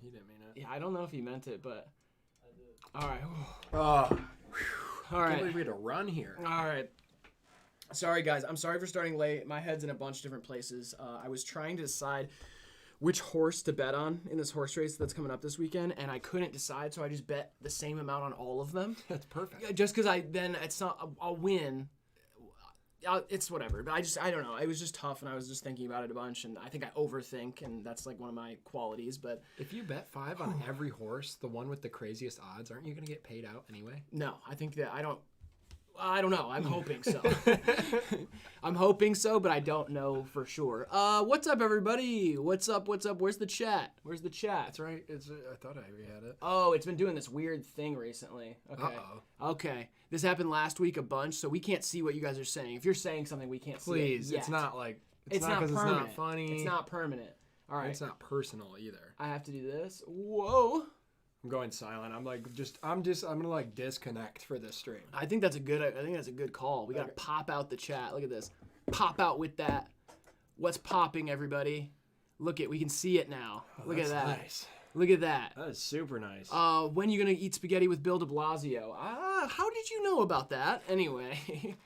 He didn't mean it. Yeah, I don't know if he meant it, but... All right. All right. I can't believe we had to run here. All right. Sorry, guys. I'm sorry for starting late. My head's in a bunch of different places. I was trying to decide which horse to bet on in this horse race that's coming up this weekend, and I couldn't decide, so I just bet the same amount on all of them. That's perfect. Yeah, just because I'll win. It's whatever. But I don't know. It was just tough, and I was just thinking about it a bunch, and I think I overthink, and that's like one of my qualities. But if you bet 5 on every horse, the one with the craziest odds, aren't you going to get paid out anyway? No, I think that I don't know. I'm hoping so. I'm hoping so, but I don't know for sure. What's up, everybody? What's up? Where's the chat? Where's the chat? That's right. I thought I had it. Oh, it's been doing this weird thing recently. Okay. Uh-oh. Okay. This happened last week a bunch, so we can't see what you guys are saying. If you're saying something, we can't see it. Please, yet. it's not like... It's not because permanent. it's not funny. It's not permanent. All right. It's not personal either. I have to do this. Whoa. I'm going silent. I'm gonna like disconnect for this stream. I think that's a good call. We gotta pop out the chat. Look at this. Pop out with that. What's popping, everybody? We can see it now. Look at that. Nice. Look at that. That is super nice. When are you gonna eat spaghetti with Bill de Blasio? How did you know about that? Anyway.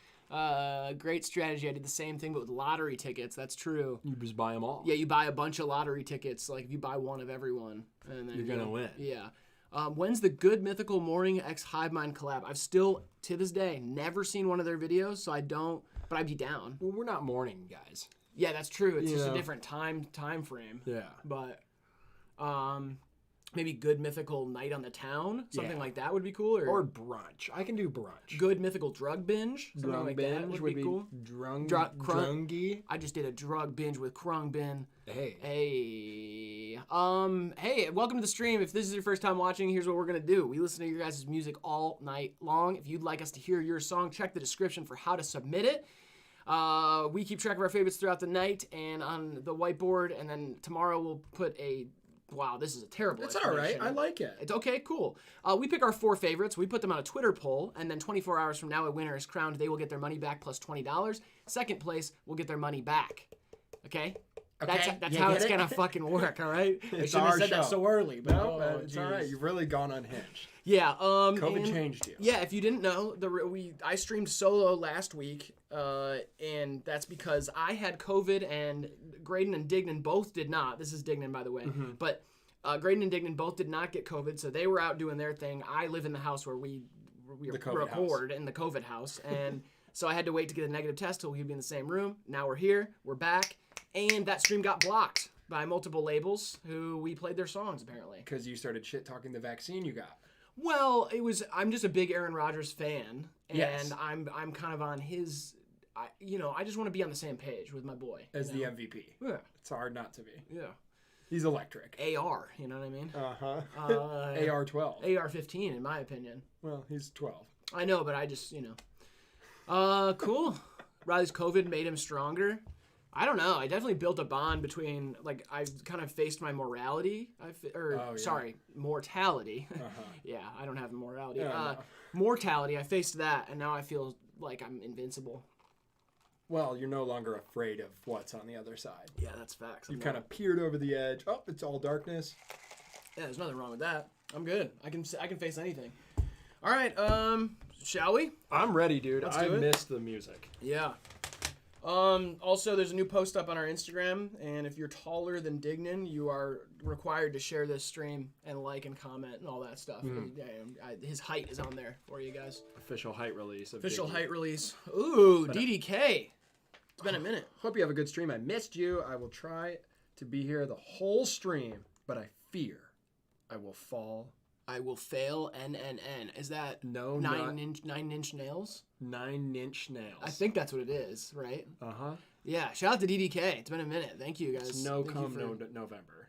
Great strategy. I did the same thing, but with lottery tickets. That's true. You just buy them all. Yeah, you buy a bunch of lottery tickets. Like if you buy one of everyone, and then you're gonna win. Yeah. When's the Good Mythical Morning X HIVEMIND collab? I've still, to this day, never seen one of their videos, so I don't. But I'd be down. Well, we're not morning guys. Yeah, that's true. It's just a different time frame. Yeah. But, maybe Good Mythical Night on the Town, something like that would be cool. Or brunch. I can do brunch. Good Mythical Drug Binge, something like that would be cool. Drungy. I just did a drug binge with Krung Bin. Hey. Hey, welcome to the stream. If this is your first time watching, here's what we're gonna do. We listen to your guys' music all night long. If you'd like us to hear your song, check the description for how to submit it. We keep track of our favorites throughout the night and on the whiteboard, and then tomorrow we'll put a... Wow, this is a terrible It's all right. I like it. It's okay, cool. We pick our 4 favorites. We put them on a Twitter poll, and then 24 hours from now, a winner is crowned. They will get their money back plus $20. Second place will get their money back. Okay? That's how it's going to fucking work, all right? I shouldn't have said that so early. But no, it's all right. You've really gone unhinged. Yeah. COVID changed you. Yeah, if you didn't know, I streamed solo last week, and that's because I had COVID and Graydon and Dignan both did not. This is Dignan, by the way. Mm-hmm. But Graydon and Dignan both did not get COVID, so they were out doing their thing. I live in the house where we record in the COVID house, and so I had to wait to get a negative test till we'd be in the same room. Now we're here. We're back. And that stream got blocked by multiple labels who we played their songs, apparently. Because you started shit-talking the vaccine you got. Well, I'm just a big Aaron Rodgers fan, and yes. I'm kind of on his, I just want to be on the same page with my boy. As the MVP. Yeah. It's hard not to be. Yeah. He's electric. AR, you know what I mean? Uh-huh. AR-12. AR-15, in my opinion. Well, he's 12. I know, but I just, Cool. Riley's COVID made him stronger. I don't know. I definitely built a bond between, I kind of faced my morality. Mortality. Uh-huh. Yeah, I don't have morality. No. Mortality, I faced that, and now I feel like I'm invincible. Well, you're no longer afraid of what's on the other side. Yeah, that's facts. You kind of peered over the edge. Oh, it's all darkness. Yeah, there's nothing wrong with that. I'm good. I can face anything. All right, shall we? I'm ready, dude. I missed the music. Yeah. Also, there's a new post up on our Instagram, and if you're taller than Dignan, you are required to share this stream and like and comment and all that stuff. Mm-hmm. His height is on there for you guys. Official height release. Official height release. Ooh, DDK. It's been a minute. Hope you have a good stream. I missed you. I will try to be here the whole stream, but I fear I will fall. I will fail. NNN. Is that no 9-inch nails? 9-inch nails. I think that's what it is, right? Uh-huh. Yeah. Shout out to DDK. It's been a minute. Thank you guys. It's November.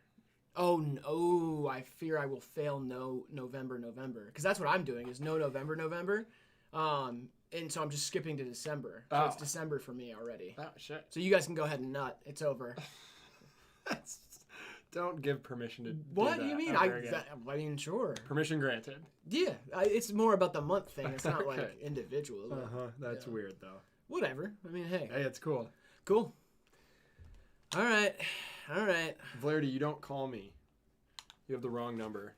Oh, no. I fear I will fail November. Because that's what I'm doing is November. And so I'm just skipping to December. So it's December for me already. Oh, shit. So you guys can go ahead and nut. It's over. Don't give permission to what do do you mean? I mean, sure. Permission granted. Yeah. It's more about the month thing. It's not like individual. Uh-huh. That's weird, though. Whatever. I mean, hey. Hey, it's cool. Cool. All right. Flaherty, you don't call me. You have the wrong number.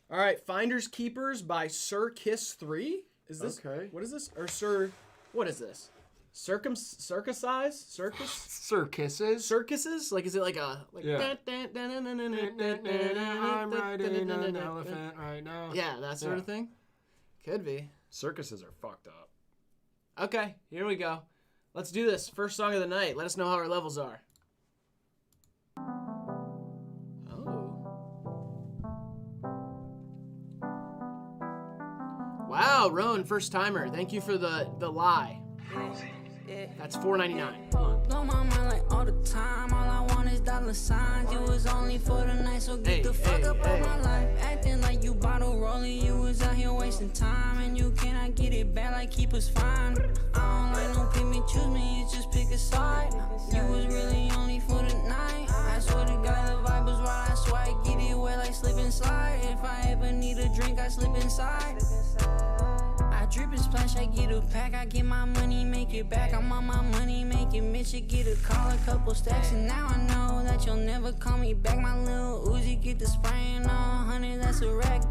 All right, Finders Keepers by Sir Kiss 3. Is this Okay. What is this? Or Sir what is this? Circusize? Circus? Circuses. Circuses? Like is it like a Yeah. I'm riding an elephant right now. Yeah, that sort of thing. Could be. Circuses are fucked up. Okay, here we go. Let's do this. First song of the night. Let us know how our levels are. Wow, Rowan, first timer. Thank you for the lie. That's $4.99. Blow my mind like all the time. All I want is dollar signs. You was only for the night, so get the fuck up out my life. Acting like you bottle rolling, you was out here wasting time, and you cannot get it back like keepers fine. I don't like no pick me, choose me, you just pick a side. You was really only for the night. I swear to God, the vibe was right. I swear I get it wet like slip and slide. If I ever need a drink, I slip inside. I drip and splash, I get a pack, I get my money, make it back. I'm on my money, making bitch, you get a call, a couple stacks, and now I know that you'll never call me back. My little Uzi get the spraying on, honey, that's a rap,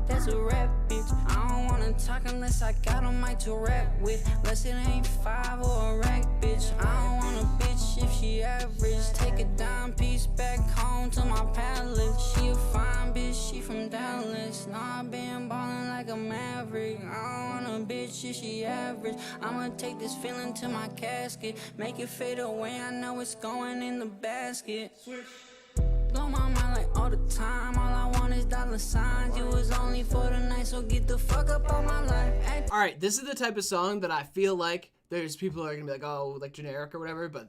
bitch. I don't wanna talk unless I got a mic to rap with, unless it ain't 5 or a rack, bitch. I don't want a bitch if she average, take a dime piece back home to my palette. She a fine bitch, she from Dallas, nah, I been ballin' like a maverick. I don't want a bitch if she average. I'ma take this feeling to my casket, make it fade away, I know it's going in the basket. Blow my mind like all the time, all I want is dollar signs. You was only for the night, so get the fuck up out my life. All right, this is the type of song that I feel like there's people who are gonna be like, oh, like generic or whatever, but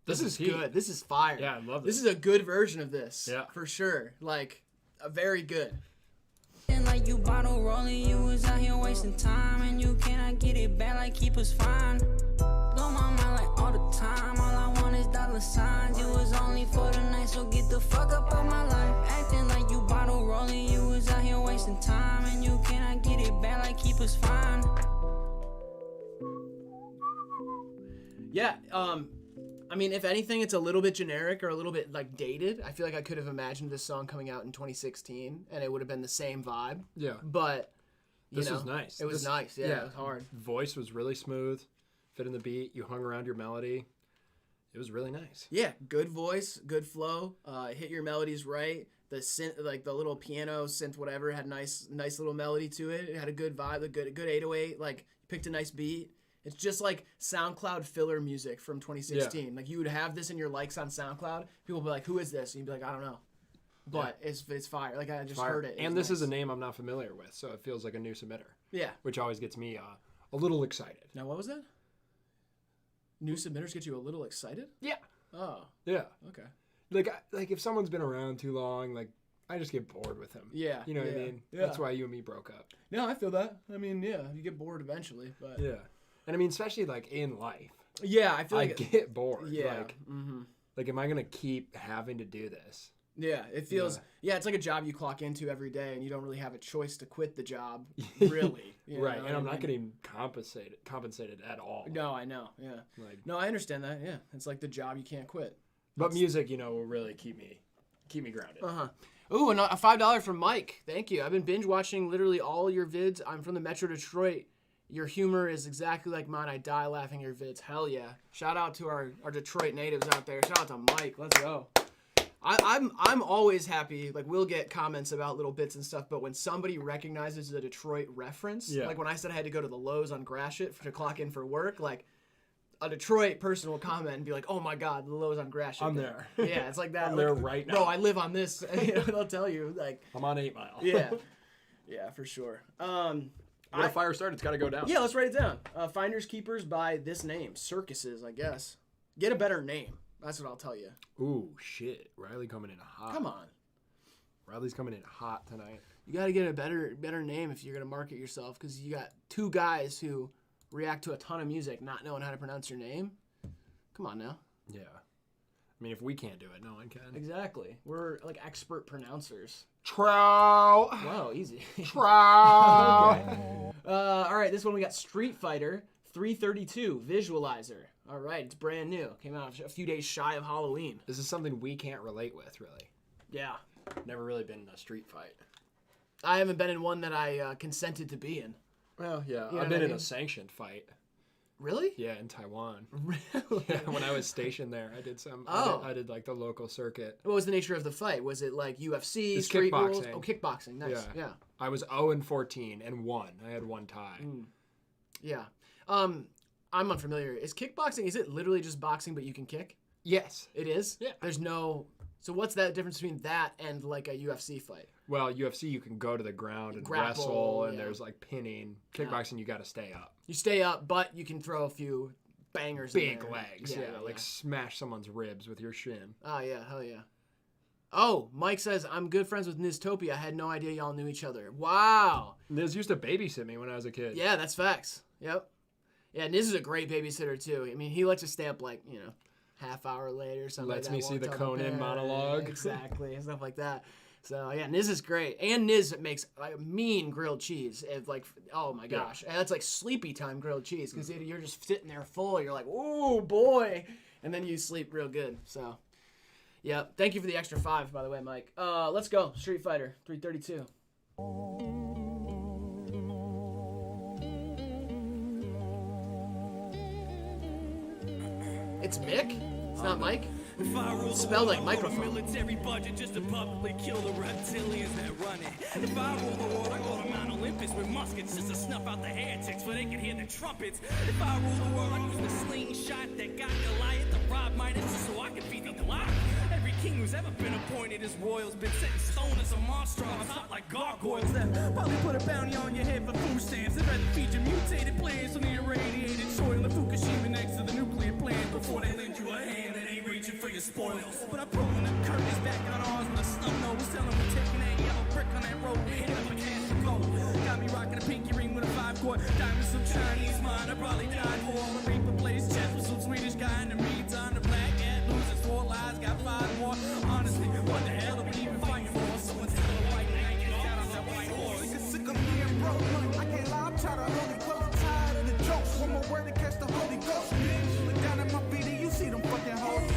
this is heat. good. This is fire. Yeah, I love this. this. This is a good version of this. Yeah. For sure. Like, a very good. Like you bottle rolling, you was out here wasting time, and you cannot get it back like keepers fine. Blow my mind like all the time, all I want is dollar signs. You was only for the night, so get the fuck up out my life. Acting like you bottle rolling, you was out here wasting time, and you cannot get it back like keepers fine. Yeah, I mean, if anything, it's a little bit generic or a little bit, like, dated. I feel like I could have imagined this song coming out in 2016, and it would have been the same vibe. Yeah. But, This was nice. It was nice, yeah, it was hard. Voice was really smooth, fit in the beat, you hung around your melody. It was really nice. Yeah, good voice, good flow, hit your melodies right. The synth, like the little piano, synth, whatever, had nice little melody to it. It had a good vibe, a good 808, like, you picked a nice beat. It's just like SoundCloud filler music from 2016. Yeah. Like you would have this in your likes on SoundCloud. People would be like, "Who is this?" And you'd be like, "I don't know," but it's fire. Like I just heard it. And this is a name I'm not familiar with, so it feels like a new submitter. Yeah, which always gets me a little excited. Now, what was that? New submitters get you a little excited? Yeah. Oh. Yeah. Okay. Like if someone's been around too long, like I just get bored with him. Yeah. You know what I mean? Yeah. That's why you and me broke up. No, I feel that. I mean, yeah, you get bored eventually, but yeah. And I mean, especially like in life. Yeah, I feel like I get bored. Yeah. Like, like, am I gonna keep having to do this? Yeah, it feels. Yeah, it's like a job you clock into every day, and you don't really have a choice to quit the job. Really. Right, and I'm not getting compensated at all. No, I know. Yeah. Like, no, I understand that. Yeah, it's like the job you can't quit. But music, will really keep me grounded. Ooh, and a $5 from Mike. Thank you. I've been binge watching literally all your vids. I'm from the Metro Detroit. Your humor is exactly like mine. I die laughing at your vids. Hell yeah. Shout out to our Detroit natives out there. Shout out to Mike. Let's go. I'm always happy. Like, we'll get comments about little bits and stuff, but when somebody recognizes the Detroit reference, like when I said I had to go to the Lowe's on Gratiot to clock in for work, like, a Detroit person will comment and be like, "Oh my God, the Lowe's on Gratiot." I'm there. Yeah, it's like that. I'm there right now. Bro, I live on this. They'll tell you, like, I'm on 8 Mile. Yeah. Yeah, for sure. When a fire started, it's got to go down. Yeah, let's write it down. Finders Keepers by this name. Circuses, I guess. Get a better name. That's what I'll tell you. Ooh, shit. Riley coming in hot. Come on. Riley's coming in hot tonight. You got to get a better name if you're going to market yourself, because you got two guys who react to a ton of music not knowing how to pronounce your name. Come on now. Yeah. I mean, if we can't do it, no one can. Exactly. We're like expert pronouncers. Trow. Whoa, easy. Trow. Okay. All right, this one we got Street Fighter 332 Visualizer. All right, it's brand new. Came out a few days shy of Halloween. This is something we can't relate with, really. Yeah. never really been in a street fight. I haven't been in one that I consented to be in. Well, yeah, You know I've what been I in mean? a sanctioned fight. Really? Yeah, in Taiwan. Really? Yeah, when I was stationed there, I did some. Oh. I did like the local circuit. What was the nature of the fight? Was it like UFC, It's street rules? kickboxing. Oh, kickboxing. Nice. Yeah. I was 0-14 and won. I had one tie. Yeah. I'm unfamiliar. Is kickboxing, is it literally just boxing but you can kick? Yes. It is? Yeah. There's no... So what's that difference between that and like a UFC fight? Well, UFC, you can go to the ground and Grapple, wrestle, and yeah. there's like pinning. Kickboxing, you got to stay up. You stay up, but you can throw a few bangers Big in there. legs. Yeah, like smash someone's ribs with your shin. Oh, yeah. Hell yeah. Oh, Mike says, I'm good friends with Niztopia. I had no idea y'all knew each other. Wow. Niz used to babysit me when I was a kid. Yeah, that's facts. Yep. Yeah, Niz is a great babysitter, too. I mean, he lets us stay up like, half hour later or something Lets like that. me see won't the tell Conan parent. monologue. Exactly, stuff like that. So, yeah, Niz is great. And Niz makes like mean grilled cheese. It's like, oh my gosh. And that's like sleepy time grilled cheese because you're just sitting there full. You're like, oh boy. And then you sleep real good. So, yeah. Thank you for the extra 5, by the way, Mike. Let's go. Street Fighter 332. It's Mick? It's not Mike? It's spelled like microphone. Military budget just to publicly kill the reptilians that run it. If I rule the world, I go to Mount Olympus with muskets just to snuff out the heretics, for they can hear the trumpets. If I rule the world, I use the slingshot that got Goliath to rob Midas just so I can feed the Goliath. Every king who's ever been appointed as royal's been set in stone as a monster on top like gargoyles that probably put a bounty on your head for food stamps. They'd rather feed you mutated plants on the irradiated soil in Fukushima next to the nuclear plant before they lend you a hand that ain't reaching for your spoils. But I'm pulling the curtains back on ours with a snub nose, telling me taking that yellow brick on that road, hitting up a cash to go. Got me rocking a pinky ring with a 5-quart diamond, some Chinese mine. I probably died for all the reaper blaze chest with some Swedish guy in the meantime. The black cat loses 4 lives, got 5 more. Honestly, what the hell are we even fighting for? Someone tell a white man, get out on that white horse. Sick of being broke. I can't lie, I'm tired of holy clothes. I'm tired of the jokes. One more word to catch the Holy Ghost. Look down at my video, you see them fucking hoes.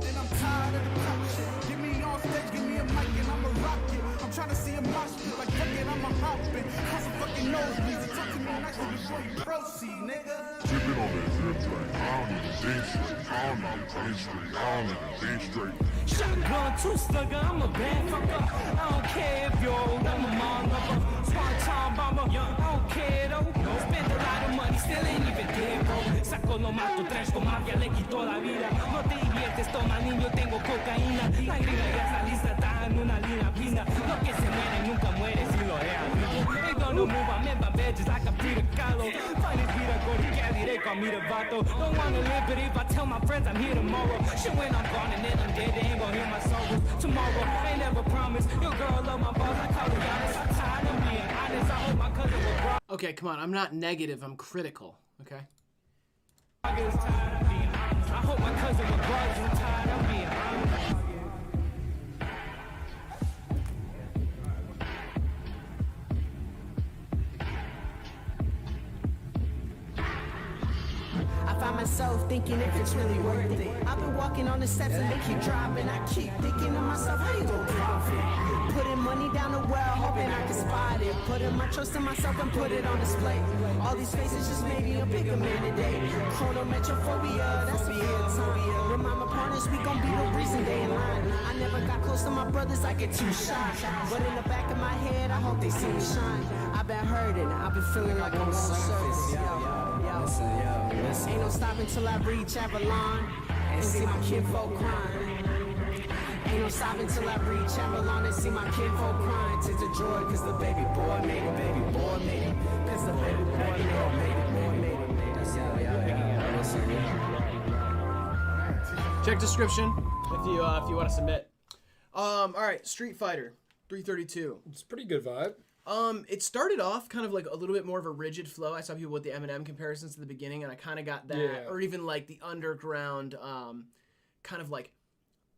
And I'm tired of the cop shit. Get me on stage, give me a mic and I'ma rock it. I'm trying to see a mosh pit like fucking I'm a hoppin'. Cause some fucking nosebleeds and talk to me nicely before you proceed, nigga. Sipping on that drip drink, I don't even think straight. I don't even think straight. I don't even think straight. Shotgun, 2-slugger, I'm a bad fucker. I don't care if you're old, I'm a mom lover. Smart time bomber, young, I don't care though. Spend a lot of money, still ain't even dead, bro. Saco no mato, trash con mafia, le quito la vida. No te diviertes, toma niño, tengo cocaína. La gringa ya está lista, está en una línea fina. Lo que se muere nunca muere si lo dejan vivo. They gonna move, I remember badges like I'm Frida Kahlo. Find his vida, go to Cali, they call me the vato. Don't wanna live, but if I tell my friends I'm here tomorrow. Shit, when I'm gone and then I'm dead, they ain't gonna hear my sorrows. Tomorrow, I never promise. Your girl love my boss, I call her honest. I'm tired of being honest, I hope my cousin will grow. Okay, come on. I'm not negative. I'm critical. Okay? I hope my cousin will grow. I'm tired of being honest. I find myself thinking if it's really worth it. I've been walking on the steps and they keep dropping. I keep thinking to myself, how you gonna profit? Putting money down the well, hoping I can spot it. Putting my trust in myself and put it on display. All these faces just made me a bigger man today. Chronometrophobia, that's the real time. Remind my partners we gon' be the reason they in line. I never got close to my brothers, I get too shy. But in the back of my head, I hope they see me shine. I've been hurting, I've been feeling like I'm on surface. Ain't no stopping till I reach Avalon and see my kinfolk crying. Ain't no stopping till I reach Avalon and see my kinfolk crying. Tis a joy cause the baby boy made it, baby boy made it. Cause the baby boy made it. Check description if you want to submit. All right, Street Fighter 332. It's a pretty good vibe. It started off kind of like a little bit more of a rigid flow. I saw people with the Eminem comparisons to the beginning, and I kind of got that. Yeah. Or even like the underground, kind of like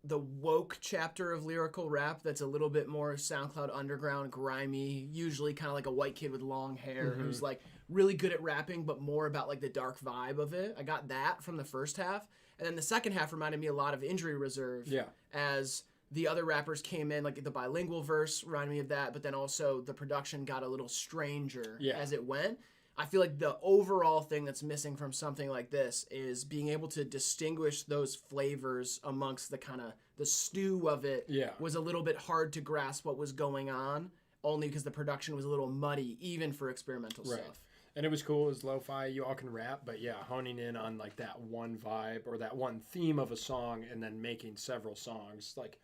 the woke chapter of lyrical rap that's a little bit more SoundCloud underground, grimy, usually kind of like a white kid with long hair who's like really good at rapping, but more about like the dark vibe of it. I got that from the first half. And then the second half reminded me a lot of Injury Reserve. Yeah. As the other rappers came in, like the bilingual verse reminded me of that, but then also the production got a little stranger as it went. I feel like the overall thing that's missing from something like this is being able to distinguish those flavors amongst the kind of the stew of it. Was a little bit hard to grasp what was going on, only because the production was a little muddy, even for experimental stuff. And it was cool. It was lo-fi. You all can rap, but honing in on like that one vibe or that one theme of a song, and then making several songs like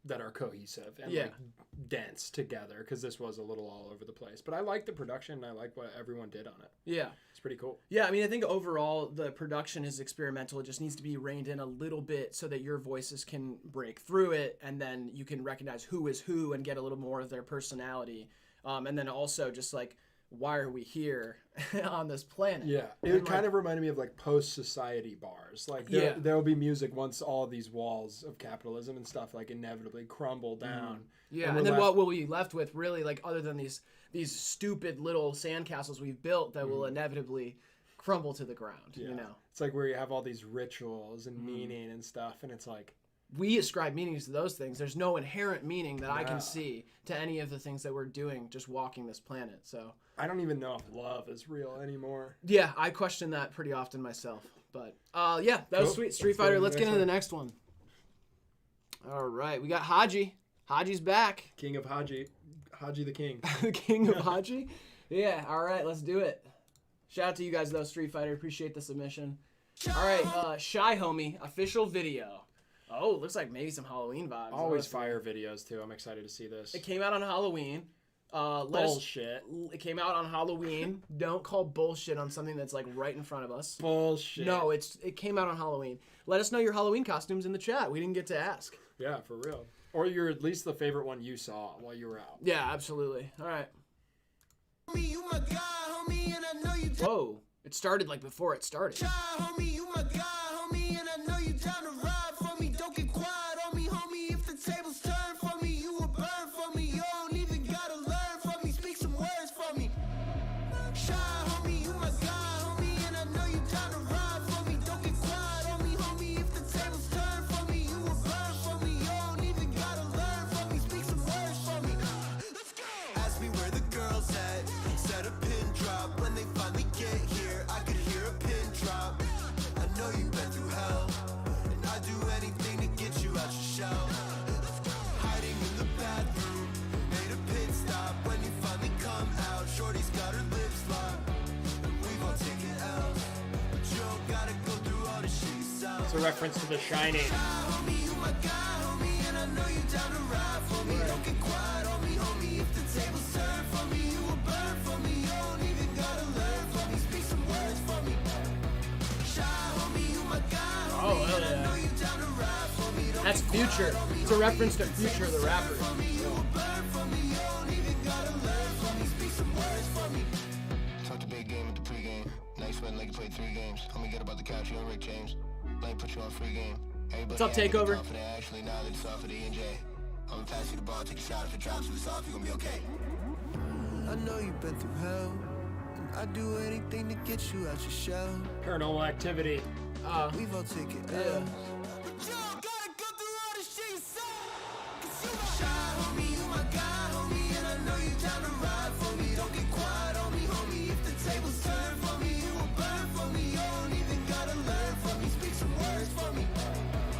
that are cohesive and like dense together, because this was a little all over the place. But I like the production. I like what everyone did on it. Yeah. It's pretty cool. Yeah, I mean, I think overall the production is experimental. It just needs to be reined in a little bit so that your voices can break through it, and then you can recognize who is who and get a little more of their personality. And then also just like, why are we here on this planet? Yeah, it kind of reminded me of like post-society bars. Like there'll be music once all these walls of capitalism and stuff like inevitably crumble down. Yeah, and then what will we be left with really, like, other than these stupid little sandcastles we've built that will inevitably crumble to the ground, you know? It's like where you have all these rituals and meaning and stuff, and it's like, we ascribe meanings to those things. There's no inherent meaning that I can see to any of the things that we're doing just walking this planet. So I don't even know if love is real anymore. Yeah, I question that pretty often myself. But yeah, that was sweet. Street Fighter. Let's get into the next one. All right, we got Haji. Haji's back. King of Haji. Haji the King. The King of Haji? Yeah, all right, let's do it. Shout out to you guys, though, Street Fighter. Appreciate the submission. All right, Shy Homie, official video. Oh, looks like maybe some Halloween vibes. Always fire videos, too. I'm excited to see this. It came out on Halloween. Bullshit. It came out on Halloween. Don't call bullshit on something that's like right in front of us. Bullshit. No, it came out on Halloween. Let us know your Halloween costumes in the chat. We didn't get to ask. Yeah, for real. Or you're at least the favorite one you saw while you were out. Yeah, absolutely. All right. Whoa. It started like before it started. It's a reference to The Shining. Oh, hell yeah. That's Future. It's a reference to Future, the rapper. Talk the big game at the pregame. Nice win like you played 3 games. Homie, get about the couch, you on Rick James. Like put you on free game. What's up, Takeover? Actually, now that it's off for the EJ. I'm gonna pass you the ball, take a shot. If it drops, if it's off, you're gonna be okay. I know you've been through hell, and I'd do anything to get you out your shell. Paranormal Activity. We've all taken L's. But you gotta go through all this shit yourself. 'Cause you my shy homie, you my guy, homie, and I know you down to ride for me. Don't get quiet on me, homie. If the tables turn for me, you will burn for me. You don't even gotta learn from me. Speak some words for me.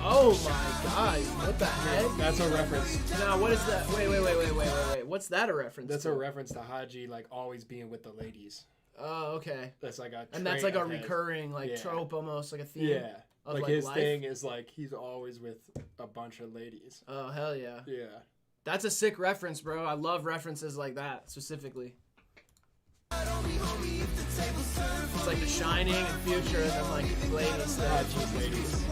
Oh my god, what the heck? That's a reference. Now, what is that? Wait. What's that a reference That's to? a reference to Haji, like, always being with the ladies. Oh, okay. That's like a And that's like a trait of his. recurring, like, trope almost, like a theme. Yeah. Of, like his life. thing is, like, he's always with a bunch of ladies. Oh, hell yeah. Yeah. That's a sick reference, bro. I love references like that, specifically. It's like The Shining and Future, and then, like, ladies. Haji's ladies.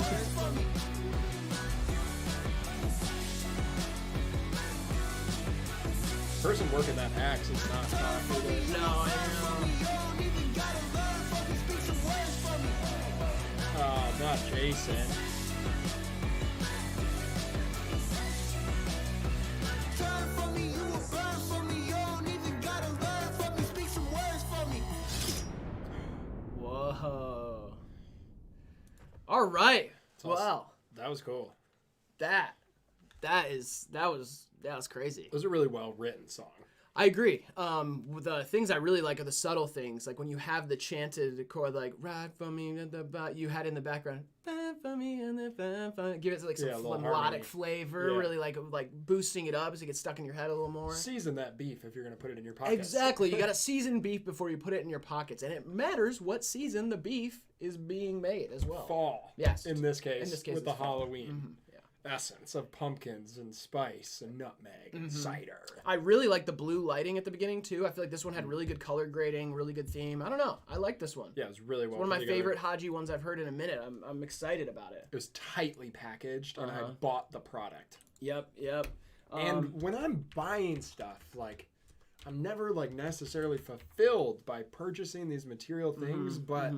Person working that axe is not good. No, I know. Not Jason. Whoa. All right. Wow. That was cool. That That was crazy. It was a really well written song. I agree. The things I really like are the subtle things, like when you have the chanted chord, like "ride for me," you had in the background, "Ride for me," and then give it like some melodic flavor, really like boosting it up as it gets stuck in your head a little more. Season that beef if you're gonna put it in your pockets. Exactly, you got to season beef before you put it in your pockets, and it matters what season the beef is being made as well. Fall. Yes. In this case with the fall. Halloween. Essence of pumpkins and spice and nutmeg and cider. I really like the blue lighting at the beginning too. I feel like this one had really good color grading, really good theme. I don't know. I like this one. Yeah, it was really well. It's one of my favorite Haji ones I've heard in a minute. I'm excited about it. It was tightly packaged, and I bought the product. Yep. And when I'm buying stuff, like, I'm never like necessarily fulfilled by purchasing these material things, but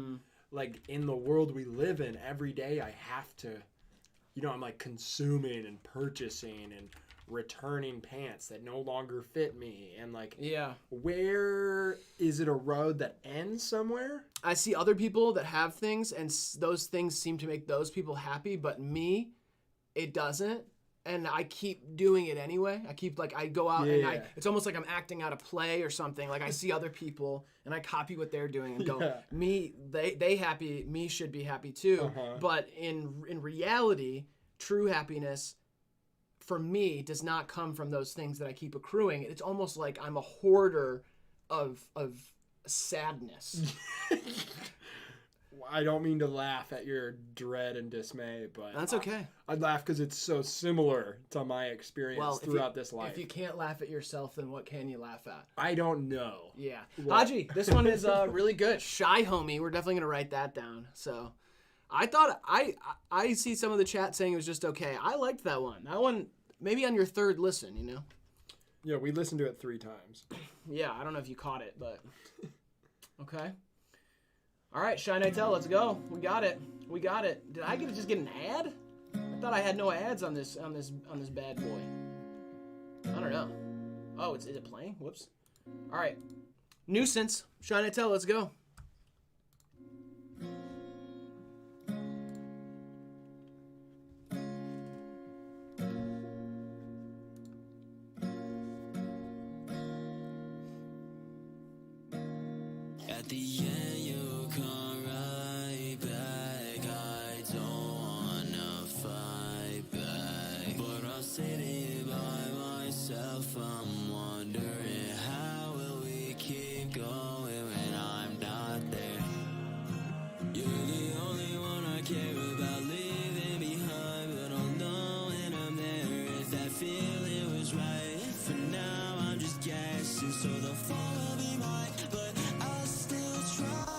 like in the world we live in every day, I have to. I'm like consuming and purchasing and returning pants that no longer fit me. And like, where is it a road that ends somewhere? I see other people that have things and those things seem to make those people happy, but me, it doesn't. And I keep doing it anyway. I go out and it's almost like I'm acting out a play or something. Like I see other people and I copy what they're doing and go, me, they happy, me should be happy too. But in reality, true happiness for me does not come from those things that I keep accruing. It's almost like I'm a hoarder of sadness. I don't mean to laugh at your dread and dismay, but that's okay. I'd laugh because it's so similar to my experience throughout this life. If you can't laugh at yourself, then what can you laugh at? I don't know. Yeah. Haji, this one is really good. Shy Homie. We're definitely going to write that down. So I thought, I see some of the chat saying it was just okay. I liked that one. That one, maybe on your third listen, Yeah, we listened to it 3 times. Yeah, I don't know if you caught it, but okay. All right, Shy Nightel, let's go. We got it. Did I just get an ad? I thought I had no ads on this bad boy. I don't know. Oh, is it playing? Whoops. All right. Nuisance. Shy Nightel, let's go. At the end, you come right back. I don't wanna fight back, but I'm sitting by myself. I'm wondering how will we keep going when I'm not there. You're the only one I care about leaving behind, but I'll know when I'm there if that feeling was right. For now, I'm just guessing, so the fall will be mine, but I'll still try.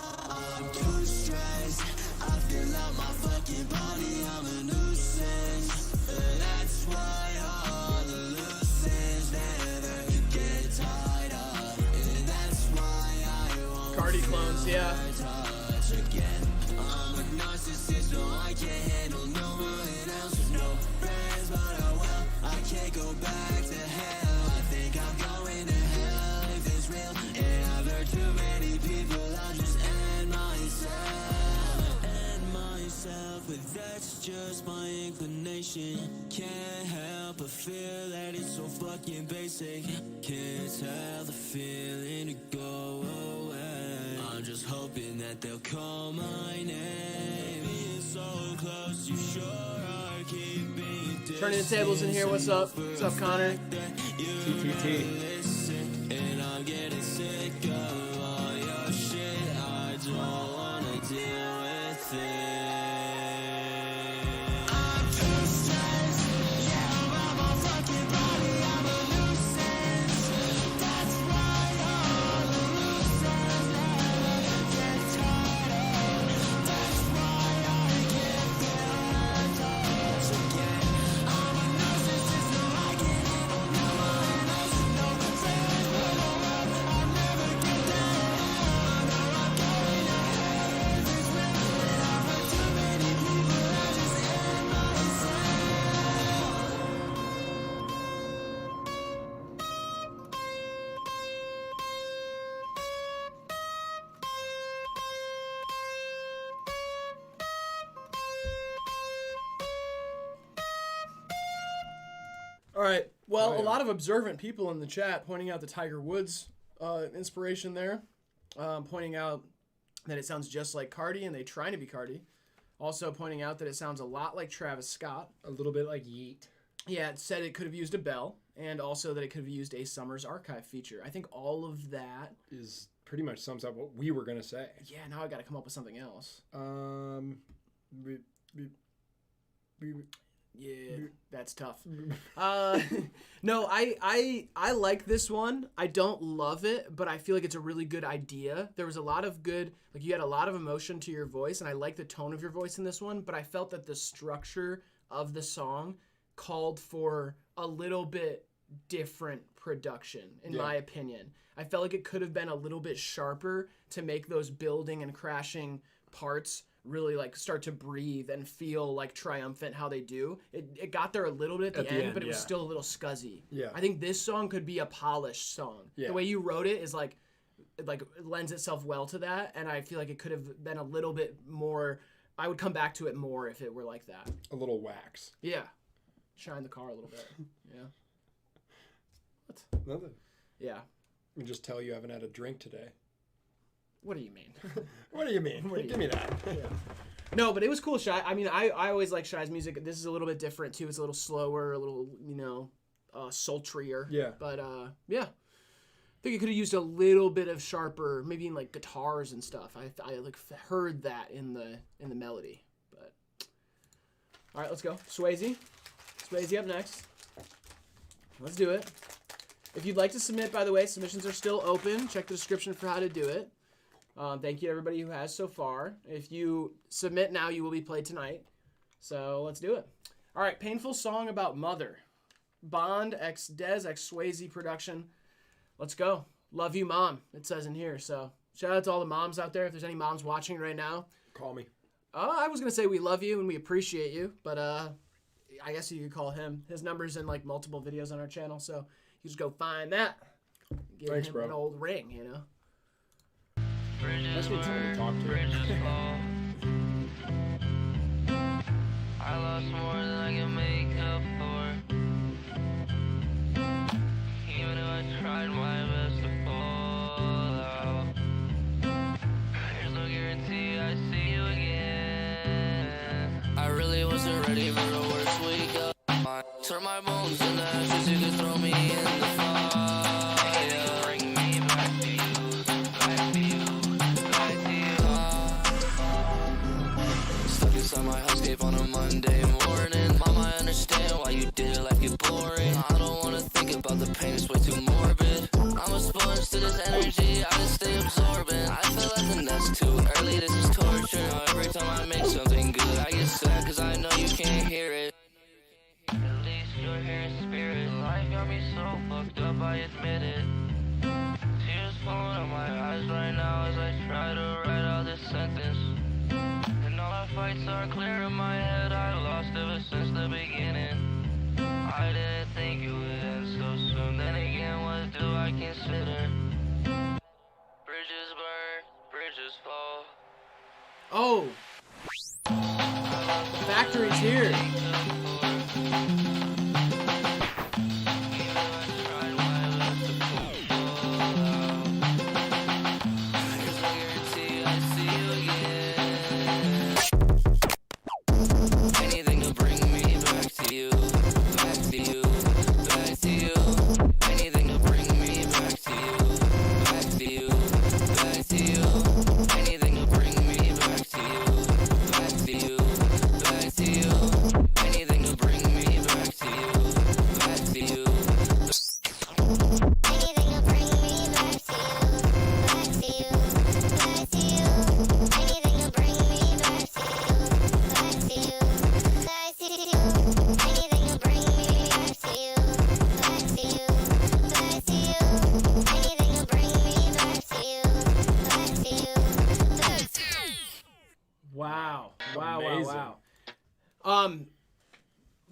I'm too stressed, I feel out my fucking body, I'm a nuisance. That's why all the loose ends never get tied up, and that's why I won't Cardi clones, yeah. touch again. I'm a narcissist, no, I can't handle no one else with no friends, but oh well, I can't go back to hell. I think I'm going to hell if it's real, and I've heard too many people, I'll just end myself, but that's just my inclination. Can't help but feel that it's so fucking basic. Can't tell the feeling to go away. I'm just hoping that they'll call my name. Being so close, you sure are keeping distance. Turning the tables in here. What's up? What's up, Connor? TTT. And I'm getting sick of all your shit. I don't wanna deal with it. I'm too stressed. Yeah, I'm out my fucking body. I'm a nuisance. That's why all the loose ends never get tied up. That's why I can't feel touch again. I'm a narcissist, no, I can't handle no one else with no friends, but oh well, I'll never get down. I know I'm going to hell if it's real, and I've heard All right. Well, a lot of observant people in the chat pointing out the Tiger Woods inspiration there, pointing out that it sounds just like Cardi, and they trying to be Cardi. Also pointing out that it sounds a lot like Travis Scott. A little bit like Yeet. Yeah, it said it could have used a bell, and also that it could have used a Summer's Archive feature. I think all of that is pretty much sums up what we were going to say. Yeah, now I got to come up with something else. Yeah, that's tough. No, I like this one. I don't love it, but I feel like it's a really good idea. There was a lot of good, like you had a lot of emotion to your voice, and I like the tone of your voice in this one, but I felt that the structure of the song called for a little bit different production, in my opinion. I felt like it could have been a little bit sharper to make those building and crashing parts really like start to breathe and feel like triumphant how they do. It got there a little bit at the end, but it was still a little scuzzy. Yeah. I think this song could be a polished song. Yeah. The way you wrote it is like it lends itself well to that, and I feel like it could have been a little bit more. I would come back to it more if it were like that. A little wax. Yeah. Shine the car a little bit. Yeah. What? Nothing. Yeah. We just tell you haven't had a drink today. What do you mean? What do you mean? Give me that. Yeah. No, but it was cool, Shy. I mean, I always like Shy's music. This is a little bit different, too. It's a little slower, a little, sultrier. Yeah. But, yeah. I think it could have used a little bit of sharper, maybe in, like, guitars and stuff. I heard that in the melody. But, all right, let's go. Swayze. Swayze up next. Let's do it. If you'd like to submit, by the way, submissions are still open. Check the description for how to do it. Thank you to everybody who has so far. If you submit now, you will be played tonight. So let's do it. All right, Painful Song About Mother. Bond x Dez x Swayze production. Let's go. Love you, Mom, it says in here. So shout out to all the moms out there. If there's any moms watching right now. Call me. I was going to say we love you and we appreciate you, but I guess you could call him. His number's in like multiple videos on our channel, so you just go find that. Give Thanks, him bro. an old ring, you know. That's what to talk to. I lost more than I can make up for. Even though I tried my best to fall out. There's no guarantee I see you again. I really wasn't ready for the worst week of my. Turn my bones into ashes, you can throw me in the fire. Bring me back to you, back to you. Stuck inside my housecape on a Monday morning. Mom, I understand why you did it like you're boring. I don't wanna think about the pain, it's way too morbid. I'm a sponge to this energy, I just stay absorbent. I feel like the nest too early, this is torture. Now every time I make something good, I get sad, cause I know you can't hear it. At least you're here in spirit. Life got me so fucked up, I admit it. Tears falling out my eyes right now as I try to write out this sentence. And all our fights are clear in my head, I lost ever since the beginning. I didn't think it would end so soon, then again, what do I consider? Bridges burn, bridges fall. Oh! The factory's here!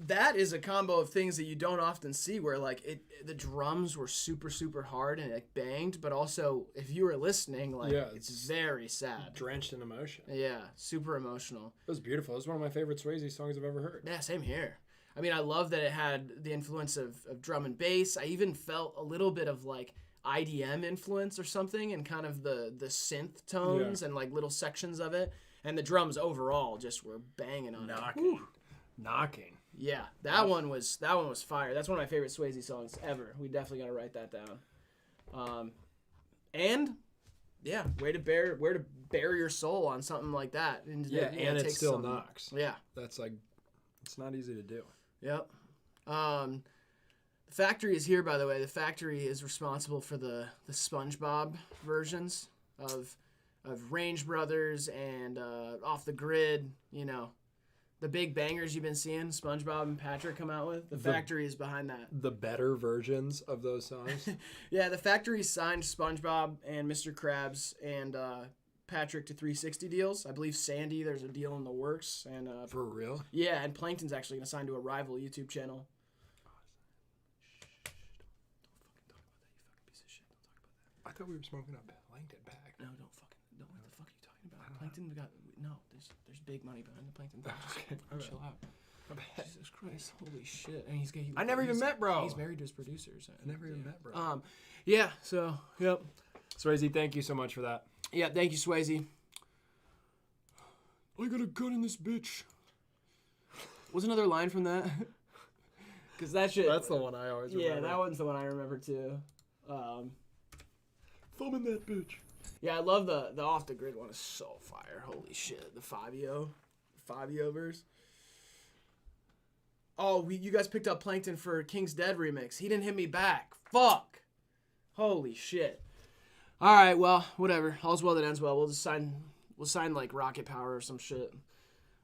That is a combo of things that you don't often see where like the drums were super, super hard and it banged, but also if you were listening, like it's very sad. Drenched in emotion. Yeah, super emotional. It was beautiful. It was one of my favorite Swayze songs I've ever heard. Yeah, same here. I mean, I love that it had the influence of drum and bass. I even felt a little bit of like IDM influence or something, and kind of the synth tones and like little sections of it. And the drums overall just were banging on it. Knocking. Yeah, that one was fire. That's one of my favorite Swayze songs ever. We definitely got to write that down. And yeah, way to bare your soul on something like that. And it still knocks. Yeah, that's like, it's not easy to do. Yep. The factory is here, by the way. The factory is responsible for the SpongeBob versions of Range Brothers and Off the Grid. You know, the big bangers you've been seeing SpongeBob and Patrick come out with. The factory is behind that. The better versions of those songs. Yeah, the factory signed SpongeBob and Mr. Krabs and Patrick to 360 deals. I believe Sandy, there's a deal in the works. And for real? Yeah, and Plankton's actually going to sign to a rival YouTube channel. I thought we were smoking up Plankton back. No, what the fuck are you talking about? Plankton there's big money behind the Plankton thing. Just chill out. Jesus Christ, holy shit. And I never even met bro. He's married to his producers. I never even met bro. Yeah, so, yep. Swayze, thank you so much for that. Yeah, thank you, Swayze. I got a gun in this bitch. What's another line from that? Because that shit... That's the one I always remember. Yeah, that one's the one I remember, too. Thumb in that bitch. Yeah, I love the Off the Grid one. Is so fire. Holy shit. The Fabio verse. Oh, you guys picked up Plankton for King's Dead remix. He didn't hit me back. Fuck. Holy shit. All right, well, whatever. All's well that ends well. We'll sign like Rocket Power or some shit.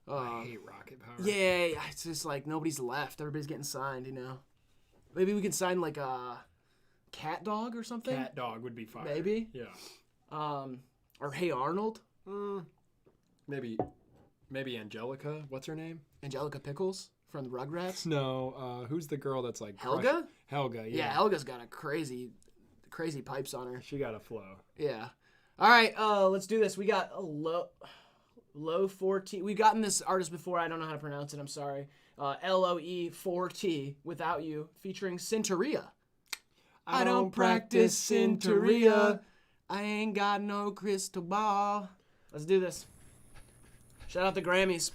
I hate Rocket Power. Yeah, it's just like nobody's left. Everybody's getting signed, you know. Maybe we can sign like a Cat Dog or something. Cat Dog would be fine. Maybe. Yeah. Or Hey Arnold. Maybe Angelica. What's her name? Angelica Pickles from the Rugrats. No. Who's the girl that's like Helga? Helga. Yeah. Yeah, Helga's got a crazy pipes on her. She got a flow. Yeah. All right, let's do this. We got a low 4T. We've gotten this artist before. I don't know how to pronounce it. I'm sorry. LOE 4T Without You featuring Cinteria. I don't practice Cinteria. I ain't got no crystal ball. Let's do this. Shout out the Grammys.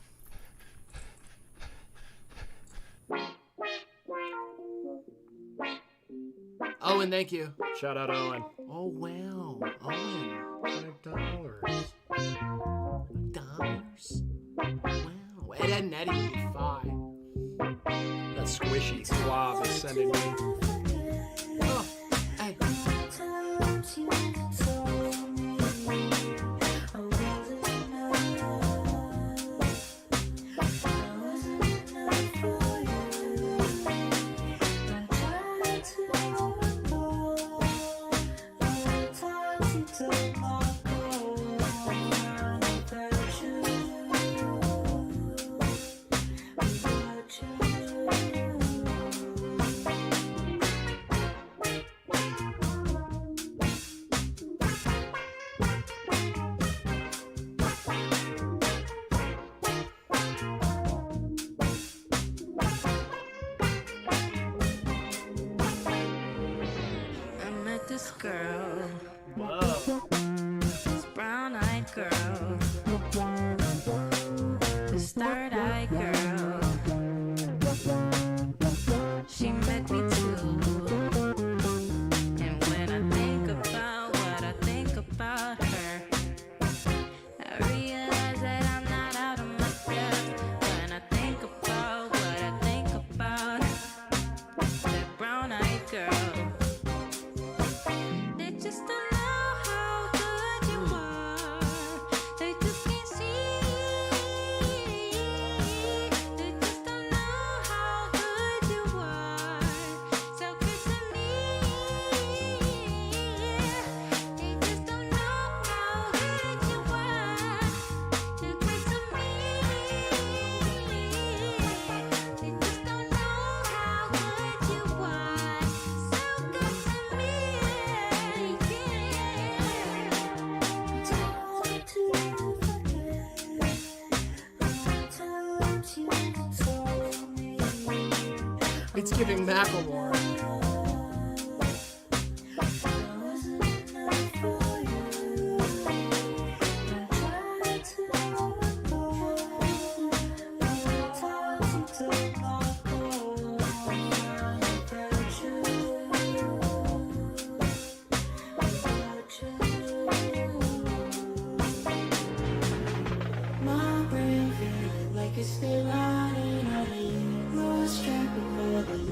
Owen, thank you. Shout out Owen. Oh, wow. Owen. $5. Wow. Ed, and Eddie would be fine. That squishy swab is sending me. Oh, hey. This girl, Whoa. this brown-eyed girl, this third-eyed girl, she met me too. And when I think about what I think about her, I realize that I'm not out of my depth. When I think about what I think about that brown-eyed girl, It's giving Macklemore.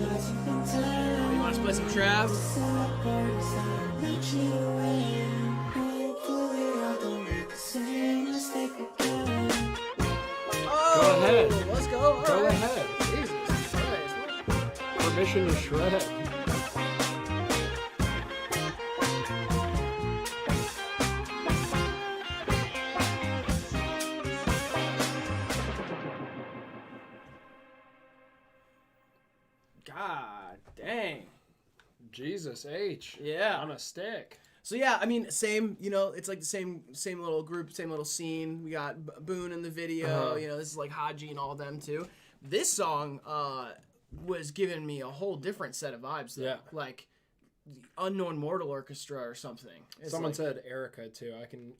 You want to play some Trav? Oh, Go ahead. Let's go. All Go right. ahead. Jesus Christ. Permission to shred. God dang. Jesus H. Yeah. On a stick. So yeah, I mean, same. You know, it's like the same little group, same little scene. We got Boone in the video. You know, this is like Haji and all of them too. This song was giving me a whole different set of vibes. Though. Yeah. Like Unknown Mortal Orchestra or something. It's Someone like, said Erica too.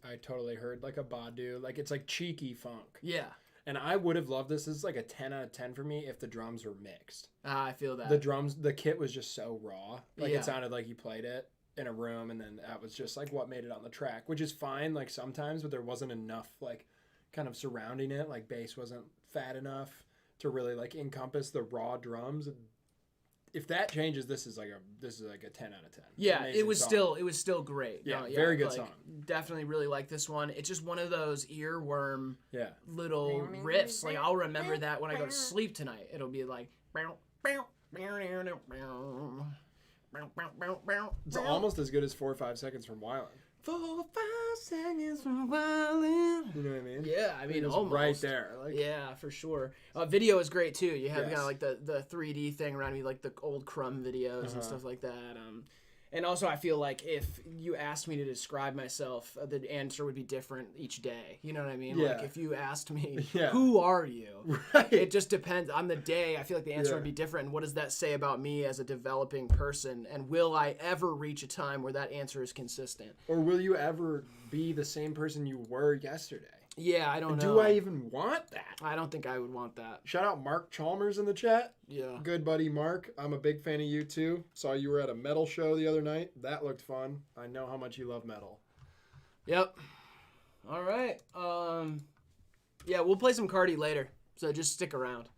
I totally heard like a Badu. Like it's like cheeky funk. Yeah. And I would have loved this. This is like a 10 out of 10 for me if the drums were mixed. I feel that. The kit was just so raw. Like Yeah. it sounded like you played it in a room and then that was just like what made it on the track, which is fine like sometimes, but there wasn't enough like kind of surrounding it. Like bass wasn't fat enough to really like encompass the raw drums. If that changes, this is like a 10 out of 10. Yeah, Amazing it was song. still great. Yeah, very good like, song. Definitely really like this one. It's just one of those earworm Yeah. little riffs. Like I'll remember that when I go to sleep tonight. It'll be like It's almost as good as 4 or 5 seconds from Wildin'. 4 or 5 seconds from Wildin'. You know what I mean? Yeah, I mean It's almost right there. Like, yeah, for sure. Video is great too. You have Yes. kind of like the 3D thing around me, like the old Crumb videos and stuff like that. And also, I feel like if you asked me to describe myself, the answer would be different each day. You know what I mean? Yeah. Like if you asked me, Yeah. who are you? Right. It just depends. On the day, I feel like the answer Yeah. would be different. And what does that say about me as a developing person? And will I ever reach a time where that answer is consistent? Or will you ever be the same person you were yesterday? Yeah, I don't know. Do I even want that? I don't think I would want that. Shout out Mark Chalmers in the chat. Yeah. Good buddy Mark. I'm a big fan of you too. Saw you were at a metal show the other night. That looked fun. I know how much you love metal. Yep. All right. Yeah, we'll play some Cardi later. So just stick around.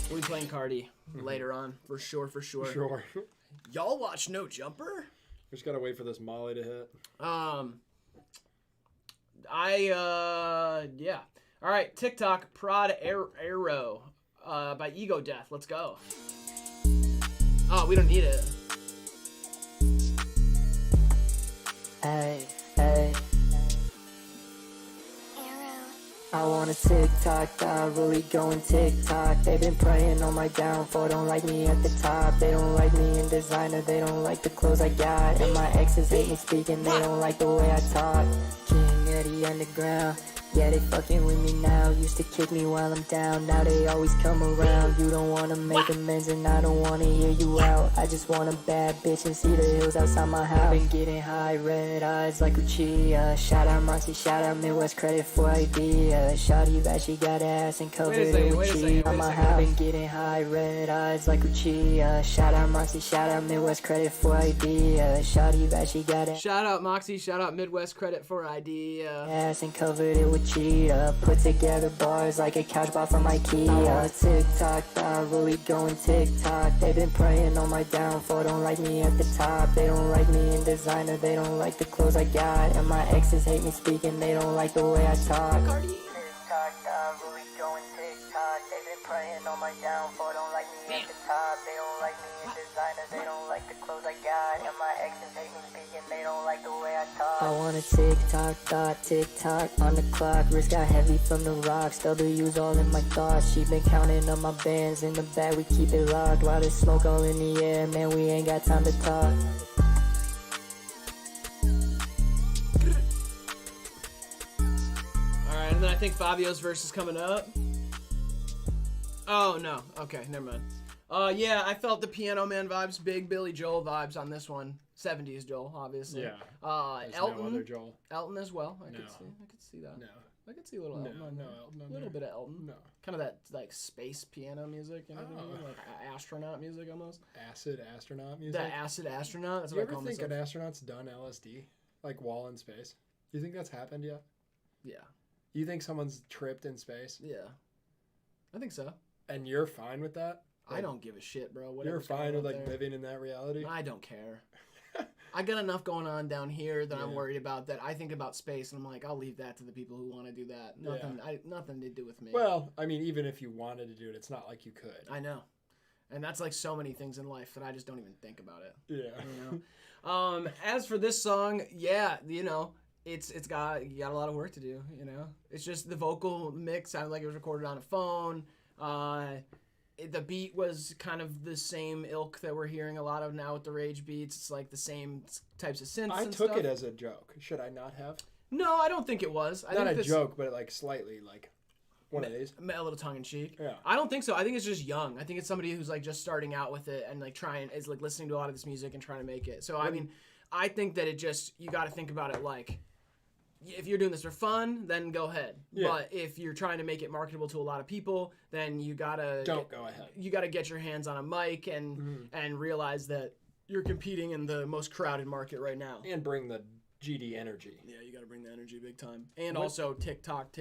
We'll be playing Cardi later on for sure. Sure. Y'all watch No Jumper? Just gotta wait for this Molly to hit. Yeah. All right, TikTok Prod Arrow by Ego Death. Let's go. Oh, we don't need it. Hey, hey. I want a TikTok, God, really going TikTok. They been praying on my downfall, don't like me at the top. They don't like me in designer, they don't like the clothes I got. And my exes hate me speaking, they don't like the way I talk. King of the underground, yeah, they fucking with me now. Used to kick me while I'm down, now they always come around. You don't wanna make amends and I don't wanna hear you out. I just want a bad bitch and see the hills outside my house. Been getting high, red eyes like Lucia. Shout out Moxie, shout out Midwest, credit for idea. Shawty that she got ass and covered it with cheese. On my house, been getting high, red eyes like Lucia. Shout out Moxie, shout out Midwest, credit for idea. Shawty that she got ass. Shout out Moxie, shout out Midwest, credit for idea. Ass and covered it with cheetah. Put together bars like a couch bought from Ikea. I want a TikTok, not really going TikTok. They been praying on my downfall, don't like me at the top. They don't like me in designer, they don't like the clothes I got. And my exes hate me speaking, they don't like the way I talk. TikTok, not really going TikTok. They been praying on my downfall, don't like me at the top. They don't like me in designer, they don't like the clothes I got. And my exes hate me speaking, they don't like the way I talk. I want a TikTok, thought, TikTok on the clock. Wrist got heavy from the rocks, W's all in my thoughts. She been counting on my bands, in the bag we keep it locked. While there's smoke all in the air, man, we ain't got time to talk. Alright, and then I think Fabio's verse is coming up. Oh, no. Okay, never mind. Yeah, I felt the Piano Man vibes, big Billy Joel vibes on this one. 70s Joel, obviously. Yeah. Elton. No other Joel. Elton as well. I No. could see that. No. I could see a little Elton on there. Elton on A little there. bit of Elton. No. Kind of that like space piano music, you know what I mean? Like astronaut music almost. Acid astronaut music. The acid astronaut. That's Do you what I ever call think myself. an astronaut's done LSD, like while in space? Do you think that's happened yet? Yeah. You think someone's tripped in space? Yeah. I think so. And you're fine with that? I don't give a shit, bro. You're Whatever's fine going with on like there. living in that reality? I don't care. I got enough going on down here that I'm Yeah. worried about. That I think about space, and I'm like, I'll leave that to the people who want to do that. Nothing. Nothing to do with me. Well, I mean, even if you wanted to do it, it's not like you could. I know, and that's like so many things in life that I just don't even think about it. Yeah. You know. As for this song, yeah, you know, you got a lot of work to do. You know, it's just the vocal mix sounded like it was recorded on a phone. The beat was kind of the same ilk that we're hearing a lot of now with the rage beats. It's like the same types of synths. I and took stuff. it as a joke. Should I not have? No, I don't think it was. I Not think a joke, but like slightly like one of these. a little tongue in cheek. Yeah. I don't think so. I think it's just young. I think it's somebody who's like just starting out with it and like is like listening to a lot of this music and trying to make it. So I mean, I think that you got to think about it like, if you're doing this for fun, then go ahead. Yeah. But if you're trying to make it marketable to a lot of people, then you gotta Don't go ahead. You gotta get your hands on a mic and realize that you're competing in the most crowded market right now. And bring the GD energy. Yeah, you gotta bring the energy big time. And also TikTok.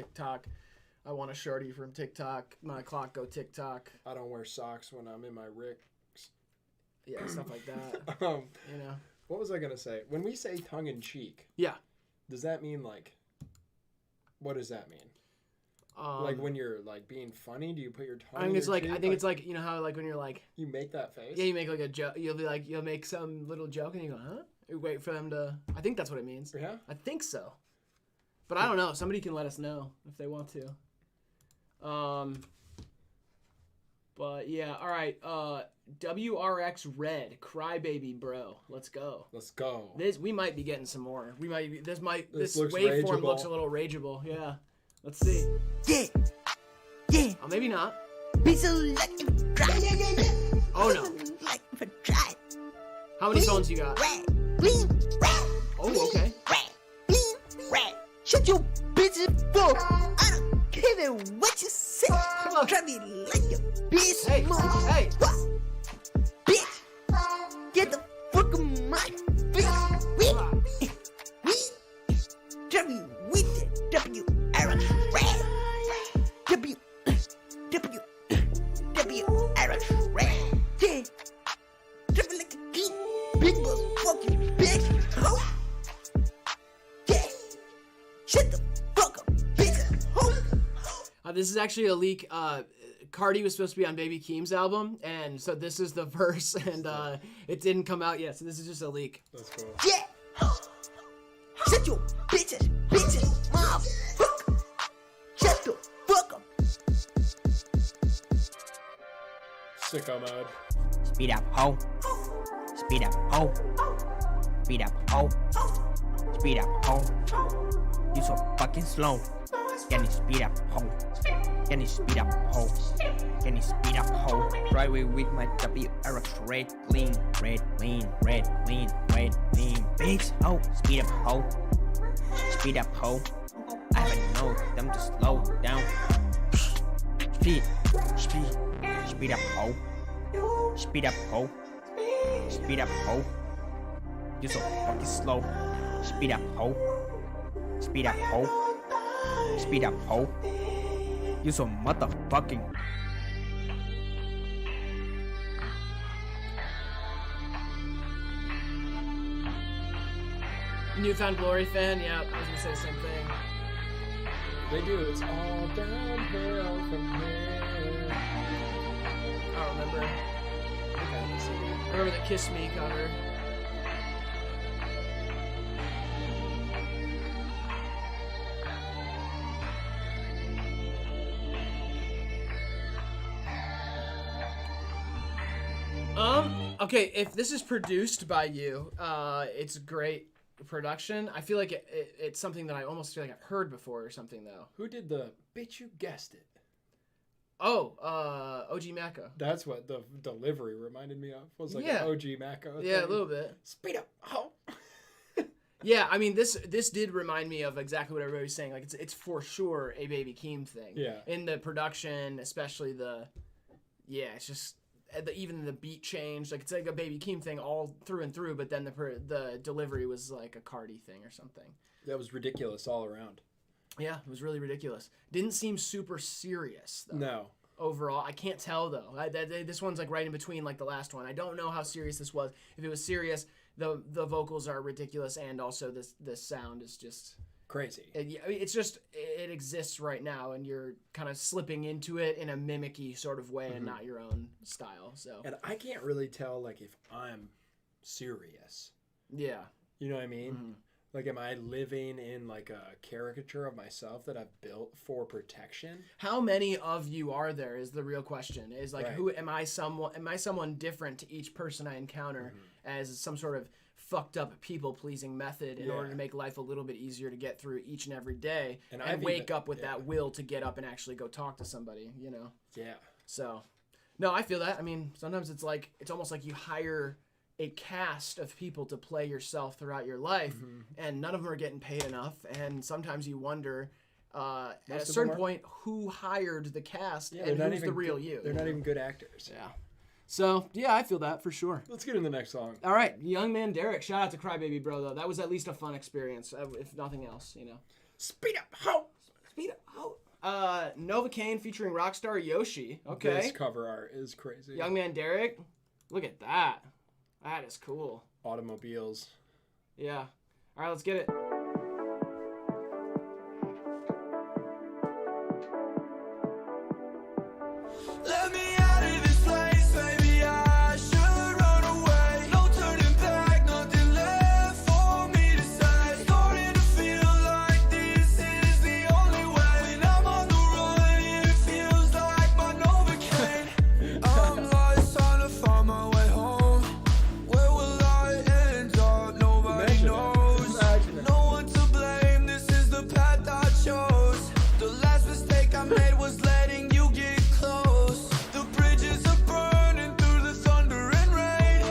I want a shorty from TikTok. My clock go TikTok. I don't wear socks when I'm in my Ricks. Yeah, stuff like that. You know. What was I gonna say? When we say tongue in cheek, Yeah. does that mean like? What does that mean? Like when you're like being funny, do you put your tongue? I think in it's your like cheek? it's like you know how like when you're like you make that face. yeah, you make like a joke. You'll make some little joke and you go huh? You wait for them to. I think that's what it means. Yeah. I think so. But I don't know. Somebody can let us know if they want to. But yeah, all right. WRX Red, Crybaby Bro. Let's go. Let's go. We might be getting some more. We might be. This looks waveform rageable. looks a little rageable. Yeah. Let's see. Yeah, yeah. Oh, maybe not. Be so lucky to try. Oh no. Like for try. How many phones you got? Red, green, red. Oh, okay. Red, green, red. Shut your bitches full. I don't care what you say. Come on. Try me like your bitch. Hey, hey. What? Bitch. Get the fuck of my face. We. Try me with it. WRX Red. WRX Red. Yeah. Drip like a geek. Big motherfucking bitch. Ho. Yeah. Shut the fuck up, bitch. Ho. This is actually a leak. Cardi was supposed to be on Baby Keem's album, and so this is the verse, and it didn't come out yet. So this is just a leak. That's cool. Yeah. Shut your bitches, motherfucker. Shut the fuck up. Sicko mode. Speed up, ho. Speed up, ho. Speed up, ho. Speed up, ho. You so fucking slow. Can you speed up, ho? Can you speed up, ho? Can you speed up, ho? Right way with my WRX red, lean, red, lean, red, lean, red, lean. Bitch, ho. Speed up, ho. Speed up, ho. I haven't known them to slow down. Speed up, ho. Speed up, ho. Speed up, ho. You so fucking slow. Speed up, ho. Speed up, ho. Speed up, ho. You so motherfucking. Newfound Glory fan? Yeah, I was gonna say the same thing. They do. It's all downhill from here. I don't remember. I remember the Kiss Me cover. Okay, if this is produced by you, it's great production. I feel like it's something that I almost feel like I've heard before or something, though. Who did the? Bitch, you guessed it. Oh, OG Macco. That's what the delivery reminded me of. Was like Yeah. an OG Macco. Yeah, thing. a little bit. Speed up. Oh. Yeah, I mean this did remind me of exactly what everybody was saying. Like it's for sure a Baby Keem thing. Yeah. In the production, especially it's just even the beat change. Like it's like a Baby Keem thing all through and through. But then the delivery was like a Cardi thing or something. That was ridiculous all around. Yeah, it was really ridiculous. Didn't seem super serious though. No. Overall, I can't tell though. This one's like right in between like the last one. I don't know how serious this was. If it was serious, the vocals are ridiculous, and also this sound is just crazy. It exists right now, and you're kind of slipping into it in a mimicky sort of way, and not your own style. So. And I can't really tell like if I'm serious. Yeah. You know what I mean? Mm-hmm. Like, am I living in like a caricature of myself that I've built for protection? How many of you are there is the real question. Is like, Right. who am I? Am I someone different to each person I encounter as some sort of fucked up people pleasing method in order to make life a little bit easier to get through each and every day, and wake up with that will to get up and actually go talk to somebody, you know? Yeah. So, no, I feel that. I mean, sometimes it's almost like you hire a cast of people to play yourself throughout your life, and none of them are getting paid enough, and sometimes you wonder at a certain point who hired the cast and who's the real you. They're not even good actors. Yeah. So, yeah, I feel that for sure. Let's get in the next song. All right, Young Man Derek. Shout out to Crybaby Bro, though. That was at least a fun experience, if nothing else, you know. Speed up, ho! Speed up, ho! Novocaine featuring Rockstar Yoshi. Okay. This cover art is crazy. Young Man Derek. Look at that. That is cool. Automobiles. Yeah. All right, let's get it. Let me out of this place, baby, I should run away. No turning back, nothing left for me to say. Starting to feel like this is the only way. When I'm on the run, it feels like my Novocaine. I'm lost, trying to find my way home. Where will I end up? Nobody knows. No one to blame, this is the path I chose. The last mistake I made was letting you get close. The bridges are burning through the thunder and rain.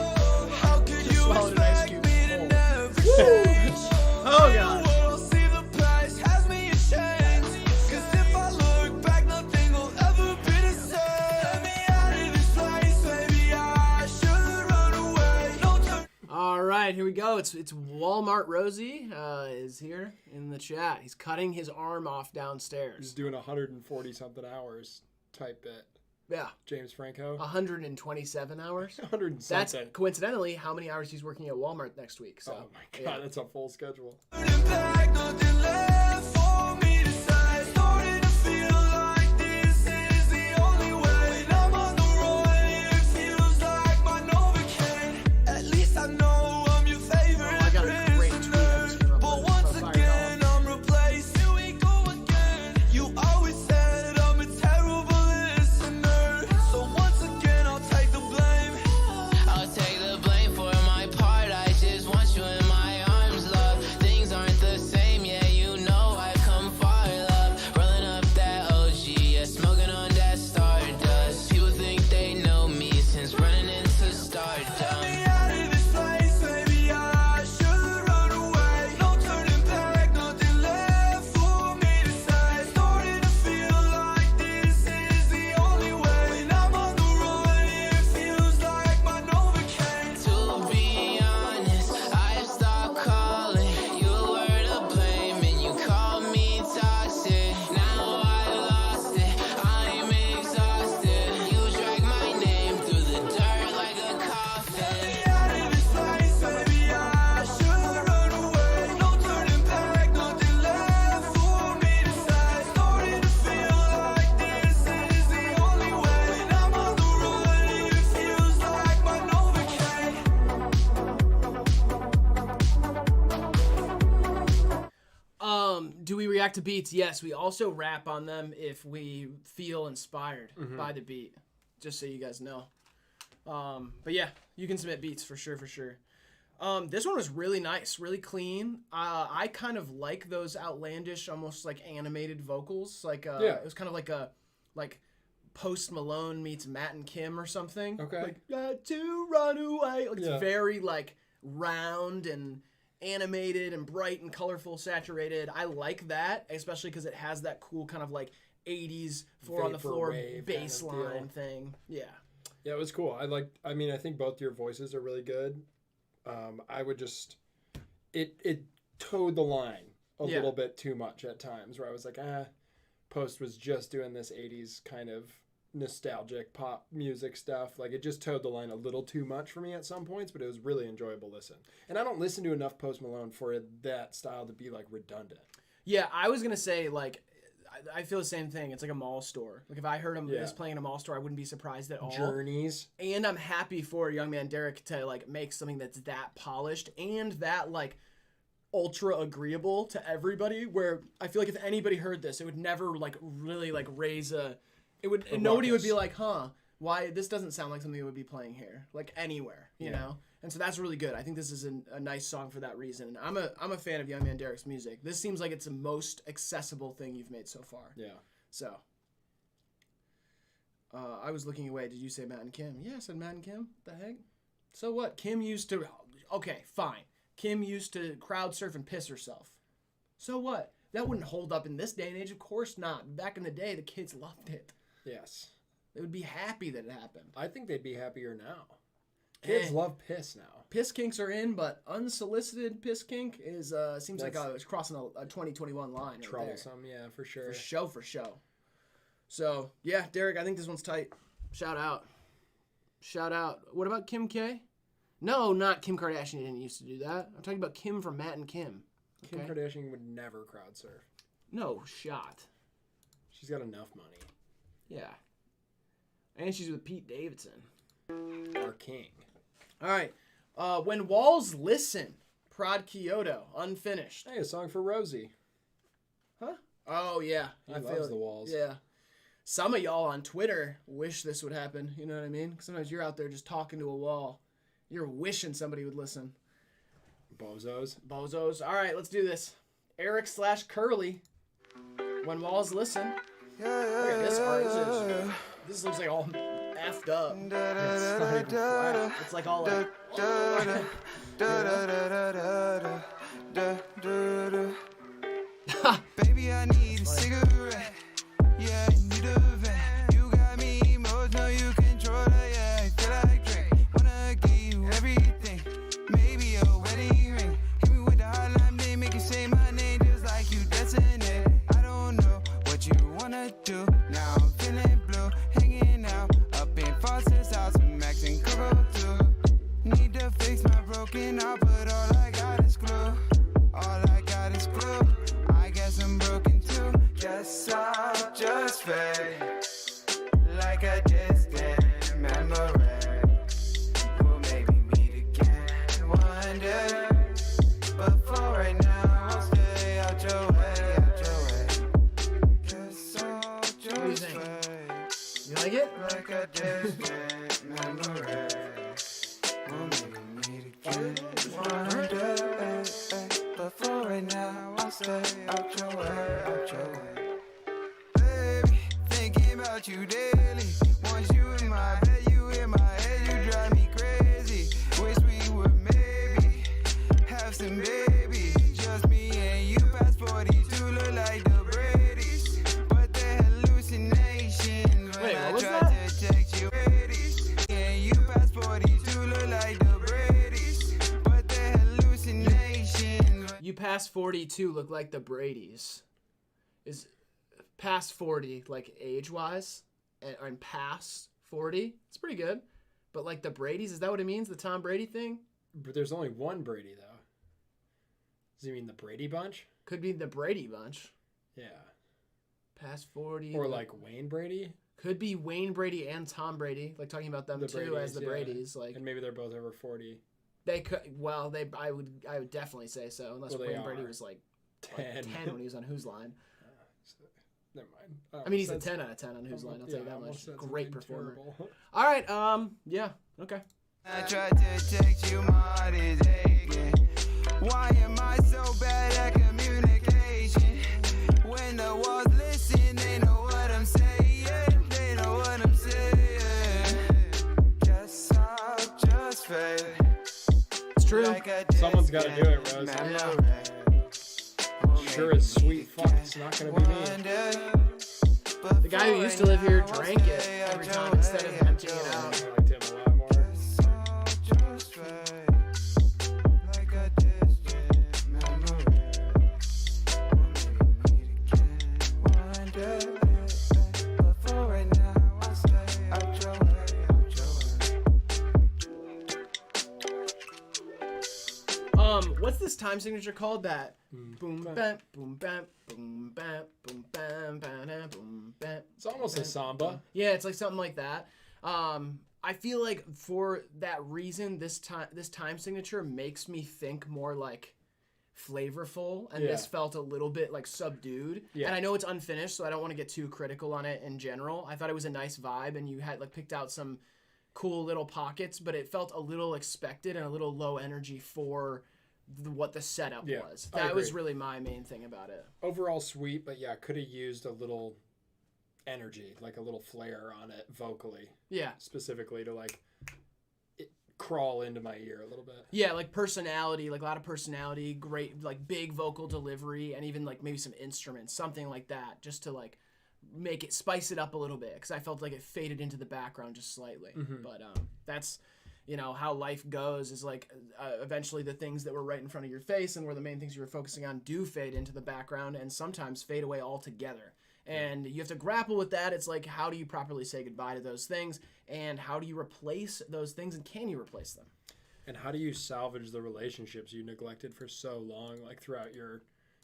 How could you expect me to never change? Oh, God. The world, see the past has me in chains. 'Cause if I look back, nothing will ever be the same. Let me out of this place, baby, I should run away. No turn. All right, here we go. It's Walmart Rosie is here in the chat. He's cutting his arm off He's downstairs. doing 140 something hours type bit. Yeah. James Franco. 127 hours. 100 and That's something. coincidentally how many hours he's working at Walmart next week. So. Oh my god, that's a full schedule. Turning back, nothing left for me to say. Starting to feel like this is the only way. When I'm on the run, it feels like my Novocaine. At least I know I'm your favorite I got a great tweet I just came up But with. once Fire again, I'm replaced. Here we go again. You always said I'm a terrible listener. So once again, I'll take the blame. I'll take the blame for my part. I just want you in my arms, love. Things aren't the same, yeah, you know I come far, love. Rolling up that OG, yeah, smoking on that Stardust. People think they know me since running into stardom. Let me out of this place, baby, I should run away. No turning back, nothing left for me to say. Starting to feel like this is the only way. When I'm on the run, it feels like my Novocaine. To be honest, I've stopped calling. You were to blame and you called me toxic. Now I lost it, I'm exhausted. You drag my name through the dirt like a coffin. Out of this place, baby, I should run away. No turning back, nothing left for me to say. Starting to feel like this is the only way. When I'm on the run, it feels like my Novocaine. Do we react to beats? Yes. We also rap on them if we feel inspired by the beat. Just so you guys know. But yeah, you can submit beats for sure, for sure. This one was really nice, really clean. I kind of like those outlandish, almost like animated vocals. Like Yeah. it was kind of like a Post Malone meets Matt and Kim or something. Okay. Like, got to run away. Like, it's very, like, round and animated and bright and colorful, saturated. I like that, especially because it has that cool kind of, like, 80s four on the floor bass line thing. Yeah. Yeah, it was cool. I mean, I think both your voices are really good. I would just, it towed the line a little bit too much at times where I was like, Post was just doing this 80s kind of nostalgic pop music stuff. Like, it just towed the line a little too much for me at some points, but it was really enjoyable listen. And I don't listen to enough Post Malone for that style to be, like, redundant. Yeah, I was going to say, like, I feel the same thing. It's like a mall store. Like, if I heard him is playing in a mall store, I wouldn't be surprised at all. Journeys. And I'm happy for Young Man Derek to, like, make something that's that polished and that, like, ultra agreeable to everybody, where I feel like if anybody heard this, it would never, like, really, like, raise a... Nobody would be like, why... This doesn't sound like something that would be playing here. Like, anywhere, you know? And so that's really good. I think this is a nice song for that reason. I'm a fan of Young Man Derek's music. This seems like it's the most accessible thing you've made so far. Yeah. So, I was looking away. Did you say Matt and Kim? Yeah, I said Matt and Kim. What the heck? So what? Kim used to... Okay, fine. Kim used to crowd surf and piss herself. So what? That wouldn't hold up in this day and age. Of course not. Back in the day, the kids loved it. Yes. They would be happy that it happened. I think they'd be happier now. Kids love piss now. Piss kinks are in, but unsolicited piss kink is seems like it's crossing a 2021 line. Troublesome, yeah, for sure. For show. So yeah, Derek, I think this one's tight. Shout out. What about Kim K? No, not Kim Kardashian. Didn't used to do that. I'm talking about Kim from Matt and Kim. Kim Kardashian would never crowd surf. No shot. She's got enough money. Yeah. And she's with Pete Davidson. Our king. All right. When Walls Listen, Prod Kyoto, unfinished. Hey, a song for Rosie. Huh? Oh, yeah. He loves the Walls. Yeah. Some of y'all on Twitter wish this would happen. You know what I mean? Sometimes you're out there just talking to a wall. You're wishing somebody would listen. Bozos. All right, let's do this. Eric/Curly. When Walls Listen. Look at this art. This looks like all effed up. It's not even flat. It's like all like... Baby, I need a cigarette. Yeah, I need a vet. You got me emotional, you control it. Yeah, I feel like Drake. Wanna give you everything. Maybe a wedding ring. Hit me with the hotline, they make you say my name just like you designated. I don't know what you wanna do. Now I'm feeling blue, hanging out up in Foster's house with Max and Coco too. Need to fix my broken heart, but all I got is glue. All I got is glue. I guess I'm broken too. Guess I'll just fade like a distant memory. We'll maybe meet again one day, but for right now I'll stay out your way, Guess I'll just fade. You like it? Like a distant memory. We'll maybe meet again one day, but for right now I'll stay out your way, Baby, thinking about you daily. Want you in my bed, you in my head, you drive me crazy. Wish we would maybe have some babies. Just me and you, past 42, look like the Brady's. But the hallucinations when I try to text you. And you past 42, look like the Brady's. But the hallucinations. You past 42 look like the Brady's. Is past 40 like age-wise? And past 40? It's pretty good. But like the Brady's, is that what it means? The Tom Brady thing? But there's only one Brady, though. Does he mean the Brady Bunch? Could be the Brady Bunch. Yeah. Past 40. Or like Wayne Brady? Could be Wayne Brady and Tom Brady. Like talking about them too as the Brady's. Like, and maybe they're both over 40. They could. Well, I would definitely say so. Unless Wayne Brady was like 10 when he was on Who's Line. Never mind. I mean, he's a 10 out of 10 on Who's Line. I'll tell you that much. Great performer. Terrible. All right. Yeah. Okay. I tried to text you, my heart is aching. Why am I so bad at communication? When the walls listen, they know what I'm saying. They know what Someone's got to do it, Rose. Sure as sweet fuck, it's not going to be me. The guy who used to live here drank it every time instead of emptying it out. I liked him a lot more. What's this time signature called? That boom bam boom bam boom bam boom bam bam boom bam. It's almost a samba. Yeah, it's like something like that. I feel like for that reason, this time signature makes me think more like flavorful, and this felt a little bit like subdued. Yeah. And I know it's unfinished, so I don't want to get too critical on it in general. I thought it was a nice vibe, and you had like picked out some cool little pockets, but it felt a little expected and a little low energy for what the setup was. That was really my main thing about it. Overall sweet, but yeah, could have used a little energy, like a little flair on it vocally. Yeah. Specifically to like it crawl into my ear a little bit. Yeah, like personality, like a lot of personality, great like big vocal delivery, and even like maybe some instruments, something like that, just to like make it spice it up a little bit, because I felt like it faded into the background just slightly. But that's how life goes, is like eventually the things that were right in front of your face and were the main things you were focusing on do fade into the background and sometimes fade away altogether. And you have to grapple with that. It's like, how do you properly say goodbye to those things, and how do you replace those things, and can you replace them? And how do you salvage the relationships you neglected for so long, like throughout your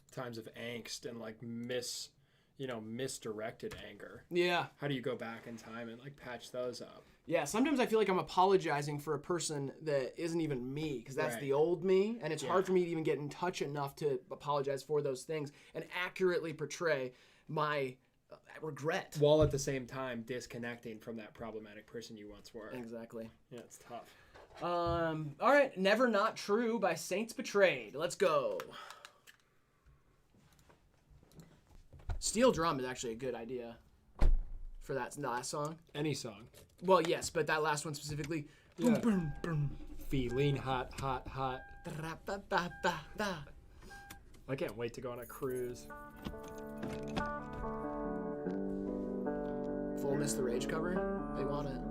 times of angst and like misdirected anger? Yeah. How do you go back in time and like patch those up? Yeah, sometimes I feel like I'm apologizing for a person that isn't even me, because that's the old me, and it's hard for me to even get in touch enough to apologize for those things and accurately portray my regret. While at the same time disconnecting from that problematic person you once were. Exactly. Yeah, it's tough. All right, Never Not True by Saints Betrayed. Let's go. Steel drum is actually a good idea for that last song. Any song. Well, yes, but that last one specifically. Yeah. Boom, boom, boom. Feeling hot, hot, hot. I can't wait to go on a cruise. Full Miss the Rage cover. They want it.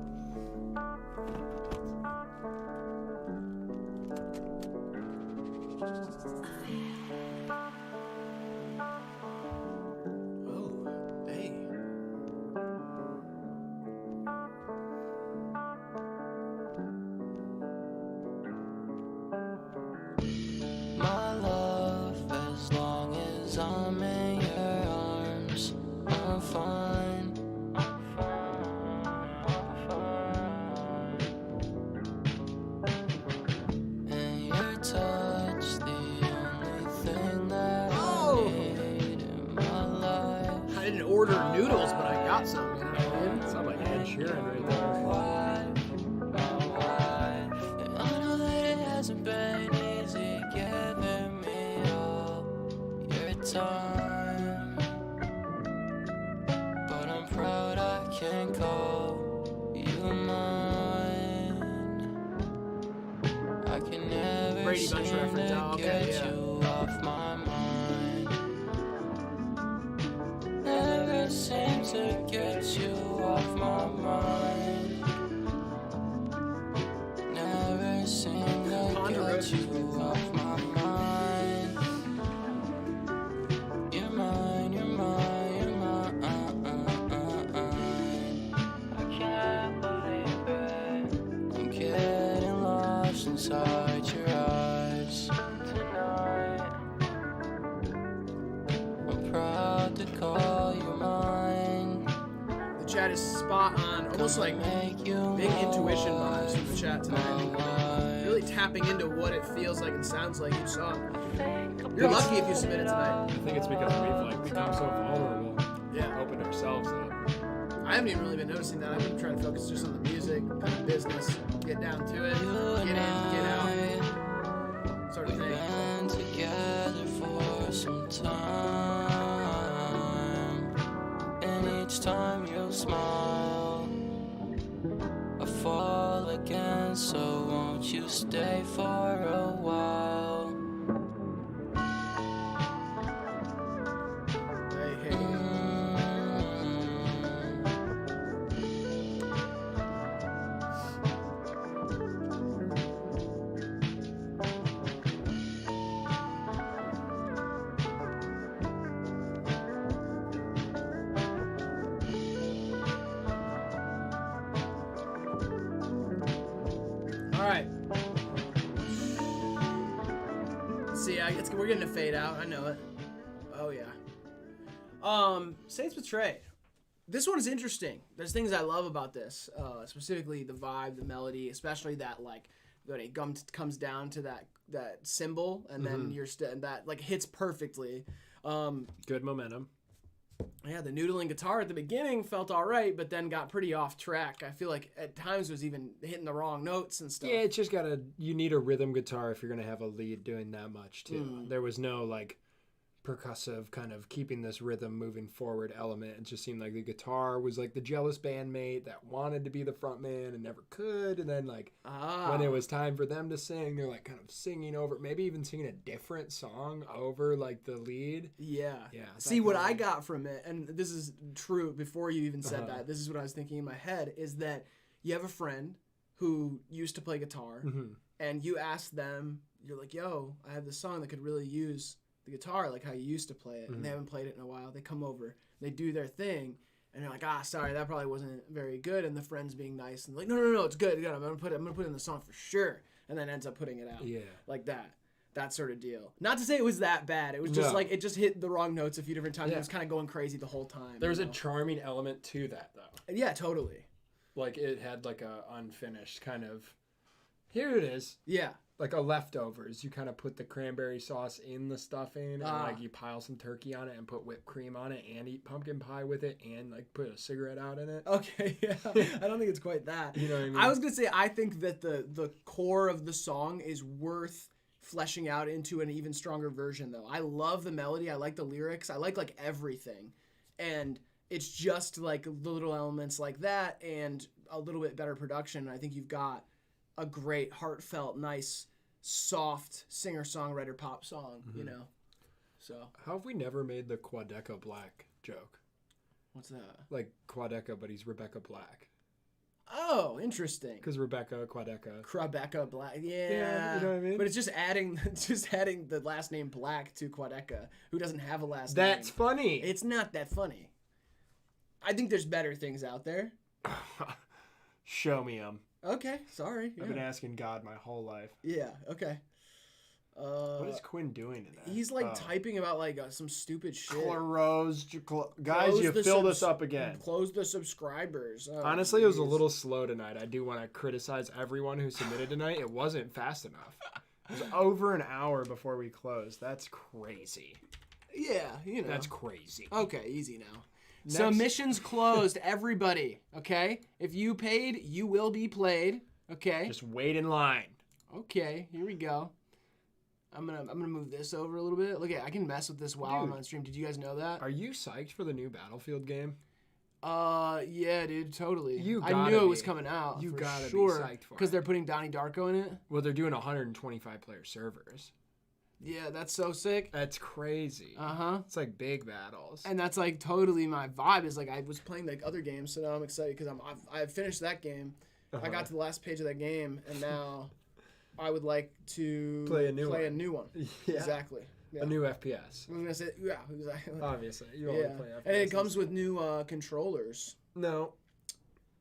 Noodles, but I got some, you know what I mean? Sound like Ed Sheeran right there. I know that it hasn't been easy giving me all your time, but I'm proud I can call you mine. I can never Brady Bunch reference. Oh, okay, get you off my mind. Never seem to get you off my mind. Never seem to get you off my mind. You're mine, you're mine, you're mine. I can't believe it. I'm getting lost inside your eyes tonight. I'm proud to call you mine. The chat is spot on, almost like big intuition vibes from the chat tonight. Really tapping into what it feels like and sounds like each song. You're lucky if you submit it tonight. I think it's because we've like become so vulnerable. Yeah. Opened ourselves up. I haven't even really been noticing that. I've been trying to focus just on the music, kind of business, get down to it, get in, get out, sort of thing. We've been together for some time, and each time you smile, I fall again. So won't you stay for a while? see. We're getting a fade out. I know it. Oh yeah. Saints Betrayed. This one is interesting. There's things I love about this, specifically the vibe, the melody, especially that like when it comes down to that cymbal and then that like hits perfectly. Good momentum. Yeah, the noodling guitar at the beginning felt all right, but then got pretty off track. I feel like at times it was even hitting the wrong notes and stuff. Yeah, it's just you need a rhythm guitar if you're going to have a lead doing that much too. There was no like percussive kind of keeping this rhythm moving forward element. It just seemed like the guitar was like the jealous bandmate that wanted to be the front man and never could. And then like when it was time for them to sing, they're like kind of singing over, maybe even singing a different song over like the lead. Yeah. See, what I got from it, and this is true before you even said that, this is what I was thinking in my head, is that you have a friend who used to play guitar and you ask them, you're like, yo, I have this song that could really use the guitar like how you used to play it, and they haven't played it in a while. They come over, they do their thing, and they're like, sorry, that probably wasn't very good. And the friend's being nice and like, no, it's good. I'm gonna put it in the song for sure. And then ends up putting it out, like that sort of deal. Not to say it was that bad. It was just like it just hit the wrong notes a few different times. It was kind of going crazy the whole time. There's a charming element to that though. Yeah, totally. Like it had like a unfinished kind of. Here it is. Yeah. Like a leftovers. You kind of put the cranberry sauce in the stuffing and like you pile some turkey on it and put whipped cream on it and eat pumpkin pie with it and like put a cigarette out in it. Okay, yeah. I don't think it's quite that. You know what I mean? I was going to say, I think that the core of the song is worth fleshing out into an even stronger version though. I love the melody. I like the lyrics. I like everything. And it's just like the little elements like that and a little bit better production. I think you've got a great, heartfelt, nice, soft singer-songwriter pop song, you know? So. How have we never made the Quadeca Black joke? What's that? Like Quadeca, but he's Rebecca Black. Oh, interesting. Because Rebecca, Quadeca. Quadeca Black, Yeah, you know what I mean? But it's just adding the last name Black to Quadeca, who doesn't have a last name. That's funny. It's not that funny. I think there's better things out there. Show me them. Okay, sorry. Yeah. I've been asking God my whole life. Yeah, okay. What is Quinn doing in that? He's like typing about like some stupid shit. Guys, you filled us up again. Close the subscribers. Oh, honestly, it was a little slow tonight. I do want to criticize everyone who submitted tonight. It wasn't fast enough. It was over an hour before we closed. That's crazy. Yeah, you know. That's crazy. Okay, easy now. Submissions closed, everybody. Okay? If you paid, you will be played. Okay? Just wait in line. Okay, here we go. I'm gonna move this over a little bit. Look at, I can mess with this while I'm on stream. Did you guys know that? Are you psyched for the new Battlefield game? Yeah, dude, totally. I knew it was coming out. You gotta be sure, psyched for it. because they're putting Donnie Darko in it. Well, they're doing 125 player servers. Yeah, that's so sick. That's crazy. It's like big battles. And that's like totally my vibe. Is like I was playing like other games, so now I'm excited because I've finished that game. I got to the last page of that game, and now I would like to play a new one. Yeah. Exactly. Yeah. A new FPS. I was gonna say, yeah, exactly. Obviously, you only play FPS. And it comes with new controllers. No.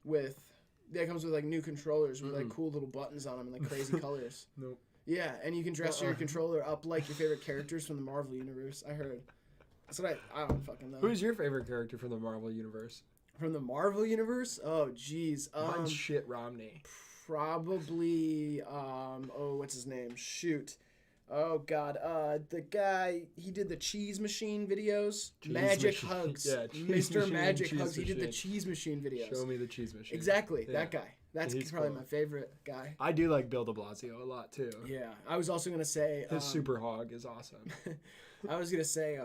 It comes with like new controllers with like cool little buttons on them and like crazy colors. Nope. Yeah, and you can dress your controller up like your favorite characters from the Marvel Universe. I heard. That's what I don't fucking know. Who's your favorite character from the Marvel Universe? From the Marvel Universe? Oh, jeez. Mine's Shit Romney. Probably. What's his name? Shoot. Oh God. The guy. He did the Cheese Machine videos. Magic Hugs. Yeah, Mr. Magic Hugs. He did the Cheese Machine videos. Show me the Cheese Machine. Exactly. Yeah. That guy. That's probably my favorite guy. I do like Bill de Blasio a lot too. Yeah, I was also gonna say his Super Hog is awesome. I was gonna say,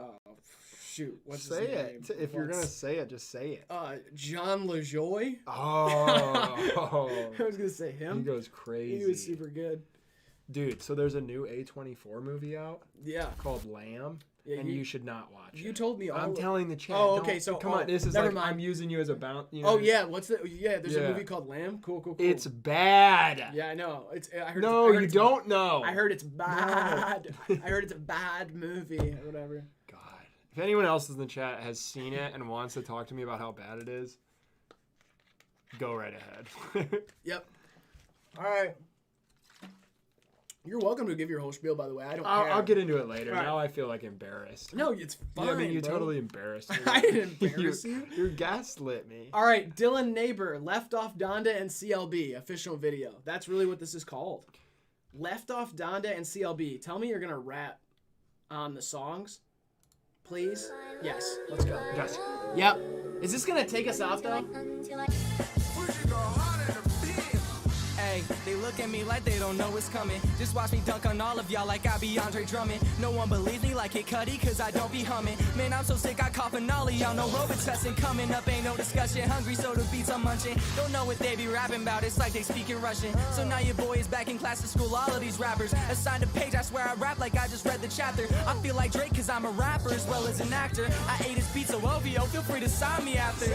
shoot, what's his name? Say it. If you're gonna say it, just say it. John LaJoy. Oh. I was gonna say him. He goes crazy. He was super good. Dude, so there's a new A24 movie out. Yeah. Called Lamb. Yeah, and you should not watch it. You told me all. I'm telling the chat. Oh, okay. So come on. This is like I'm using you as a bounce. You know? Oh yeah. What's the? Yeah. There's a movie called Lamb. Cool. It's bad. Yeah, I know. I heard. No, you don't know. I heard it's bad. No. I heard it's a bad movie or whatever. God. If anyone else in the chat has seen it and wants to talk to me about how bad it is, go right ahead. Yep. All right. You're welcome to give your whole spiel, by the way. I don't care. I'll get into it later. Right. Now I feel like embarrassed. No, it's fine, Yeah, I mean, you bro. totally embarrassed me. I didn't embarrass you. Your gaslit me. All right, Dylan Neighbor, Left Off Donda and CLB, official video. That's really what this is called. Left Off Donda and CLB. Tell me you're going to rap on the songs, please. Yes, let's go. Yes. Yep. Is this going to take us out, though? Hey, they look at me like they don't know it's coming. Just watch me dunk on all of y'all like I be Andre Drummond. No one believes me like Kid Cudi, cause I don't be humming. Man, I'm so sick, I cough and all of y'all know robot testing coming up. Ain't no discussion, hungry so the beats I'm munching. Don't know what they be rapping about, it's like they speaking Russian. So now your boy is back in class to school all of these rappers. Assigned a page, I swear I rap like I just read the chapter. I feel like Drake cause I'm a rapper as well as an actor. I ate his pizza, OVO, feel free to sign me after.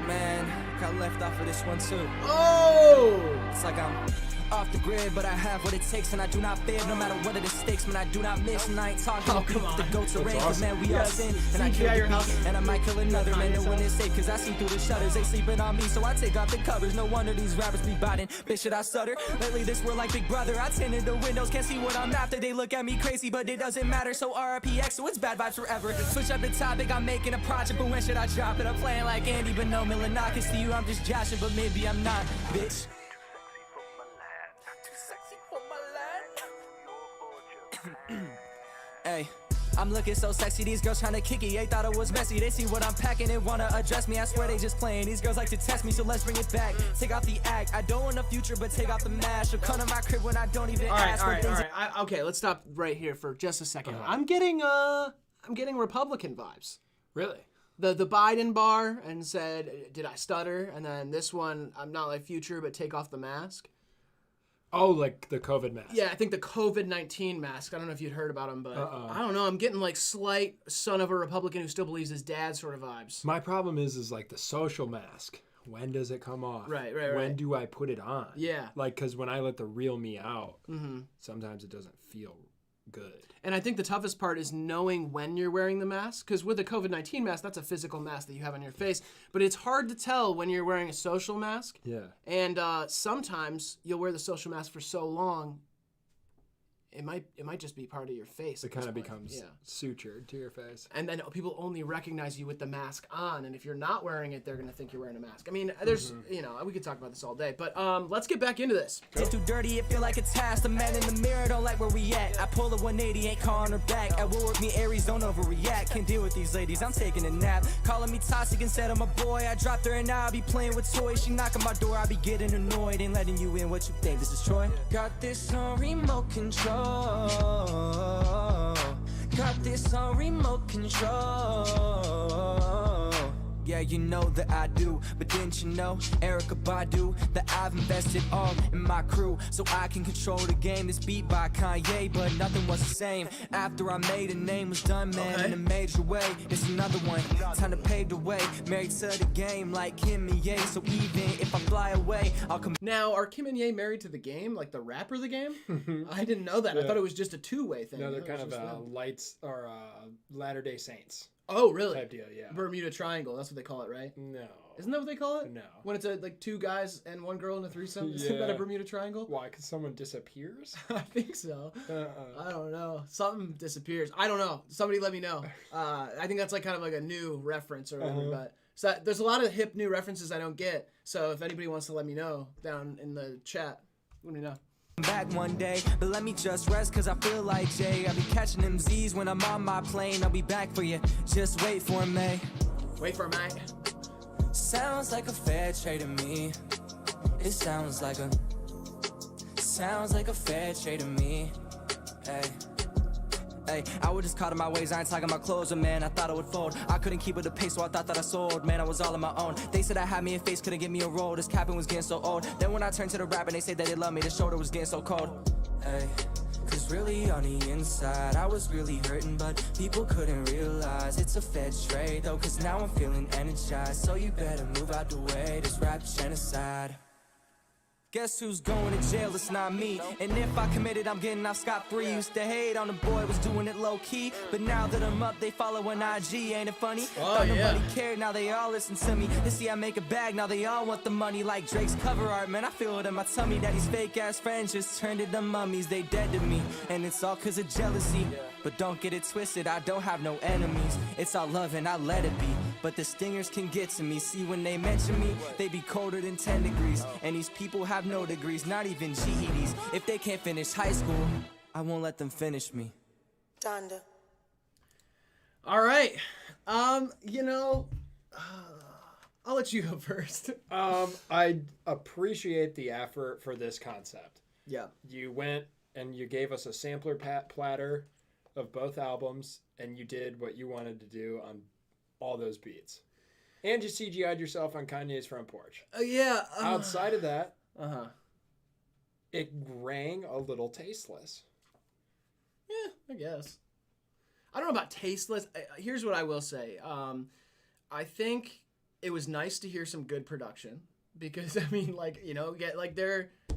Man, got left off of this one too. Oh! It's like I'm off the grid, but I have what it takes, and I do not fear no matter what are the stakes. Man, I do not miss, and I ain't talking Oh, come the on. goats are rain, cause man, we all sin. And I CGI kill your the house. beat, and I might kill another man. No Behind one is safe, cause I see through the shutters. They sleeping on me, so I take off the covers. No wonder these rappers be biting. Bitch, should I stutter? Lately, this world like Big Brother. I tinted the windows, can't see what I'm after. They look at me crazy, but it doesn't matter. So RRPX, so it's bad vibes forever. Switch up the topic, I'm making a project, but when should I drop it? I'm playing like Andy, but no Milanakis to you. I'm just joshing, but maybe I'm not, bitch. Hey, I'm looking so sexy, these girls tryna kick it, they thought it was messy. They see what I'm packing and wanna address me, I swear they just playing. These girls like to test me, so let's bring it back. Take off the act, I don't want a future, but take off the mask. She'll come to my crib when I don't even ask for things. Okay, let's stop right here for just a second. Uh-huh. I'm getting Republican vibes. Really? The Biden bar and said, did I stutter? And then this one, I'm not like future, but take off the mask. Oh, like the COVID mask. Yeah, I think the COVID-19 mask. I don't know if you'd heard about him, but I don't know. I'm getting like slight son of a Republican who still believes his dad sort of vibes. My problem is like the social mask. When does it come off? Right. When do I put it on? Yeah. Like, because when I let the real me out, sometimes it doesn't feel good. And I think the toughest part is knowing when you're wearing the mask. Because with the COVID-19 mask, that's a physical mask that you have on your face. But it's hard to tell when you're wearing a social mask. Yeah. And sometimes you'll wear the social mask for so long, it might just be part of your face. It kind of becomes sutured to your face. And then people only recognize you with the mask on. And if you're not wearing it, they're going to think you're wearing a mask. I mean, there's, we could talk about this all day. But let's get back into this. It's too dirty, it feel like a task. The man in the mirror don't like where we at. I pull a 180, ain't calling her back. At work, me Aries don't overreact. Can't deal with these ladies, I'm taking a nap. Calling me toxic instead of my boy. I dropped her and now I be playing with toys. She knocking my door, I be getting annoyed. Ain't letting you in, what you think, this is Troy? Got this on remote control. Got this on remote control. Yeah, you know that I do, but didn't you know, Erykah Badu, that I've invested all in my crew, so I can control the game. This beat by Kanye, but nothing was the same. After I made a name was done, man, in a major way. It's another one, time to pave the way. Married to the game like Kim and Ye, so even if I fly away, I'll come. Now, are Kim and Ye married to the game, like the rapper The Game? I didn't know that. I thought it was just a two-way thing. No, they're kind of lights or Latter-day Saints. Oh, really? Type deal, yeah. Bermuda Triangle, that's what they call it, right? No. Isn't that what they call it? No. When it's like two guys and one girl in a threesome? Isn't that a Bermuda Triangle? Why? Because someone disappears? I think so. I don't know. Something disappears. I don't know. Somebody let me know. I think that's like kind of like a new reference or whatever. But so there's a lot of hip new references I don't get. So if anybody wants to let me know down in the chat, let me know. Back one day, but let me just rest cause I feel like Jay. I'll be catching them Z's when I'm on my plane. I'll be back for you, just wait for me. Wait for me. Sounds like a fair trade to me. It sounds like a fair trade to me. Hey. Hey, I was just caught in my ways, I ain't talking my clothes, but man, I thought I would fold. I couldn't keep with the pace, so I thought that I sold. Man, I was all on my own. They said I had me in face, couldn't get me a role. This capping was getting so old. Then when I turned to the rap and they said that they loved me, the shoulder was getting so cold. Hey, cause really on the inside, I was really hurting, but people couldn't realize it's a fair trade, though, cause now I'm feeling energized. So you better move out the way, this rap genocide. Guess who's going to jail? It's not me. And if I committed, I'm getting off scot-free. Used to hate on the boy, was doing it low-key. But now that I'm up, they following IG. Ain't it funny? Thought nobody cared, now they all listen to me. They see I make a bag, now they all want the money. Like Drake's cover art, man, I feel it in my tummy. That these fake-ass friends just turned into mummies. They dead to me, and it's all cause of jealousy. But don't get it twisted, I don't have no enemies. It's all love and I let it be. But the stingers can get to me. See, when they mention me, they be colder than 10 degrees. And these people have no degrees, not even GEDs. If they can't finish high school, I won't let them finish me. Donda. All right. You know, I'll let you go first. I appreciate the effort for this concept. Yeah. You went and you gave us a sampler platter of both albums, and you did what you wanted to do on all those beats. And you CGI'd yourself on Kanye's front porch. Yeah. Outside of that, it rang a little tasteless. Yeah, I guess. I don't know about tasteless. Here's what I will say. I think it was nice to hear some good production because, I mean, like, you know,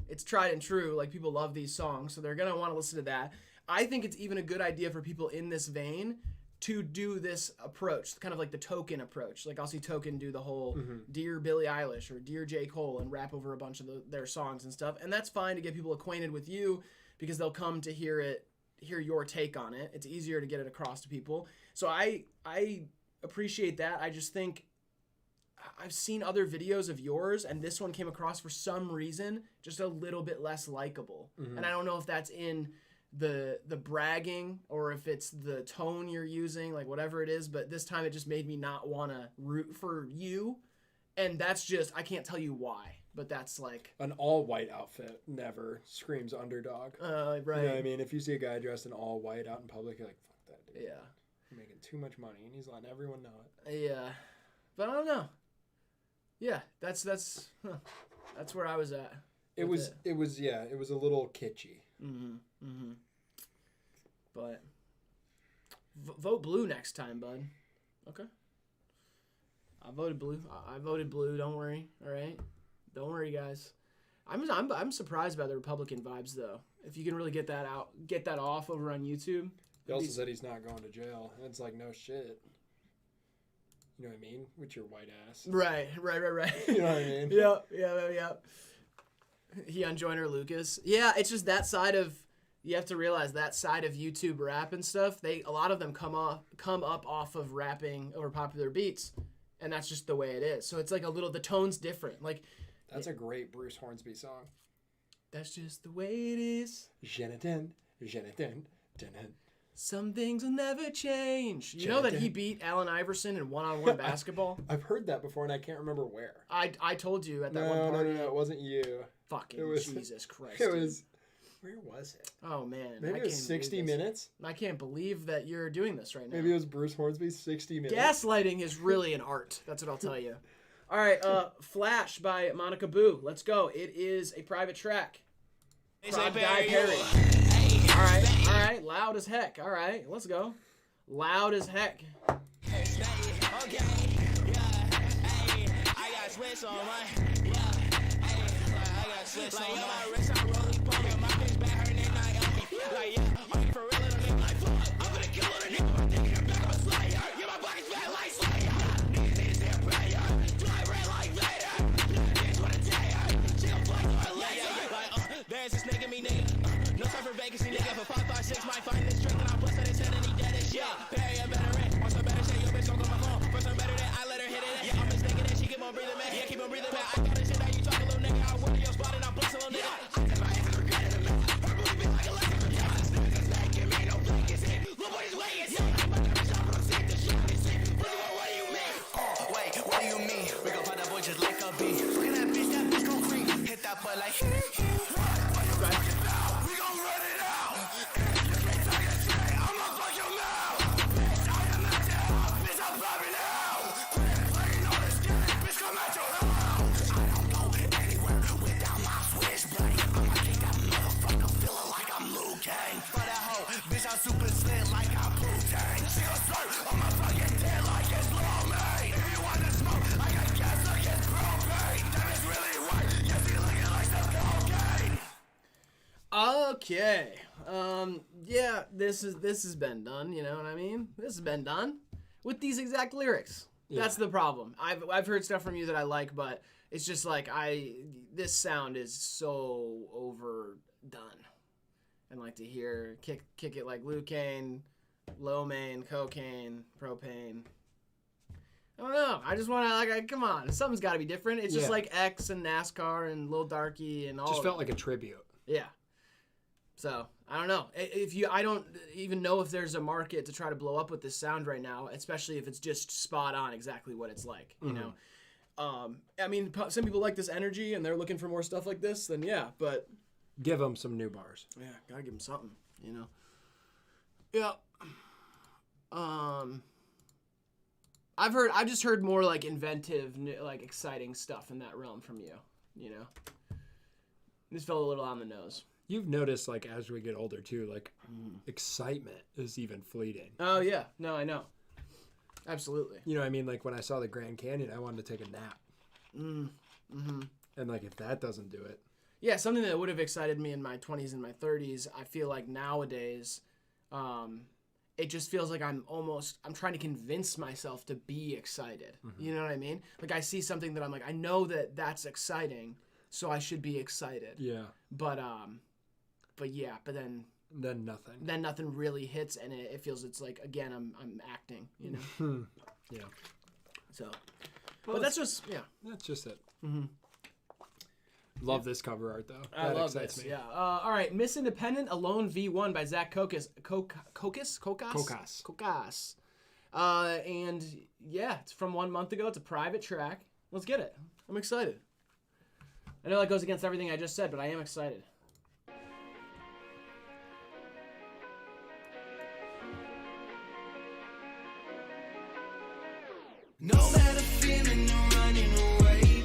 it's tried and true. Like, people love these songs, so they're going to want to listen to that. I think it's even a good idea for people in this vein to do this approach, kind of like the Token approach. Like, I'll see Token do the whole Dear Billie Eilish or Dear J. Cole and rap over a bunch of their songs and stuff. And that's fine to get people acquainted with you because they'll come to hear your take on it. It's easier to get it across to people. So I appreciate that. I just think I've seen other videos of yours, and this one came across for some reason just a little bit less likable. And I don't know if that's in the bragging or if it's the tone you're using, like whatever it is, but this time it just made me not want to root for you. And that's just, I can't tell you why, but that's like... An all-white outfit never screams underdog. Right. You know what I mean? If you see a guy dressed in all white out in public, you're like, fuck that dude. Yeah. You're making too much money, and he's letting everyone know it. Yeah. But I don't know. Yeah, that's where I was at. It was a little kitschy. But vote blue next time, bud. Okay. I voted blue. I voted blue. Don't worry. All right. Don't worry, guys. I'm surprised by the Republican vibes, though. If you can really get that off over on YouTube. He also said he's not going to jail. And it's like, no shit. You know what I mean? With your white ass. Right. You know what I mean? Yeah. He on Joyner Lucas. Yeah, it's just that side of, you have to realize that side of YouTube rap and stuff, a lot of them come up off of rapping over popular beats, and that's just the way it is. So it's like the tone's different. Like, that's a great Bruce Hornsby song. That's just the way it is. Jonathan. Some things will never change. You know that he beat Allen Iverson in one-on-one basketball? I've heard that before, and I can't remember where. I told you at that one party. No, it wasn't you. Fucking Jesus Christ. It was... Where was it? Oh, man. Maybe it was 60 Minutes? I can't believe that you're doing this right now. Maybe it was Bruce Hornsby's 60 Minutes. Gaslighting is really an art. That's what I'll tell you. All right, Flash by Monica Boo. Let's go. It is a private track. From Guy Perry. All right. Loud as heck. All right, let's go. Loud as heck. There's this nigga, me nigga. No time for vacancy, nigga. For 5, 5, 6, might find this trick, and I'll bust on his head and he dead as shit. Perry, a veteran. Want some better shit, your bitch gon' go my phone. For some better than I let her hit it. Yeah, I'm mistaken that she keep on breathing, man. Yeah, keep on breathing, man. I got this shit that you talk a little nigga. I work your spot and I'm bustin' little nigga. I take my hands and regret it, man. Her believe me like a lesson from God. This nigga's making me no blankets in. Look what he's weighing. I'm about to reach out, but I'm sick to shit. What do you mean? Wait, what do you mean? We gon' find that boy just like a bee. Look at that bitch gon' creep. Hit that butt like... Super slim like I'm Wu-Tang. She gon' slurp on my fucking tail like it's low me. If you wanna smoke, I got gas like it's propane. That is really white. Yes, he looking like some Okay. Yeah, this has been done. You know what I mean? This has been done with these exact lyrics. Yeah. That's the problem. I've heard stuff from you that I like, but it's just like this sound is so overdone. And like to hear kick it like Lucane, low main, cocaine, propane. I don't know. I just want to come on. Something's got to be different. It's just like X and NASCAR and Lil Darky and all. Just felt like a tribute. Yeah. So I don't know. I don't even know if there's a market to try to blow up with this sound right now, especially if it's just spot on exactly what it's like. You know. I mean, some people like this energy and they're looking for more stuff like this. Then yeah, but. Give them some new bars. Yeah, gotta give them something, you know. Yeah. I've just heard more like inventive, like exciting stuff in that realm from you. You know. This felt a little on the nose. You've noticed, like, as we get older too, like, excitement is even fleeting. Oh yeah, no, I know. Absolutely. You know what I mean? Like when I saw the Grand Canyon, I wanted to take a nap. And like if that doesn't do it. Yeah, something that would have excited me in my 20s and my 30s, I feel like nowadays, it just feels like I'm trying to convince myself to be excited. You know what I mean? Like I see something that I'm like, I know that that's exciting, so I should be excited. Yeah. But then nothing. Then nothing really hits, and it feels it's like again I'm acting. You know. Yeah. So, well, but that's just That's just it. Love this cover art though. I that love excites this. me. Yeah. All right. Miss Independent Alone V1 by Zach Kokas. Kokas. And yeah, it's from 1 month ago. It's a private track. Let's get it. I'm excited. I know that goes against everything I just said, but I am excited. No matter feeling or running away,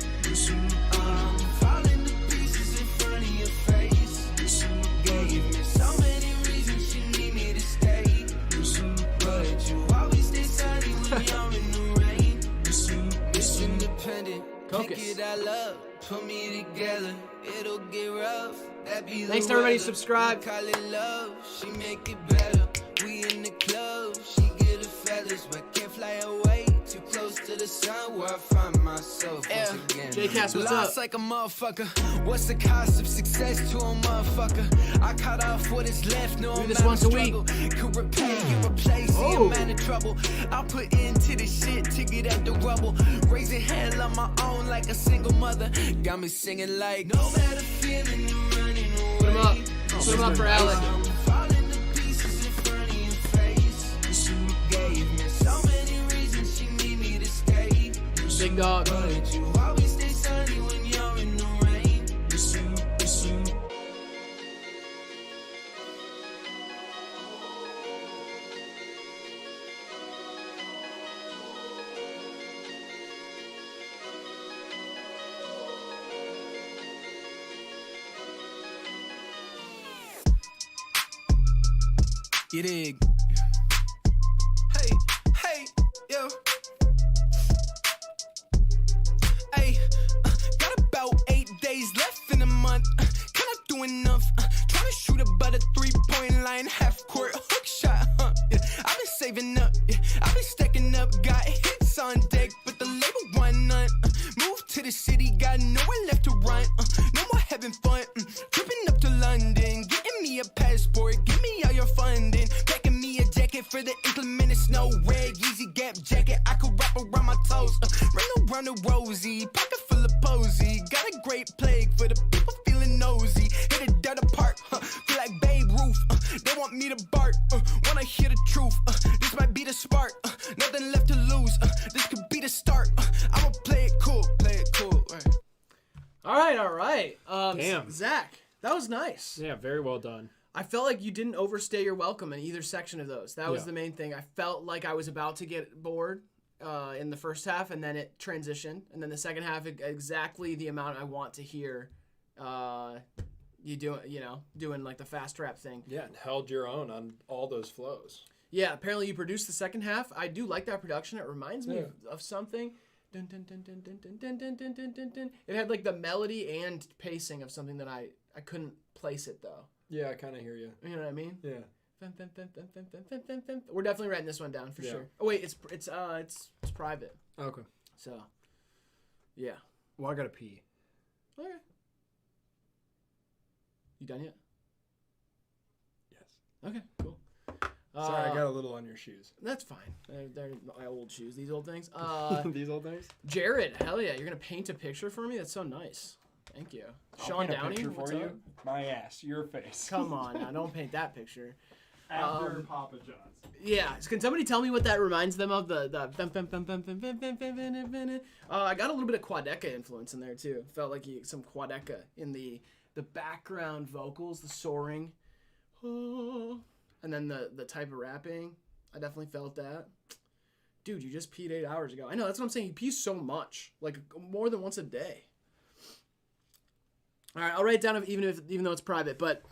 I'm falling to pieces in front of your face. Gave me so many reasons you need me to stay, but you always stay sunny when you're in the rain. It's independent, pick it all up, put me together, it'll get rough. That be the Thanks to everybody weather. subscribe. Call it love, she make it better. We in the club, she get the feathers, but can't fly away. Too close to the sun where I find myself once again. J-Cast, what's Lost up? like a motherfucker. What's the cost of success to a motherfucker? I cut off what is left, no Do this amount once of a week. struggle. Could repair you, replace the amount of trouble. I put into this shit to get out the rubble. Raising hell on my own like a single mother. Got me singing like no matter feeling you're running away. Put him up. Put him up for Alec. I'm falling to pieces in front of your face. Gave me so many reasons she need me to stay. Big dog. But you always stay sunny when you're in the rain. You dig? Hey, yo. Hey, got about 8 days left in the month. Can I do enough? Trying to shoot about a 3-point line, half court hook shot. Yeah. I've been saving up, yeah. I've been stacking up, got hits on deck, but the label want none. Moved to the city, got nowhere left to run. No more having fun. Tripping up to London, getting me a passport, give me all your funding. Packing me a jacket for the inclement of snow. Red Yeezy Gap jacket, I could wrap around my toes. Run around the rosy, pocket full of posy. Got a great plague for the people feeling nosy. Hit a dirt apart, feel like Babe Ruth. They want me to bark, wanna hear the truth. This might be the spark, nothing left to lose. This could be the start. I'ma play it cool. Right. All right. Damn. Zach, that was nice. Yeah, very well done. I felt like you didn't overstay your welcome in either section of those. That was the main thing. I felt like I was about to get bored in the first half, and then it transitioned. And then the second half, exactly the amount I want to hear you doing like the fast rap thing. Yeah, and held your own on all those flows. Yeah, apparently you produced the second half. I do like that production. It reminds me of something. Dun, dun, dun, dun, dun, dun, dun, dun, dun, dun, dun, dun. It had like the melody and pacing of something that I couldn't place it though. Yeah, I kind of hear you. You know what I mean? Yeah. We're definitely writing this one down for sure. Oh wait, it's private. Okay. So, yeah. Well, I gotta pee. Okay. You done yet? Yes. Okay, cool. Sorry, I got a little on your shoes. That's fine. They're my old shoes. These old things. These old things? Jared, hell yeah! You're gonna paint a picture for me? That's so nice. Thank you. Sean Downey, what's up? My ass, your face. Come on, now don't paint that picture. After Papa John's. Yeah, can somebody tell me what that reminds them of? I got a little bit of Quadeca influence in there too. Felt like some Quadeca in the background vocals, the soaring, and then the type of rapping. I definitely felt that. Dude, you just peed 8 hours ago. I know, that's what I'm saying. He pees so much, like more than once a day. All right, I'll write it down even though it's private, but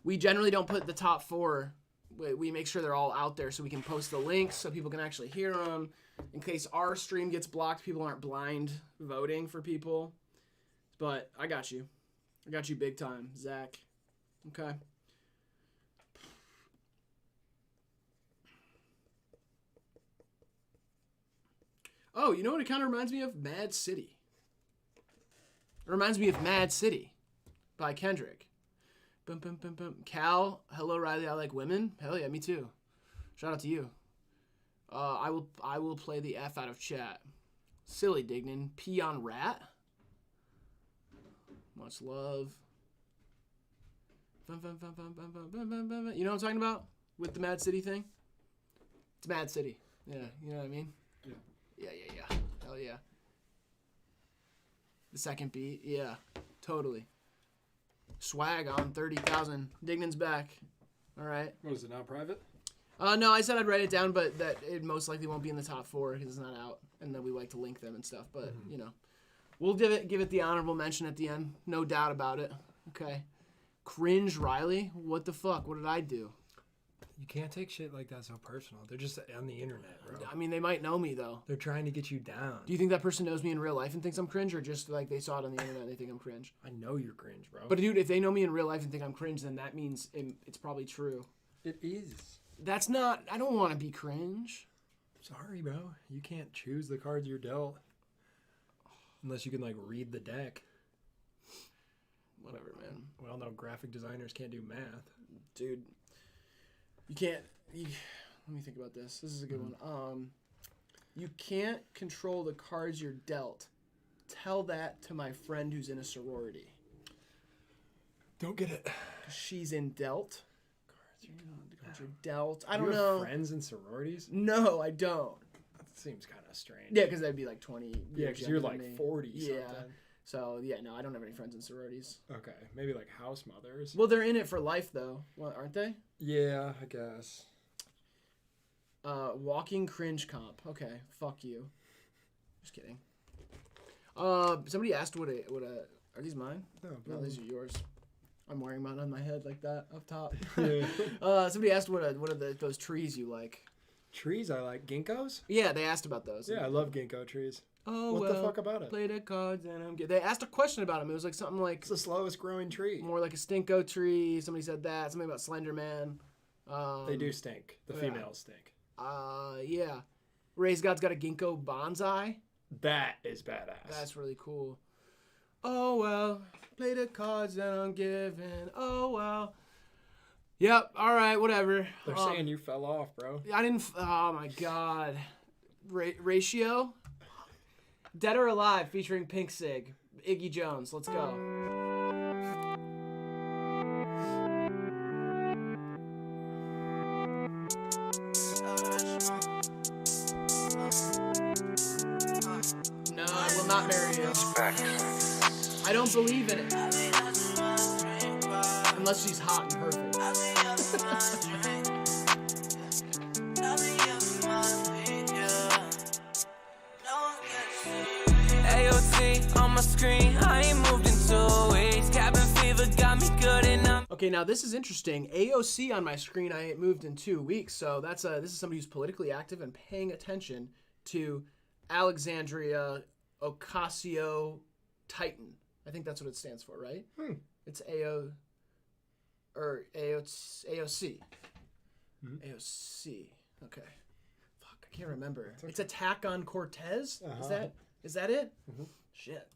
we generally don't put the top 4. We make sure they're all out there so we can post the links so people can actually hear them. In case our stream gets blocked, people aren't blind voting for people. But I got you. I got you big time, Zach. Okay. Oh, you know what it kind of reminds me of? Mad City. It reminds me of Mad City by Kendrick. Bum, bum, bum, bum. Cal, hello Riley, I like women. Hell yeah, me too. Shout out to you. I will play the F out of chat. Silly Dignan. Pee on rat. Much love. You know what I'm talking about? With the Mad City thing? It's Mad City. Yeah, you know what I mean? Yeah. Hell yeah. The second beat, yeah. Totally. Swag on 30,000. Dignan's back. All right. What is it, not private? No, I said I'd write it down, but that it most likely won't be in the top 4 because it's not out, and then we like to link them and stuff. But you know, we'll give it the honorable mention at the end, no doubt about it. Okay. Cringe, Riley. What the fuck? What did I do? You can't take shit like that so personal. They're just on the internet, bro. I mean, they might know me though. They're trying to get you down. Do you think that person knows me in real life and thinks I'm cringe, or just like they saw it on the internet and they think I'm cringe? I know you're cringe, bro. But dude, if they know me in real life and think I'm cringe, then that means it's probably true. It is. That's not. I don't want to be cringe. Sorry, bro. You can't choose the cards you're dealt unless you can like read the deck. Whatever, man. Well, no, graphic designers can't do math, dude. You can't. Let me think about this. This is a good one. You can't control the cards you're dealt. Tell that to my friend who's in a sorority. Don't get it. She's in dealt. Cards you're dealt. I don't you have know. Friends in sororities? No, I don't. That seems kind of strange. Yeah, because that'd be like 20. Yeah, because you're like 40 something. Yeah. So, yeah, no, I don't have any friends in sororities. Okay, maybe like house mothers. Well, they're in it for life, though. Well, aren't they? Yeah, I guess. Walking cringe comp. Okay, fuck you. Just kidding. Somebody asked what a are these mine? No, these are yours. I'm wearing mine on my head like that up top. Somebody asked what are those trees you like? Trees I like. Ginkgos? Yeah, they asked about those. Yeah, I love ginkgo trees. Oh, what the fuck about it? Play the cards and I'm good. They asked a question about them. It was like something like it's the slowest growing tree. More like a stinko tree. Somebody said that. Something about Slender Man. They do stink. The females stink. Yeah. Ray's God's got a ginkgo bonsai. That is badass. That's really cool. Oh well, play the cards that I'm given. Oh well. Yep. All right. Whatever. They're saying you fell off, bro. I didn't. Oh my god. Ratio. Dead or Alive featuring Pink Sig. Iggy Jones. Let's go. No, I will not marry you. I don't believe in it. Unless she's hot and perfect. AOC on my screen, I ain't moved in 2 weeks. Cabin fever got me good enough. Okay, now this is interesting. AOC on my screen, I ain't moved in 2 weeks. So this is somebody who's politically active and paying attention to Alexandria Ocasio-Titan. I think that's what it stands for, right? It's AO. or AOC. AOC. Okay. Fuck, I can't remember. Okay. It's Attack on Cortez. Is that it? Shit.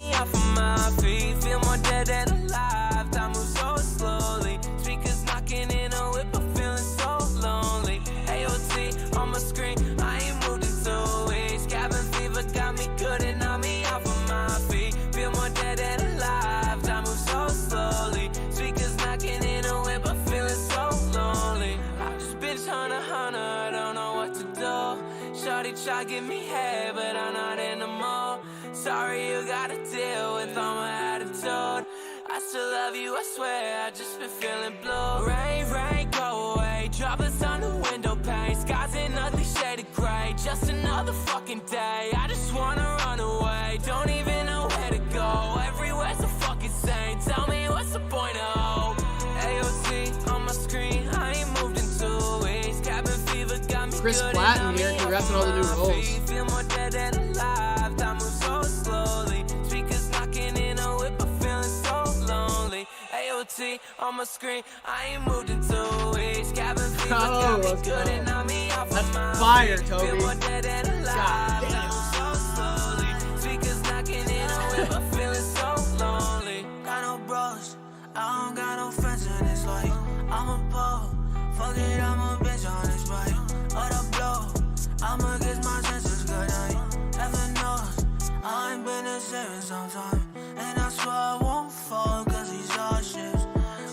Off of my feet, feel more dead than alive. Time moves so slowly. Speakers knocking in a whip, I'm feeling so lonely. AOT on my screen, I ain't moved in 2 weeks. Cabin fever got me good and knocked me off of my feet. Feel more dead than alive. Time moves so slowly. Speakers knocking in a whip, I'm feeling so lonely. I just bitch hunter, I don't know what to do. Shorty try to give me head, but I'm not in the mood. Sorry you gotta deal with all my attitude. I still love you, I swear, I just been feeling blue. Rain, go away. Droplets on the window pane. Skies in ugly shade of gray. Just another fucking day. I just wanna run away. Don't even know where to go. Everywhere's a fucking same. Tell me what's the point of hope? AOC on my screen. I ain't moved in 2 weeks. Cabin fever got me Chris good. Platten here, congrats on all the new roles. Feel more dead than alive. Time moves so slowly. Speakers knocking in a whip, I'm feeling so lonely. AOT on my screen, I ain't moved in 2 weeks. Cabin fever got me good and knocked me off of my That's fire, feet. Toby. Feel more dead than alive. Time moves so slowly. Speakers knocking in a whip, I'm feeling so lonely. Got no bros, I don't got no friends in this life. I'm a ball, fuck it, I'm a bitch on this bike. Or the blow, I'ma get my senses good night. Heaven knows, I ain't been the same in some time. And I swear I won't fall, cause these are shits.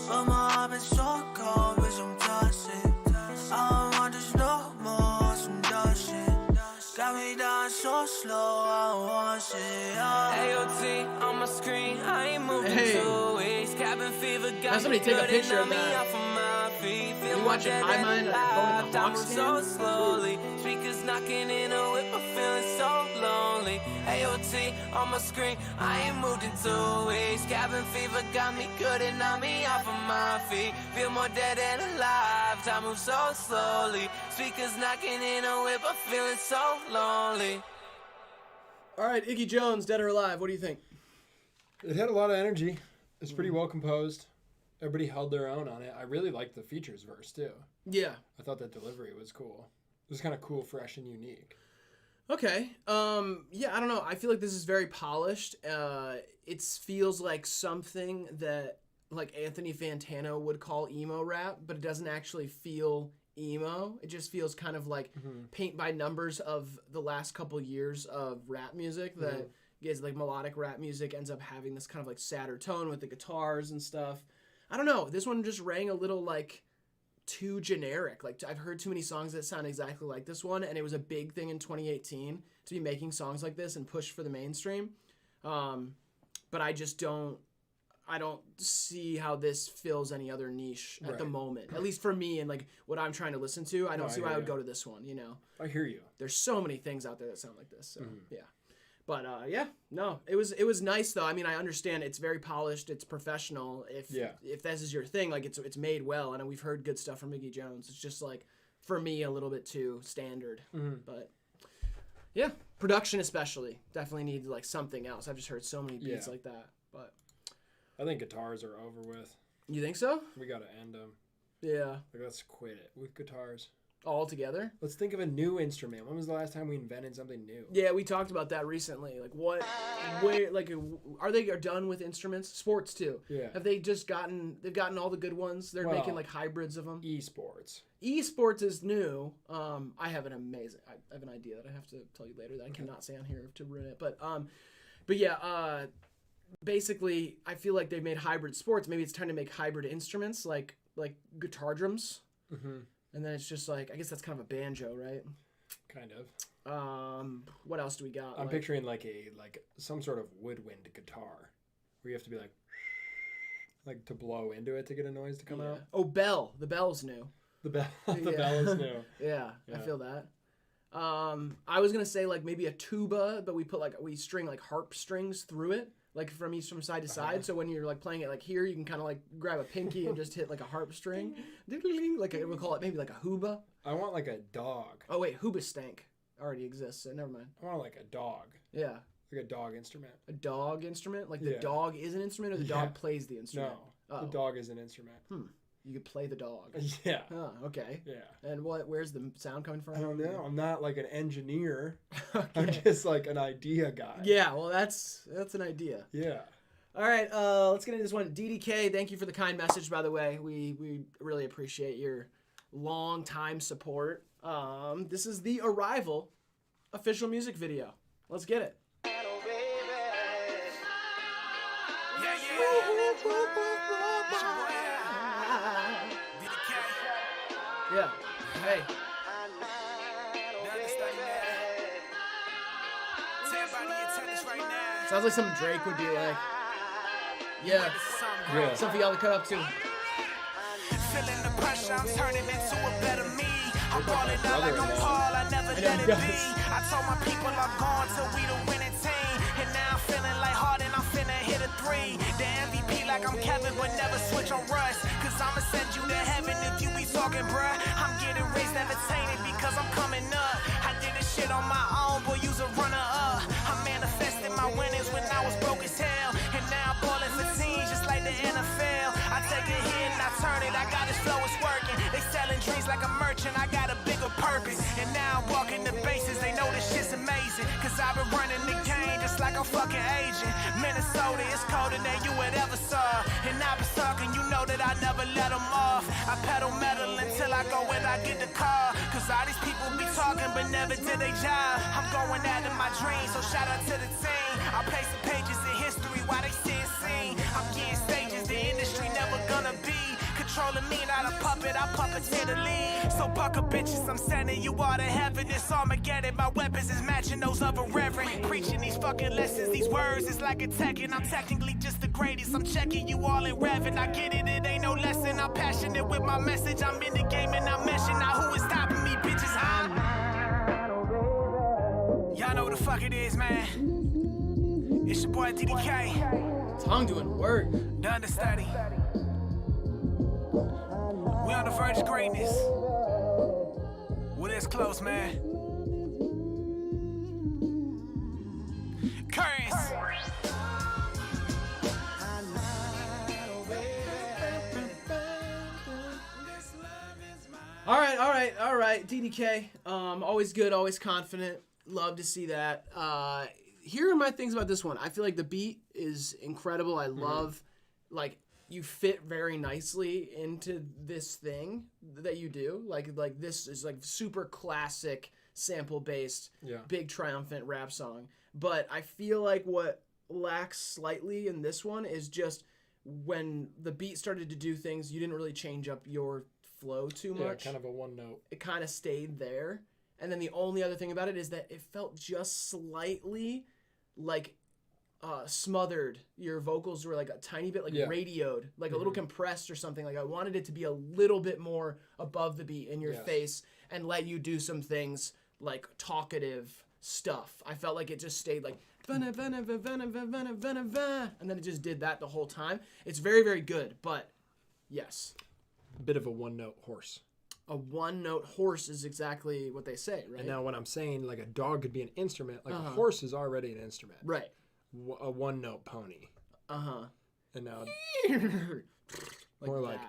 But my heart been so cold, bitch, I'm toxic. I don't want this no more, some dumb shit. Got me down so slow, I don't want shit. AOT on my screen, I ain't moved in 2 weeks. Cabin fever got somebody me take a good picture and of knocked me that. off of my feet. Feel You more watching dead HIVEMIND than at home at alive. the Time Hawks moves so game? slowly. Speakers knocking in a whip, I'm feeling so lonely. AOT on my screen, I ain't moved in 2 weeks. Cabin fever got me good and knocked me off of my feet. Feel more dead than alive. Time moves so slowly. Speakers knocking in a whip, I'm feeling so lonely. All right, Iggy Jones, Dead or Alive. What do you think? It had a lot of energy. It's pretty well composed. Everybody held their own on it. I really liked the features verse too. Yeah. I thought that delivery was cool. It was kind of cool, fresh, and unique. Okay. Yeah, I don't know. I feel like this is very polished. It feels like something that like Anthony Fantano would call emo rap, but it doesn't actually feel emo. It just feels kind of like paint by numbers of the last couple years of rap music that is like melodic rap music ends up having this kind of like sadder tone with the guitars and stuff. I don't know. This one just rang a little like too generic. Like I've heard too many songs that sound exactly like this one, and it was a big thing in 2018 to be making songs like this and push for the mainstream. But I just don't see how this fills any other niche at the moment. At least for me and like what I'm trying to listen to, I don't see why I would go to this one, you know. I hear you. There's so many things out there that sound like this. So, yeah. But yeah, no, it was nice though. I mean, I understand it's very polished, it's professional. If this is your thing, like it's made well, and we've heard good stuff from Iggy Jones. It's just like for me a little bit too standard. But yeah, production especially definitely needs like something else. I've just heard so many beats like that. But I think guitars are over with. You think so? We gotta end them. Yeah. Like, let's quit it with guitars. All together? Let's think of a new instrument. When was the last time we invented something new? Yeah, we talked about that recently. Like, are they done with instruments? Sports too. Yeah. Have they just they've gotten all the good ones? They're making like hybrids of them. Esports. Esports is new. I have an idea that I have to tell you later that I cannot say on here to ruin it. But yeah, basically, I feel like they've made hybrid sports. Maybe it's time to make hybrid instruments like guitar drums. And then it's just like, I guess that's kind of a banjo, right? Kind of. What else do we got? I'm picturing like some sort of woodwind guitar, where you have to be like to blow into it to get a noise to come out. Oh, bell. The bell's new. The bell is new. Yeah, I feel that. I was gonna say like maybe a tuba, but we string like harp strings through it, like from side to side. So when you're like playing it like here, you can kind of like grab a pinky and just hit like a harp string, like we'll call it maybe like a huba. I want like a dog. Oh wait, huba stank already exists, so never mind. I want like a dog. Yeah. Like a dog instrument. A dog instrument? Like the dog is an instrument, or the dog plays the instrument? No, The dog is an instrument. You could play the dog. Yeah. Oh, okay. Yeah. And where's the sound coming from? I don't know. I'm not like an engineer. Okay. I'm just like an idea guy. Yeah, well, that's an idea. Yeah. All right, let's get into this one. DDK, thank you for the kind message, by the way. We really appreciate your long time support. This is the Arrival official music video. Let's get it. Yeah. Hey. Sounds like something Drake would be like. Yeah. Something y'all to cut up to. Feeling the pressure, I'm turning into a better me. I'm balling out like I'm Paul, I never let it be. I told my people I'm gone till we the winning team. And now I'm feeling like Harden, I'm finna hit a 3. The MVP like I'm Kevin, but never switch on Russ. Cause I'ma send you to heaven if you be talking, bruh. I'm getting raised, never tainted because I'm coming up. I did this shit on my own, boy, you's a runner up. I manifested my winnings when I was broke as hell. And now I'm balling for teams just like the NFL. I take a hit and I turn it, I got this flow, it's working. They selling dreams like a merchant, I got a bigger purpose. And now I'm walking the bases, they know this shit's amazing. Cause I've been running the game just like a fucking agent. Minnesota is colder than you would ever saw. And I've been talking, you know that I never let them off. I pedal metal until I go and I get the car. Cause all these people be talking but never did their job. I'm going out in my dreams, so shout out to the team. I'll play some pages in history while they seeing scene. I'm getting stages the industry never gonna be. Controlling me, not a puppet, I puppeteer the lead. So pucker bitches, I'm sending you all to heaven. This Armageddon, my weapons is matching those of a reverend. Preaching these fucking lessons, these words is like a Tekken. I'm technically just the greatest, I'm checking you all in revving. I get it, it ain't no lesson, I'm passionate with my message. I'm in the game and I'm meshing. Now who is stopping me, bitches, huh? Y'all know what the fuck it is, man. It's your boy DDK. Tongue doing work. The understudy. We on the verge of greatness. Well, it's close, man. Currents. All right. DDK. Always good, always confident. Love to see that. Here are my things about this one. I feel like the beat is incredible. I love, like, you fit very nicely into this thing that you do. Like this is like super classic sample based, big triumphant rap song. But I feel like what lacks slightly in this one is just when the beat started to do things, you didn't really change up your flow too much. Yeah, kind of a one note. It kind of stayed there. And then the only other thing about it is that it felt just slightly like smothered. Your vocals were like a tiny bit like radioed, like a little compressed or something. Like I wanted it to be a little bit more above the beat in your face and let you do some things like talkative stuff. I felt like it just stayed like and then it just did that the whole time. It's very, very good, but yes. A bit of a one note horse. A one-note horse is exactly what they say, right? And now when I'm saying like a dog could be an instrument, like a horse is already an instrument. Right. A one-note pony. Uh-huh. And now like more that. like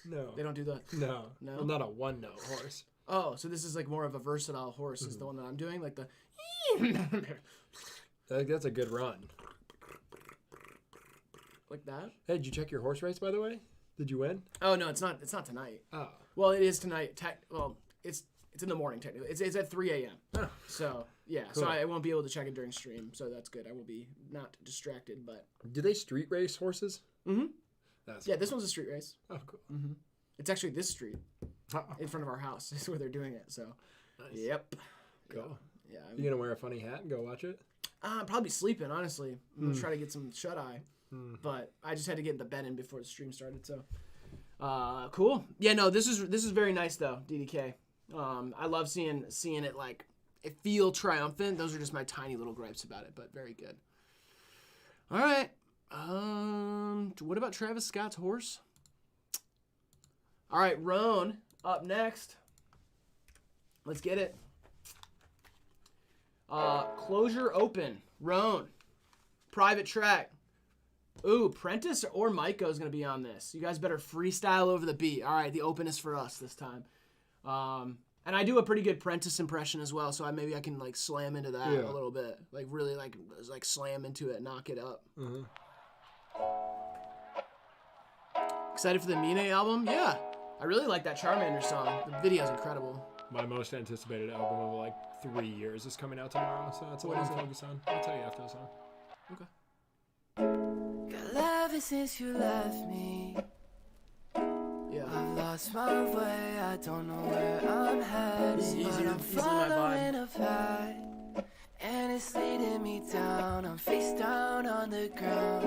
no. They don't do that. No. No. Well, not a one-note horse. Oh, so this is like more of a versatile horse is the one that I'm doing, like the That's a good run. Like that? Hey, did you check your horse race by the way? Did you win? Oh no, it's not tonight. Oh. Well, it is tonight. It's in the morning technically. It's at 3 a.m. Oh. So yeah, Cool. so I won't be able to check it during stream, so that's good. I will be not distracted, but Do they street race horses? Mm-hmm. That's yeah, this one's a street race. Oh, cool. Mm-hmm. It's actually this street in front of our house is where they're doing it. So, Nice. Yep. Cool. Yeah. You gonna wear a funny hat and go watch it? I'll probably be sleeping, honestly. I'm gonna try to get some shut eye. But I just had to get the bed in before the stream started, so cool. Yeah, no, this is very nice though, DDK. I love seeing it like it feel triumphant. Those are just my tiny little gripes about it, but very good. All right. What about Travis Scott's horse? All right, Roan up next. Let's get it. Closure open. Roan. private track. Ooh, Prentice or Maiko is going to be on this. You guys better freestyle over the beat. All right, the open is for us this time. And I do a pretty good Prentice impression as well, so maybe I can like slam into that a little bit. Like really like slam into it, knock it up. Mm-hmm. Excited for the Mine album? Yeah. I really like that Charmander song. The video's incredible. My most anticipated album of like 3 years is coming out tomorrow, so that's what I'm focused on. I'll tell you after the song. Okay. Got love ever since you left me. Yeah. I've lost my way, I don't know where I'm headed. But I'm following a path, and it's leading me down. I'm face down on the ground.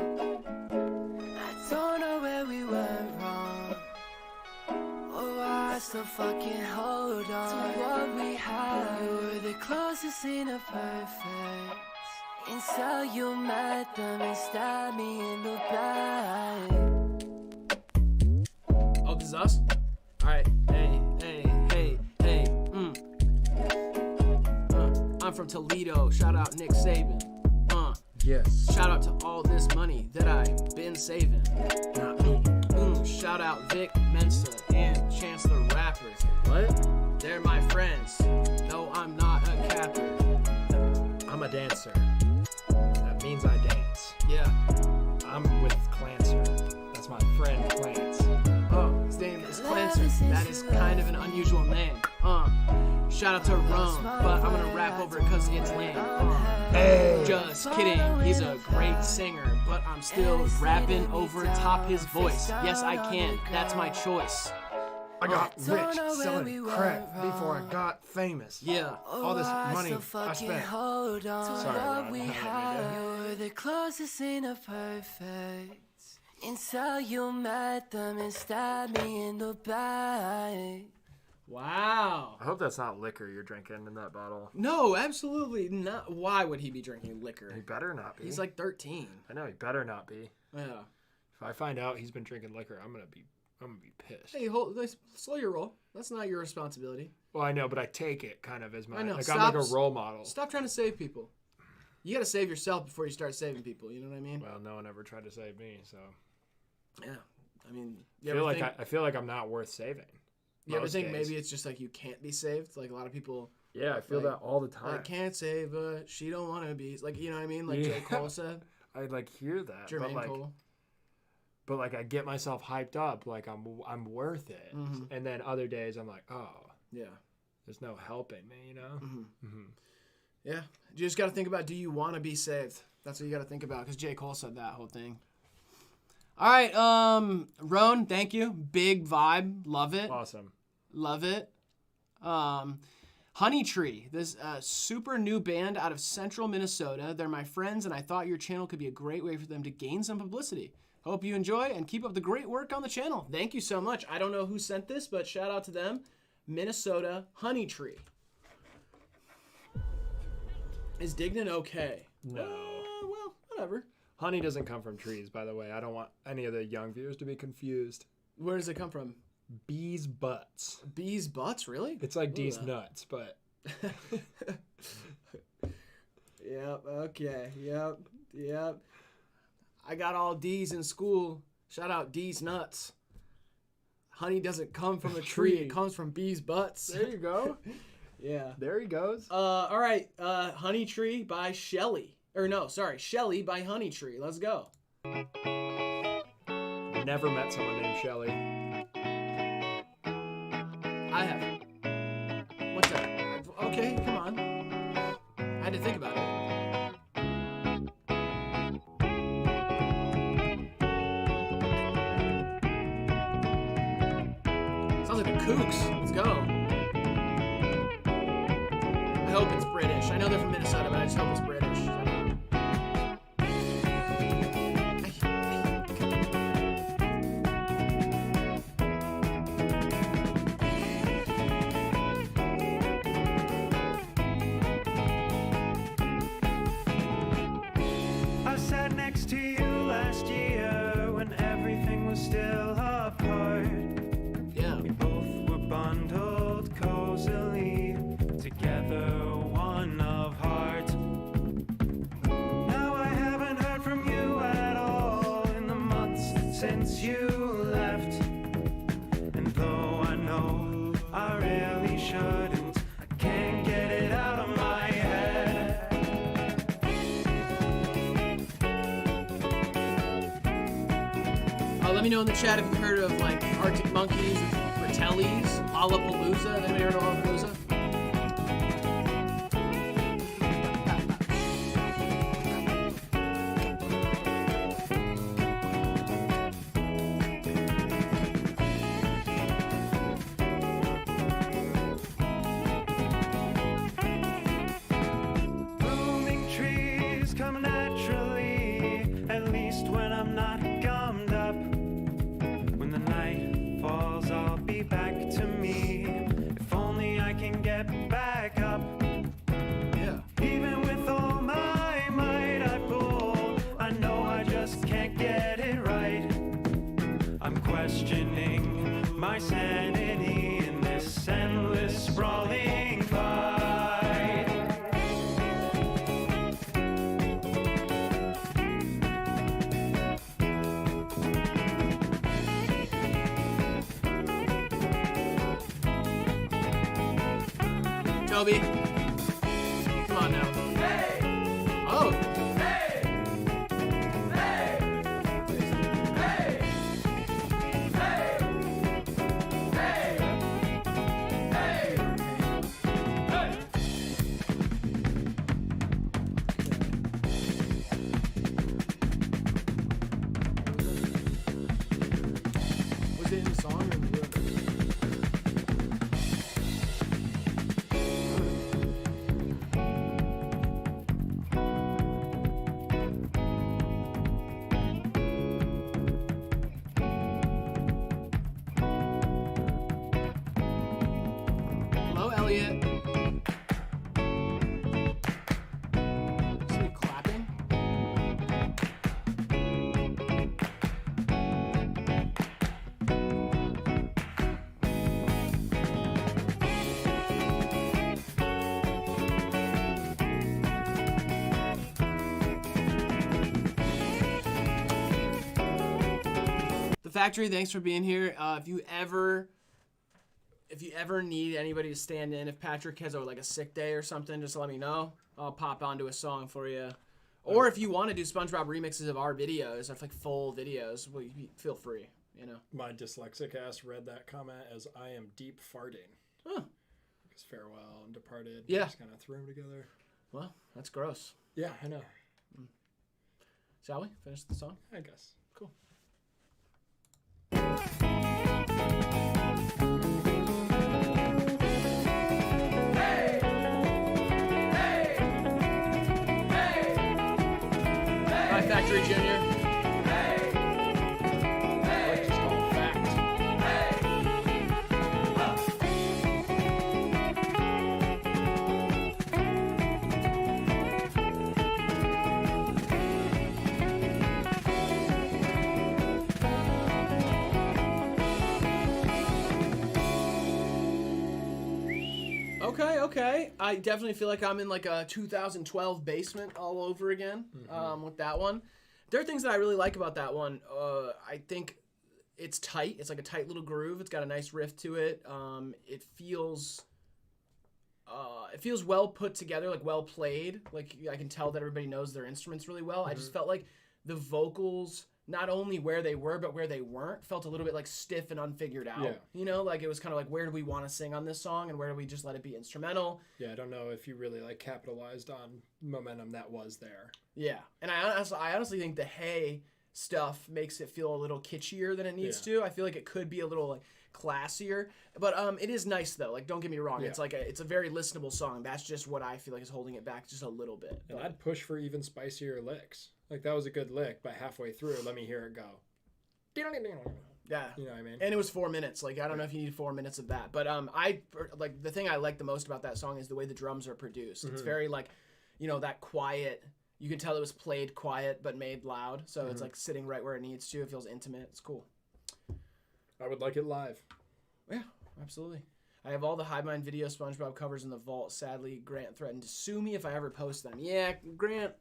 I don't know where we went wrong, or why I still fucking hold on to what we had. You were the closest thing to perfect until you met them and stabbed me in the back. Oh, this is us? Alright. Hey. I'm from Toledo. Shout out Nick Saban. Yes. Shout out to all this money that I've been saving. Not me. Shout out Vic Mensa and Chance the Rapper. What? They're my friends. No, I'm not a capper. I'm a dancer. That means I dance. Yeah. I'm with Clancer. That's my friend Clance. Oh, his name is Clancer. That is kind of an unusual name. Shout out to Rome, but I'm gonna rap over it cause it's lame. Hey. Just kidding, he's a great singer, but I'm still rapping over top his voice. Yes, I can. That's my choice. I got rich selling crack before I got famous. Yeah. All this money I spent. Hold on. Sorry, Ron. We had. You're the closest thing to perfect until you met them and stabbed me in the back. Wow. I hope that's not liquor you're drinking in that bottle. No, absolutely not. Why would he be drinking liquor? He better not be. He's like 13. I know, he better not be. Yeah. If I find out he's been drinking liquor, I'm gonna be pissed. Hey, slow your roll. That's not your responsibility. Well, I know, but I take it kind of as my. I know. Like I'm like a role model. Stop trying to save people. You gotta save yourself before you start saving people. You know what I mean? Well, no one ever tried to save me, so. Yeah. I mean, I feel like I'm not worth saving. You ever think maybe it's just like you can't be saved? Like a lot of people. Yeah, I feel that all the time. I can't save her. She don't want to be. Like, you know what I mean? Like J. Cole said. I like hear that. Jermaine Cole. But like I get myself hyped up, like I'm worth it. Mm-hmm. And then other days I'm like, oh. Yeah. There's no helping me, you know? Mm-hmm. Mm-hmm. Yeah. You just got to think about, do you want to be saved? That's what you got to think about, because J. Cole said that whole thing. All right, Roan, thank you. Big vibe. Love it. Awesome. Love it. Honey Tree, this super new band out of central Minnesota. They're my friends, and I thought your channel could be a great way for them to gain some publicity. Hope you enjoy and keep up the great work on the channel. Thank you so much. I don't know who sent this, but shout out to them. Minnesota Honey Tree. Is Dignan okay? No. Well, whatever. Honey doesn't come from trees, by the way. I don't want any of the young viewers to be confused. Where does it come from? Bees' butts. Bees' butts, really? It's like D's nuts, but. Yep, okay, yep. I got all D's in school. Shout out D's nuts. Honey doesn't come from a tree. It comes from bees' butts. There you go. Yeah. There he goes. All right. Honey Tree by Shelly. Shelly by Honey Tree. Let's go. Never met someone named Shelly. I have. What's that? Okay, come on. I had to think about it. Sounds like the Kooks. Let's go. I hope it's British. I know they're from Minnesota, but I just hope it's British. I sat next to you last year when everything was still apart. Yeah. We both were bundled cozily together, one of heart. me know in the chat if you've heard of like Arctic Monkeys, Fratellis, Lollapalooza. Anybody heard of Lollapalooza? Blooming trees come naturally, at least when I'm not gummed up. When the night falls, I'll be back to me. If only I can get back up. Yeah. Even with all my might I pull, I know I just can't get it right. I'm questioning my sanity in this endless sprawling fight. Toby. Come on now. Oh. Was it in the song or in the lyrics? Hello, Elliot. Somebody clapping? The Factory, thanks for being here. If you ever need anybody to stand in, if Patrick has like a sick day or something, just let me know. I'll pop onto a song for you. Or if you want to do SpongeBob remixes of our videos, of like full videos, well, feel free. You know. My dyslexic ass read that comment as I am deep farting. Huh. Because Farewell and Departed Yeah. just kind of threw them together. Well, that's gross. Yeah, I know. Shall we finish the song? I guess. Cool. Hi, Factory Junior. Let's just call it fact. Okay. I definitely feel like I'm in like a 2012 basement all over again with that one. There are things that I really like about that one. I think it's tight. It's like a tight little groove. It's got a nice riff to it. It feels well put together, like well played. Like I can tell that everybody knows their instruments really well. I just felt like the vocals, not only where they were but where they weren't, felt a little bit like stiff and unfigured out. Yeah. You know, like it was kind of like, where do we want to sing on this song and where do we just let it be instrumental? Yeah, I don't know if you really like capitalized on momentum that was there. Yeah, and I honestly think the Hey stuff makes it feel a little kitschier than it needs to. I feel like it could be a little like classier, but it is nice though. Like, don't get me wrong, it's like it's a very listenable song. That's just what I feel like is holding it back just a little bit. And I'd push for even spicier licks. Like that was a good lick, but halfway through, let me hear it go. Yeah, you know what I mean. And it was 4 minutes. Like I don't know if you need 4 minutes of that, but I like the thing I like the most about that song is the way the drums are produced. It's very like, you know, that quiet. You can tell it was played quiet but made loud, so it's like sitting right where it needs to. It feels intimate. It's cool. I would like it live. Yeah, absolutely. I have all the HIVEMIND video SpongeBob covers in the vault. Sadly, Grant threatened to sue me if I ever post them. Yeah, Grant.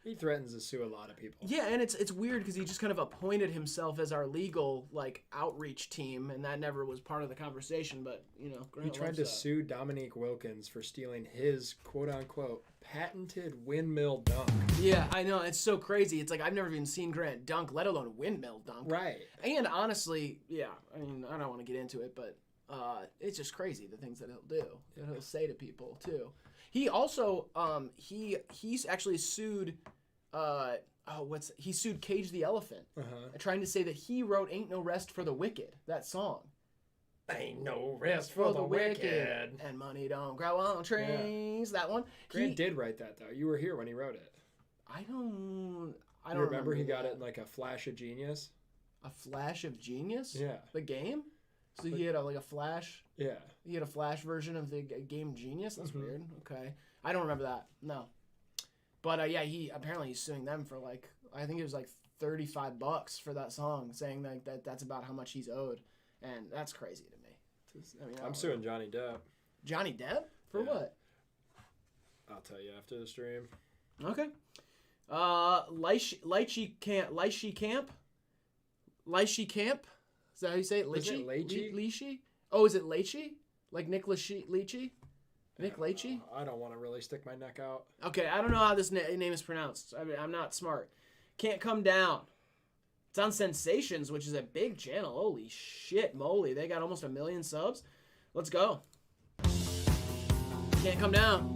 He threatens to sue a lot of people. Yeah, and it's weird because he just kind of appointed himself as our legal like outreach team, and that never was part of the conversation. But you know, Grant he tried to sue Dominique Wilkins for stealing his quote unquote patented windmill dunk. Yeah, I know, it's so crazy. It's like I've never even seen Grant dunk, let alone windmill dunk. Right. And honestly, yeah, I mean, I don't want to get into it, but it's just crazy the things that he'll do, that he'll say to people too. He also he's actually sued he sued Cage the Elephant, trying to say that he wrote "Ain't No Rest for the Wicked," that song. Ain't no rest for the wicked. And money don't grow on trees. Yeah. That one. Grant did write that though. You were here when he wrote it. I don't remember he got it in like a flash of genius. A flash of genius? Yeah. The game? So he had a flash? Yeah. He had a flash version of the game Genius? That's weird. Okay. I don't remember that. No. But yeah, he's suing them for like, I think it was like $35 for that song, saying that's about how much he's owed. And that's crazy to me. I mean, I'm suing Johnny Depp. Johnny Depp? For what? I'll tell you after the stream. Okay. Lychee Camp? Is that how you say it? Lychee? Oh, is it Lychee? Like Nick Lychee? Nick Lychee? I don't want to really stick my neck out. Okay, I don't know how this name is pronounced. I mean, I'm not smart. Can't Come Down. It's on Sensations, which is a big channel. Holy shit, moly. They got almost 1 million subs. Let's go. Can't Come Down.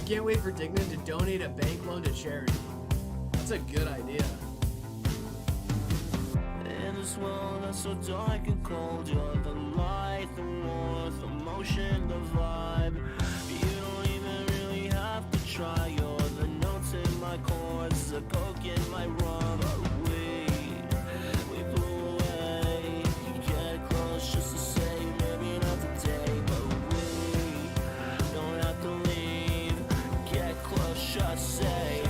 Can't wait for Dignan to donate a bank loan to charity. That's a good idea. In this world that's so dark and cold, you're the light, the warmth, the motion, the vibe. You don't even really have to try. You're the notes in my chords, the coke in my rum. We blew away. You get close just to say maybe not today, but we don't have to leave. Get close, just say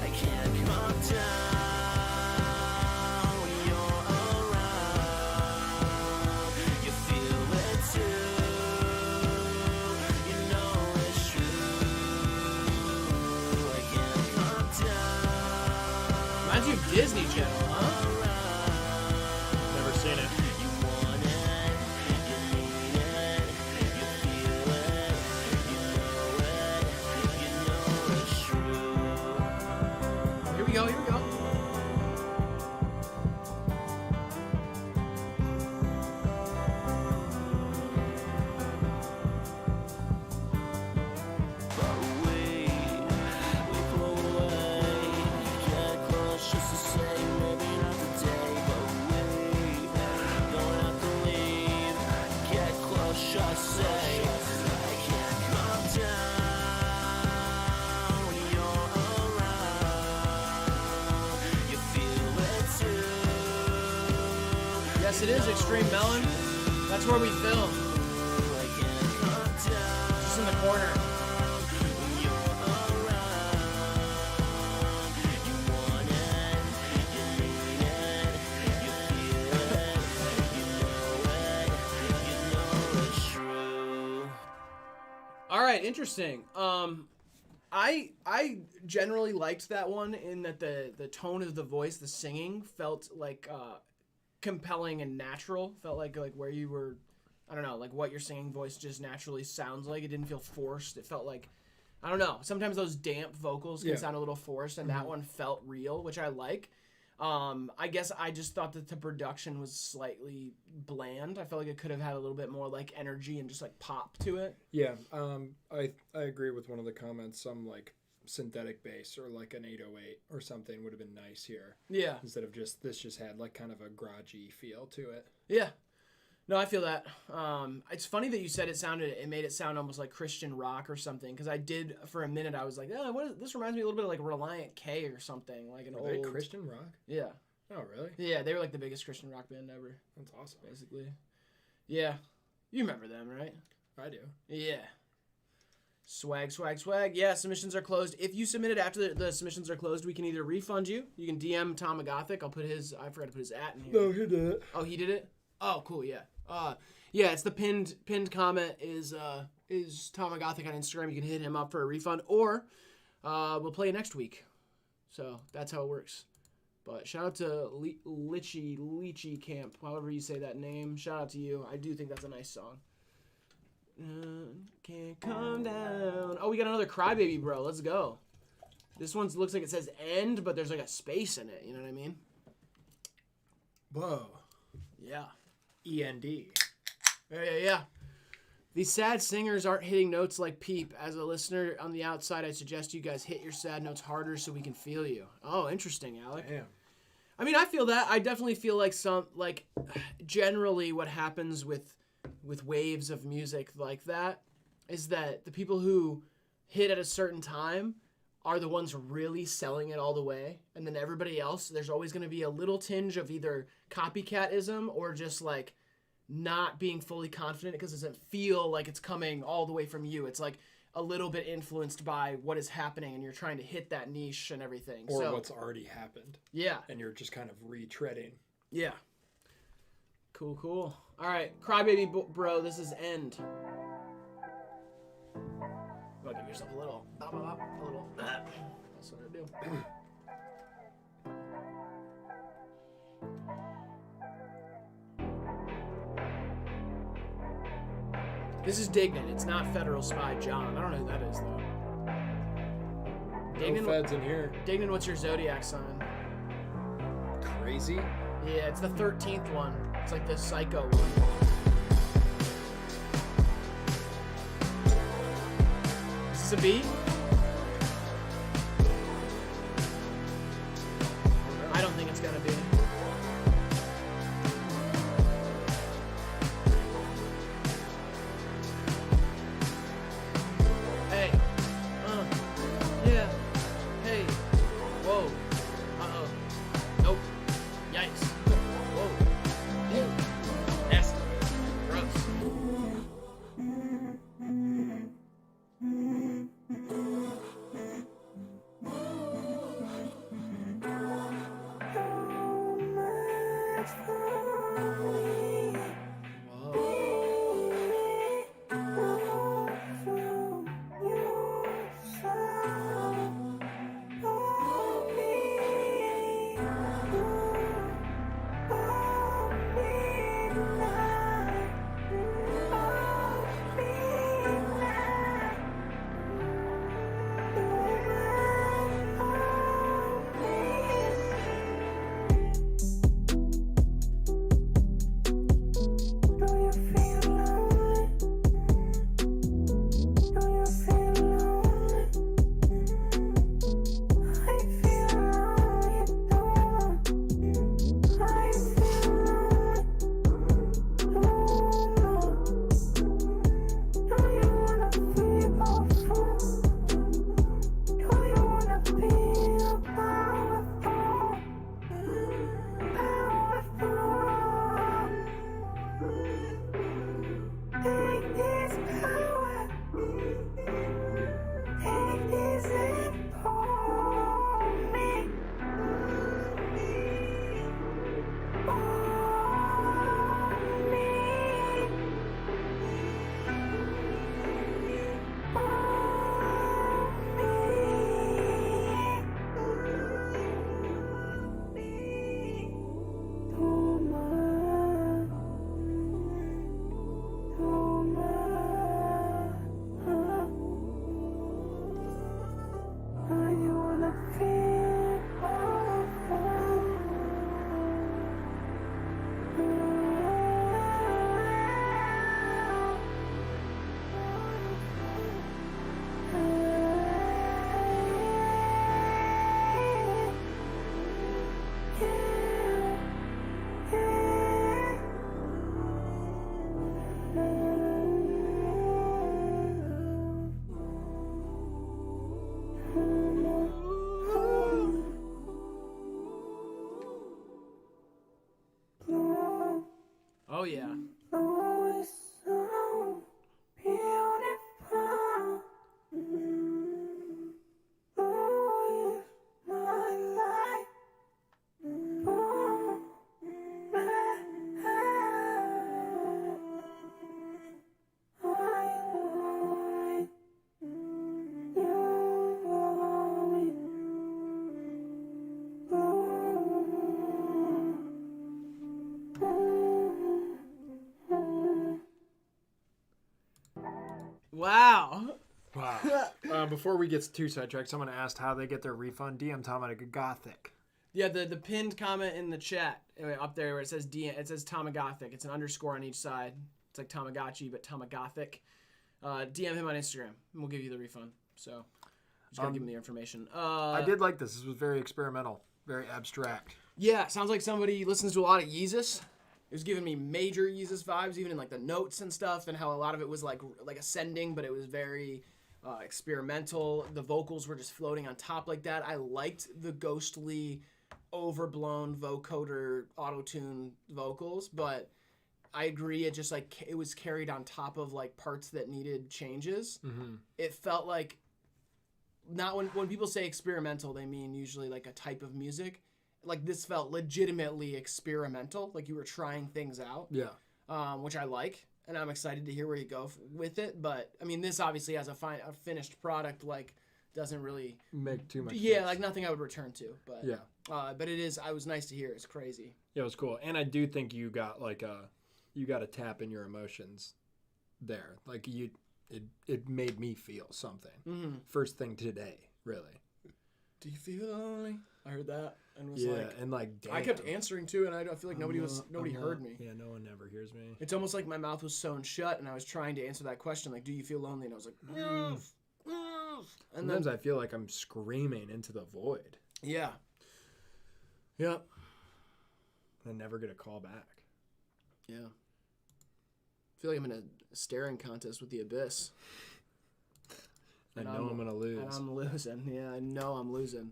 I can't come down. Disney Channel, huh? Never seen it. Here we go, here we go. Yes, it is Extreme Melon. That's where we film. Just in the corner. All right, interesting. I generally liked that one in that the tone of the voice, the singing felt like compelling and natural. Felt like where you were, I don't know, like what your singing voice just naturally sounds like. It didn't feel forced. It felt like, I don't know. Sometimes those damp vocals can sound a little forced, and that one felt real, which I like. I guess I just thought that the production was slightly bland. I felt like it could have had a little bit more like energy and just like pop to it. Yeah, I agree with one of the comments. Some like synthetic bass or like an 808 or something would have been nice here. Yeah. Instead of just had like kind of a garagey feel to it. Yeah. No, I feel that. It's funny that you said it made it sound almost like Christian rock or something, because I did for a minute. I was like, this reminds me a little bit of like Reliant K or something, like an old. Are they Christian rock? Yeah. Oh, really? Yeah, they were like the biggest Christian rock band ever. That's awesome. Basically. Yeah, you remember them, right? I do. Yeah. Swag. Yeah, submissions are closed. If you submitted after the submissions are closed, we can either refund you. You can DM Tom Agothic. I forgot to put his @ in here. No, he did it. Oh, he did it? Oh, cool. Yeah. Yeah, it's the pinned comment is Tom Agothic on Instagram. You can hit him up for a refund, or we'll play next week. So that's how it works. But shout out to Lychee Camp, however you say that name. Shout out to you. I do think that's a nice song. Can't come down. Oh, we got another Crybaby, bro. Let's go. This one looks like it says end, but there's like a space in it. You know what I mean? Whoa. Yeah. END. Yeah. These sad singers aren't hitting notes like Peep. As a listener on the outside, I suggest you guys hit your sad notes harder so we can feel you. Oh, interesting, Alec. Damn. I mean, I feel that. I definitely feel like generally what happens with waves of music like that is that the people who hit at a certain time are the ones really selling it all the way. And then everybody else, there's always going to be a little tinge of either copycatism or just like not being fully confident because it doesn't feel like it's coming all the way from you. It's like a little bit influenced by what is happening and you're trying to hit that niche and everything. Or what's already happened. Yeah. And you're just kind of retreading. Yeah. Cool. All right, Crybaby bro, this is end. Go give yourself a little. That's what I do. This is Dignan. It's not Federal Spy John. I don't know who that is though. No feds in here. Dignan, what's your zodiac sign? Crazy? Yeah, it's the 13th one. It's like the psycho one. Is this a B? I don't think it's gonna be. Hey. Yeah. Hey. Whoa. Uh-oh. Nope. Yikes. Whoa. Ew. Nasty. Gross. Wow. Wow. Before we get too sidetracked, someone asked how they get their refund. DM Tomagothic. Yeah, the pinned comment in the chat up there where it says it says Tomagothic. It's an underscore on each side. It's like Tamagotchi, but Tomagothic. DM him on Instagram, and we'll give you the refund. So, just gotta give him the information. I did like this. This was very experimental, very abstract. Yeah, sounds like somebody listens to a lot of Yeezus. It was giving me major Yeezus vibes, even in like the notes and stuff, and how a lot of it was like ascending, but it was very experimental. The vocals were just floating on top like that. I liked the ghostly, overblown vocoder auto-tune vocals, but I agree. It just like it was carried on top of like parts that needed changes. Mm-hmm. It felt like not when people say experimental, they mean usually like a type of music. Like this felt legitimately experimental, like you were trying things out. Yeah. Which I like, and I'm excited to hear where you go with it. But I mean, this obviously as a finished product, like doesn't really make too much. Yeah, sense. like nothing I would return to. But yeah. But it is. I was nice to hear. It's crazy. Yeah, it was cool, and I do think you got you got to tap in your emotions there. Like it made me feel something. Mm-hmm. First thing today, really. Do you feel lonely? I heard that and was damn. I kept answering too, and I feel like nobody heard me. Yeah, no one ever hears me. It's almost like my mouth was sewn shut, and I was trying to answer that question, like, do you feel lonely? And I was like, and sometimes I feel like I'm screaming into the void. Yeah. Yep. I never get a call back. Yeah. I feel like I'm in a staring contest with the abyss. I know I'm going to lose. And I'm losing. Yeah, I know I'm losing.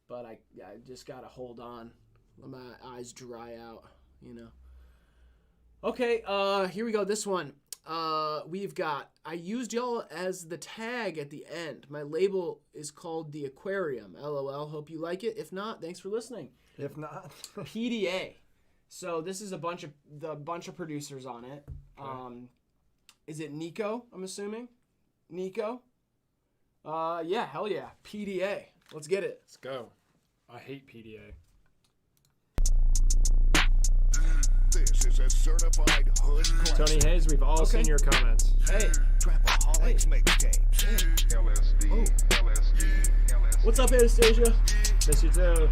But I just got to hold on. Let my eyes dry out, you know. Okay, here we go. This one. We've got, I used y'all as the tag at the end. My label is called The Aquarium. LOL. Hope you like it. If not, thanks for listening. If not. PDA. So this is a bunch of producers on it. Okay. Is it Nico, I'm assuming? Nico? Yeah, hell yeah. PDA. Let's get it. Let's go. I hate PDA. This is a certified hood classic. Tony Hayes, we've all seen your comments. Hey. Trapaholics mixtapes. LSD. Oh. LSD. What's up, Anastasia? Miss you too.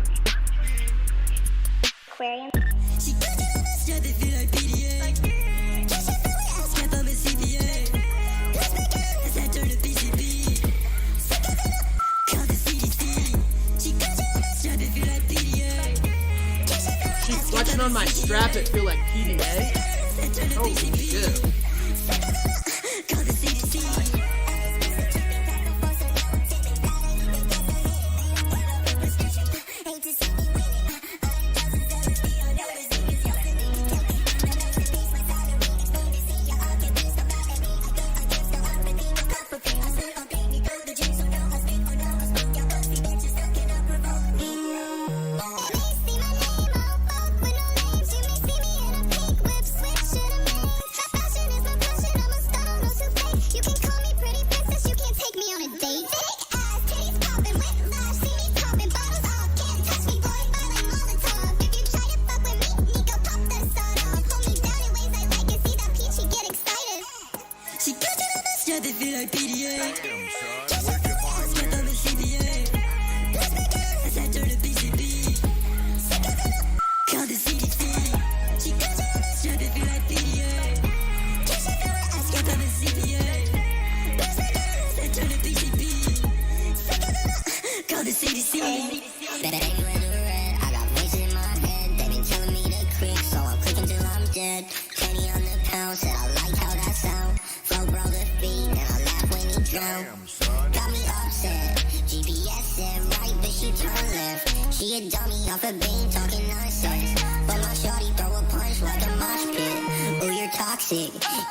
Aquarium. She got the other stuff that feel like PDA. Just a silly ass cap on a CPA. Let's make it. Let's head to the PCB. Call the CDC. She got the other stuff that feel like PDA. She's clutching on my strap that feel like PDA. Holy shit. Call the CDC.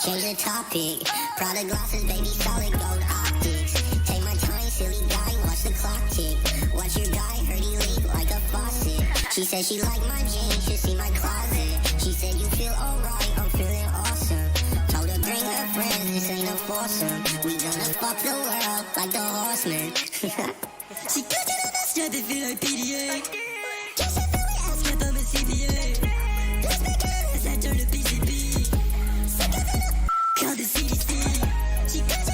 Change the topic. Prada glasses, baby, solid gold optics. Take my time, silly guy, watch the clock tick. Watch your guy, heard he leak like a faucet. She said she liked my jeans, should see my closet. She said you feel alright, I'm feeling awesome. Told her bring her friends, this ain't a foursome. We gonna fuck the world like the horsemen. She got to the best stuff that feel like PDA. Just a silly ass cap on a CPA. Let's make it. Let's head to the PCB. Call the CDC. She got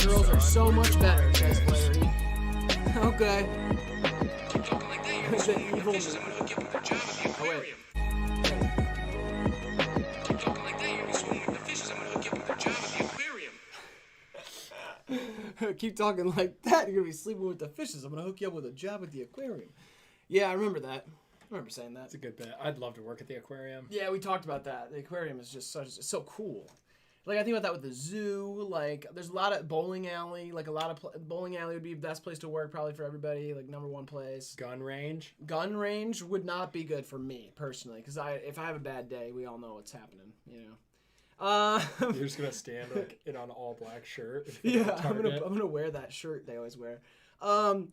Girls are so much better, says Larry. Okay. The evil. Oh, wait. Keep talking like that, you're gonna be sleeping with the fishes. I'm gonna hook you up with a job at the aquarium. Yeah, I remember that. I remember saying that. It's a good bit. I'd love to work at the aquarium. Yeah, we talked about that. The aquarium is just so cool. Like, I think about that with the zoo. Like, there's a lot of bowling alley. Like, a lot of bowling alley would be the best place to work probably for everybody. Like, #1 place. Gun range. Gun range would not be good for me personally, because if I have a bad day, we all know what's happening. You know. You're just gonna stand like in an all black shirt. Yeah, I'm gonna wear that shirt they always wear. There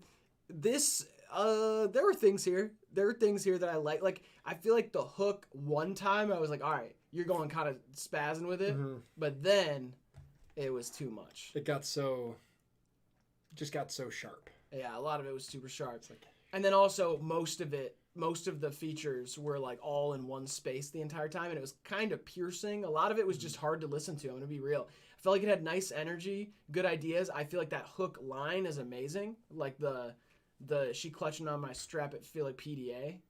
were things here. There are things here that I like. Like, I feel like the hook one time I was like, all right, you're going kind of spazzing with it, but then it was too much. It just got so sharp. Yeah, a lot of it was super sharp. And then also most of the features were like all in one space the entire time, and it was kind of piercing. A lot of it was just hard to listen to. I'm gonna be real. I felt like it had nice energy, good ideas. I feel like that hook line is amazing. Like the she clutching on my strap at feel like PDA.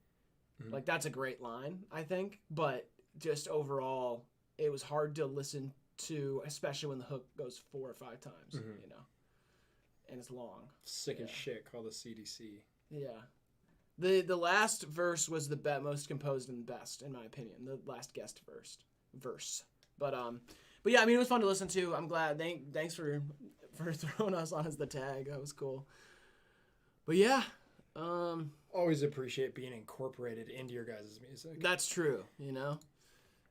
Like, that's a great line, I think. But just overall, it was hard to listen to, especially when the hook goes 4 or 5 times, you know. And it's long. Sick as shit, called the CDC. Yeah. The last verse was the most composed and best, in my opinion. The last guest verse. But yeah, I mean, it was fun to listen to. I'm glad. Thanks for throwing us on as the tag. That was cool. But yeah, always appreciate being incorporated into your guys' music. That's true, you know.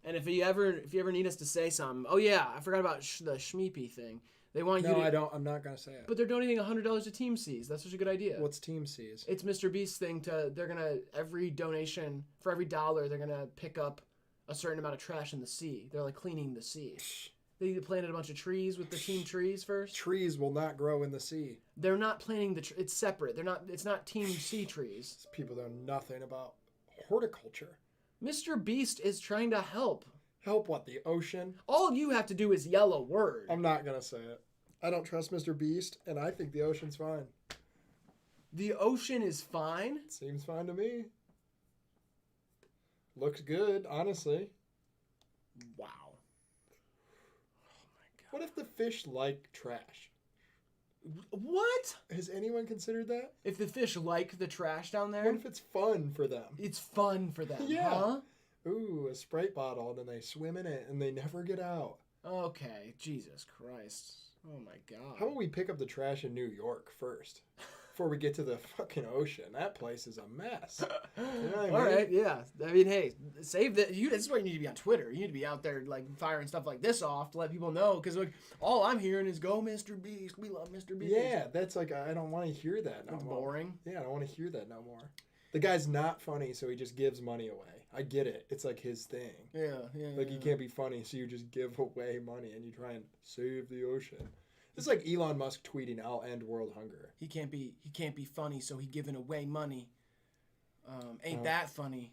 And if you ever need us to say something, oh yeah, I forgot about the Shmeepy thing. They want you. No, I'm not gonna say it. But they're donating $100 to Team C's. That's such a good idea. What's Team C's? It's Mr. Beast's thing. They're gonna every donation for every $1, they're gonna pick up a certain amount of trash in the sea. They're like cleaning the sea. They planted a bunch of trees with the team trees first. Trees will not grow in the sea. They're not planting it's separate. It's not Team Sea trees. People know nothing about horticulture. Mr. Beast is trying to help. Help what? The ocean? All you have to do is yell a word. I'm not gonna say it. I don't trust Mr. Beast, and I think the ocean's fine. The ocean is fine? Seems fine to me. Looks good, honestly. Wow. What if the fish like trash? What? Has anyone considered that? If the fish like the trash down there? What if it's fun for them? It's fun for them, yeah. Huh? Ooh, a Sprite bottle, and then they swim in it, and they never get out. Okay, Jesus Christ. Oh my God. How about we pick up the trash in New York first? Before we get to the fucking ocean. That place is a mess. You know what I mean? All right, yeah. I mean, hey, save that. This is why you need to be on Twitter. You need to be out there, like, firing stuff like this off to let people know. Because, like, all I'm hearing is, go Mr. Beast. We love Mr. Beast. Yeah, that's like, I don't want to hear that no more. It's boring. Yeah, I don't want to hear that no more. The guy's not funny, so he just gives money away. I get it. It's like his thing. Yeah. Like, you can't be funny, so you just give away money and you try and save the ocean. It's like Elon Musk tweeting, "I'll end world hunger." He can't be funny, so he giving away money. Ain't that funny?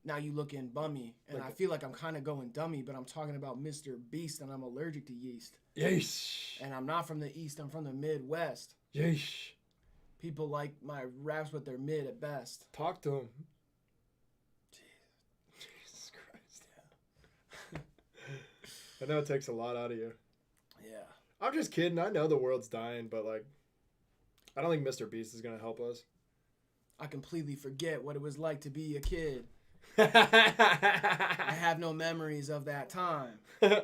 Now you looking bummy, and I feel like I'm kind of going dummy, but I'm talking about Mr. Beast, and I'm allergic to yeast. Yeesh. And I'm not from the East. I'm from the Midwest. Yeesh. People like my raps, but they're mid at best. Talk to him. Jesus Christ. Yeah. I know it takes a lot out of you. Yeah. I'm just kidding. I know the world's dying, but, like, I don't think Mr. Beast is going to help us. I completely forget what it was like to be a kid. I have no memories of that time. I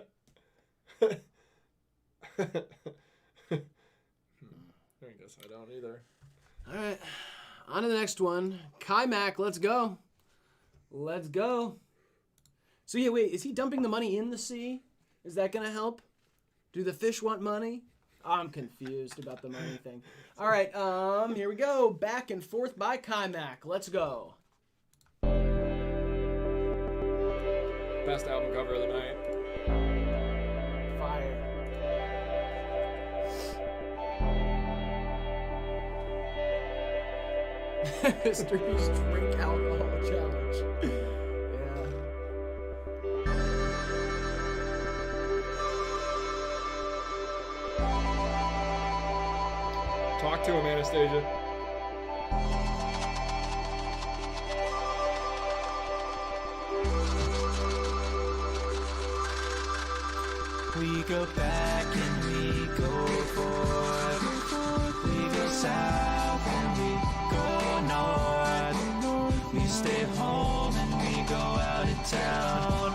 guess I don't either. All right. On to the next one. Kai Mac, let's go. Let's go. So, yeah, wait. Is he dumping the money in the sea? Is that going to help? Do the fish want money? I'm confused about the money thing. All right, here we go. Back and Forth by Kai Mac. Let's go. Best album cover of the night. Fire. Mr. Beast drink alcohol challenge. Yeah. Talk to him, Anastasia. We go back and we go forth. We go south and we go north. We stay home and we go out of town.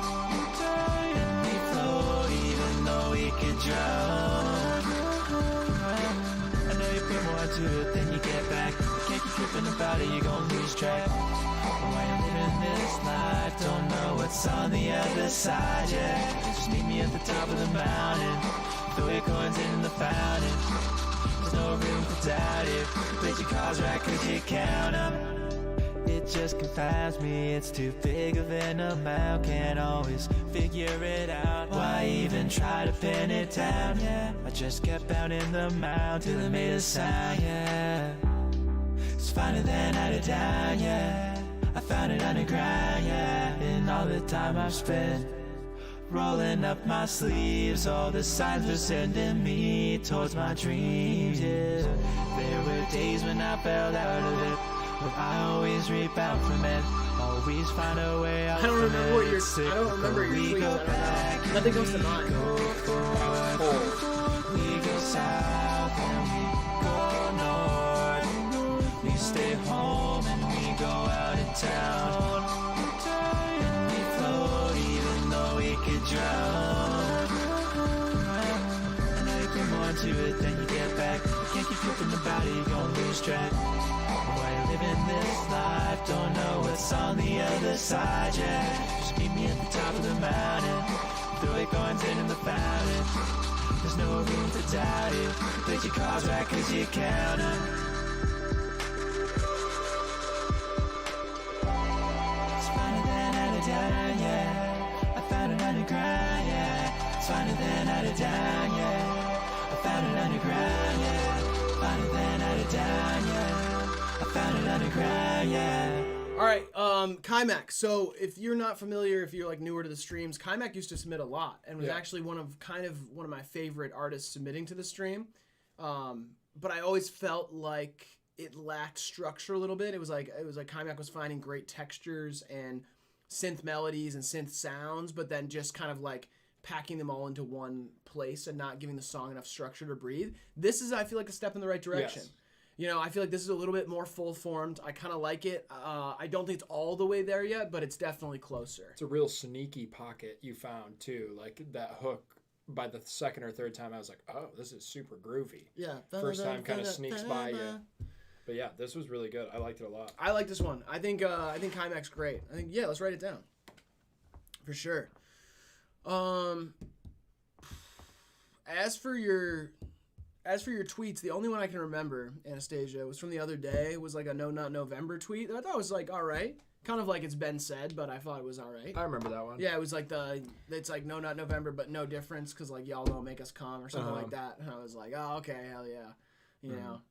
And we float even though we could drown. I know you put more to it than you get back. You can't keep tripping about it, you're gonna lose track. Why I'm living this life, don't know what's on the other side, yeah. Just meet me at the top of the mountain, throw your coins in the fountain. There's no room for doubt if you played your cards right, cause you count them. It just confounds me, it's too big of an amount, can't always figure it out. Why even try to pin it down, yeah. I just kept pounding the mound till it made a sound, yeah. It's finer than out of down, yeah. I found it underground, yeah. And all the time I've spent rolling up my sleeves, all the signs were sending me towards my dreams, yeah. There were days when I fell out of it, but I always rebound from it. Always find a way out. I don't remember what you're saying. I don't remember your tweets. Nothing comes to mind. We go south and we go north. We stay home and we go out of town. And we float even though we could drown. I know you put more to it than you get back. You can't keep tripping about it, you're gonna lose track. Why you living this life, don't know what's on the other side, yeah. Just meet me at the top of the mountain, throw your coins in the fountain. There's no room to doubt it, you played your cards right cause you count them. It's finer than out of town, yeah. I found it underground, yeah. It's finer than out of town, yeah. I found it underground, yeah. Finer than out of town, yeah. I found it underground, yeah. All right, Kaimak. So if you're not familiar, if you're like newer to the streams, Kaimak used to submit a lot and was actually one of my favorite artists submitting to the stream. But I always felt like it lacked structure a little bit. It was like Kaimak was finding great textures and synth melodies and synth sounds, but then just kind of like packing them all into one place and not giving the song enough structure to breathe. This is, I feel like, a step in the right direction. Yes. You know, I feel like this is a little bit more full-formed. I kind of like it. I don't think it's all the way there yet, but it's definitely closer. It's a real sneaky pocket you found, too. Like, that hook, by the second or third time, I was like, oh, this is super groovy. Yeah. First time kind of sneaks by you. But yeah, this was really good. I liked it a lot. I like this one. I think Kaimak's great. I think, yeah, let's write it down. For sure. As for your tweets, the only one I can remember, Anastasia, was from the other day. It was like a No Not November tweet that I thought was like all right. Kind of like it's been said, but I thought it was all right. I remember that one. Yeah, it was like it's like No Not November, but no difference because like y'all don't make us come or something like that. And I was like, oh, okay, hell yeah. You know?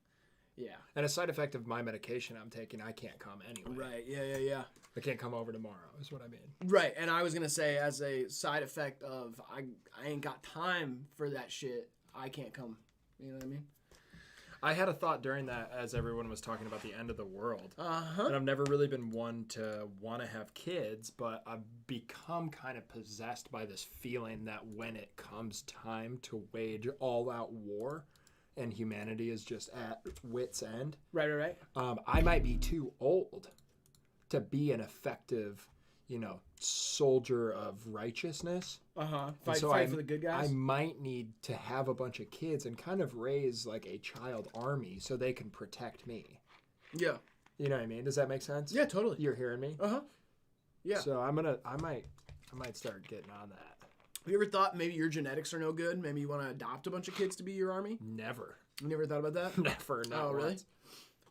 Yeah. And a side effect of my medication I'm taking, I can't come anyway. Right, yeah. I can't come over tomorrow, is what I mean. Right, and I was going to say as a side effect of I ain't got time for that shit, I can't come. You know what I mean? I had a thought during that as everyone was talking about the end of the world. Uh-huh. And I've never really been one to want to have kids, but I've become kind of possessed by this feeling that when it comes time to wage all-out war and humanity is just at wit's end. Right. I might be too old to be an effective, soldier of righteousness. Fight for the good guys. I might need to have a bunch of kids and kind of raise like a child army so they can protect me. Yeah. You know what I mean? Does that make sense? Yeah, totally. You're hearing me? Yeah. So I might start getting on that. Have you ever thought maybe your genetics are no good? Maybe you want to adopt a bunch of kids to be your army? Never. You never thought about that? Never. Oh, really? Once.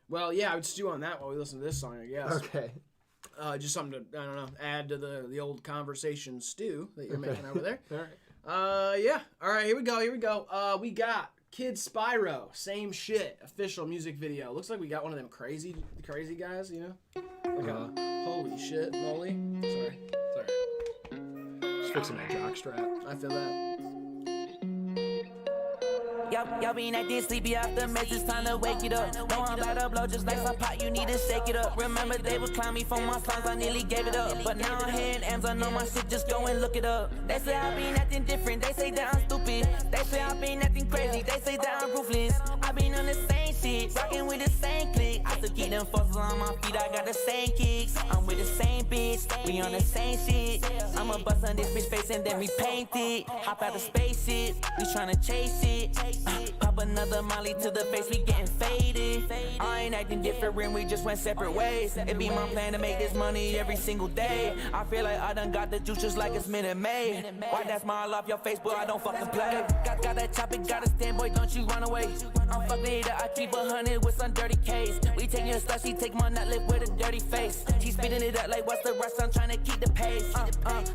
Well, yeah, I would stew on that while we listen to this song, I guess. Okay. Just something to, I don't know, add to the old conversation stew that you're making over there. All right. Yeah. All right, here we go. We got Kid Spyro, same shit, official music video. Looks like we got one of them crazy guys, Like holy shit, moly. Sorry. Just fixing my jock strap. I feel that. Y'all been acting sleepy after meds, it's time to wake it up. No, I'm about to blow just like some pot, you need to shake it up. Remember they would clown me for my songs, I nearly gave it up. But now I'm hitting M's, I know my shit, just go and look it up. They say I been acting different, they say that I'm stupid. They say I been acting crazy, they say that I'm ruthless. I been on the same shit, rocking with the same clique. I still keep them fossils on my feet, I got the same kicks. I'm with the same bitch, we on the same shit. I'ma bust on this bitch face and then we paint it. Hop out the spaceship, we tryna chase it. Pop another molly to the face, we getting faded. I ain't acting different, we just went separate ways. It be my plan to make this money every single day. I feel like I done got the juice just like it's Minute Maid. Why that smile off your face, boy, I don't fucking play. Got that chopper, got a stand, boy, don't you run away. I'm fucking hater, I keep 100 with some dirty K's. We take your stuff, she take my nut lip with a dirty face. She speeding it up like what's the rush, I'm trying to keep the pace.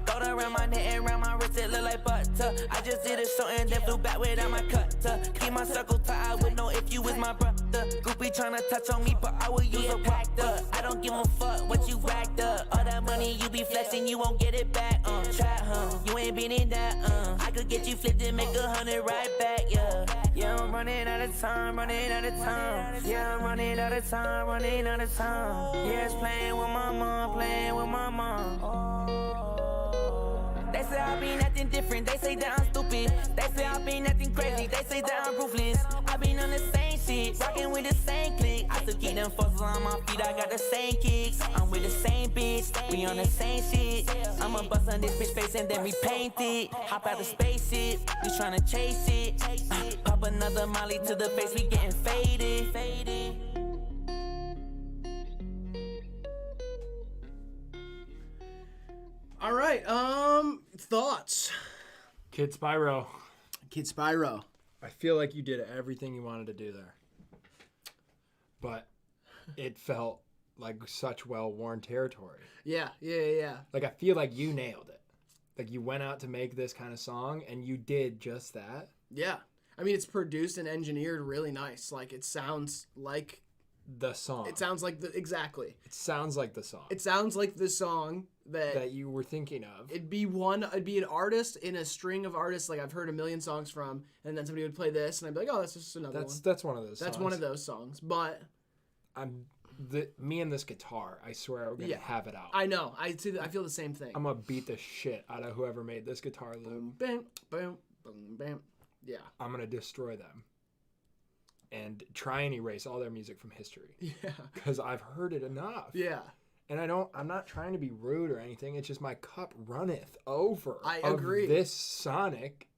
Gold around my neck and around my wrist, it look like butter. I just did a show and then flew back without my cutter. Keep my circle tight, I would know if you was my brother. Groupie tryna touch on me, but I will use a proctor. I don't give a fuck what you racked up. All that money you be flexing, you won't get it back. Trap, you ain't been in that. I could get you flipped and make 100 right back, yeah. Yeah, I'm running out of time, running out of time. Yeah, I'm running out of time, running out of time. Yeah, it's playing with my mom, playing with my mom. They say I been acting different, they say that I'm stupid. They say I been acting crazy, they say that I'm ruthless. I been on the same shit, rocking with the same clique. I still keep them fossils on my feet, I got the same kicks. I'm with the same bitch, we on the same shit. I'ma bust on this bitch face and then we paint it. Hop out the spaceship, we tryna chase it. Pop another molly to the face, we getting faded. All right, thoughts? Kid Spyro. Kid Spyro. I feel like you did everything you wanted to do there. But it felt like such well-worn territory. Yeah. Like, I feel like you nailed it. Like, you went out to make this kind of song, and you did just that. Yeah. I mean, it's produced and engineered really nice. Like, it sounds like... the song. It sounds like exactly. It sounds like the song. It sounds like the song that you were thinking of. It'd be an artist in a string of artists like I've heard a million songs from, and then somebody would play this, and I'd be like, oh, that's just another one. That's one of those. That's songs. one of those songs. But me and this guitar, I swear we're gonna have it out. I know. I feel the same thing. I'm gonna beat the shit out of whoever made this guitar loop. Boom, bam, boom, boom, bam. Yeah. I'm gonna destroy them. And try and erase all their music from history. Yeah. Because I've heard it enough. Yeah. And I'm not trying to be rude or anything. It's just my cup runneth over. I agree. This sonic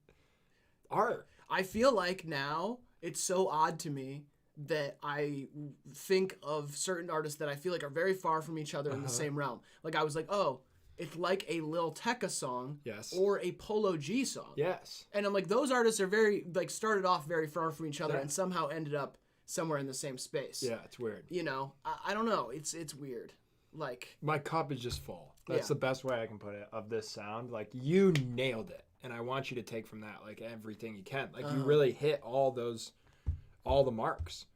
art. I feel like now it's so odd to me that I think of certain artists that I feel like are very far from each other in the same realm. Like I was like, oh, it's like a Lil Tecca song, yes, or a Polo G song, yes. And I'm like, those artists are very started off very far from each other and somehow ended up somewhere in the same space. Yeah, it's weird. You know, I don't know. It's weird. Like my cup is just full. That's the best way I can put it of this sound. Like you nailed it, and I want you to take from that like everything you can. Like you really hit all the marks,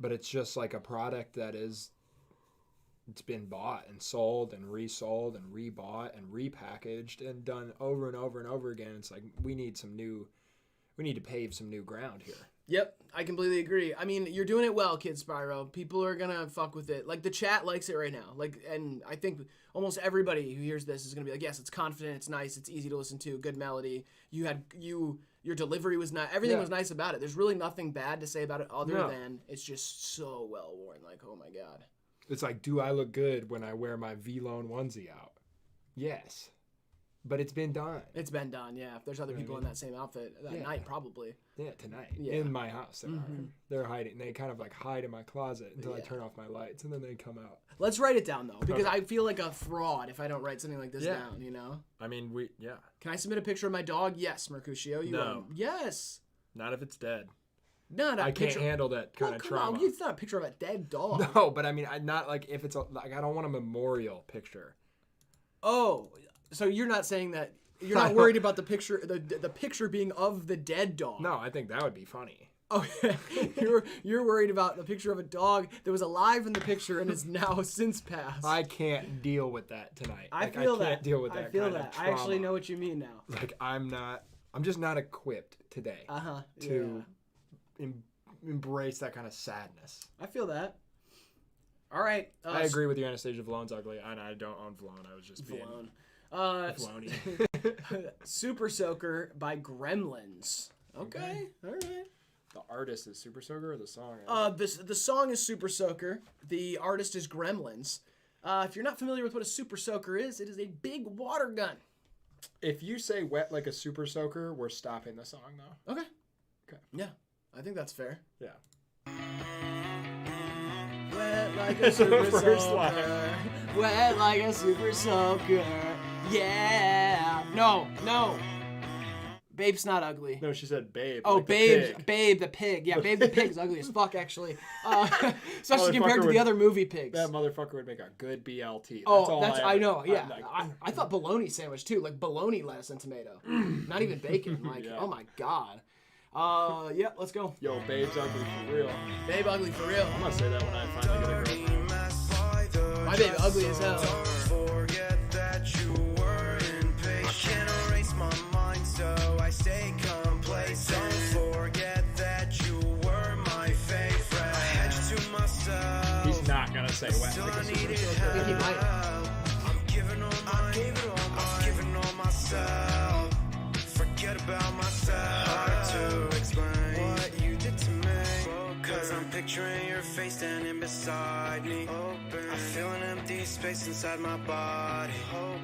but it's just like a product that is. It's been bought and sold and resold and rebought and repackaged and done over and over and over again. It's like we need to pave some new ground here. Yep, I completely agree. I mean, you're doing it well, Kid Spyro. People are gonna fuck with it. Like the chat likes it right now. Like, and I think almost everybody who hears this is gonna be like, yes, it's confident, it's nice, it's easy to listen to, good melody. Your delivery was not. Everything was nice about it. There's really nothing bad to say about it other than it's just so well worn. Like, oh my god. It's like, do I look good when I wear my V-Lone onesie out? Yes. But it's been done. It's been done, yeah. If there's other people in that same outfit that night, probably. Yeah, tonight. Yeah. In my house, they're hiding. They kind of like hide in my closet until I turn off my lights, and then they come out. Let's write it down, though, because I feel like a fraud if I don't write something like this down, you know? I mean, Can I submit a picture of my dog? Yes, Mercutio. No. Yes. Not if it's dead. No, I can't handle that kind of trauma. It's not a picture of a dead dog. No, but I mean, not like if it's like I don't want a memorial picture. Oh, so you're not saying that you're not worried about the picture, the picture being of the dead dog? No, I think that would be funny. Oh, you're worried about the picture of a dog that was alive in the picture and is now since passed. I can't deal with that tonight. I can't deal with that. I feel that. I actually know what you mean now. Like I'm just not equipped today to embrace that kind of sadness. I feel that. All right. I agree with you. Anastasia Vlone's ugly, and I don't own Vlone. I was just being Vlone. Super Soaker by Gremlins. Okay. All right. The artist is Super Soaker, or the song? The song is Super Soaker. The artist is Gremlins. If you're not familiar with what a Super Soaker is, it is a big water gun. If you say wet like a Super Soaker, we're stopping the song, though. Okay. Okay. Yeah, I think that's fair. Yeah. Wet like a Super Soaker. Wet like a Super Soaker. Yeah. No. Babe's not ugly. No, she said babe. Oh, like Babe the pig. Yeah, Babe the pig is ugly as fuck, actually. Especially compared to the other movie pigs. That motherfucker would make a good BLT. I know. Yeah, I thought bologna sandwich too, like bologna, lettuce, and tomato. Not even bacon. Like, oh my god. Yeah, let's go. Yo, Babe's ugly for real. Babe ugly for real. I'm gonna say that when I finally get a girlfriend. My babe ugly as hell. Forget that you were impatient. Erase my mind so I stay complacent. Don't forget that you were my favorite. I had you to myself. He's not gonna say wet like a Super Soaker. I think he might. I'm giving all myself. Forget about myself. Hard to explain what you did to me. Cause I'm picturing your face standing beside me. I feel an empty space inside my body.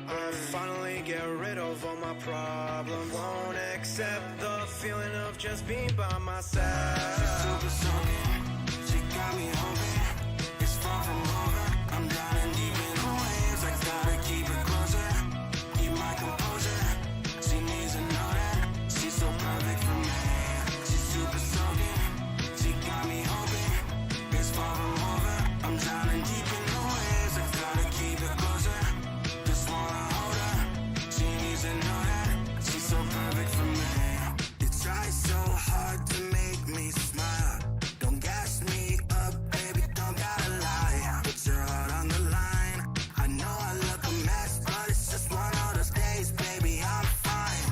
I finally get rid of all my problems. Won't accept the feeling of just being by myself. She's super soaking. She got me hoping. It's far from over. I'm drowning deep in the waves. I gotta keep it closer. Keep my composure. She needs to know that she's so perfect for me. She's super soaking. She got me hoping. It's far from over. I'm drowning deep in the waves. I gotta keep it closer. Just wanna hold her. She needs to know that she's so perfect for me. You try so hard to make me smile. Don't gas me up, baby. Don't gotta lie. Put your heart on the line. I know I look a mess, but it's just one of those days, baby. I'm fine.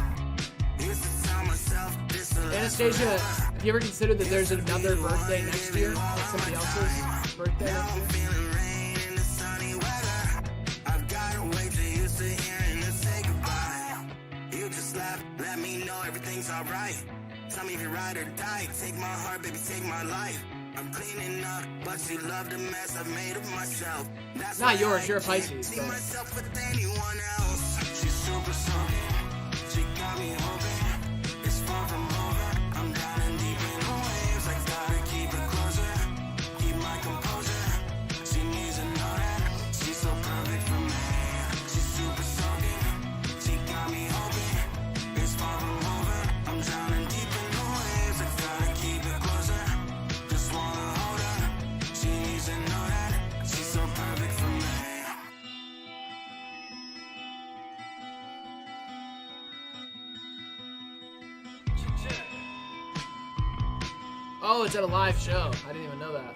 Used to tell myself this the last Anastasia, have you ever considered that there's another birthday next year? Like somebody else's birthday Now next I'm year? feeling rain in the sunny weather. I've gotta wait till you sit here and then say goodbye. You just laugh, let me know everything's alright. Tell me if you ride or die. Take my heart, baby, take my life. I'm cleaning up, but you love the mess I've made of myself. That's Not why yours, I you're a can't Pisces, see but- myself with anyone else. She's super soaking. She got me hoping. It's far from over. I'm drowning deep in the waves. I gotta keep it closer. Keep my composure. She needs to know that she's so perfect for me. She's super soaking. She got me hoping. It's far from over. I'm drowning deep in the waves. I gotta keep it closer. Just wanna hold her. She needs to know that she's so perfect for me. Oh, it's at a live show. I didn't even know that.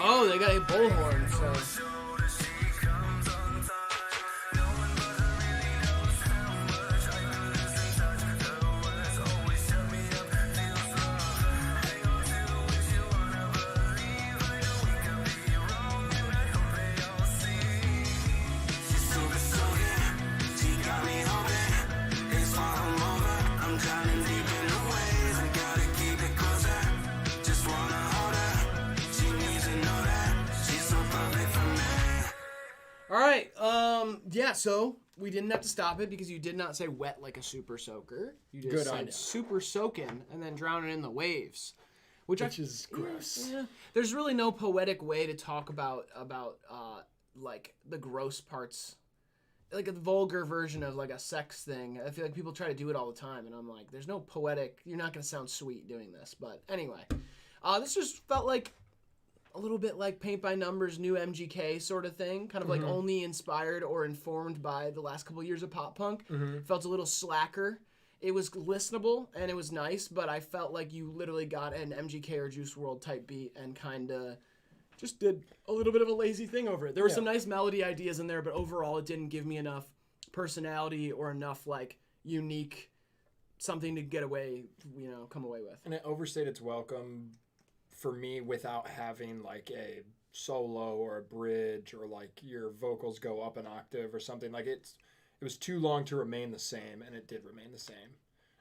Oh, they got a bullhorn, so. All right. Yeah. So we didn't have to stop it because you did not say wet like a super soaker. You just Good on said ya. super soaking and then drowning in the waves, which is gross. Yeah. There's really no poetic way to talk about like the gross parts, like a vulgar version of like a sex thing. I feel like people try to do it all the time, and I'm like, there's no poetic. You're not gonna sound sweet doing this. But anyway, this just felt like a little bit like Paint by Numbers, new MGK sort of thing, kind of like only inspired or informed by the last couple years of pop punk. Felt a little slacker. It was listenable and it was nice, but I felt like you literally got an MGK or Juice WRLD type beat and kind of just did a little bit of a lazy thing over it. There were some nice melody ideas in there, but overall it didn't give me enough personality or enough like unique something to get away, come away with. And it overstayed its welcome for me without having like a solo or a bridge or like your vocals go up an octave or something. Like it was too long to remain the same, and it did remain the same.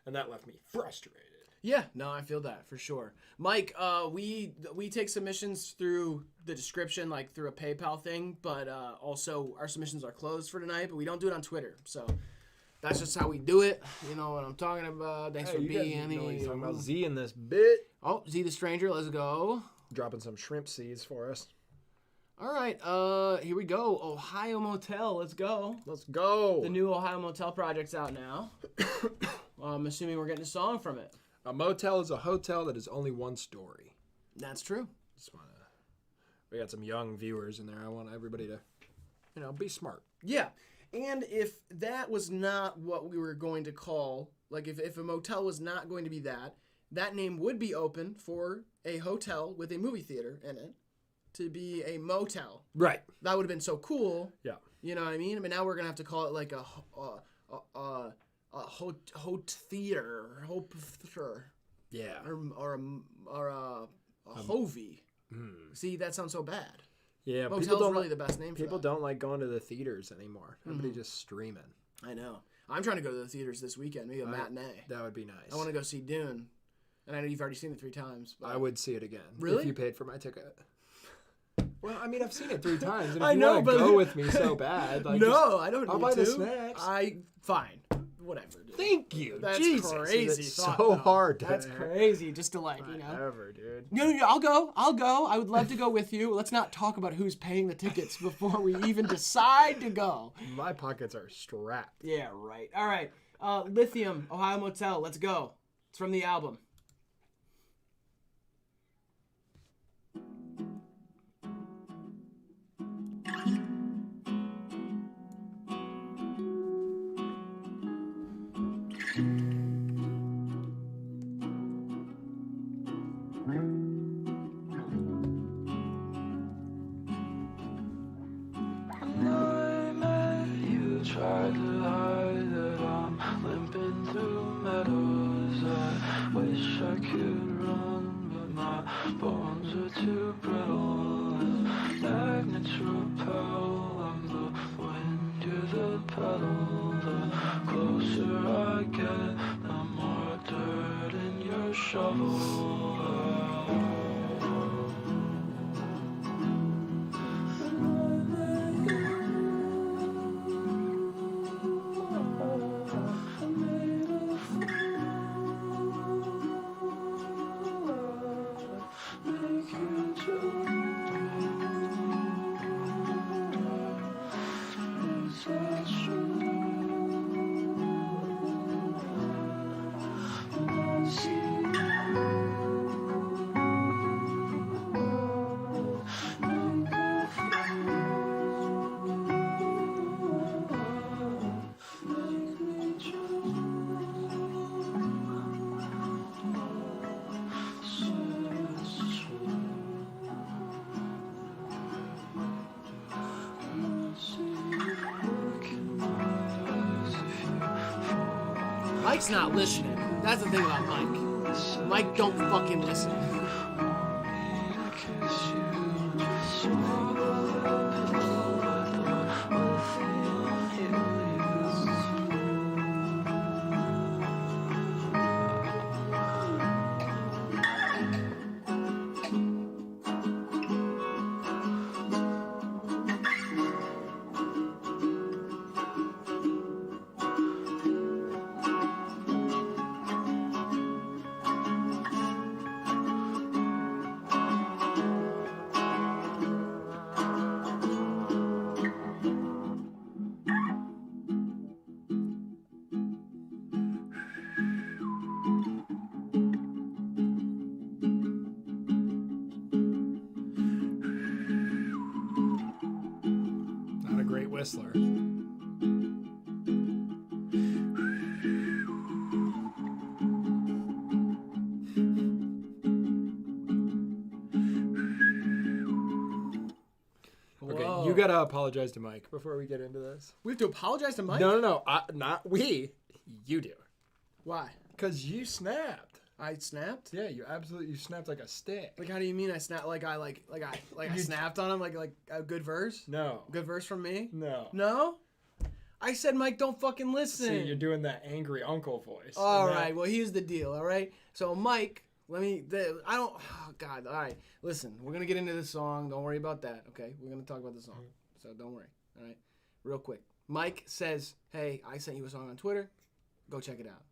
And that left me frustrated. Yeah, no, I feel that for sure. Mike, we take submissions through the description, like through a PayPal thing, but also our submissions are closed for tonight, but we don't do it on Twitter. So that's just how we do it. You know what I'm talking about. Thanks for being here. Talking about Z in this bit. Oh, Z the Stranger, let's go. Dropping some shrimp seeds for us. All right, here we go. Ohio Motel, let's go. Let's go. The new Ohio Motel project's out now. I'm assuming we're getting a song from it. A motel is a hotel that is only one story. That's true. We got some young viewers in there. I want everybody to, be smart. Yeah. And if that was not what we were going to call, like if a motel was not going to be that name would be open for a hotel with a movie theater in it to be a motel. Right. That would have been so cool. Yeah. You know what I mean? I mean, now we're going to have to call it like a Hope Theater. Yeah. Or a Hovey. See, that sounds so bad. Yeah, Motel's really the best name for people that. don't like going to the theaters anymore. Everybody just streaming. I know. I'm trying to go to the theaters this weekend. Maybe a matinee. That would be nice. I want to go see Dune. And I know you've already seen it 3 times. I would see it again. Really? If you paid for my ticket. Well, I mean, I've seen it 3 times. And if I you know, want to but go with me so bad. Like, no, I don't I'll need buy to. the snacks. Fine. Whatever, dude. Thank you. That's Jesus. crazy. It's thought, so though. hard. That's crazy. Just to Whatever, dude. No, I'll go. I would love to go with you. Let's not talk about who's paying the tickets before we even decide to go. My pockets are strapped. Yeah, right. All right. Lithium, Ohio Motel. Let's go. It's from the album. Tried to hide that I'm limping through meadows. I wish I could run, but my bones are too brittle. As magnets repel, I'm the wind, you're the pedal. The closer I get, the more dirt in your shovel. Mike's not listening. That's the thing about Mike. Mike don't fucking listen. Whistler. Okay, you gotta apologize to Mike before we get into this. We have to apologize to Mike? No, not we. You do. Why? Because you snapped. I snapped? Yeah, you snapped like a stick. Like, how do you mean I snapped? I snapped on him like a good verse? No. Good verse from me? No. No? I said, Mike, don't fucking listen. See, you're doing that angry uncle voice. All right, well, here's the deal, all right? So, Mike, all right. Listen, we're going to get into this song. Don't worry about that, okay? We're going to talk about the song, so don't worry, all right? Real quick. Mike says, hey, I sent you a song on Twitter. Go check it out.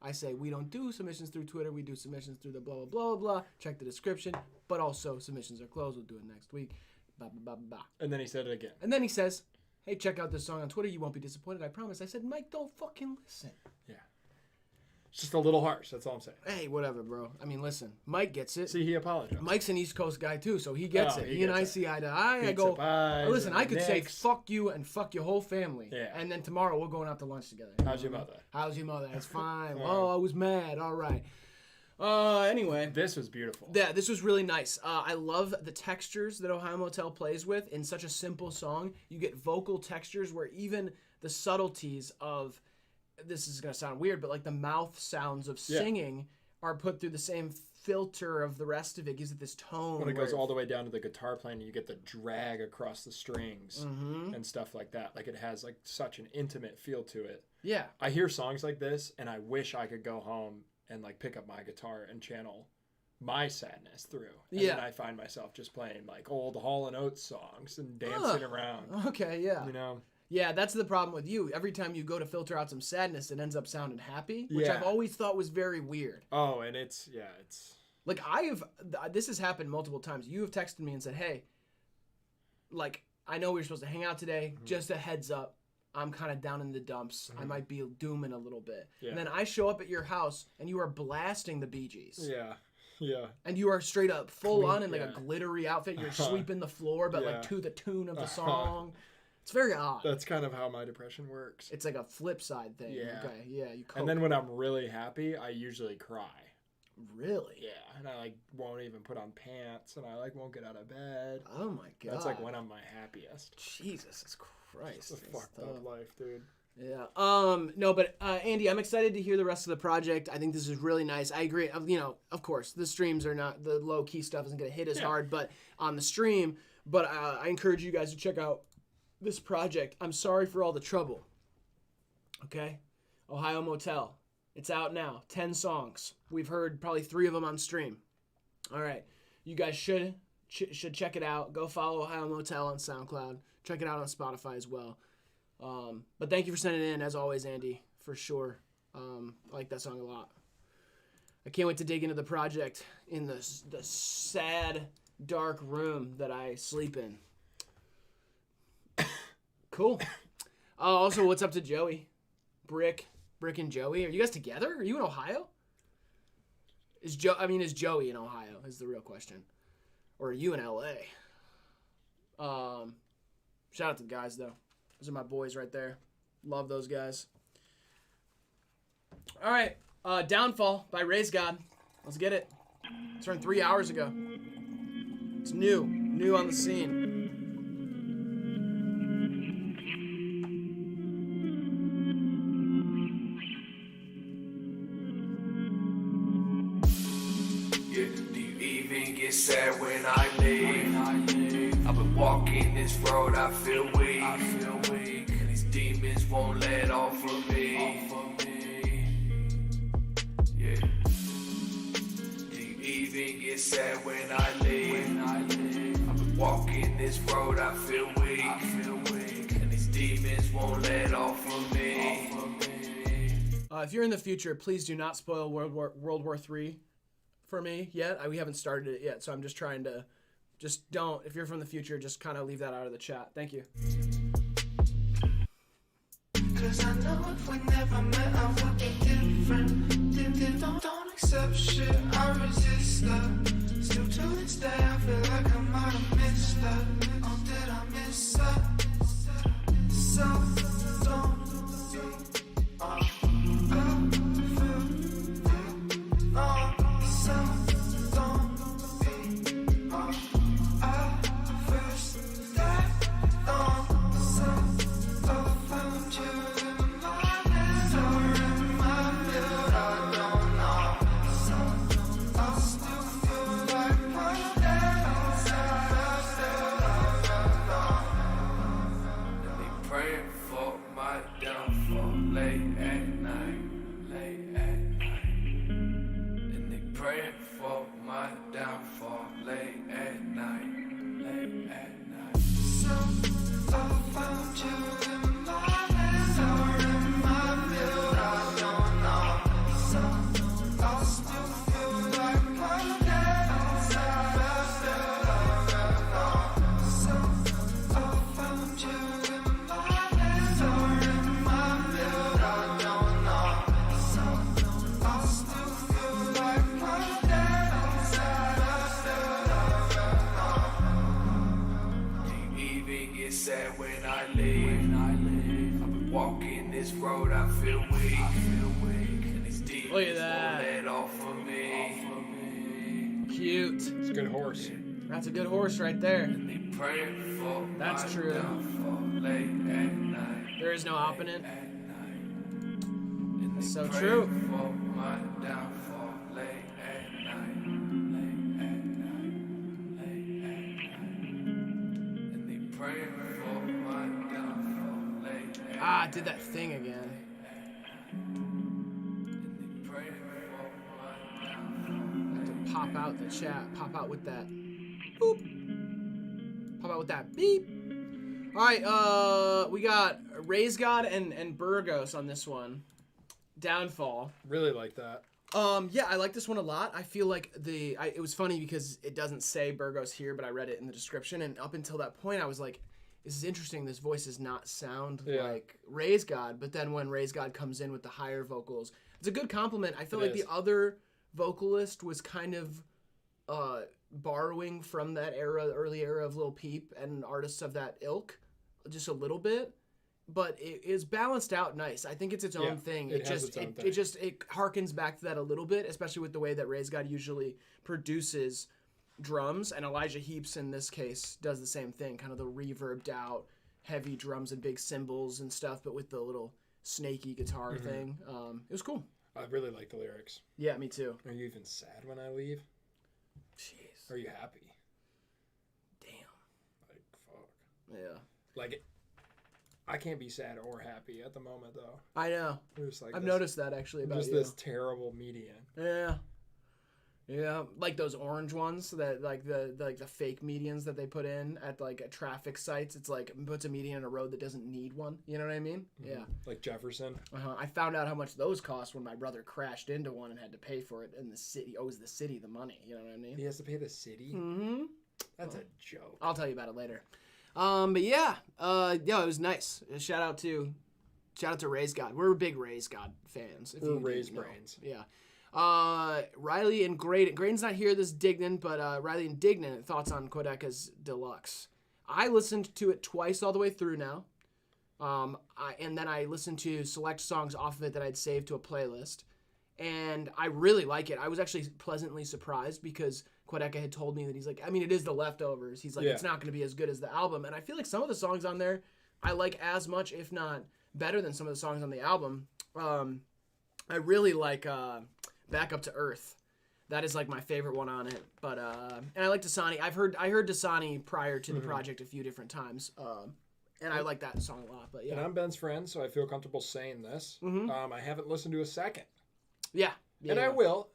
I say, we don't do submissions through Twitter. We do submissions through the blah, blah, blah, blah. Check the description. But also, submissions are closed. We'll do it next week. Blah, blah, blah, blah. And then he said it again. And then he says, hey, check out this song on Twitter. You won't be disappointed, I promise. I said, Mike, don't fucking listen. Yeah. It's just a little harsh. That's all I'm saying. Hey, whatever, bro. I mean, listen. Mike gets it. See, he apologized. Mike's an East Coast guy, too, so he gets it. He and I see eye to eye. I Pizza go, pies listen, I could say, next. fuck you and fuck your whole family. Yeah. And then tomorrow we're going out to lunch together. How's your mother? How's your mother? That's fine. All Oh, I was mad. All right. Anyway. This was beautiful. Yeah, this was really nice. I love the textures that Ohio Motel plays with in such a simple song. You get vocal textures where even the subtleties of, this is going to sound weird, but like the mouth sounds of singing are put through the same filter of the rest of it. Gives it this tone. When it goes all the way down to the guitar playing, you get the drag across the strings and stuff like that. Like it has like such an intimate feel to it. Yeah. I hear songs like this and I wish I could go home and like pick up my guitar and channel my sadness through. And then I find myself just playing like old Hall & Oates songs and dancing around. Okay, yeah. You know? Yeah, that's the problem with you. Every time you go to filter out some sadness, it ends up sounding happy, which I've always thought was very weird. Oh, and it's... Like, this has happened multiple times. You have texted me and said, hey, like, I know we were supposed to hang out today. Just a heads up. I'm kind of down in the dumps. I might be dooming a little bit. Yeah. And then I show up at your house, and you are blasting the Bee Gees. Yeah. Yeah. And you are straight up full on in like a glittery outfit. You're sweeping the floor, but like to the tune of the song. It's very odd. That's kind of how my depression works. It's like a flip side thing. Yeah. Okay. Yeah. You cope. And then when I'm really happy, I usually cry. Really? Yeah. And I like won't even put on pants, and I like won't get out of bed. Oh my god. That's like when I'm my happiest. Jesus Christ. It's a fucked up life, dude. Yeah. No, but Andy, I'm excited to hear the rest of the project. I think this is really nice. I agree. You know, of course, the streams are not, the low key stuff isn't going to hit as hard, but on the stream. But I encourage you guys to check out this project. I'm sorry for all the trouble. Okay, Ohio Motel. It's out now. 10 songs. We've heard probably 3 of them on stream. All right, you guys should check it out. Go follow Ohio Motel on SoundCloud. Check it out on Spotify as well. But thank you for sending it in, as always, Andy, for sure. I like that song a lot. I can't wait to dig into the project in the sad, dark room that I sleep in. Cool. Also, what's up to Joey? Brick and Joey. Are you guys together? Are you in Ohio? Is Joey in Ohio is the real question. Or are you in LA? Shout out to the guys, though. Those are my boys right there. Love those guys. All right. Downfall by Raise God. Let's get it. It's from 3 hours ago. It's new on the scene. Sad when I leave. I've been walking this road, I feel weak. And these demons won't let off of me. Yeah. Do you even get sad when I leave? I've been walking this road, I feel weak. And these demons won't let off of me. If you're in the future, please do not spoil World War III. For me yet. We haven't started it yet, so I'm just trying to don't, if you're from the future, just kind of leave that out of the chat. Thank you. Cause I know if we never met, I would be different. Don't accept shit, I resist that. Still to this day, I feel like I might have missed that. Oh, did I miss that? So, don't praying for my downfall late at night. Late at night. So I found you in my head or in my build, I don't know. So I still feel like I'm dead inside. I still don't know. So I found you in my head or in my build, I don't know. So I still feel like I'm dead inside. I still don't know. Can't even get sad when I leave. I've been walking this road, I feel weak. And these demons Look at that. won't let off of me. Cute. It's a good horse. That's a good horse right there. Praying for That's my true. downfall late at night. There is no opponent. That's so Praying true. for my downfall late at night. Late at night. Late at night. And they praying for my downfall late at night. Ah, I did that thing again. To pop out the chat. Pop out with that. Boop. Pop out with that beep. Alright, we got Raise God and Burgos on this one. Downfall. Really like that. Yeah, I like this one a lot. I feel like it was funny because it doesn't say Burgos here, but I read it in the description, and up until that point I was like, this is interesting, this voice does not sound like Raise God, but then when Raise God comes in with the higher vocals, it's a good compliment. I feel like the other vocalist was kind of borrowing from that era, the early era of Lil Peep and artists of that ilk, just a little bit. But it is balanced out nice. I think it's its own thing. It harkens back to that a little bit, especially with the way that Raise God usually produces drums, and Elijah Heaps in this case does the same thing, kind of the reverbed out heavy drums and big cymbals and stuff, but with the little snaky guitar thing. It was cool. I really like the lyrics. Yeah, me too. Are you even sad when I leave? Jeez. Are you happy? Damn. Like, fuck. Yeah. Like, I can't be sad or happy at the moment, though. I know. I've noticed that, actually, about just you. this terrible median. Yeah. Yeah, like those orange ones that like the fake medians that they put in at traffic sites. It's like puts a median in a road that doesn't need one. You know what I mean? Mm-hmm. Yeah. Like Jefferson. I found out how much those cost when my brother crashed into one and had to pay for it, and the city owes the city the money. You know what I mean? He has to pay the city? Mm-hmm. That's a joke. I'll tell you about it later. But yeah, it was nice. Shout out to Raise God. We're big Raise God fans. We're Raise Brains. Yeah. Riley and Graydon. Graydon's not here this Dignan, but Riley and Dignan, thoughts on Quedeca's Deluxe. I listened to it twice all the way through now. And then I listened to select songs off of it that I'd saved to a playlist. And I really like it. I was actually pleasantly surprised because Quedeca had told me that he's like, I mean, it is The Leftovers. He's like, it's not going to be as good as the album. And I feel like some of the songs on there I like as much, if not better than some of the songs on the album. I really like Back Up to Earth. That is like my favorite one on it. But and I like Dasani. I heard Dasani prior to the project a few different times. And I like that song a lot. But yeah. And I'm Ben's friend, so I feel comfortable saying this. I haven't listened to a second. Yeah. And I will.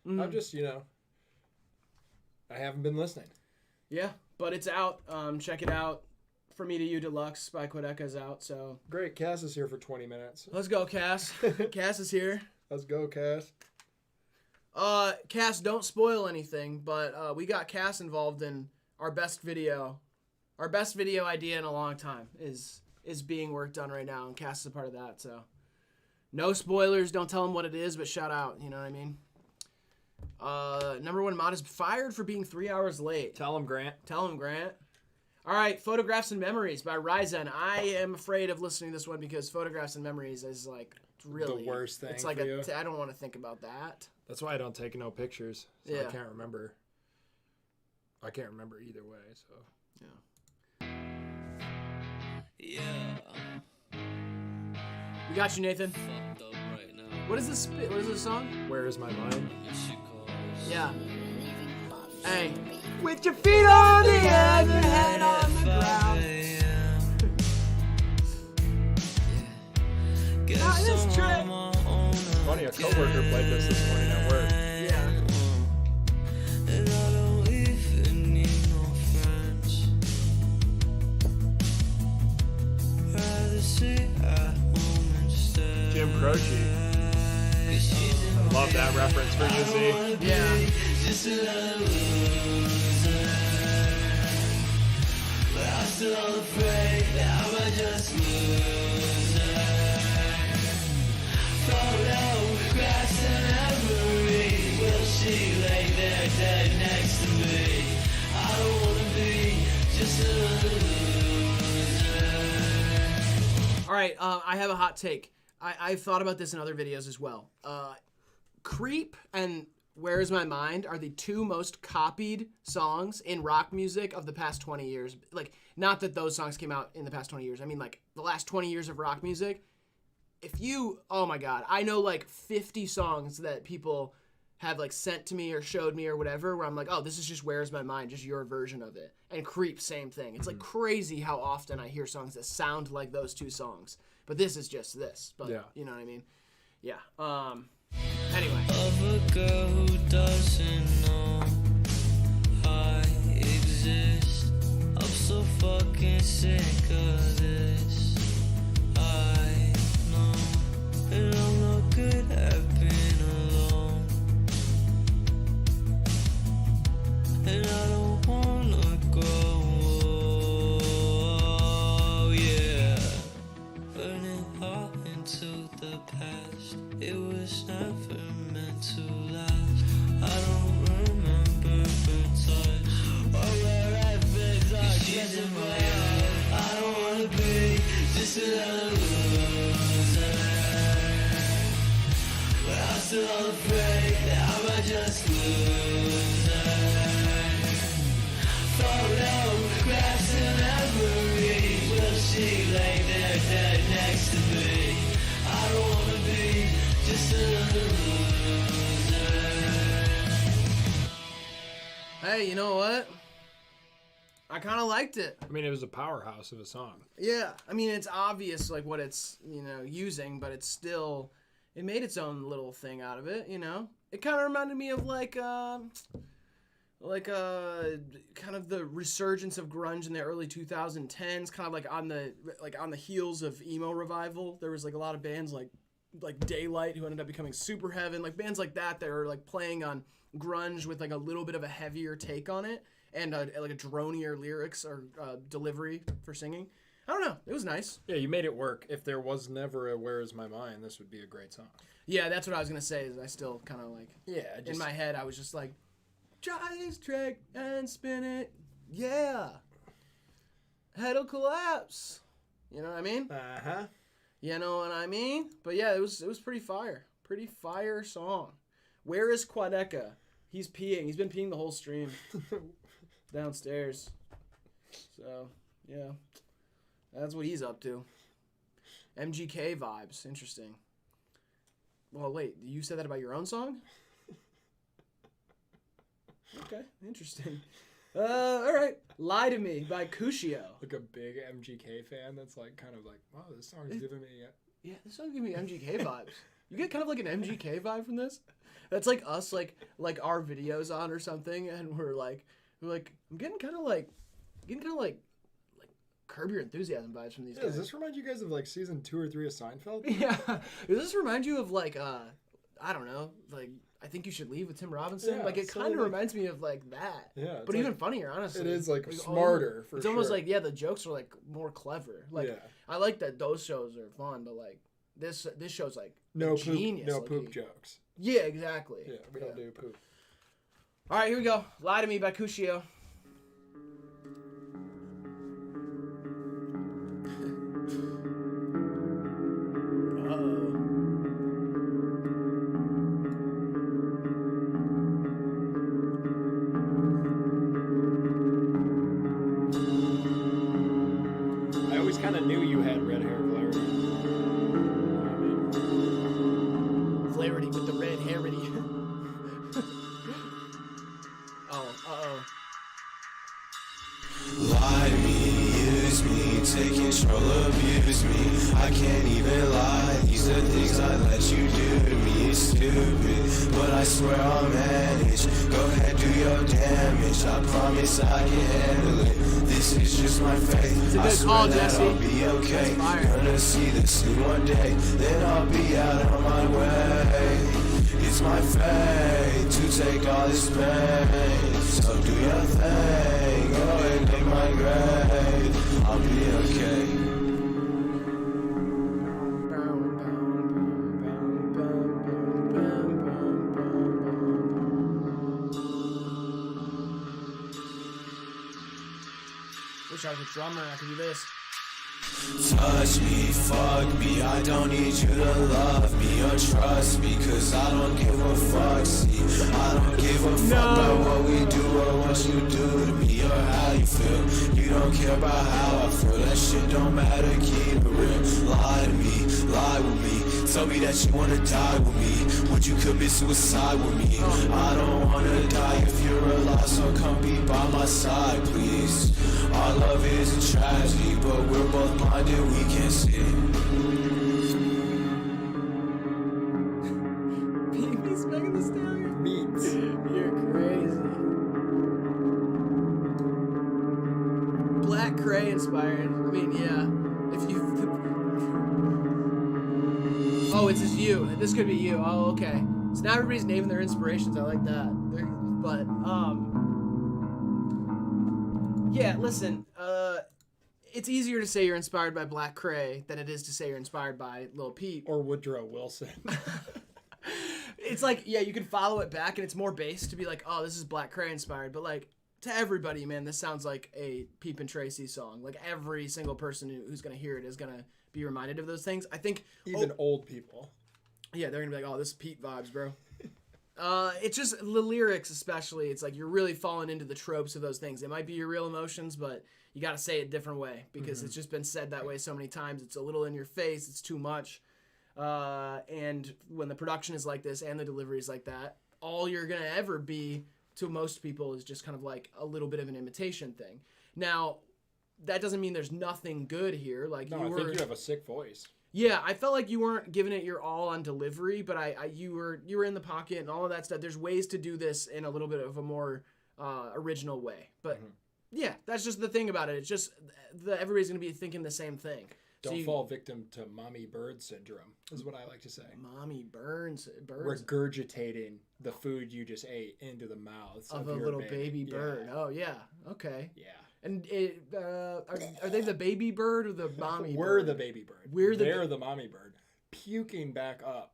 I'm just, I haven't been listening. Yeah, but it's out. Check it out. For Me to You Deluxe by Quedeca is out. So great. Cass is here for 20 minutes. Let's go, Cass. Cass is here. Let's go, Cass. Cass, don't spoil anything, but we got Cass involved in our best video. Our best video idea in a long time is being worked on right now, and Cass is a part of that. So no spoilers. Don't tell him what it is, but shout out. You know what I mean? Number one mod is fired for being 3 hours late. Tell him, Grant. Tell him, Grant. All right, Photographs and Memories by Ryzen. I am afraid of listening to this one because Photographs and Memories is like really the worst thing. It's like for you. I don't want to think about that. That's why I don't take no pictures. So Yeah. I can't remember. I can't remember either way. So yeah. We got you, Nathan. Fucked up right now. What is this? What is this song? Where Is My Mind? Yeah. Hey. With your feet on the air, your head on the ground. Not this trick. Funny, a coworker played this morning at work. Yeah. that reference for you, Z. Yeah. Just another loser. But I'm still afraid that I might just lose her. Photo, grass and memory. Will she lay there dead next to me? I don't wanna be just another loser. All right, I have a hot take. I've thought about this in other videos as well. Creep and Where Is My Mind are the two most copied songs in rock music of the past 20 years. Like, not that those songs came out in the past 20 years. I mean, like, the last 20 years of rock music. Oh my God, I know like 50 songs that people have like sent to me or showed me or whatever, where I'm like, oh, this is just Where's My Mind, just your version of it. And Creep, same thing. It's like crazy how often I hear songs that sound like those two songs. But this is just this. But yeah. You know what I mean? Yeah. Anyway. Of a girl who doesn't know I exist. I'm so fucking sick of this. I know that I'm not good at being alone. And I don't wanna go. Oh, yeah. Burning hot into the past. It was never meant to last. I don't remember her touch or where I've been touched. She's in my head. I don't wanna be just another loser. But I'm still afraid that I might just lose her. Photo, grass and memory. Will she lay there dead next to me? I don't wanna be just another loser. Hey, you know what? I kind of liked it. I mean, it was a powerhouse of a song. Yeah, I mean, it's obvious like what it's, using, but it's still, it made its own little thing out of it, It kind of reminded me of kind of the resurgence of grunge in the early 2010s, kind of like on the heels of emo revival. There was like a lot of bands like Daylight who ended up becoming Super Heaven, like bands like that are like playing on grunge with like a little bit of a heavier take on it and like a dronier lyrics or delivery for singing. I don't know. It was nice. Yeah, you made it work. If there was never a Where Is My Mind, this would be a great song. Yeah, that's what I was gonna say. Is I still kind of like in my head I was just like, try this trick and spin it, yeah. Head'll collapse. You know what I mean? Uh-huh. You know what I mean? But yeah, it was pretty fire. Pretty fire song. Where is Quadeca? He's peeing. He's been peeing the whole stream. Downstairs. So, yeah. That's what he's up to. MGK vibes. Interesting. Well, wait. You said that about your own song? Okay, interesting. All right. Lie to Me by Cuscio. Like a big MGK fan that's like kind of like, wow, this song's giving me... Yeah, this song's giving me MGK vibes. You get kind of like an MGK vibe from this? That's like us, like our videos on or something, and we're like, I'm getting kind of like Curb Your Enthusiasm vibes from these guys. Does this remind you guys of like season 2 or 3 of Seinfeld? Yeah. Does this remind you of like, I don't know, like I Think You Should Leave with Tim Robinson? Yeah, like it kind of reminds me of like that. Yeah. But even funnier, honestly. It is like smarter for sure. It's almost like, yeah, the jokes are like more clever. Like yeah. I like that those shows are fun, but like this show's like no genius. No poop jokes. Yeah, exactly. Yeah, we don't do poop. All right, here we go. Lie to Me by Cuscio. I always kind of knew you had red hair, Flaherty. Flaherty with the red hairity. Lie to me, use me, take control, abuse me. I can't even lie, these are things I let you do to me. It's stupid, but I swear I'll manage. Go ahead, do your damage, I promise I can handle it. This is just my faith, I swear that I'll be okay. Gonna see this soon one day, then I'll be out on my way. It's my fate to take all this pain. So do your thing, go and dig my grave. I'll be okay. Wish I was a drummer and I could do this. Touch me, fuck me, I don't need you to love me or trust me, cause I don't give a fuck, see, I don't give a fuck about what we do or what you do to me or how you feel, you don't care about how I feel, that shit don't matter, keep it real, lie to me, lie with me, tell me that you wanna die with me, would you commit suicide with me, I don't wanna die if you're alive, so come be by my side, please, our love is a tragedy, but we're both blinded, we can't see. Baby's Megan Thee Stallion. Meats. You're crazy. Black Cray inspired. I mean, yeah. If you. Oh, it's just you. This could be you. Oh, okay. So now everybody's naming their inspirations. I like that. But yeah. Listen. It's easier to say you're inspired by Black Cray than it is to say you're inspired by Lil Peep. Or Woodrow Wilson. It's like, yeah, you can follow it back and it's more based to be like, oh, this is Black Cray inspired. But like, to everybody, man, this sounds like a Peep and Tracy song. Like every single person who's going to hear it is going to be reminded of those things. I think... Even old people. Yeah, they're going to be like, oh, this is Peep vibes, bro. It's just the lyrics especially. It's like you're really falling into the tropes of those things. It might be your real emotions, but you got to say it a different way because it's just been said that way so many times. It's a little in your face. It's too much. And when the production is like this and the delivery is like that, all you're going to ever be to most people is just kind of like a little bit of an imitation thing. Now, that doesn't mean there's nothing good here. Like No, I think you have a sick voice. Yeah, I felt like you weren't giving it your all on delivery, but you were in the pocket and all of that stuff. There's ways to do this in a little bit of a more original way. But yeah, that's just the thing about it. It's just everybody's going to be thinking the same thing. Don't fall victim to mommy bird syndrome, is what I like to say. Mommy birds. Regurgitating the food you just ate into the mouths of a little baby bird. Yeah. Oh, yeah. Okay. Yeah. And are they the baby bird or the mommy bird? We're the baby bird. They're the mommy bird, puking back up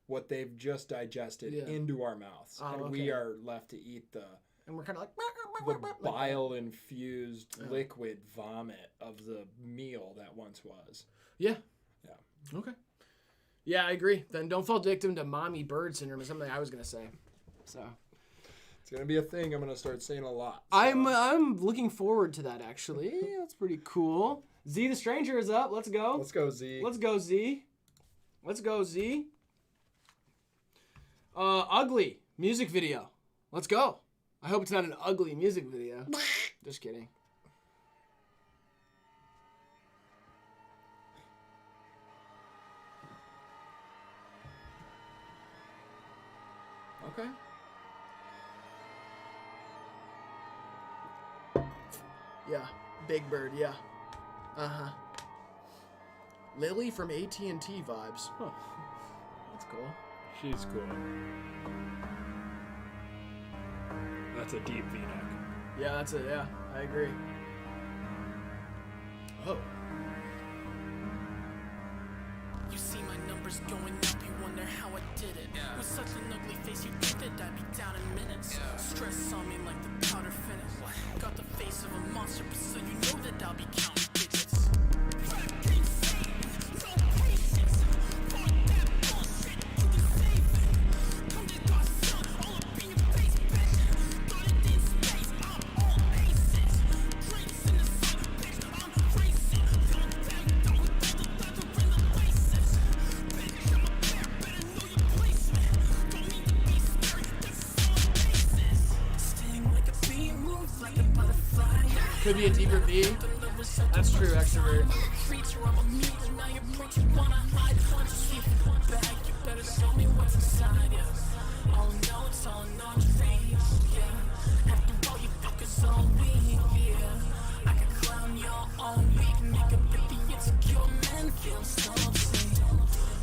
what they've just digested into our mouths. And we are left to eat and we're kind of like the bile-infused liquid vomit of the meal that once was. Yeah. Yeah. Okay. Yeah, I agree. Then don't fall victim to mommy bird syndrome is something I was going to say. So... It's going to be a thing I'm going to start saying a lot. So. I'm looking forward to that, actually. That's pretty cool. Z the Stranger is up. Let's go. Let's go, Z. Let's go, Z. Let's go, Z. Ugly music video. Let's go. I hope it's not an ugly music video. Just kidding. Okay. Yeah, Big Bird, yeah. Uh-huh. Lily from AT&T vibes. Huh. That's cool. She's cool. That's a deep V-neck. Yeah, I agree. Oh. You see my numbers going up, you wonder how I did it. With such an ugly face, you think that I'd be down in minutes. Stress on me like the powder finish. Got the face of a monster, but so you know that I'll be counting digits. Could be a deeper B. That's true, extrovert.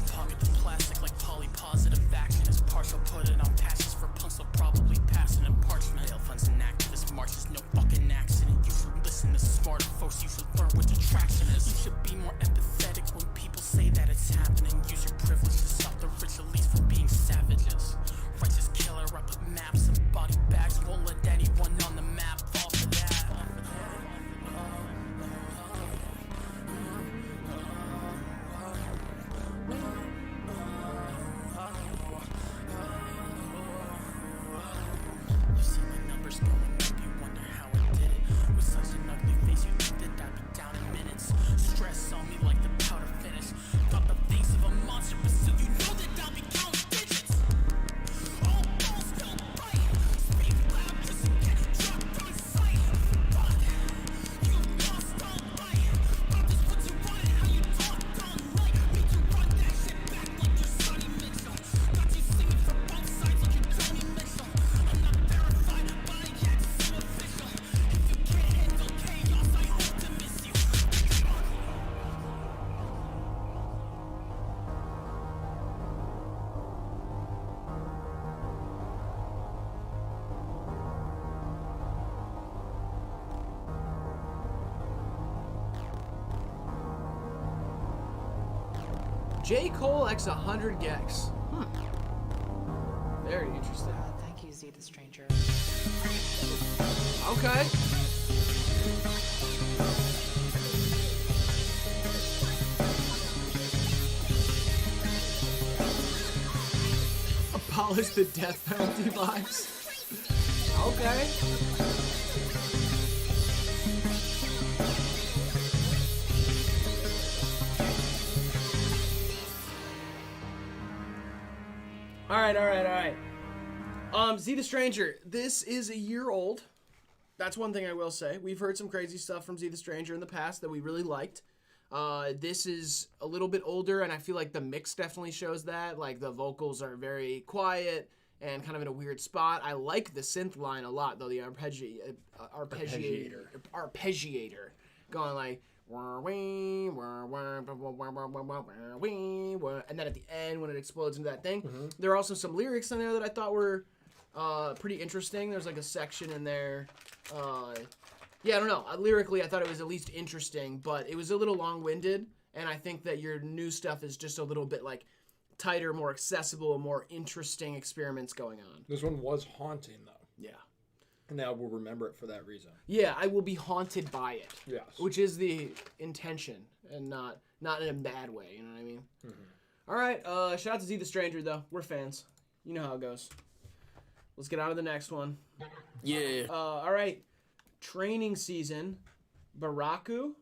Target the plastic like poly positive action is partial J. Cole x 100 gex. Very interesting. Thank you, Z the Stranger. Okay. Abolish the death penalty vibes. Okay. All right. Z the Stranger, this is a year old. That's one thing I will say. We've heard some crazy stuff from Z the Stranger in the past that we really liked. This is a little bit older, and I feel like the mix definitely shows that. Like, the vocals are very quiet and kind of in a weird spot. I like the synth line a lot, though, the arpeggiator. Going like, and then at the end, when it explodes into that thing, there are also some lyrics in there that I thought were pretty interesting. There's like a section in there. Yeah, I don't know. Lyrically, I thought it was at least interesting, but it was a little long-winded, and I think that your new stuff is just a little bit like tighter, more accessible, more interesting experiments going on. This one was haunting, though. Yeah. And now we'll remember it for that reason. Yeah, I will be haunted by it. Yes. Which is the intention, and not in a bad way, you know what I mean? All right, shout out to Z the Stranger, though. We're fans. You know how it goes. Let's get on to the next one. Yeah. All right. Training season. Baraku.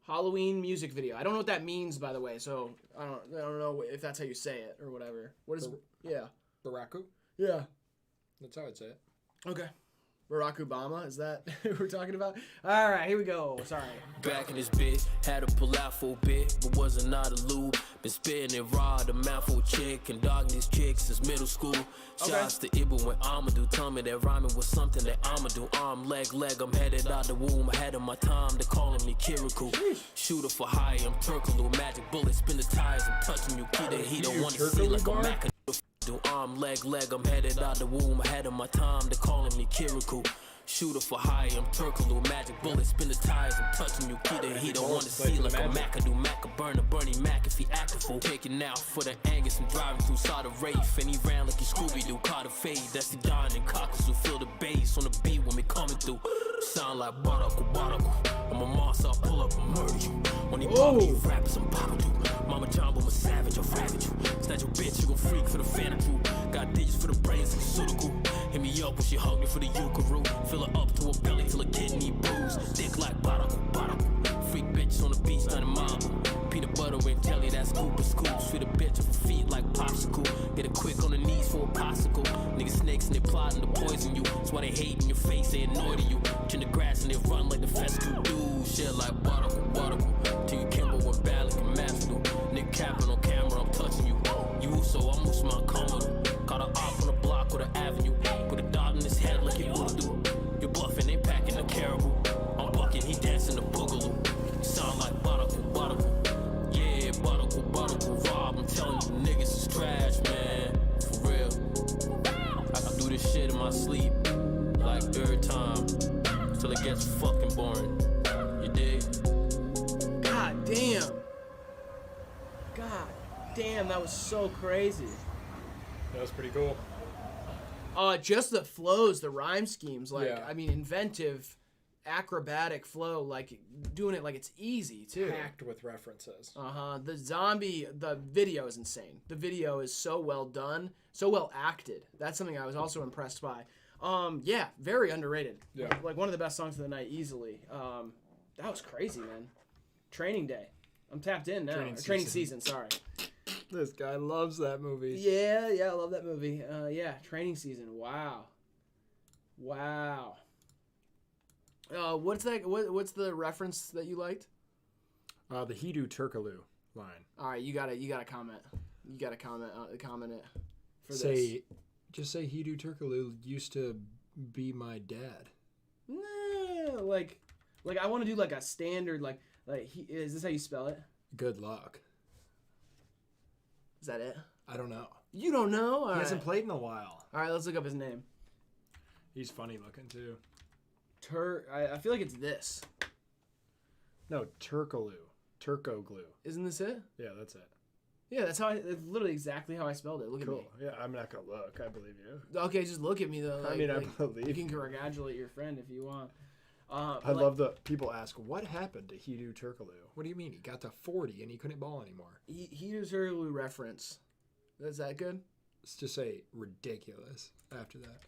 Halloween music video. I don't know what that means, by the way, so I don't know if that's how you say it or whatever. What is... Yeah. Baraku? Yeah. That's how I'd say it. Okay. Barack Obama, is that who we're talking about? All right, here we go. Sorry. Back in this bitch, had to pull out for a bit, but wasn't not a lube. Been spitting it raw, the mouthful chick, and dogging these chicks since middle school. Shots to Ibba when I'ma do. Tell me that rhyming was something that I'ma do. Arm, leg, I'm headed out the womb. Ahead of my time, they're calling me Kirikou. Shooter for hire, I'm Turkaloo. Magic bullet, spin the tires, I'm touching you. Kid, he don't wanna see like a Mac. Do arm, leg, I'm headed out the womb. Ahead of my time, they're calling me Kirikou. Shooter for hire, I'm Turkaloo. Magic bullet, spin the tires, I'm touching you. Kid, he don't wanna see like a Mac. Do Mac, a burner, Bernie Mac if he acting full. Taking out for the Angus and driving through Sada Rafe. And he ran like he Scooby-Doo, caught a fade. That's the Don and Cockers who feel the bass on the beat when we coming through. Sound like Baraku. I'm a monster, I'll pull up and murder you. When he pop me, you rappers, I'm bottled you. Mama Jumbo, I'm a savage, I'll ravage you. Snatch your bitch, you gon' freak for the fan of you. Got digits for the brains, pharmaceutical. Hit me up when she hungry for the Yukaru. Fill her up to her belly till her kidney bruise. Dick like Baraku. Freak bitch on the beach, done a marble. Peanut butter and jelly, that's Cooper Scoop. Sweet a bitch off her feet like popsicle. Get it quick on the knees for a popsicle. Niggas snakes and they plotting to poison you. That's why they hate in your face, they annoyed you. In the grass and they run like the fescue do. Shit like Baraku. Till you Kimbo with Balak and Master. Nick capping on camera, I'm touching you. You so I'm Usman Kamadu. Caught a op on the block with an avenue. Put a dot in his head like he would do. You're bluffing, they packing the caribou. I'm bucking, he dancing the boogaloo. Sound like Baraku. Yeah, Baraku. Rob, I'm telling you, niggas is trash, man. For real. I can do this shit in my sleep. Like every time. Till it gets fucking boring. You dig? God damn, that was so crazy. That was pretty cool. Just the flows, the rhyme schemes, like, Yeah. I mean, inventive, acrobatic flow, like, doing it like it's easy, too. Packed with references. The video is insane. The video is so well done, so well acted. That's something I was also impressed by. Yeah, very underrated. Yeah. Like, one of the best songs of the night, easily. That was crazy, man. Training Day. I'm tapped in now. Training season, sorry. This guy loves that movie. Yeah, I love that movie. Yeah, Training Season. Wow. What's that? What's the reference that you liked? The Hidu Turkaloo line. All right, you gotta comment. You gotta comment it for this. Just say Hidu Turkaloo used to be my dad. Nah, like I want to do like a standard like is this how you spell it? Good luck. Is that it? I don't know. You don't know? He hasn't played in a while. All right, let's look up his name. He's funny looking I feel like it's this. No, Turkaloo. Turco glue. Isn't this it? Yeah, that's it. Yeah, that's it's literally exactly how I spelled it. Look at me. Yeah, I'm not gonna look. I believe you. Okay, just look at me though. I believe you can congratulate your friend if you want. I love the people ask, what happened to Hidu Turkoglu? What do you mean? He got to 40 and he couldn't ball anymore. Hidu Turkoglu reference. Is that good? Let's just say ridiculous after that.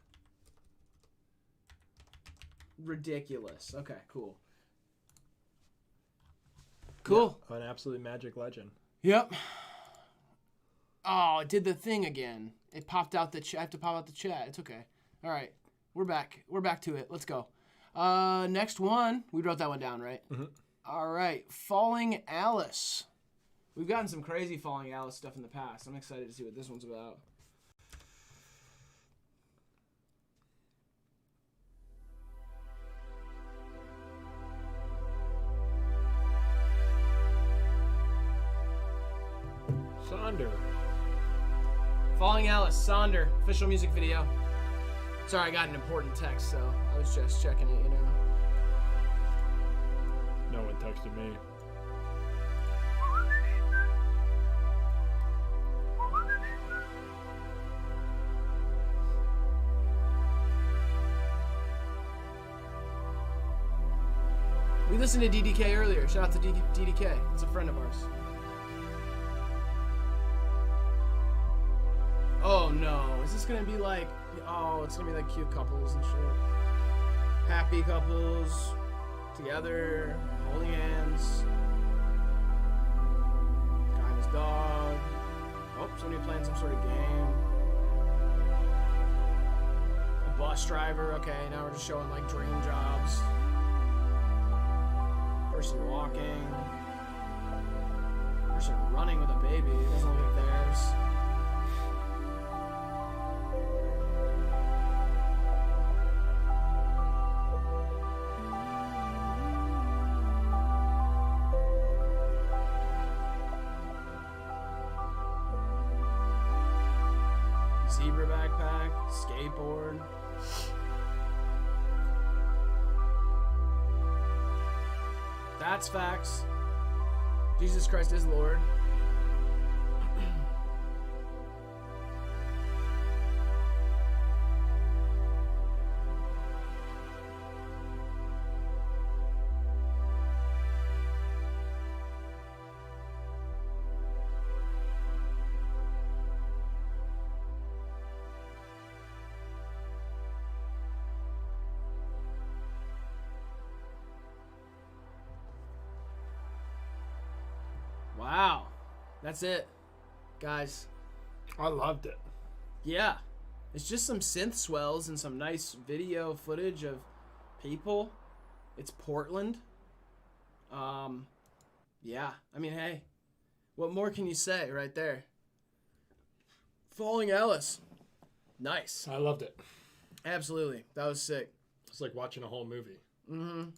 Ridiculous. Okay, cool. Cool. Yeah, an absolute magic legend. Yep. Oh, it did the thing again. It popped out the chat. I have to pop out the chat. It's okay. All right. We're back. We're back to it. Let's go. Next one. We wrote that one down, right? Mm-hmm. All right. Falling Alice. We've gotten some crazy Falling Alice stuff in the past. I'm excited to see what this one's about. Sonder. Falling Alice, Sonder, official music video. Sorry, I got an important text, so I was just checking it, you know. No one texted me. We listened to DDK earlier. Shout out to DDK. He's a friend of ours. Oh no, is this gonna be like, oh, it's gonna be like cute couples and shit. Happy couples, together, holding hands. Guy and his dog. Oh, somebody playing some sort of game. A bus driver, okay, now we're just showing like dream jobs. Person walking. Person running with a baby, it doesn't look like theirs. Zebra backpack, skateboard. That's facts. Jesus Christ is Lord. Wow. That's it, guys. I loved it. Yeah. It's just some synth swells and some nice video footage of people. It's Portland. Yeah. I mean, hey. What more can you say right there? Falling Alice. Nice. I loved it. Absolutely. That was sick. It's like watching a whole movie. Mm-hmm.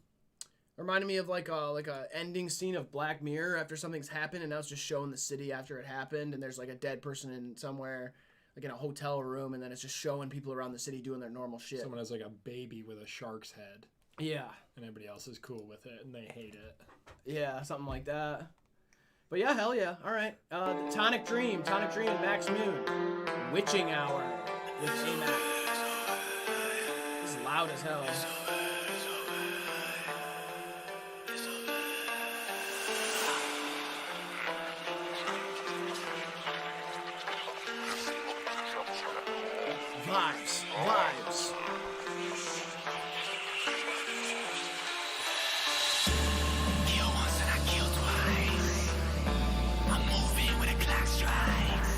Reminded me of like a ending scene of Black Mirror after something's happened, and now it's just showing the city after it happened, and there's like a dead person in somewhere, like in a hotel room, and then it's just showing people around the city doing their normal shit. Someone has like a baby with a shark's head. Yeah. And everybody else is cool with it, and they hate it. Yeah, something like that. But yeah, hell yeah. All right. The Tonic Dream and Max Moon. Witching Hour with A-Mac. This is loud as hell. Vibes. Kill once and I kill twice. I'm moving when the clock strikes.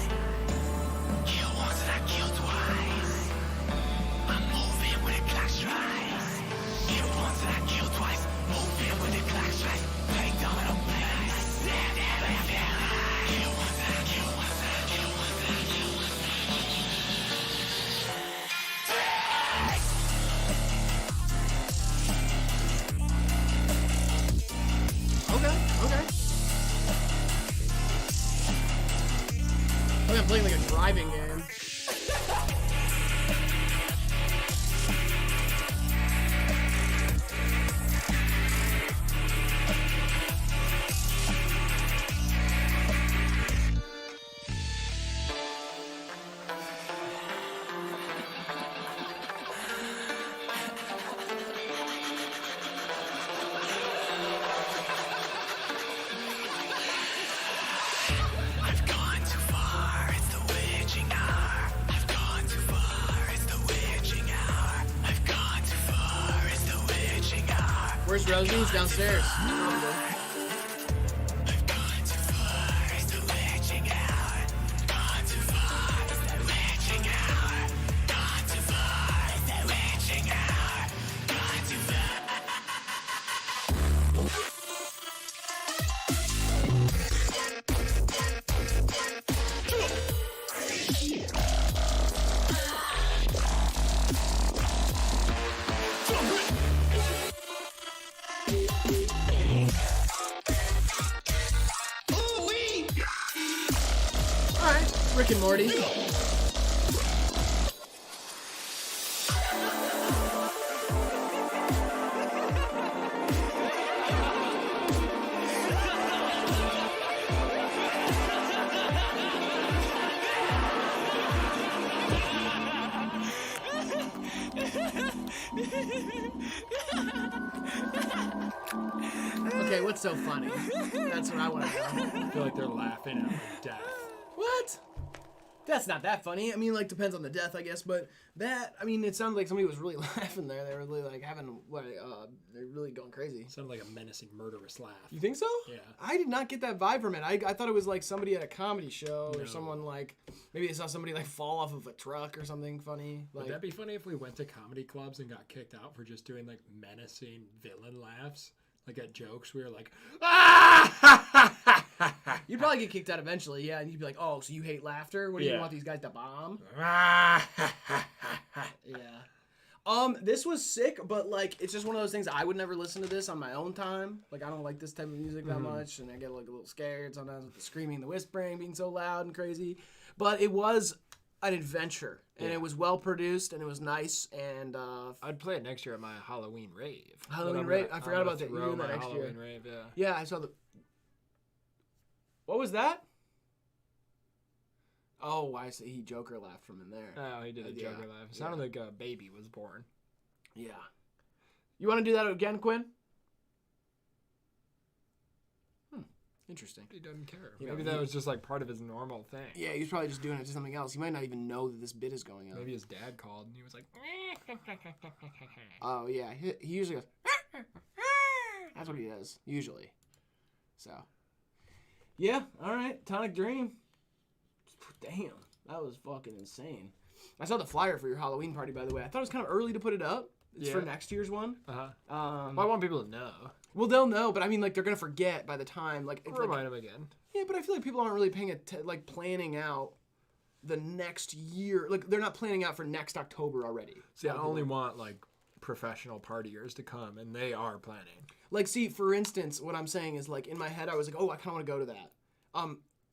Kill once and I kill twice. I'm moving when the clock strikes. Kill once and I kill twice. Moving when the clock strikes. Play domino plays. Kill once and I kill once and I kill once and I kill once. Okay. I'm playing like a driving game. Where's Rosie? He's downstairs. Rick and Morty. Okay, what's so funny? That's what I want to know. I feel like they're laughing at my death. What? That's not that funny. I mean, like, depends on the death, I guess. But that, I mean, it sounded like somebody was really laughing there. They were really, like, having, they're really going crazy. It sounded like a menacing, murderous laugh. You think so? Yeah. I did not get that vibe from it. I thought it was, like, somebody at a comedy show or someone, like, maybe they saw somebody, like, fall off of a truck or something funny. Like, would that be funny if we went to comedy clubs and got kicked out for just doing, like, menacing villain laughs? Like, at jokes, we were like, ah! You'd probably get kicked out eventually, yeah. And you'd be like, oh, so you hate laughter? What do you want these guys to bomb? Yeah. This was sick, but like it's just one of those things. I would never listen to this on my own time. Like I don't like this type of music that much, and I get like a little scared sometimes with the screaming, the whispering being so loud and crazy. But it was an adventure, and it was well produced, and it was nice. And I'd play it next year at my Halloween rave. Halloween rave. I forgot about that. You're doing that next year. Halloween rave, yeah. Yeah, I saw the. What was that? Oh, I see. He Joker laughed from in there. Oh, he did a Joker laugh. It sounded like a baby was born. Yeah. You want to do that again, Quinn? Interesting. He doesn't care. Maybe that was just like part of his normal thing. Yeah, he's probably just doing it to something else. He might not even know that this bit is going on. Maybe his dad called and he was like, oh, yeah. He usually goes, that's what he does, usually. So. Yeah, all right. Tonic Dream. Damn, that was fucking insane. I saw the flyer for your Halloween party, by the way. I thought it was kind of early to put it up. It's for next year's one. Well, I want people to know. Well, they'll know, but I mean, like, they're gonna forget by the time. Like, remind them again. Yeah, but I feel like people aren't really planning out the next year. Like, they're not planning out for next October already. See, I only want like professional partiers to come, and they are planning. Like, see, for instance, what I'm saying is, like, in my head, I was like, oh, I kind of want to go to that.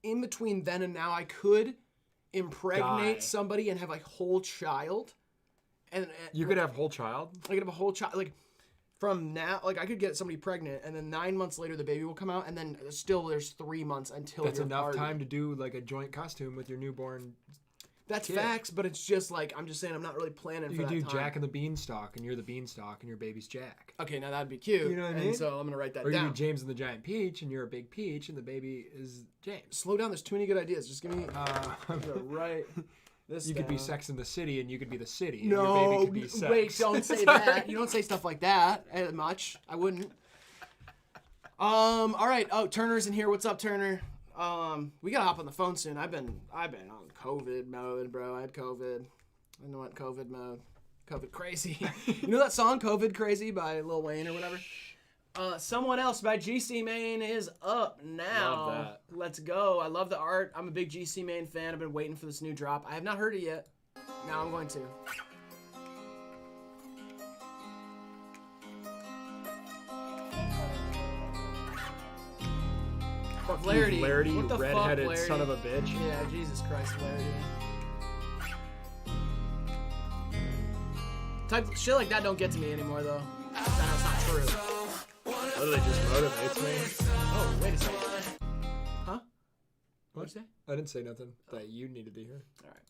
In between then and now, I could impregnate somebody and have a whole child. And you could have a whole child? I could have a whole child. Like, from now, like, I could get somebody pregnant, and then 9 months later, the baby will come out, and then still there's 3 months until that's enough time to do, like, a joint costume with your newborn That's kid. Facts, but it's just, like, I'm just saying I'm not really planning for that You time. do Jack and the Beanstalk, and you're the Beanstalk, and your baby's Jack. Okay, now that'd be cute. You know what I mean? And so I'm going to write that down. Or you down. do James and the Giant Peach, and you're a big peach, and the baby is James. Slow down, there's too many good ideas. Just give me... right... You could be Sex in the City, and you could be the city. No, and your baby could be Sex. Wait, don't say that. You don't say stuff like that much. I wouldn't. All right. Oh, Turner's in here. What's up, Turner? We gotta hop on the phone soon. I've been on COVID mode, bro. I had COVID. I know what COVID mode. COVID crazy. You know that song, COVID Crazy by Lil Wayne or whatever? Someone Else by GC Mane is up now. Love that. Let's go. I love the art. I'm a big GC Mane fan. I've been waiting for this new drop. I have not heard it yet. Now I'm going to. Fuck Flaherty. You, Flaherty, what the redheaded fuck, Flaherty? son of a bitch. Yeah, Jesus Christ, Flaherty. Type shit like that don't get to me anymore, though. That's not true. Literally just motivates me. Oh, wait a second. Huh? What'd you say? I didn't say nothing. That you needed to hear. All right.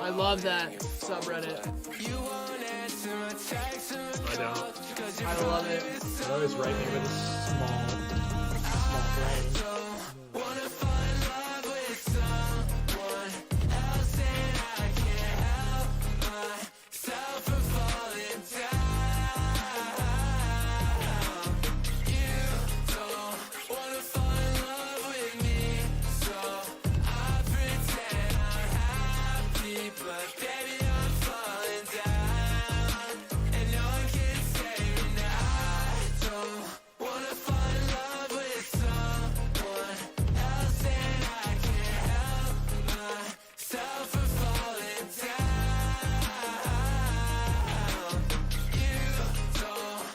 I love that subreddit. I don't. I love it. I always write me with a small brain.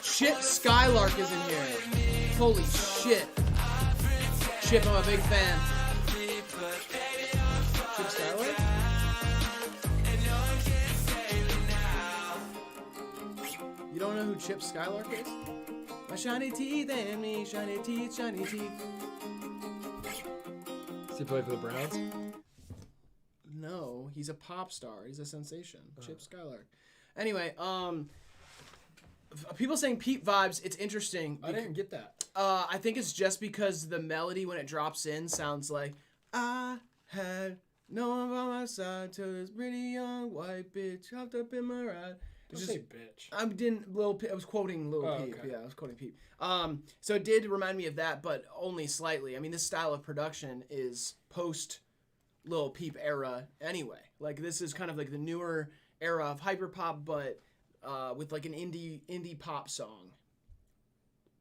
Chip Skylark is in here. Holy shit. Chip, I'm a big fan. Chip Skylark? You don't know who Chip Skylark is? My shiny teeth and me, shiny teeth, shiny teeth. Does he play for the Browns? No, he's a pop star. He's a sensation. Chip Skylark. Anyway, people saying Pete vibes. It's interesting. I didn't get that. I think it's just because the melody when it drops in sounds like I had no one by my side till this pretty young white bitch hopped up in my ride. Don't say bitch. I was quoting Lil Peep. Okay. Yeah, I was quoting Peep. So it did remind me of that, but only slightly. I mean, this style of production is post Lil Peep era anyway. Like this is kind of like the newer era of hyperpop, but with like an indie pop song,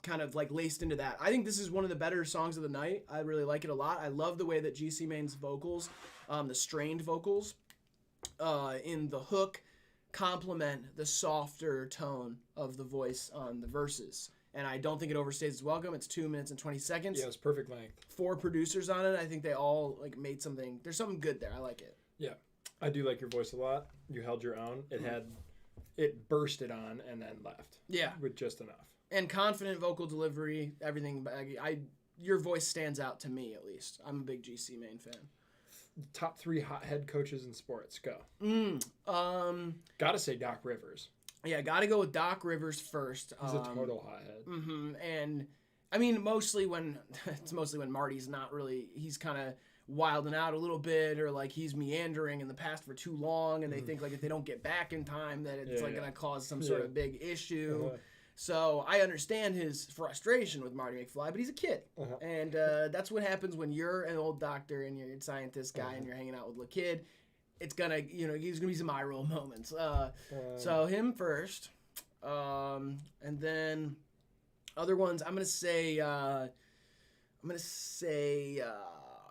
kind of like laced into that. I think this is one of the better songs of the night. I really like it a lot. I love the way that GC Main's vocals, the strained vocals, in the hook, complement the softer tone of the voice on the verses. And I don't think it overstays its welcome. It's 2 minutes and 20 seconds. Yeah, it's perfect length. 4 producers on it. I think they all like made something. There's something good there. I like it. Yeah, I do like your voice a lot. You held your own. It bursted on and then left. Yeah, with just enough. And confident vocal delivery, everything. Your voice stands out to me at least. I'm a big GC Main fan. Top 3 hot head coaches in sports. Go. Gotta say Doc Rivers. Yeah, gotta go with Doc Rivers first. He's a total hothead. Mm-hmm. And I mean, mostly when Marty's not really. He's kind of wilding out a little bit, or like he's meandering in the past for too long, and they think like if they don't get back in time that it's gonna cause some sort of big issue. So I understand his frustration with Marty McFly, but he's a kid, and that's what happens when you're an old doctor and you're a scientist guy and you're hanging out with a kid. It's gonna, he's gonna be some eye roll moments. So him first, and then other ones. I'm gonna say,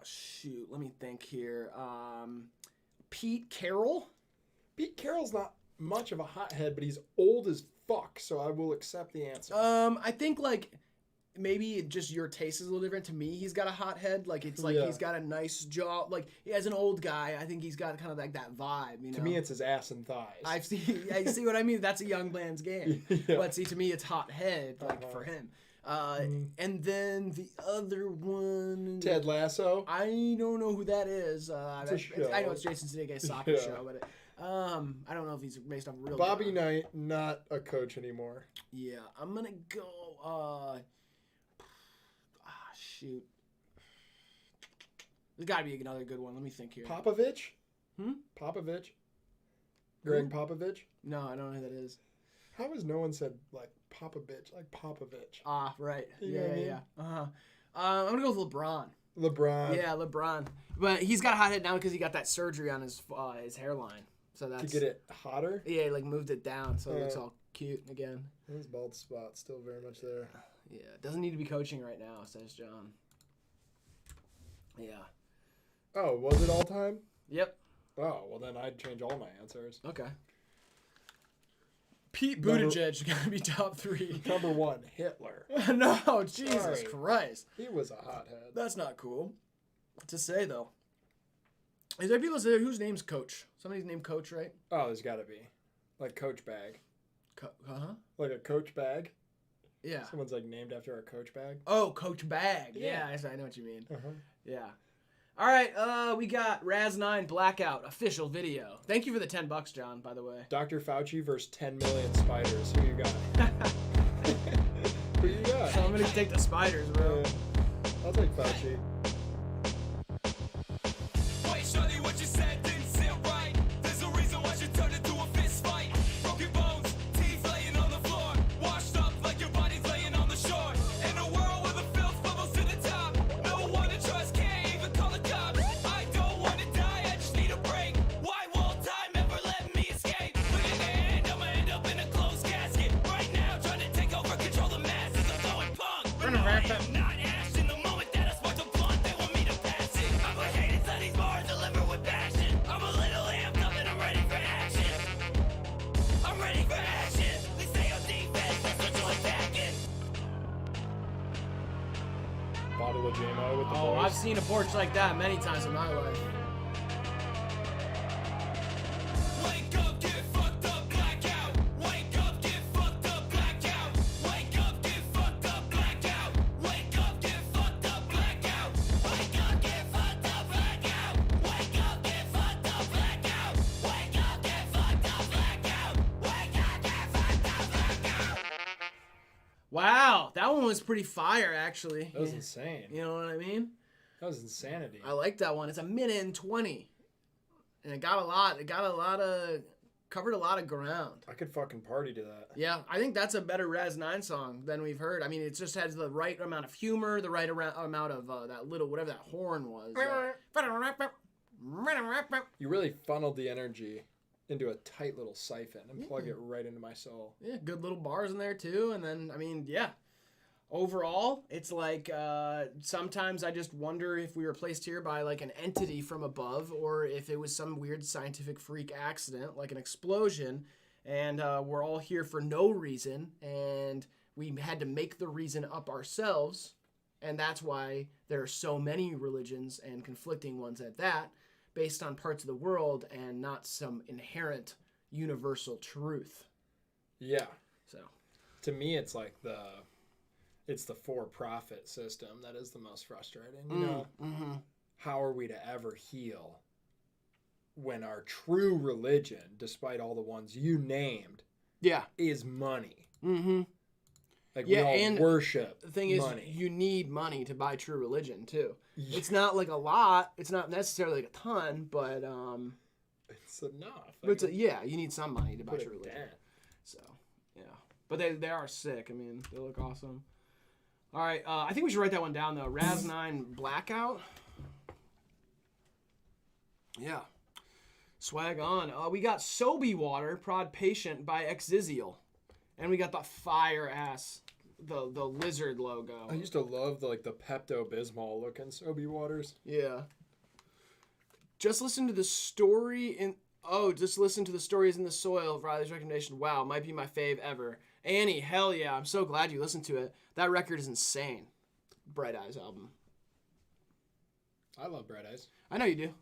shoot, let me think here. Pete Carroll. Pete Carroll's not much of a hothead, but he's old as fuck, so I will accept the answer. I think like maybe just your taste is a little different. To me, he's got a hot head. Like it's like he's got a nice jaw. Like as an old guy, I think he's got kind of like that vibe. You know? To me, it's his ass and thighs. I see what I mean. That's a young man's game. But see, to me, it's hot head. Like for him. And then the other one, Ted Lasso. I don't know who that is. I know it's Jason Sudeikis' soccer show, but I don't know if he's based off a real. Bobby Knight, not a coach anymore. Yeah, I'm gonna go. Shoot. There's got to be another good one. Let me think here. Popovich. Popovich. Greg Popovich. No, I don't know who that is. How has no one said like Popovich, like Popovich? Ah, right. You know what I mean? I'm gonna go with LeBron. Yeah, LeBron. But he's got a hot head now because he got that surgery on his hairline. So that's to get it hotter. Yeah, he like moved it down so it looks all cute again. His bald spot's still very much there. Yeah, doesn't need to be coaching right now, says John. Yeah. Oh, was it all time? Yep. Oh, well then I'd change all my answers. Okay. Pete Buttigieg gotta be top 3. Number 1, Hitler. No, Jesus Christ. He was a hothead. That's not cool to say, though. Is there people say whose name's Coach? Somebody's named Coach, right? Oh, there's got to be. Like Coach Bag. Uh-huh. Like a Coach Bag? Yeah. Someone's like named after a Coach Bag? Oh, Coach Bag. Yeah, I know what you mean. Uh-huh. Yeah. All right, we got Raz 9 Blackout official video. Thank you for the $10, John, by the way. Dr. Fauci versus 10 million spiders. Who you got? Who you got? So I'm gonna take the spiders, bro. I'll take Fauci. Wait, shorty, what you said didn't sit right. There's a reason why you turned into a fist fight. Broken bones, teeth laying on the floor. Washed up like your body's laying on the shore. In a world where the filth bubbles to the top. No one to trust, can't even call the cops. I don't want to die, I just need a break. Why won't time ever let me escape? Put in the hand, I'ma end up in a closed casket. Right now, trying to take over, control the masses. I'm going punk. But no, I am not ash. In the moment that I spark the blunt, they want me to pass it. I'm a hated, so these bars deliver with passion. I'm a little amped up and I'm ready for action. I'm ready for action. They say I'm defense, that's what you're attacking. Bottle of JMO with the Oh, boys. I've seen a porch like that many times in my life. Wake up, get fucked up, blackout. Wake up, get fucked up, blackout. Wake up, get fucked up, blackout. Wake up, get fucked up, blackout. Wake up, get fucked up, blackout. Wake up, get fucked up, blackout. Wake up, get fucked up, blackout. Wake up, get fucked up, blackout. Wow, that one was pretty fire, actually. That was insane. You know what I mean? That was insanity. I like that one. It's a minute and 20, and it got a lot. It got a lot of, covered a lot of ground. I could fucking party to that. Yeah, I think that's a better Raz 9 song than we've heard. I mean, it just has the right amount of humor, the right amount of that little, whatever that horn was. You really funneled the energy into a tight little siphon and plug it right into my soul. Yeah, good little bars in there too. And then, I mean, yeah. Overall, it's like sometimes I just wonder if we were placed here by like an entity from above, or if it was some weird scientific freak accident, like an explosion, and we're all here for no reason, and we had to make the reason up ourselves, and that's why there are so many religions and conflicting ones at that, based on parts of the world and not some inherent universal truth. Yeah. So, to me, it's like it's the for-profit system that is the most frustrating. You know, how are we to ever heal when our true religion, despite all the ones you named, is money? Mm-hmm. Like we all worship the thing money. Is, you need money to buy true religion too. Yeah. It's not like a lot. It's not necessarily like a ton, but it's enough. But you need some money to buy true religion. So yeah, but they are sick. I mean, they look awesome. All right, I think we should write that one down though. Raz 9 Blackout. Yeah, swag on. We got Sobe Water Prod Patient by Exizial, and we got the fire ass the lizard logo. I used to love the Pepto-Bismol looking Sobe waters. Yeah. Just listen to the stories in the soil of Riley's recommendation. Wow, might be my fave ever. Annie, hell yeah, I'm so glad you listened to it. That record is insane. Bright Eyes album. I love Bright Eyes. I know you do.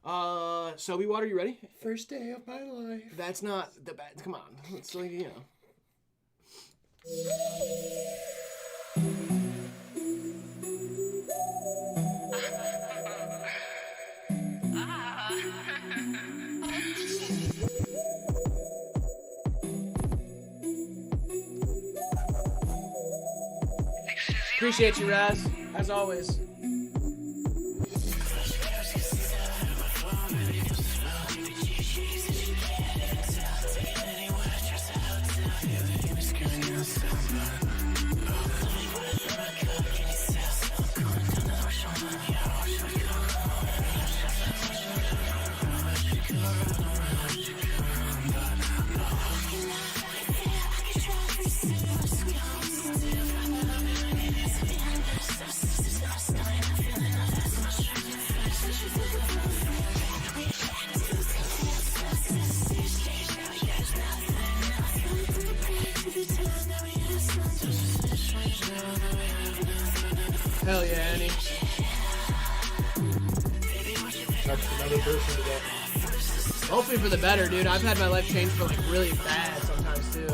Sobe Water, you ready? First day of my life. That's not the bad. Come on. It's like, you know. Appreciate you, Raz, as always. Hell yeah, Annie. Touched another person today. Hopefully for the better, dude. I've had my life change for like really bad sometimes too.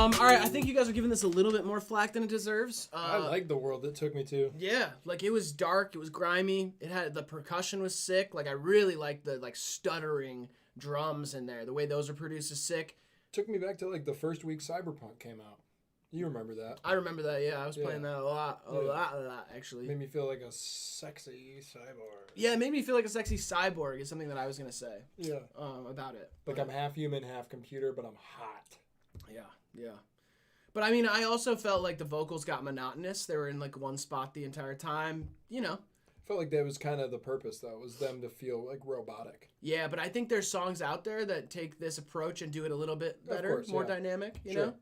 All right, I think you guys are giving this a little bit more flack than it deserves. I like the world it took me to. Yeah, like it was dark, it was grimy. It had the percussion was sick. Like I really liked the like stuttering drums in there. The way those are produced is sick. Took me back to like the first week Cyberpunk came out. You remember that? I remember that. Yeah, I was playing that a lot actually. Made me feel like a sexy cyborg. Yeah, it made me feel like a sexy cyborg is something that I was gonna say. Yeah. About it. Like I'm half human, half computer, but I'm hot. Yeah. But I mean, I also felt like the vocals got monotonous. They were in like one spot the entire time. You know. Felt like that was kind of the purpose, though, was them to feel like robotic. Yeah, but I think there's songs out there that take this approach and do it a little bit better, more dynamic. You know.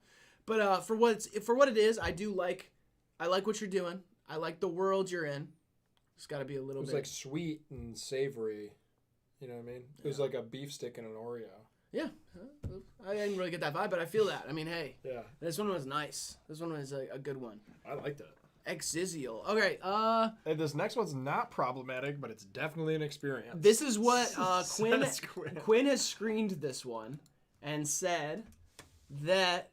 But for what it is, I like what you're doing. I like the world you're in. It's got to be a little bit. It was like sweet and savory. You know what I mean? It was like a beef stick and an Oreo. Yeah, I didn't really get that vibe, but I feel that. I mean, hey, yeah, this one was nice. This one was a good one. I liked it. Exizial. Okay. And this next one's not problematic, but it's definitely an experience. This is what Quinn has screened this one and said that.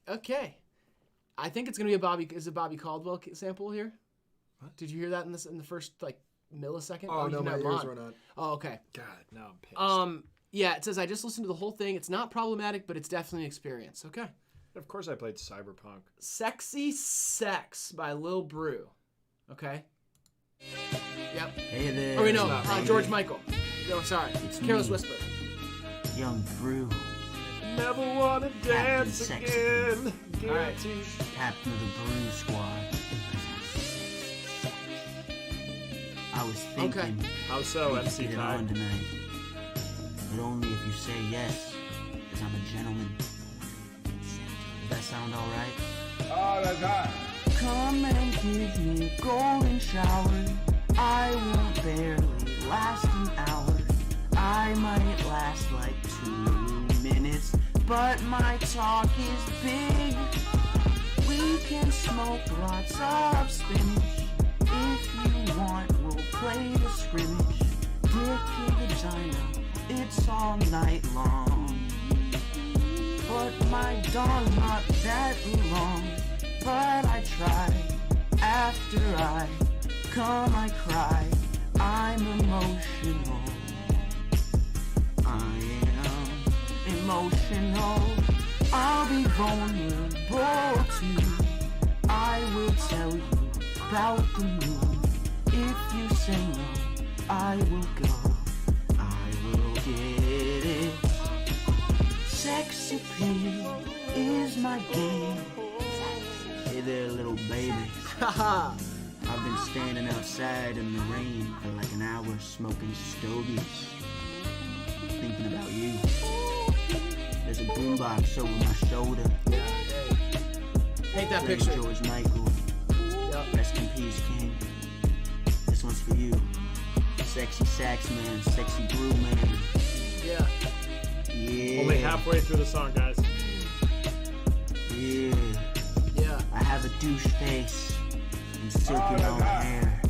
Okay. I think it's gonna be a Bobby Caldwell sample here. What? Did you hear that in the first like millisecond? Oh no, my ears were not. Oh, okay. God, now I'm pissed. Yeah, it says I just listened to the whole thing. It's not problematic, but it's definitely an experience. Okay. Of course, I played Cyberpunk. Sexy Sex by Lil Brew. Okay. Yep. Hey there. Oh wait, no, George Michael. No, sorry. It's Careless me, Whisper. Young Brew. Never wanna dance again. All right. Captain of the Brew Squad. I was thinking. Okay. How so, MC Get on tonight, but only if you say yes, because I'm a gentleman. Does that sound all right? Oh, that's hot. Come and give me a golden shower. I won't barely last an hour. I might last like 2 minutes, but my talk is big. We can smoke lots of spinach. If you want, we'll play the scrimmage. Dick in vagina, it's all night long. But my dong's not that long. But I try. After I come, I cry. I'm emotional. I am emotional. I'll be vulnerable too. I will tell you about the moon. If you say no, I will go. I will get it. Sex appeal is my game. Hey there, little baby. I've been standing outside in the rain for like an hour smoking stogies, thinking about you. There's a boombox over my shoulder. Yeah, Paint that picture. George Michael. Yep. Rest in peace, King. This one's for you. Sexy sax man, sexy brew man. Yeah. Yeah. Only halfway through the song, guys. Yeah. Yeah. I have a douche face and silky long hair.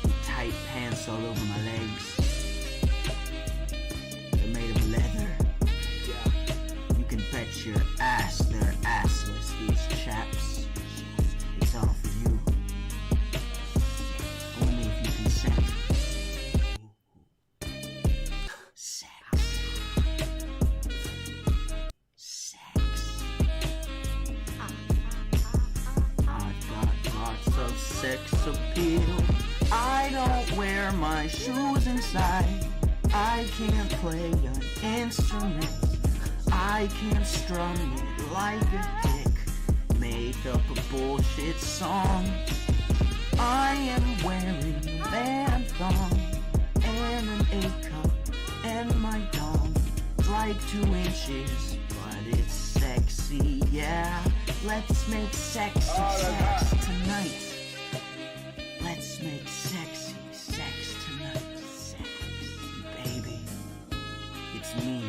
And tight pants all over my legs. They're made of leather. Yeah. You can bet your ass they're assless, these chaps. It's all for you. Only if you consent. Sex appeal. I don't wear my shoes inside. I can't play an instrument. I can't strum it like a dick. Make up a bullshit song. I am wearing a band thong and an A cup, and my dong's like 2 inches, but it's sexy, yeah. Let's make sexy sex tonight. Let's make sexy sex tonight. Sex, baby. It's me,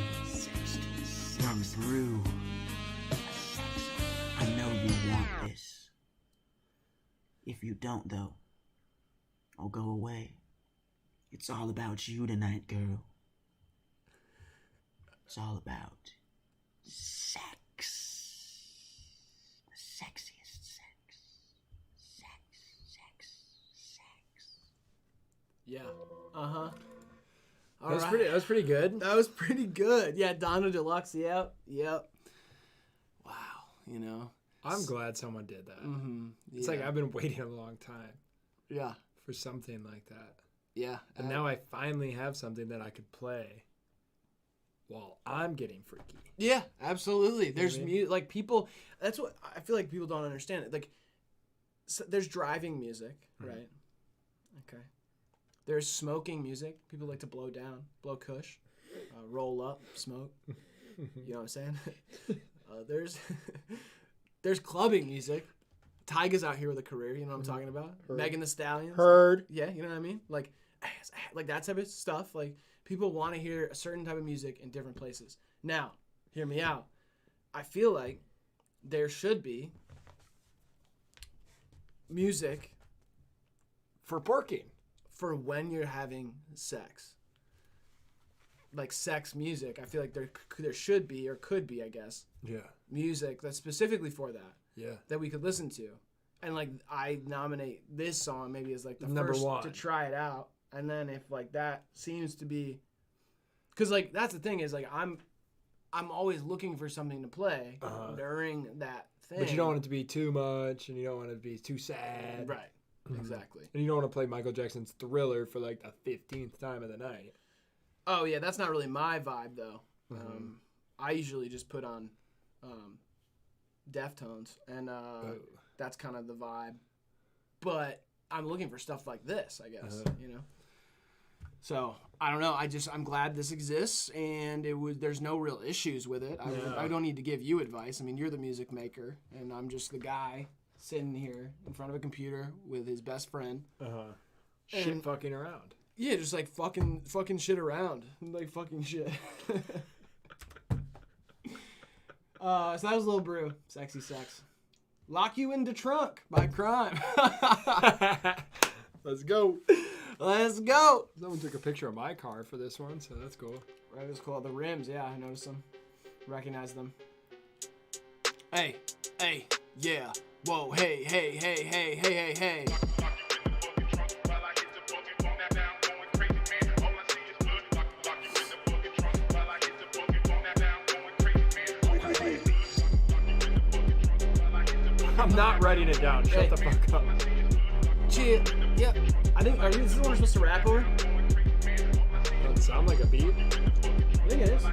Young Brew. I know you want this. If you don't, though, I'll go away. It's all about you tonight, girl. It's all about Yeah. Uh-huh. That was pretty good. That was pretty good. Yeah, Donna Deluxe. Yep. Wow. You know. I'm glad someone did that. Mm-hmm. Yeah. It's like I've been waiting a long time. Yeah. For something like that. Yeah. And now I finally have something that I could play while I'm getting freaky. Yeah, absolutely. There's like people. That's what I feel like people don't understand it. Like, so there's driving music, right? Okay. There's smoking music. People like to blow down, blow kush, roll up, smoke. You know what I'm saying? There's clubbing music. Tyga's out here with a career. You know what I'm talking about? Heard. Megan Thee Stallion. Heard. Yeah, you know what I mean? Like that type of stuff. Like, people want to hear a certain type of music in different places. Now, hear me out. I feel like there should be music for porking. For when you're having sex. Like sex music. I feel like there should be, or could be, I guess. Yeah. Music that's specifically for that. Yeah. That we could listen to. And like, I nominate this song maybe as like the Number first one to try it out. And then if like that seems to be, because like that's the thing is like I'm always looking for something to play during that thing. But you don't want it to be too much, and you don't want it to be too sad. Right. Exactly. And you don't want to play Michael Jackson's Thriller for like the 15th time of the night. Oh yeah, that's not really my vibe though. I usually just put on Deftones, and that's kind of the vibe. But I'm looking for stuff like this, I guess. You know. So I don't know. I'm glad this exists, and there's no real issues with it. I don't need to give you advice. I mean, you're the music maker, and I'm just the guy sitting here in front of a computer with his best friend. Shit fucking around. Yeah, just like fucking shit around. Like fucking shit. So that was Lil Brew, Sexy Sex. Lock You in the Trunk by Crime. Let's go. Let's go. Someone took a picture of my car for this one, so that's cool. Right, it's cool. The rims, yeah, I noticed them. Recognize them. Hey, yeah. Whoa, hey. I'm not writing it down. Shut the fuck up. Chill. Yep. I think, this is what we're supposed to rap over? Doesn't sound like a beat. I think it is.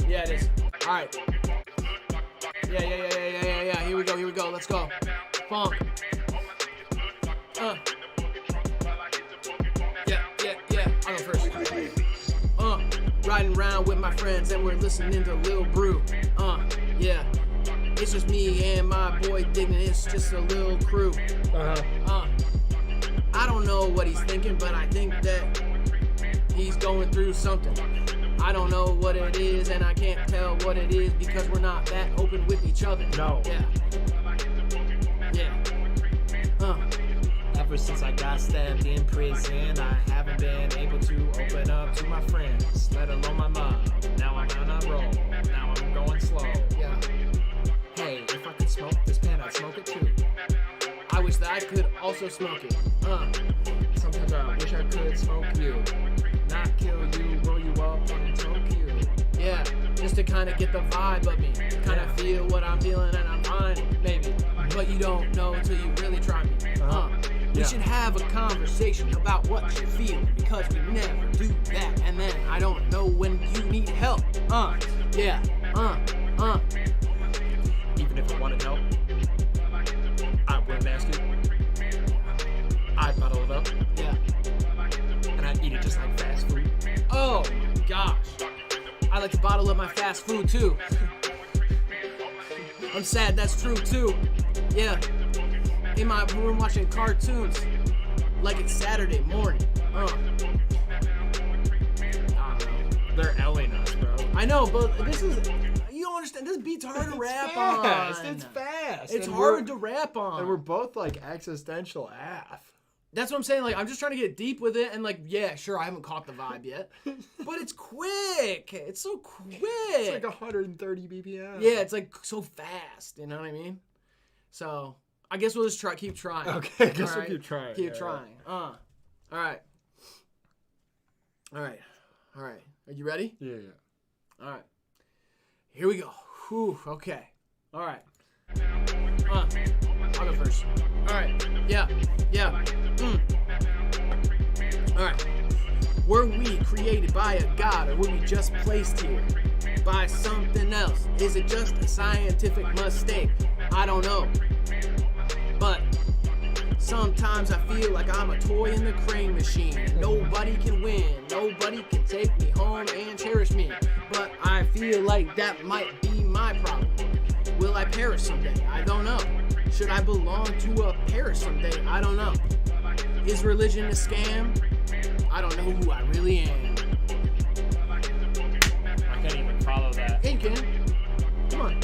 Yeah, it is. Alright. Yeah. Here we go. Let's go. Funk. Yeah. I'll go first. Riding around with my friends and we're listening to Lil Brew. Yeah. It's just me and my boy Dignan. It's just a little crew. I don't know what he's thinking, but I think that he's going through something. I don't know what it is, and I can't tell what it is because we're not that open with each other. No. Yeah. Ever since I got stabbed in prison, I haven't been able to open up to my friends, let alone my mom. Now I'm on a roll. Now I'm going slow. Yeah. Hey, if I could smoke this pen, I'd smoke it too. I wish that I could also smoke it. Sometimes I wish I could smoke you. Not kill you, roll you up and choke you. Yeah, just to kind of get the vibe of me. Kind of feel what I'm feeling and I'm fine, maybe. But you don't know until you really try me. We should have a conversation about what you're feeling because we never do that. And then I don't know when you need help. Yeah. Even if I wanted help, I wouldn't ask you. I'd bottle it up. Yeah. And I'd eat it just like fast food. Oh my gosh. I like to bottle up my fast food too. I'm sad that's true too. Yeah. In my room watching cartoons like it's Saturday morning. They're L-ing us, bro. I know, but this is... You don't understand. This beat's hard to rap on. It's fast. It's hard to rap on. And we're both like existential AF. That's what I'm saying. Like, I'm just trying to get deep with it, and like, yeah, sure, I haven't caught the vibe yet, but it's quick. It's so quick. It's like 130 BPM. Yeah, it's like so fast. You know what I mean? So I guess we'll just keep trying. Okay, I guess we'll keep trying. Keep trying. All right. Are you ready? Yeah. All right. Here we go. Whew, okay. All right. I'll go first. All right. Yeah. All right. Were we created by a god, or were we just placed here by something else? Is it just a scientific mistake? I don't know. But sometimes I feel like I'm a toy in the crane machine. Nobody can win. Nobody can take me home and cherish me. But I feel like that might be my problem. Will I perish someday? I don't know. Should I belong to a parish someday? I don't know. Is religion a scam? I don't know who I really am. I can't even follow that. Hey, you can. Come on.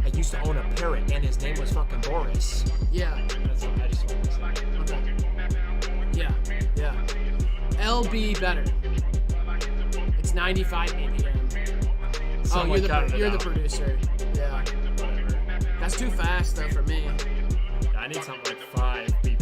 I used to own a parrot, and his name was fucking Boris. Yeah. That's what I just want to say. Okay. Yeah. LB better. It's 95 BPM. Someone you're the producer. Yeah. Whatever. That's too fast though for me. I need something like 5 BPM.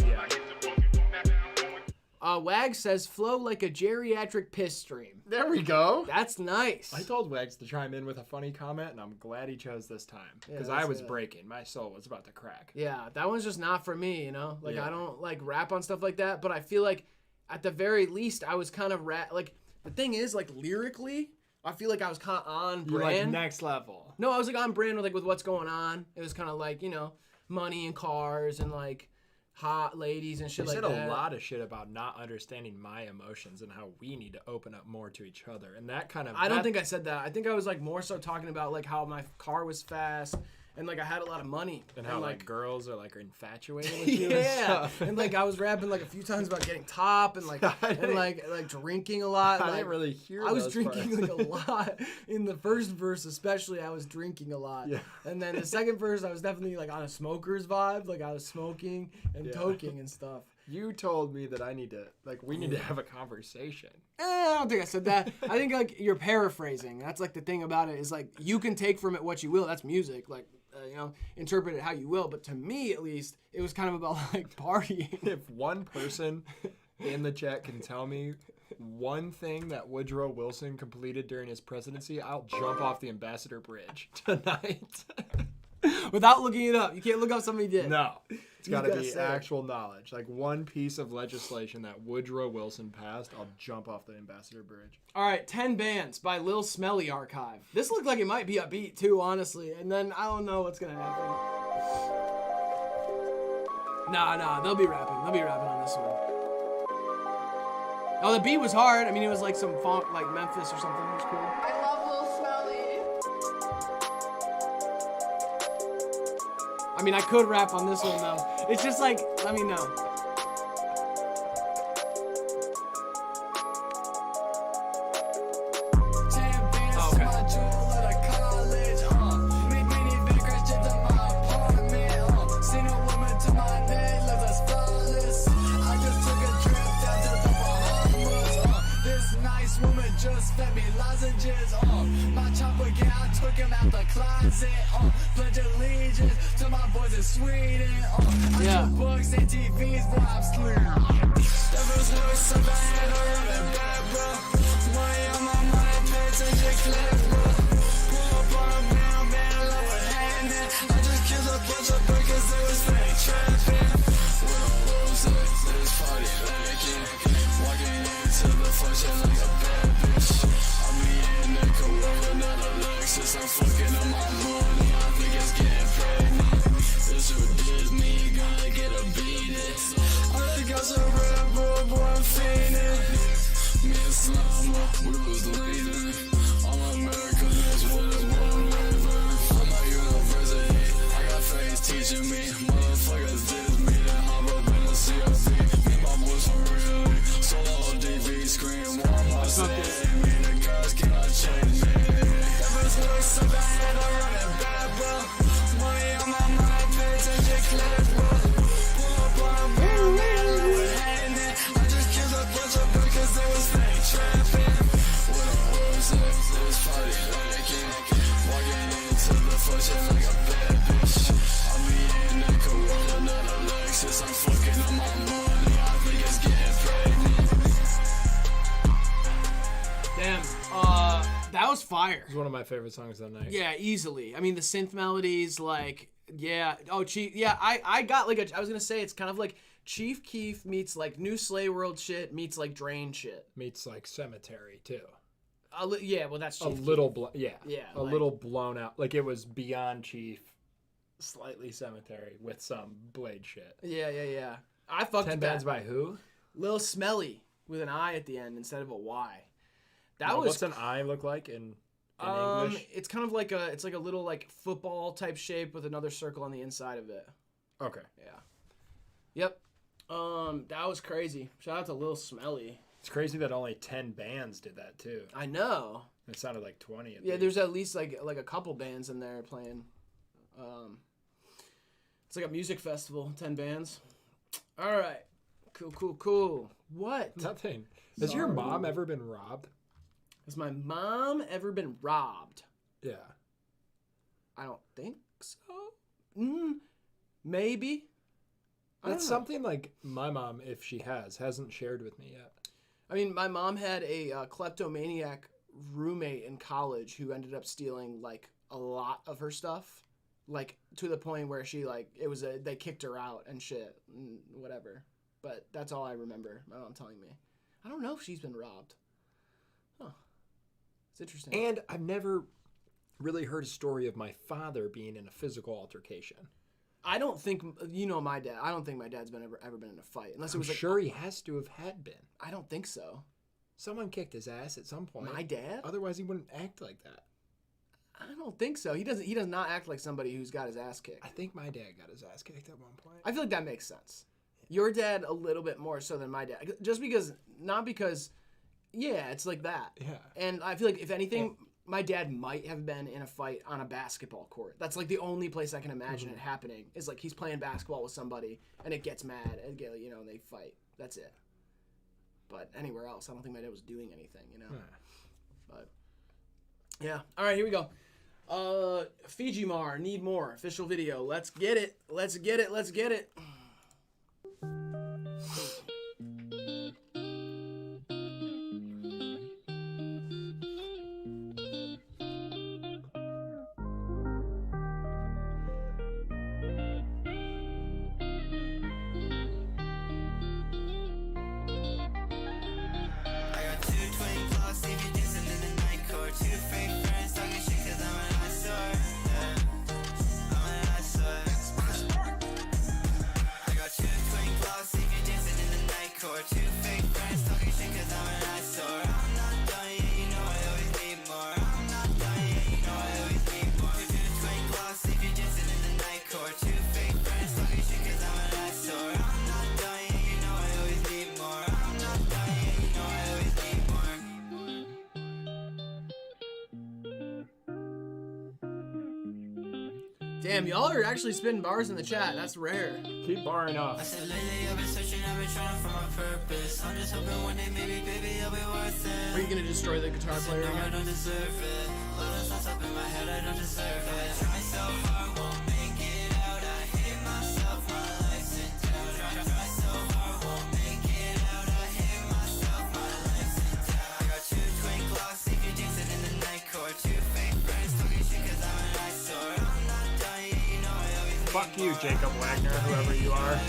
Wags says flow like a geriatric piss stream. There we go. That's nice. I told Wags to chime in with a funny comment, and I'm glad he chose this time. Because I was breaking. My soul was about to crack. Yeah, that one's just not for me, you know? Like, Yeah. I don't, like, rap on stuff like that, but I feel like, at the very least, I was kind of like, the thing is, like, lyrically, I feel like I was kind of on brand. You're like next level. No, I was, like, on brand with what's going on. It was kind of like, you know, money and cars and, like, hot ladies and shit like that. You said a lot of shit about not understanding my emotions and how we need to open up more to each other. And that kind of... I don't think I said that. I think I was, like, more so talking about, like, how my car was fast and, like, I had a lot of money. And how, like, girls are, like, infatuated with you and yeah. stuff. And, like, I was rapping, like, a few times about getting top and, like, drinking a lot. I like, didn't really hear I was those drinking, parts. like, a lot. In the first verse, especially, I was drinking a lot. Yeah. And then the second verse, I was definitely, like, on a smoker's vibe. Like, I was smoking and toking and stuff. You told me that I need to, like, we need to have a conversation. I don't think I said that. I think, like, you're paraphrasing. That's, like, the thing about it is, like, you can take from it what you will. That's music. Like, you know, interpret it how you will. But to me, at least, it was kind of about, like, partying. If one person in the chat can tell me one thing that Woodrow Wilson completed during his presidency, I'll jump off the Ambassador Bridge tonight. Without looking it up. You can't look up something he did. No. It's got to be say actual knowledge. Like one piece of legislation that Woodrow Wilson passed, I'll jump off the Ambassador Bridge. All right, 10 bands by Lil Smelly Archive. This looked like it might be a beat too, honestly. And then I don't know what's going to happen. Nah, they'll be rapping. They'll be rapping on this one. Oh, the beat was hard. I mean, it was like some funk, like Memphis or something. It was cool. I love Lil Smelly. I mean, I could rap on this one, though. It's just like, let me know. Just fed me lozenges, my chopper, yeah, I took him out the closet, pledge allegiance to my boys in Sweden, I got books and TVs, boy, I'm sleeping. That was worse, so I had a running back, bro. Money on my mind, pants and your clip, bro. Pull up on a man, love what happened. I just killed a bunch of burgers, it was fake trapping. With a rose, this party backing. Walking into the function like a bad bitch. I'm in the Corona, not a Lexus. I'm fucking up my money. I think it's getting pregnant. This who did me, gonna get a beating. I got some Red Bull, boy, I'm fainting. Me and Slama, we was leading. All America, this was one river. I'm at university, I got friends teaching me. Motherfuckers did me, then hop up in the CRV. Me and my boys for real. Solo DV screen, one my city. Me and the girls cannot change me. Every voice of the head, I run it back, bro. Money on my mind, pants and your clip, bro. Pull up on a fire. It's one of my favorite songs of the night. Yeah, easily. I mean, the synth melodies, like, yeah. Oh, Chief. Yeah, I got like I was gonna say it's kind of like Chief Keef meets like New Slay World shit meets like Drain shit. Meets like Cemetery too. Yeah, well that's Chief a little yeah, a little blown out. Like it was beyond Chief, slightly Cemetery with some Blade shit. Yeah. I fucked 10 with Bands that. by who? Lil Smelly with an I at the end instead of a Y. That Well, was what's an I look like in English? It's kind of like it's like a little like football type shape with another circle on the inside of it. Okay. Yeah. Yep. That was crazy. Shout out to Lil Smelly. It's crazy that only 10 bands did that too. I know. It sounded like 20. Yeah, there's at least like a couple bands in there playing. It's like a music festival, 10 bands. All right. Cool. What? Nothing. Has your mom ever been robbed? Has my mom ever been robbed? Yeah. I don't think so. Maybe. That's something like my mom, if she hasn't shared with me yet. I mean, my mom had a kleptomaniac roommate in college who ended up stealing like a lot of her stuff, like to the point where she like they kicked her out and shit, and whatever. But that's all I remember. My mom telling me. I don't know if she's been robbed. Huh. It's interesting. And I've never really heard a story of my father being in a physical altercation. I don't think my dad. I don't think my dad's been ever been in a fight unless it was. I'm sure he has to have had been. I don't think so. Someone kicked his ass at some point. My dad? Otherwise, he wouldn't act like that. I don't think so. He doesn't. He does not act like somebody who's got his ass kicked. I think my dad got his ass kicked at one point. I feel like that makes sense. Your dad a little bit more so than my dad, just because, not because. Yeah, it's like that. Yeah. And I feel like if anything. My dad might have been in a fight on a basketball court. That's like the only place I can imagine it happening is like he's playing basketball with somebody and it gets mad and and they fight. That's it. But anywhere else, I don't think my dad was doing anything, But yeah. All right, here we go. Fiji Mar, Need More, official video. Let's get it. Let's get it. Damn, y'all are actually spitting bars in the chat. That's rare. Keep barring off. I said lately I've been searching, I've been trying to find my purpose. I'm just hoping one day maybe, baby, I'll be worth it. Are you gonna destroy the guitar player again? I don't deserve it. All those thoughts up in my head, I don't deserve it. I try so hard, won't make it out. I hate myself, my life's in doubt. Try so hard, won't make it out. I hate myself, my life's in doubt. I got two twin clocks, if you're dancing in the night court. Two fake friends talking shit cause I'm an eyesore. I'm not done yet, you know I always need Fuck you, Jacob Wagner, whoever you are.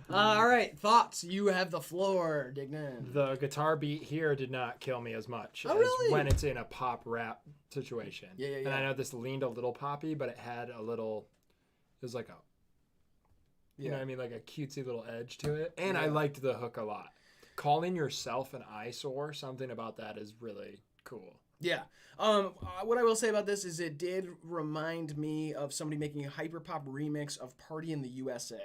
All right, thoughts. You have the floor, Dignan. The guitar beat here did not kill me as much as really? when it's in a pop rap situation. Yeah. And I know this leaned a little poppy, but it had a little, it was like a, you know what I mean, like a cutesy little edge to it. And I liked the hook a lot. Calling yourself an eyesore, something about that is really cool. Yeah. What I will say about this is it did remind me of somebody making a hyperpop remix of Party in the USA.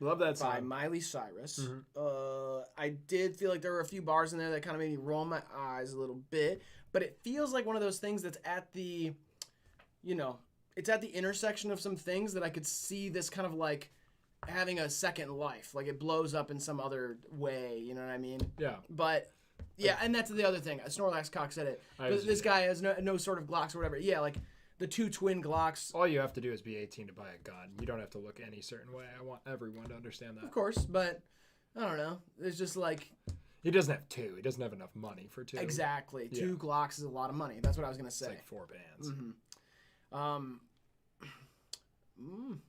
Love that song. By Miley Cyrus. I did feel like there were a few bars in there that kind of made me roll my eyes a little bit, but it feels like one of those things that's at the, it's at the intersection of some things that I could see this kind of like having a second life. Like it blows up in some other way. You know what I mean? Yeah. But yeah, and that's the other thing. Snorlax Cock said it. This guy has no sort of Glocks or whatever. Yeah, like the 2 twin Glocks. All you have to do is be 18 to buy a gun. You don't have to look any certain way. I want everyone to understand that. Of course, but I don't know. It's just like he doesn't have 2. He doesn't have enough money for 2. Exactly. 2 Glocks is a lot of money. That's what I was gonna say. It's like 4 bands.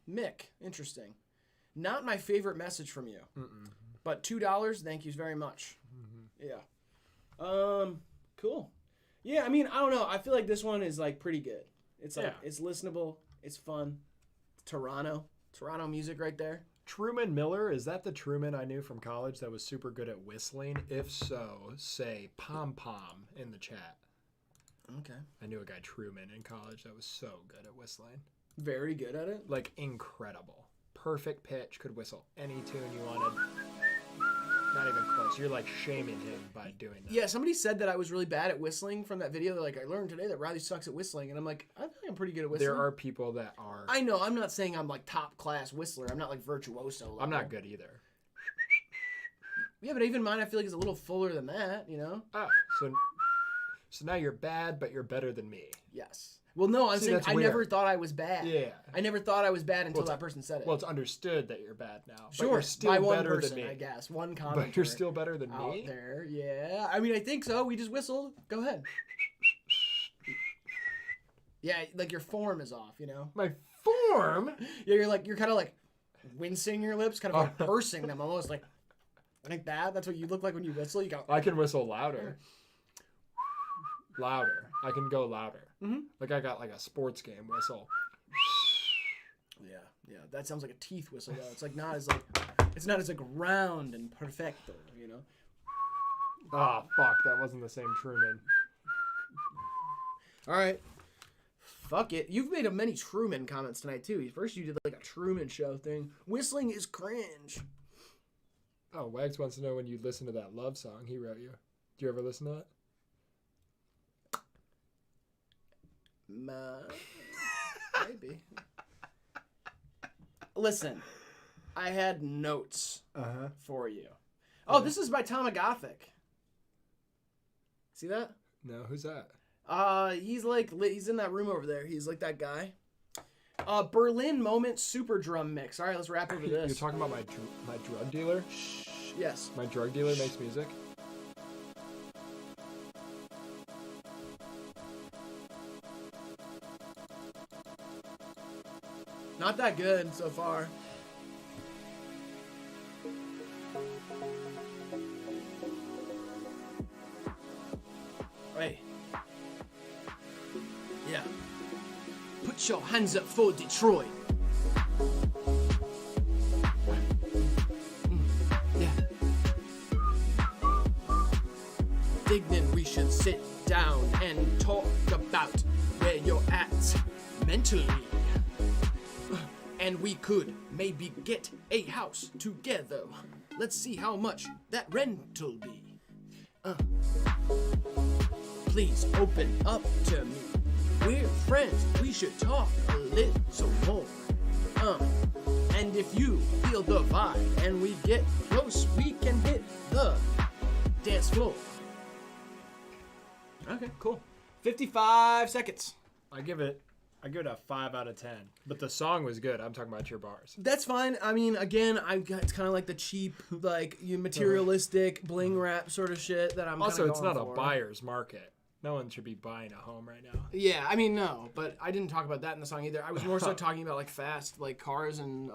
Mick, interesting. Not my favorite message from you, but $2. Thank you very much. Yeah. Cool. Yeah, I mean, I don't know. I feel like this one is like pretty good. It's like it's listenable. It's fun. Toronto music right there. Truman Miller, is that the Truman I knew from college that was super good at whistling? If so, say pom pom in the chat. Okay. I knew a guy Truman in college that was so good at whistling. Very good at it? Like incredible. Perfect pitch, could whistle any tune you wanted. Not even close. You're like shaming him by doing that. Yeah, somebody said that I was really bad at whistling from that video. They're like, I learned today that Riley sucks at whistling. And I'm like, I think I'm pretty good at whistling. There are people that are. I know. I'm not saying I'm like top class whistler. I'm not like virtuoso level. I'm not good either. Yeah, but even mine I feel like is a little fuller than that, you know? So now you're bad, but you're better than me. Yes. Well, no, I'm saying I never thought I was bad. Yeah. I never thought I was bad until that person said it. Well, it's understood that you're bad now. Sure, but you're still by one better person, than me. I guess. One comment. But you're still better than out me? there, yeah. I mean, I think so. We just whistled. Go ahead. Yeah, like your form is off, you know? My form? Yeah, you're kind of like wincing your lips, kind of like pursing them almost like that. That's what you look like when you whistle. You go. I can whistle louder. Louder. I can go louder. Like I got like a sports game whistle. Yeah. That sounds like a teeth whistle though. It's like it's not as like round and perfecto, you know. Ah, fuck, that wasn't the same Truman. All right. Fuck it. You've made many Truman comments tonight too. First you did like a Truman Show thing. Whistling is cringe. Oh, Wags wants to know when you listen to that love song he wrote you. Do you ever listen to it? Maybe. Listen, I had notes for you. Oh, this is by Tomagothic. See that? No, who's that? He's in that room over there. He's like that guy. Berlin Moment Super Drum Mix. All right, let's wrap over this. You're talking about my drug dealer? Yes. My drug dealer makes music? Not that good so far. Hey. Yeah. Put your hands up for Detroit. Yeah. Dignan, we should sit down and talk about where you're at mentally. And we could maybe get a house together. Let's see how much that rent'll be. Please open up to me. We're friends, we should talk a little more. And if you feel the vibe and we get close, we can hit the dance floor. Okay, cool. 55 seconds. I give it a 5 out of 10. But the song was good. I'm talking about your bars. That's fine. I mean, again, it's kind of like the cheap, like materialistic bling rap sort of shit that I'm. Also, it's not a buyer's market. No one should be buying a home right now. Yeah, I mean, no, but I didn't talk about that in the song either. I was more so talking about like fast, like cars and.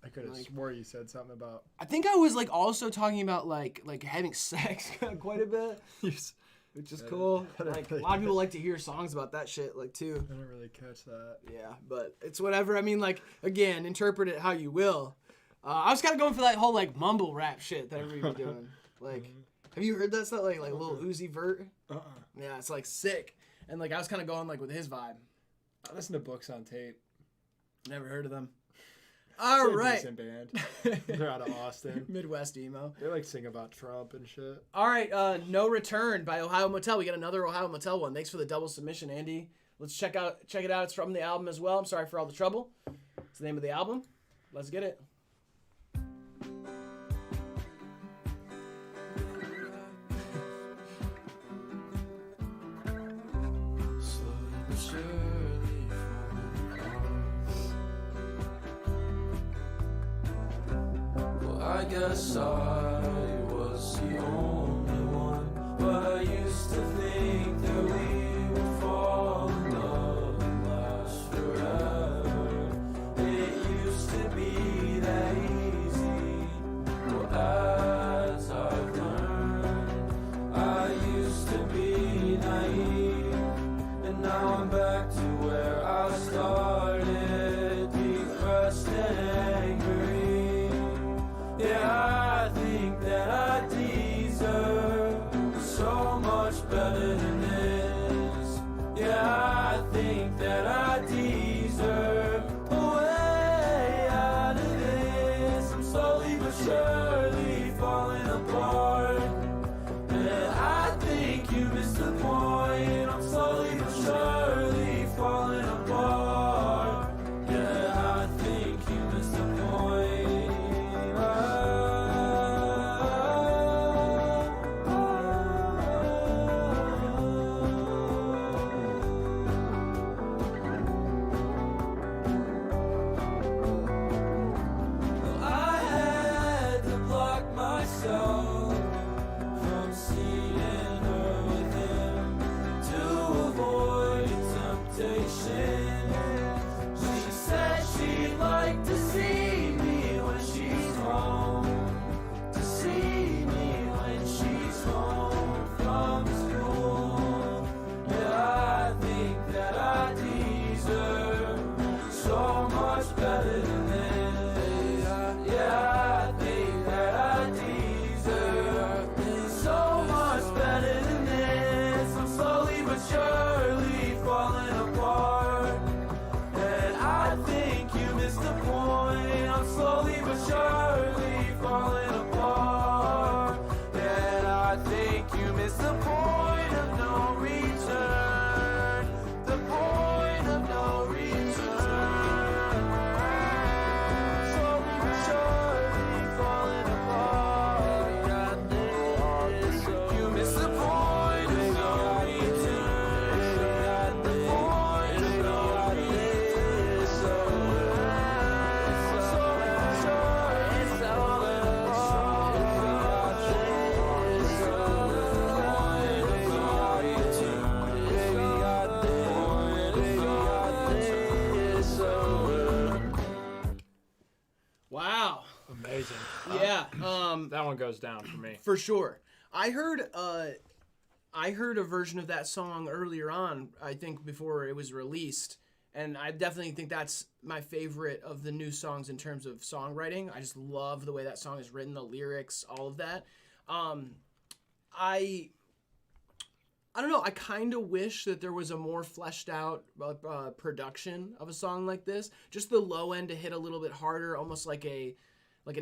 I could have swore you said something about. I think I was like also talking about like having sex quite a bit. Which is cool. Like a lot of people like to hear songs about that shit, like too. I didn't really catch that. Yeah, but it's whatever. I mean, like again, interpret it how you will. I was kind of going for that whole like mumble rap shit that everybody's doing. Like, have you heard that stuff? Like Lil Uzi Vert. Yeah, it's like sick. And like I was kind of going like with his vibe. I listen to Books on Tape. Never heard of them. All right. Decent band. They're out of Austin. Midwest emo. They like sing about Trump and shit. All right, No Return by Ohio Motel. We got another Ohio Motel one. Thanks for the double submission, Andy. Let's check it out. It's from the album as well. I'm sorry for all the trouble. It's the name of the album. Let's get it. but surely falling apart. Well, I guess I was the only one, but I used to think that we would fall in love and last forever. It used to be that easy. Well, as I've learned, I used to be naive, and now I'm back to where I started, depressed and angry. Yeah, I think that I deserve so much better than this. Yeah, I think that I deserve a way out of this. I'm slowly but surely falling apart, and I think you missed the point. I'm slowly but surely falling apart. Yeah, I think you missed the point. I had to block myself from seeing her with him to avoid temptation. She said she'd like to see me when she's home, to see me when she's home from school. Yeah, I think that I deserve so much better than this. Yeah, I think that I deserve so much better than this. I'm slowly but surely falling apart, and I think you missed the point. I'm slowly but surely falling apart, and I think you missed the point of no return. The point of no return. Slowly but surely falling apart. You missed the point of no return. The point of no return. Slowly but surely falling apart. Wow. Amazing. Yeah. That one goes down for me. For sure. I heard a version of that song earlier on, I think before it was released, and I definitely think that's my favorite of the new songs in terms of songwriting. I just love the way that song is written, the lyrics, all of that. I don't know, I kind of wish that there was a more fleshed out production of a song like this. Just the low end to hit a little bit harder, almost like an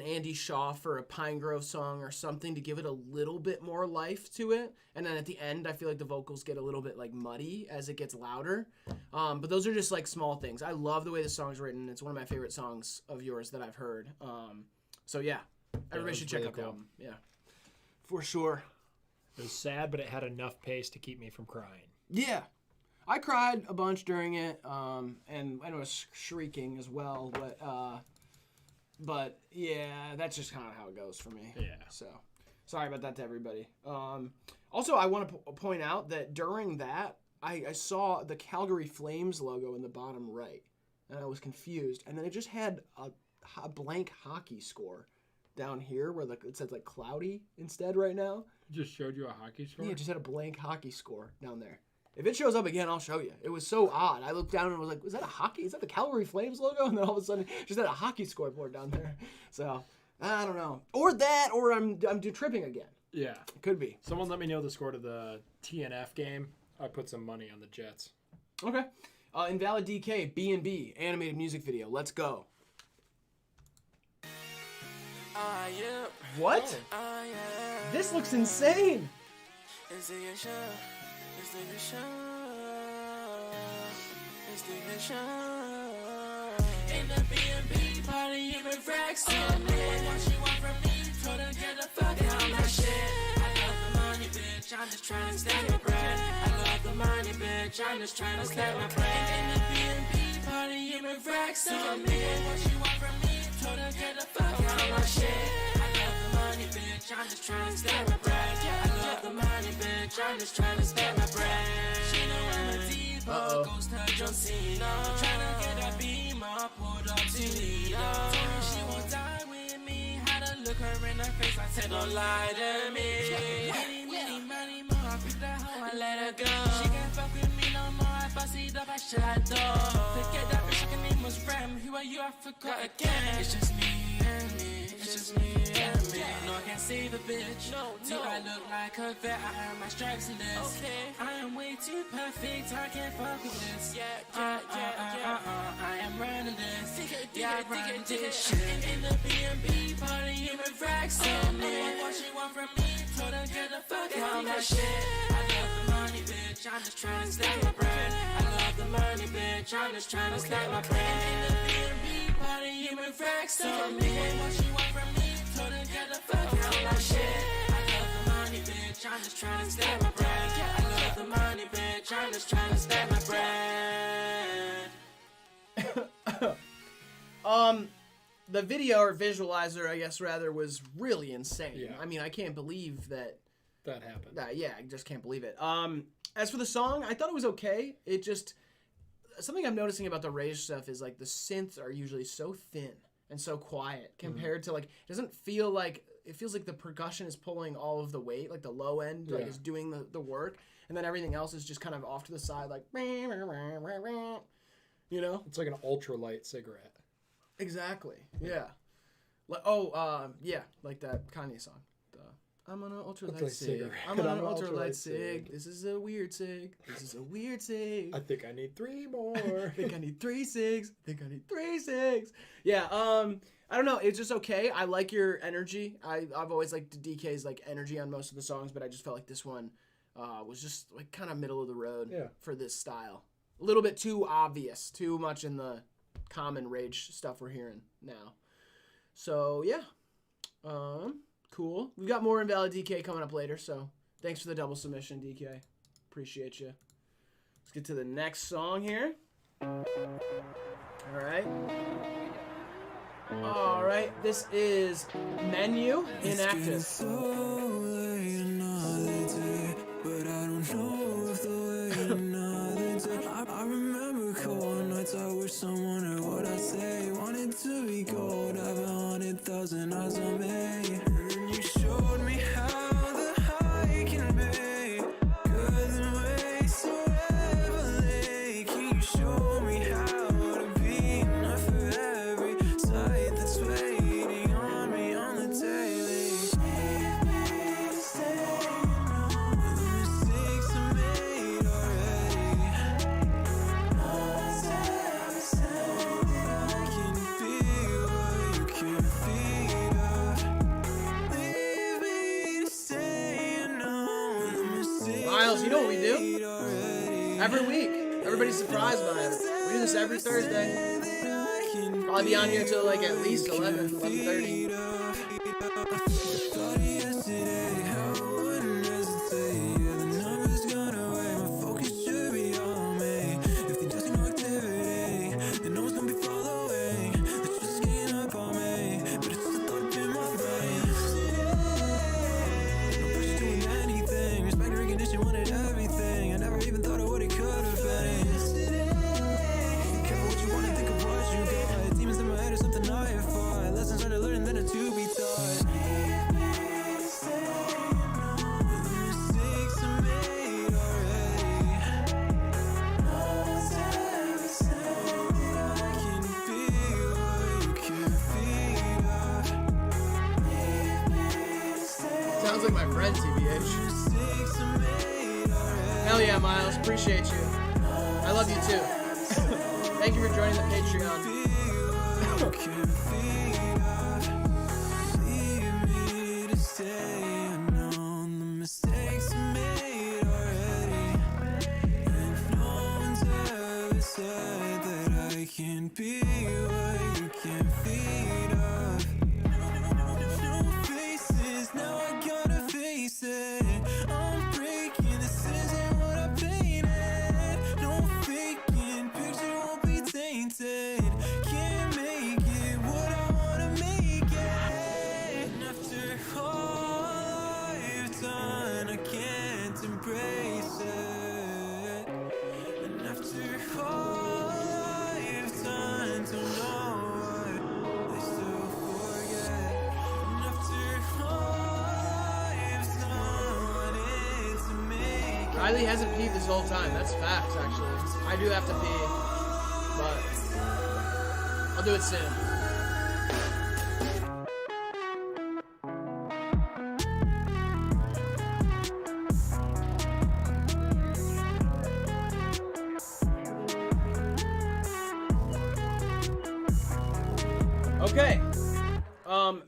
Andy Schaaf or a Pine Grove song or something, to give it a little bit more life to it. And then at the end, I feel like the vocals get a little bit like muddy as it gets louder. But those are just like small things. I love the way the song's written. It's one of my favorite songs of yours that I've heard. So yeah, everybody should check out the album. Yeah, for sure. It was sad, but it had enough pace to keep me from crying. Yeah. I cried a bunch during it, and I was shrieking as well, but yeah, that's just kind of how it goes for me. Yeah. So, sorry about that to everybody. Also, I want to point out that during that, I saw the Calgary Flames logo in the bottom right, and I was confused. And then it just had a blank hockey score down here where it said like cloudy instead right now. It just showed you a hockey score? Yeah, it just had a blank hockey score down there. If it shows up again, I'll show you. It was so odd. I looked down and was like, "Was that a hockey? Is that the Calgary Flames logo?" And then all of a sudden, just had a hockey scoreboard down there. So I don't know, or that, or I'm tripping again. Yeah, it could be. Someone let me know the score to the TNF game. I put some money on the Jets. Okay. Invalid DK B&B animated music video. Let's go. What? This looks insane. In the B&B party, you been flexing. What she want from me? Told her get the fuck out my shit. I got the money, bitch. I'm just trying to stack your bread. I got the money, bitch. I'm just trying to stack my bread. In the B&B party, you been racks on me. What you want from me? Told her get the fuck out of my shit. I love the money, bitch. I'm just trying to stack my bread. I love the money, bitch. I'm just trying to stack my bread. She know I'm a diva, ghost her John Cena. Trying to get that beamer, pulled up to lead up. Told her she won't die with me. Had to look her in her face. I said, don't lie to me. Money, more. I picked that hoe, I let her go. She can't fuck with me no more. I fussied up, I shut her door. Forget that bitch, her name was Ram. Who are you? I forgot again. It's just me and me. It's just me and me. No, I can't save a bitch. No. Do I look like a vet? I have my stripes in this. Okay. I am way too perfect. I can't fuck with this. I am running this. Yeah, I run this shit. In the B&B party, you been racks on me. What she want from me? Told her get the fuck out of my shit. I love the money, bitch. I'm just trying to stack my bread. I love the money, bitch. I'm just trying to stack my bread. In the B&B party, you been racks on me. What she want from me? Told her get the fuck out of my shit. I love the money, bitch. I'm just trying to stack my bread. I love the money, bitch. I'm just trying to stack my bread. The video or visualizer, I guess rather, was really insane. Yeah. I mean, I can't believe that happened. Yeah, I just can't believe it. As for the song, I thought it was okay. It just something I'm noticing about the Rage stuff is like the synths are usually so thin and so quiet compared to like it doesn't feel like it feels like the percussion is pulling all of the weight, like the low end like is doing the work, and then everything else is just kind of off to the side, like you know, it's like an ultralight cigarette. Exactly. Yeah. Like yeah, like that Kanye song. I'm on an ultralight cig. I'm on an ultralight cig. This is a weird cig. This is a weird cig. I think I need 3 more. I think I need 3 cigs. I think I need 3 cigs. Yeah. I don't know. It's just okay. I like your energy. I've always liked DK's like energy on most of the songs, but I just felt like this one was just like kind of middle of the road for this style. A little bit too obvious. Too much in the common Rage stuff we're hearing now. So yeah, cool. We've got more Invalid DK coming up later, so thanks for the double submission, DK. Appreciate you. Let's get to the next song here. All right, this is Menu Inactive. But I don't know if the way another day. I remember cold nights. I wish someone heard what I say. Wanted to be gold, have 100,000 eyes on me. And then you showed me how the high can be. Good and way so ever late. Can you show me how to be enough for every sight that's waiting on me on the daily? Leave me to stay. Miles, you know what we do? Every week. Everybody's surprised by it. We do this every Thursday. Probably be on here till like at least 11:30. Sounds like my friend, TBH. Hell yeah, Miles. Appreciate you. I love you too. Thank you for joining the Patreon. I'm breaking, this isn't what I painted. Riley hasn't peed this whole time. That's facts, actually. I do have to pee, but I'll do it soon. Okay.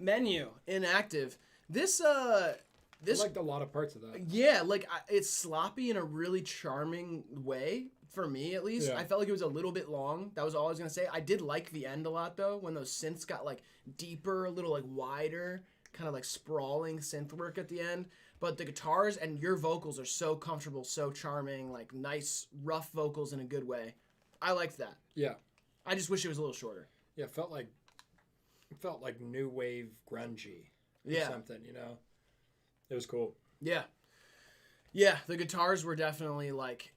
Menu inactive. This I liked a lot of parts of that. Yeah, like it's sloppy in a really charming way for me, at least. Yeah. I felt like it was a little bit long. That was all I was gonna say. I did like the end a lot though, when those synths got like deeper, a little like wider, kind of like sprawling synth work at the end. But the guitars and your vocals are so comfortable, so charming, like nice rough vocals in a good way. I liked that. Yeah. I just wish it was a little shorter. Yeah, it felt like new wave grungy or Yeah. something, you know. It was cool. Yeah. Yeah, the guitars were definitely like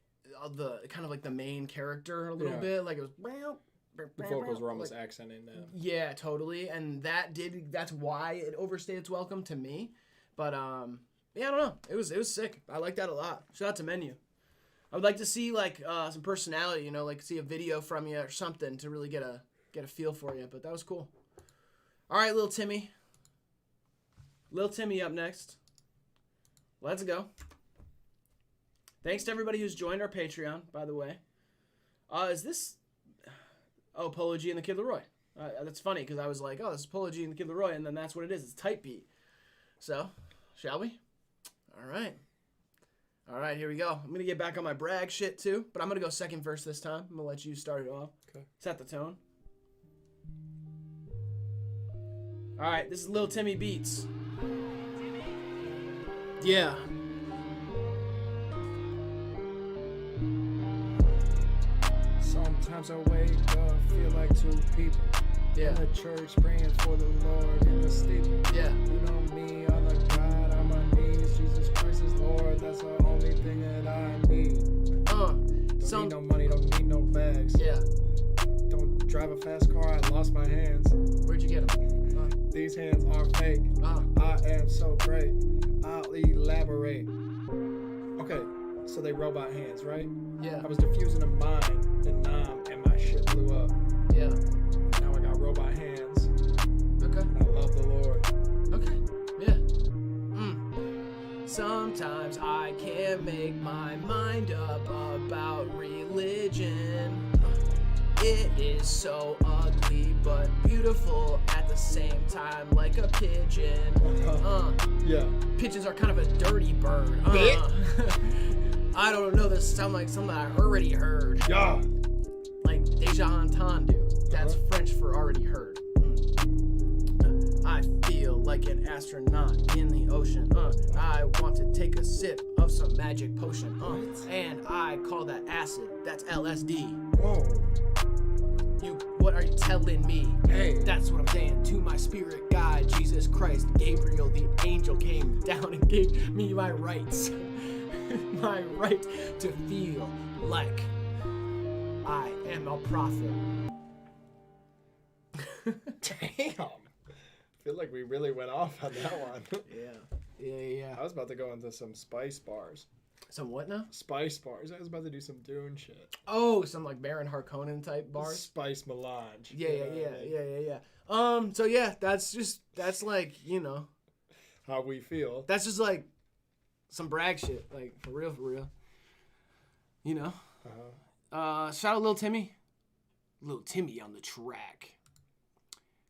the kind of like the main character a little Yeah. bit. Like it was The vocals were almost accenting that. Yeah, totally. And that's why it overstayed its welcome to me. But yeah, I don't know. It was sick. I like that a lot. Shout out to Menu. I would like to see like some personality, you know, like see a video from you or something to really get a feel for you, but that was cool. All right, little Timmy. Little Timmy up next. Let's go. Thanks to everybody who's joined our Patreon, by the way. Is this... Oh, Polo G and the Kid Leroy. That's funny, because I was like, oh, this is Polo G and the Kid Leroy, and then that's what it is. It's Type Beat. So, shall we? All right. All right, here we go. I'm going to get back on my brag shit, too, but I'm going to go second verse this time. I'm going to let you start it off. Okay. Set the tone. All right, this is Lil Timmy Beats. Yeah. Sometimes I wake up, feel like two people. Yeah. In the church, praying for the Lord in the steeple. Yeah. You know me, I'm a God on my knees. Jesus Christ is Lord, that's the only thing that I need. Don't need no money, don't need no bags. Yeah. Don't drive a fast car, I lost my hands. Where'd you get them? These hands are fake. I am so great. I'll elaborate. Okay, so they robot hands, right? Yeah. I was diffusing a mine in Nam and my shit blew up. Yeah. Now I got robot hands. Okay. And I love the Lord. Okay. Yeah. Sometimes I can't make my mind up about religion. It is so ugly but beautiful at the same time, like a pigeon. Yeah. Pigeons are kind of a dirty bird. I don't know, this sounds like something I already heard. Yeah. Like déjà entendu. That's French for already heard. I feel like an astronaut in the ocean. I want to take a sip of some magic potion. And I call that acid. That's LSD. Whoa. What are you telling me? Hey. That's what I'm saying to my spirit guide, Jesus Christ. Gabriel, the angel, came down and gave me my rights. My right to feel like I am a prophet. Damn. I feel like we really went off on that one. Yeah. I was about to go into some spice bars. Some what now? Spice bars. I was about to do some Dune shit. Oh, some like Baron Harkonnen type bars. Spice melange. Yeah. So yeah, that's like, you know, how we feel. That's just like some brag shit, like for real. You know. Shout out Lil Timmy. Lil Timmy on the track.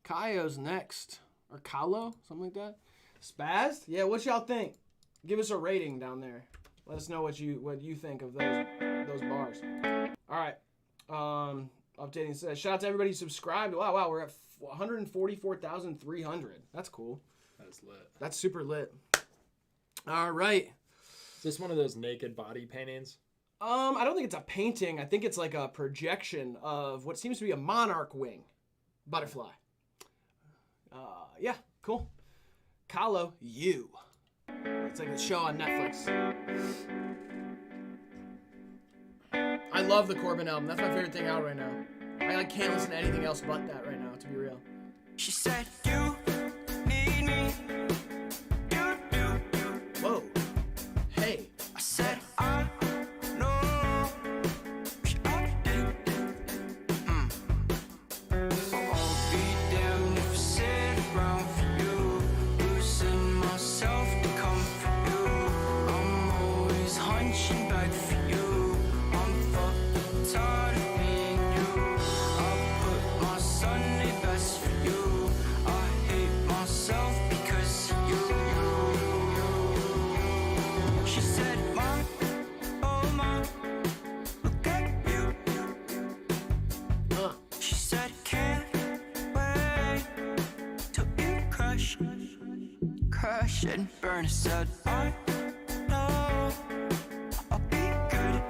Kaio's next, or Kalo, something like that. Spaz? Yeah, what y'all think? Give us a rating down there. Let us know what you think of those bars. All right. Updating says, shout out to everybody who subscribed. Wow, we're at 144,300. That's cool. That's lit. That's super lit. All right. Is this one of those naked body paintings? I don't think it's a painting. I think it's like a projection of what seems to be a monarch wing butterfly. Yeah, cool. Kalo, you. It's like a show on Netflix. I love the Corbin album. That's my favorite thing out right now. I like can't listen to anything else but that right now, to be real. She said you need me. Whoa. Hey. I said I shouldn't burn a sud. I know I'll be good.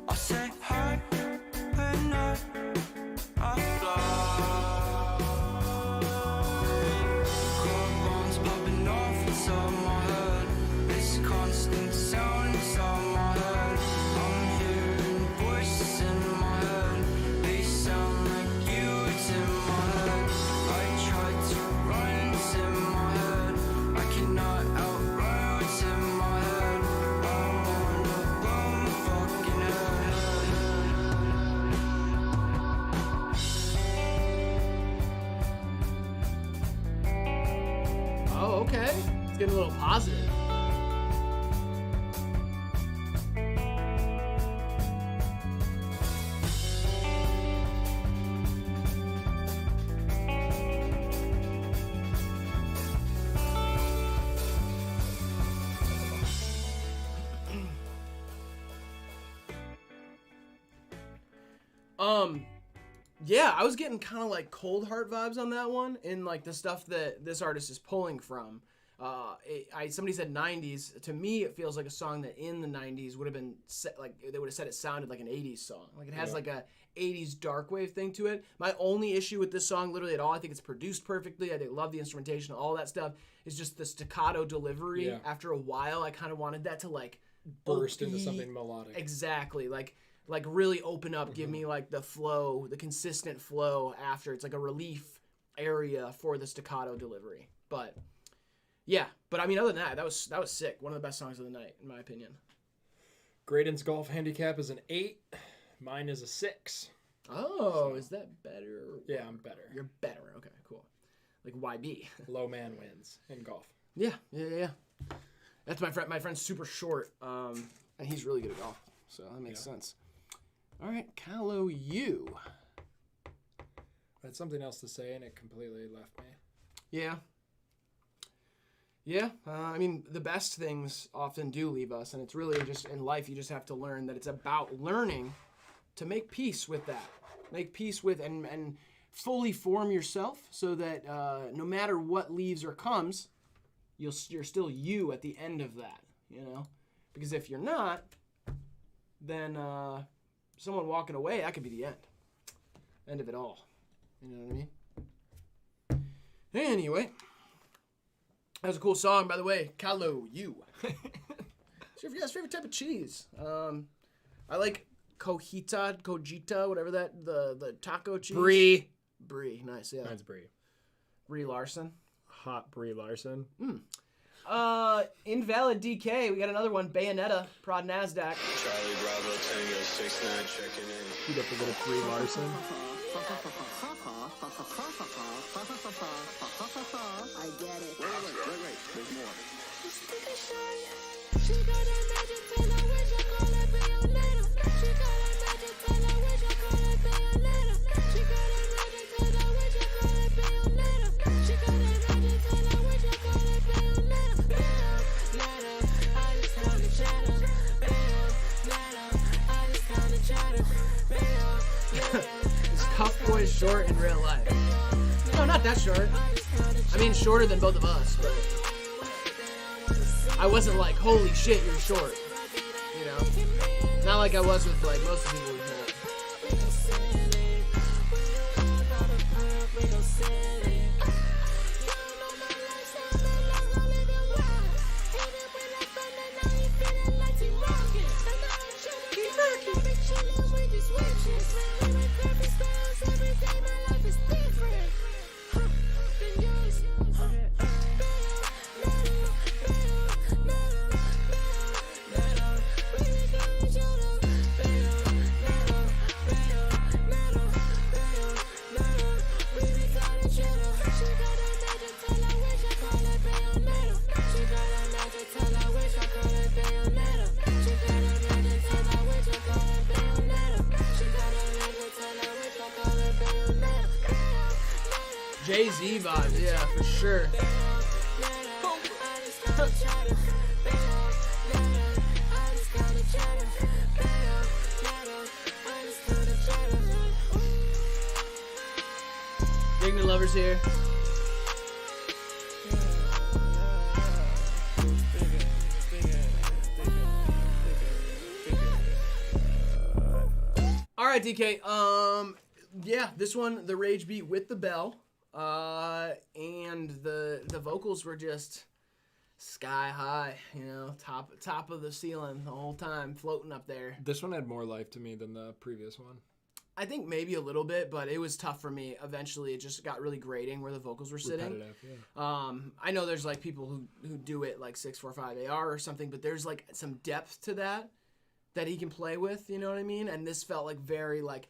I'll say hi when I fly. Chromosomes popping off inside my head. This constant sound inside my head. I'm hearing voices in my head. They sound like you, it's in my head. I tried to run, it's in my head. I cannot outrun what's in my head. I wanna blow my fucking head. Oh, okay. It's getting a little positive. Yeah, I was getting kind of like Cold Heart vibes on that one, in like the stuff that this artist is pulling from. Somebody said 90s. To me, it feels like a song that in the 90s would have been like they would have said it sounded like an 80s song. Like it has like a 80s dark wave thing to it. My only issue with this song, literally at all, I think it's produced perfectly. I love the instrumentation, all that stuff. Is just the staccato delivery. Yeah. After a while, I kind of wanted that to like burst into something melodic. Exactly, like really open up, give me like the flow, the consistent flow after. It's like a relief area for the staccato delivery. But yeah, but I mean, other than that, that was sick. One of the best songs of the night, in my opinion. Graydon's golf handicap is an 8. Mine is a 6. Oh, so, is that better? Yeah, I'm better. You're better. Okay, cool. Like YB. Low man wins in golf. Yeah. That's my friend. My friend's super short, and he's really good at golf. So that makes sense. All right, Callow, you. I had something else to say, and it completely left me. Yeah. I mean, the best things often do leave us, and it's really just in life, you just have to learn that it's about learning to make peace with that. Make peace with and fully form yourself so that no matter what leaves or comes, you're still you at the end of that, you know? Because if you're not, then someone walking away, that could be the end of it all. You know what I mean? Anyway, that was a cool song, by the way. Callow, you. What's your favorite type of cheese? I like cojita, whatever that, the taco cheese. Brie, nice, yeah. Mine's Brie. Brie Larson. Hot Brie Larson. Invalid DK, we got another one. Bayonetta, Prod Nasdaq. Charlie Bravo Tango 69 checking in. Heat up a little Brie Larson. I get it. Wait. There's more. She got a magic tail, I wish I call it Bayonetta. She got a magic tail, I wish I call it Bayonetta. She got a magic tail, I wish I call it Bayonetta. She got a magic tail, I wish I call it Bayonetta. Bayonetta, I just call it chatter. Bayonetta, I just call it chatter. This cuff boy is short in real life. No, not that short. I mean, shorter than both of us, but I wasn't like, holy shit, you're short. You know? Not like I was with like most of the people we've met. Jay-Z vibes, yeah, for sure. Ignorant lovers here. right, DK. Yeah, this one, the rage beat with the bell, and the vocals were just sky high, you know, top of the ceiling the whole time, floating up there. This one had more life to me than the previous one. I think maybe a little bit, but it was tough for me. Eventually, it just got really grating where the vocals were sitting. Repetitive, yeah. I know there's like people who do it like 6/4/5 AR or something, but there's like some depth to that he can play with. You know what I mean? And this felt like very like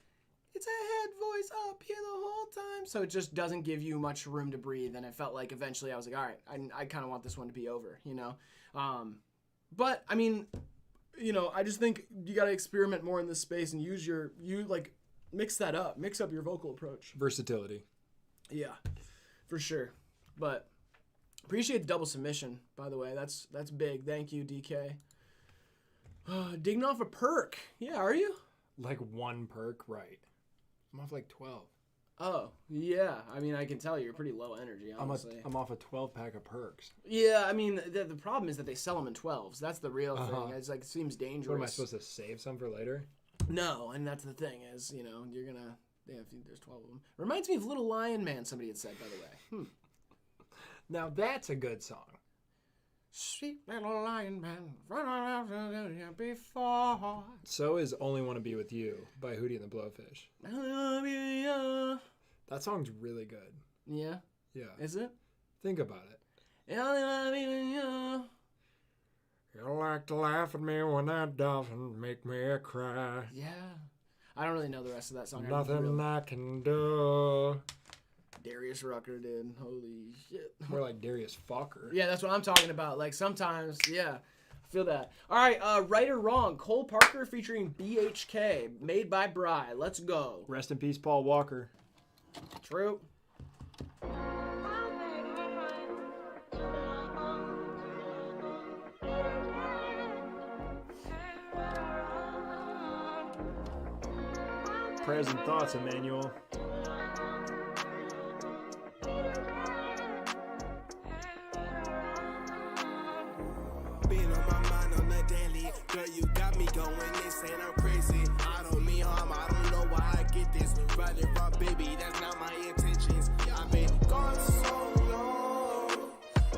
it's a head voice up here the whole time, so it just doesn't give you much room to breathe. And it felt like eventually I was like, all right, I kind of want this one to be over, you know. But I mean, you know, I just think you got to experiment more in this space and mix that up. Mix up your vocal approach. Versatility. Yeah, for sure. But appreciate the double submission, by the way. That's big. Thank you, DK. Digging off a perk. Yeah, are you? Like one perk, right. I'm off like 12. Oh, yeah. I mean, I can tell you're pretty low energy, honestly. I'm off a 12-pack of perks. Yeah, I mean, the problem is that they sell them in 12s. That's the real thing. It's like, it seems dangerous. What, am I supposed to save some for later? No, and that's the thing is, you know, you're gonna. Yeah, there's 12 of them. Reminds me of Little Lion Man. Somebody had said, by the way. Now that's a good song. Sweet little lion man, run around before. So is Only Want to Be With You by Hootie and the Blowfish. That song's really good. Yeah. Yeah. Is it? Think about it. Only want to be with you. You like to laugh at me when that doesn't make me cry. Yeah. I don't really know the rest of that song. Nothing I can do. Darius Rucker, dude. Holy shit. More like Darius Fucker. Yeah, that's what I'm talking about. Like, sometimes, yeah. I feel that. All right, Right or Wrong. Cole Parker featuring BHK. Made by Bry. Let's go. Rest in peace, Paul Walker. True. Prayers and thoughts, Emmanuel. Been on my mind on the daily. Girl, you got me going insane. I'm crazy. I don't mean harm. I don't know why I get this. Right or wrong, baby, that's not my intentions. I've been gone so long.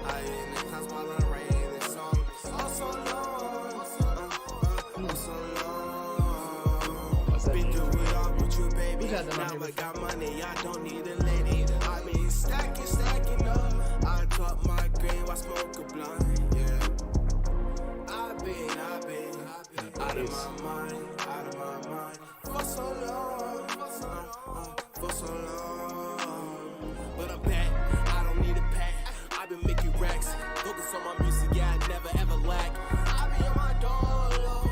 I in the house while I'm writing this song. Oh, so long. So long. Been through it all with you, baby. Now I got money. I don't need a lady. I've been stacking up. I drop my grave. I smoke a blunt. I've been out of my mind for so long, but I'm back, I don't need a pack, I've been making racks, focus on my music, yeah, I never ever lack, I be on my dolo,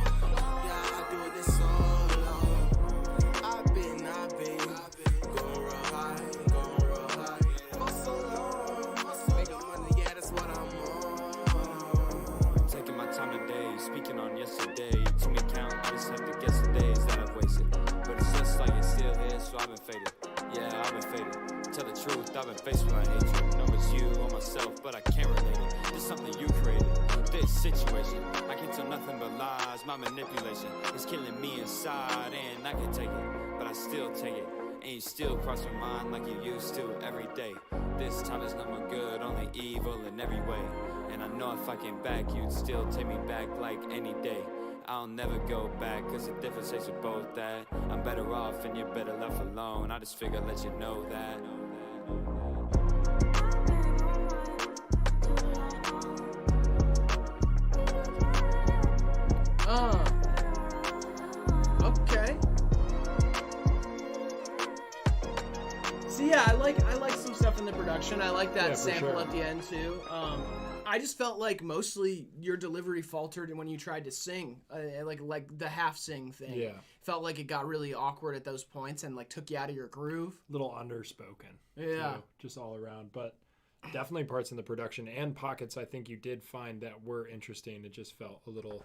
yeah, I do this solo, I've been going real high, for so long, making money, yeah, that's what I'm on. Taking my time today, speaking on yesterday. To me count, I just have to guess the days that I've wasted. But it's just like it's still here, so I've been faded. Yeah, I've been faded. Tell the truth, I've been faced with my hatred. Know it's you or myself, but I can't relate it. It's something you created. This situation, I can tell nothing but lies. My manipulation is killing me inside, and I can take it, but I still take it. And you still cross my mind like you used to every day. This time is no more good, only evil in every way. And I know if I came back, you'd still take me back like any day. I'll never go back, cause the difference is we're both that. I'm better off and you're better left alone. I just figured I'd let you know that. Okay. So yeah, I like some stuff in the production. I like that sample at the end too. I just felt like mostly your delivery faltered when you tried to sing, like the half sing thing. Yeah, felt like it got really awkward at those points and like took you out of your groove. Little underspoken. Yeah, too, just all around, but definitely parts in the production and pockets I think you did find that were interesting. It just felt a little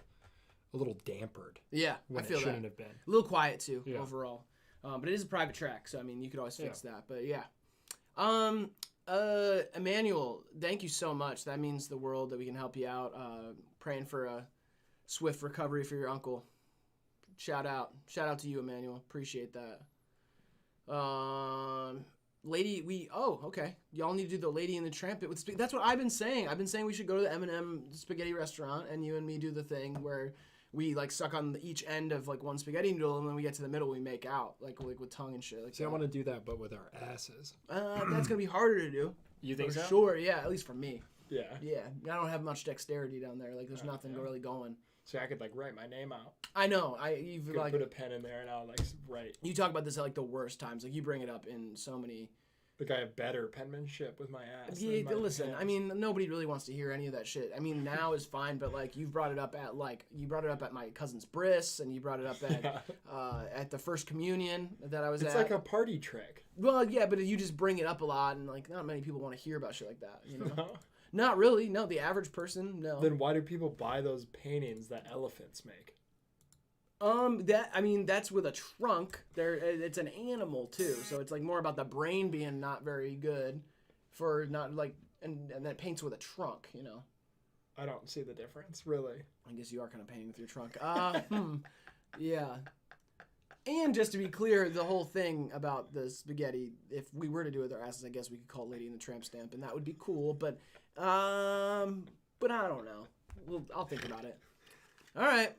dampered. Yeah, when I feel it shouldn't that. have been. A little quiet too overall, but it is a private track, so I mean you could always fix that. But yeah. Emmanuel, thank you so much. That means the world that we can help you out. Praying for a swift recovery for your uncle. Shout out to you, Emmanuel. Appreciate that. Okay. Y'all need to do the Lady and the Tramp. That's what I've been saying. I've been saying we should go to the M&M spaghetti restaurant, and you and me do the thing where we like suck on each end of like one spaghetti noodle, and when we get to the middle, we make out like with tongue and shit. Like See, I want to do that, but with our asses. That's gonna be harder to do. You think for so? Sure. Yeah. At least for me. Yeah. Yeah. I don't have much dexterity down there. Like, there's nothing really going. So I could like write my name out. I know. You've could like put a pen in there and I'll like write. You talk about this at like the worst times. Like you bring it up in so many. Like I have better penmanship with my ass. Yeah, than my listen. hands. I mean, nobody really wants to hear any of that shit. I mean, now is fine, but like you brought it up at my cousin's bris, and you brought it up at the first communion that I was at. It's like a party trick. Well, yeah, but you just bring it up a lot, and like not many people want to hear about shit like that. You know. No. Not really. No, the average person. No. Then why do people buy those paintings that elephants make? That's with a trunk. It's an animal too, so it's like more about the brain being not very good, for not like, and then it paints with a trunk. You know. I don't see the difference, really. I guess you are kind of painting with your trunk. Yeah. And just to be clear, the whole thing about the spaghetti, if we were to do it with our asses, I guess we could call Lady and the Tramp stamp, and that would be cool. But I don't know. I'll think about it. All right.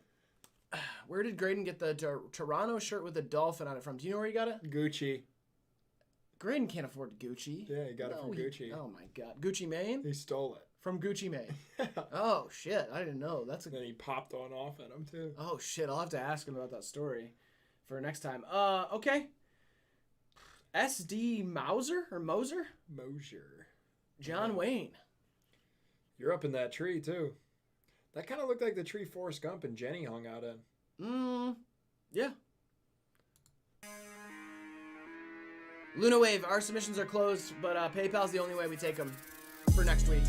Where did Graydon get the Toronto shirt with a dolphin on it from? Do you know where he got it? Gucci. Graydon can't afford Gucci. Yeah, he got it from Gucci. Oh my God, Gucci Mane? He stole it from Gucci Mane. Oh shit, I didn't know. Then he popped one off at him too. Oh shit, I'll have to ask him about that story for next time. Okay. SD Mauser or Moser? Mosier. John Wayne. You're up in that tree too. That kind of looked like the tree Forrest Gump and Jenny hung out in. Yeah. Luna Wave, our submissions are closed, but PayPal's the only way we take them for next week.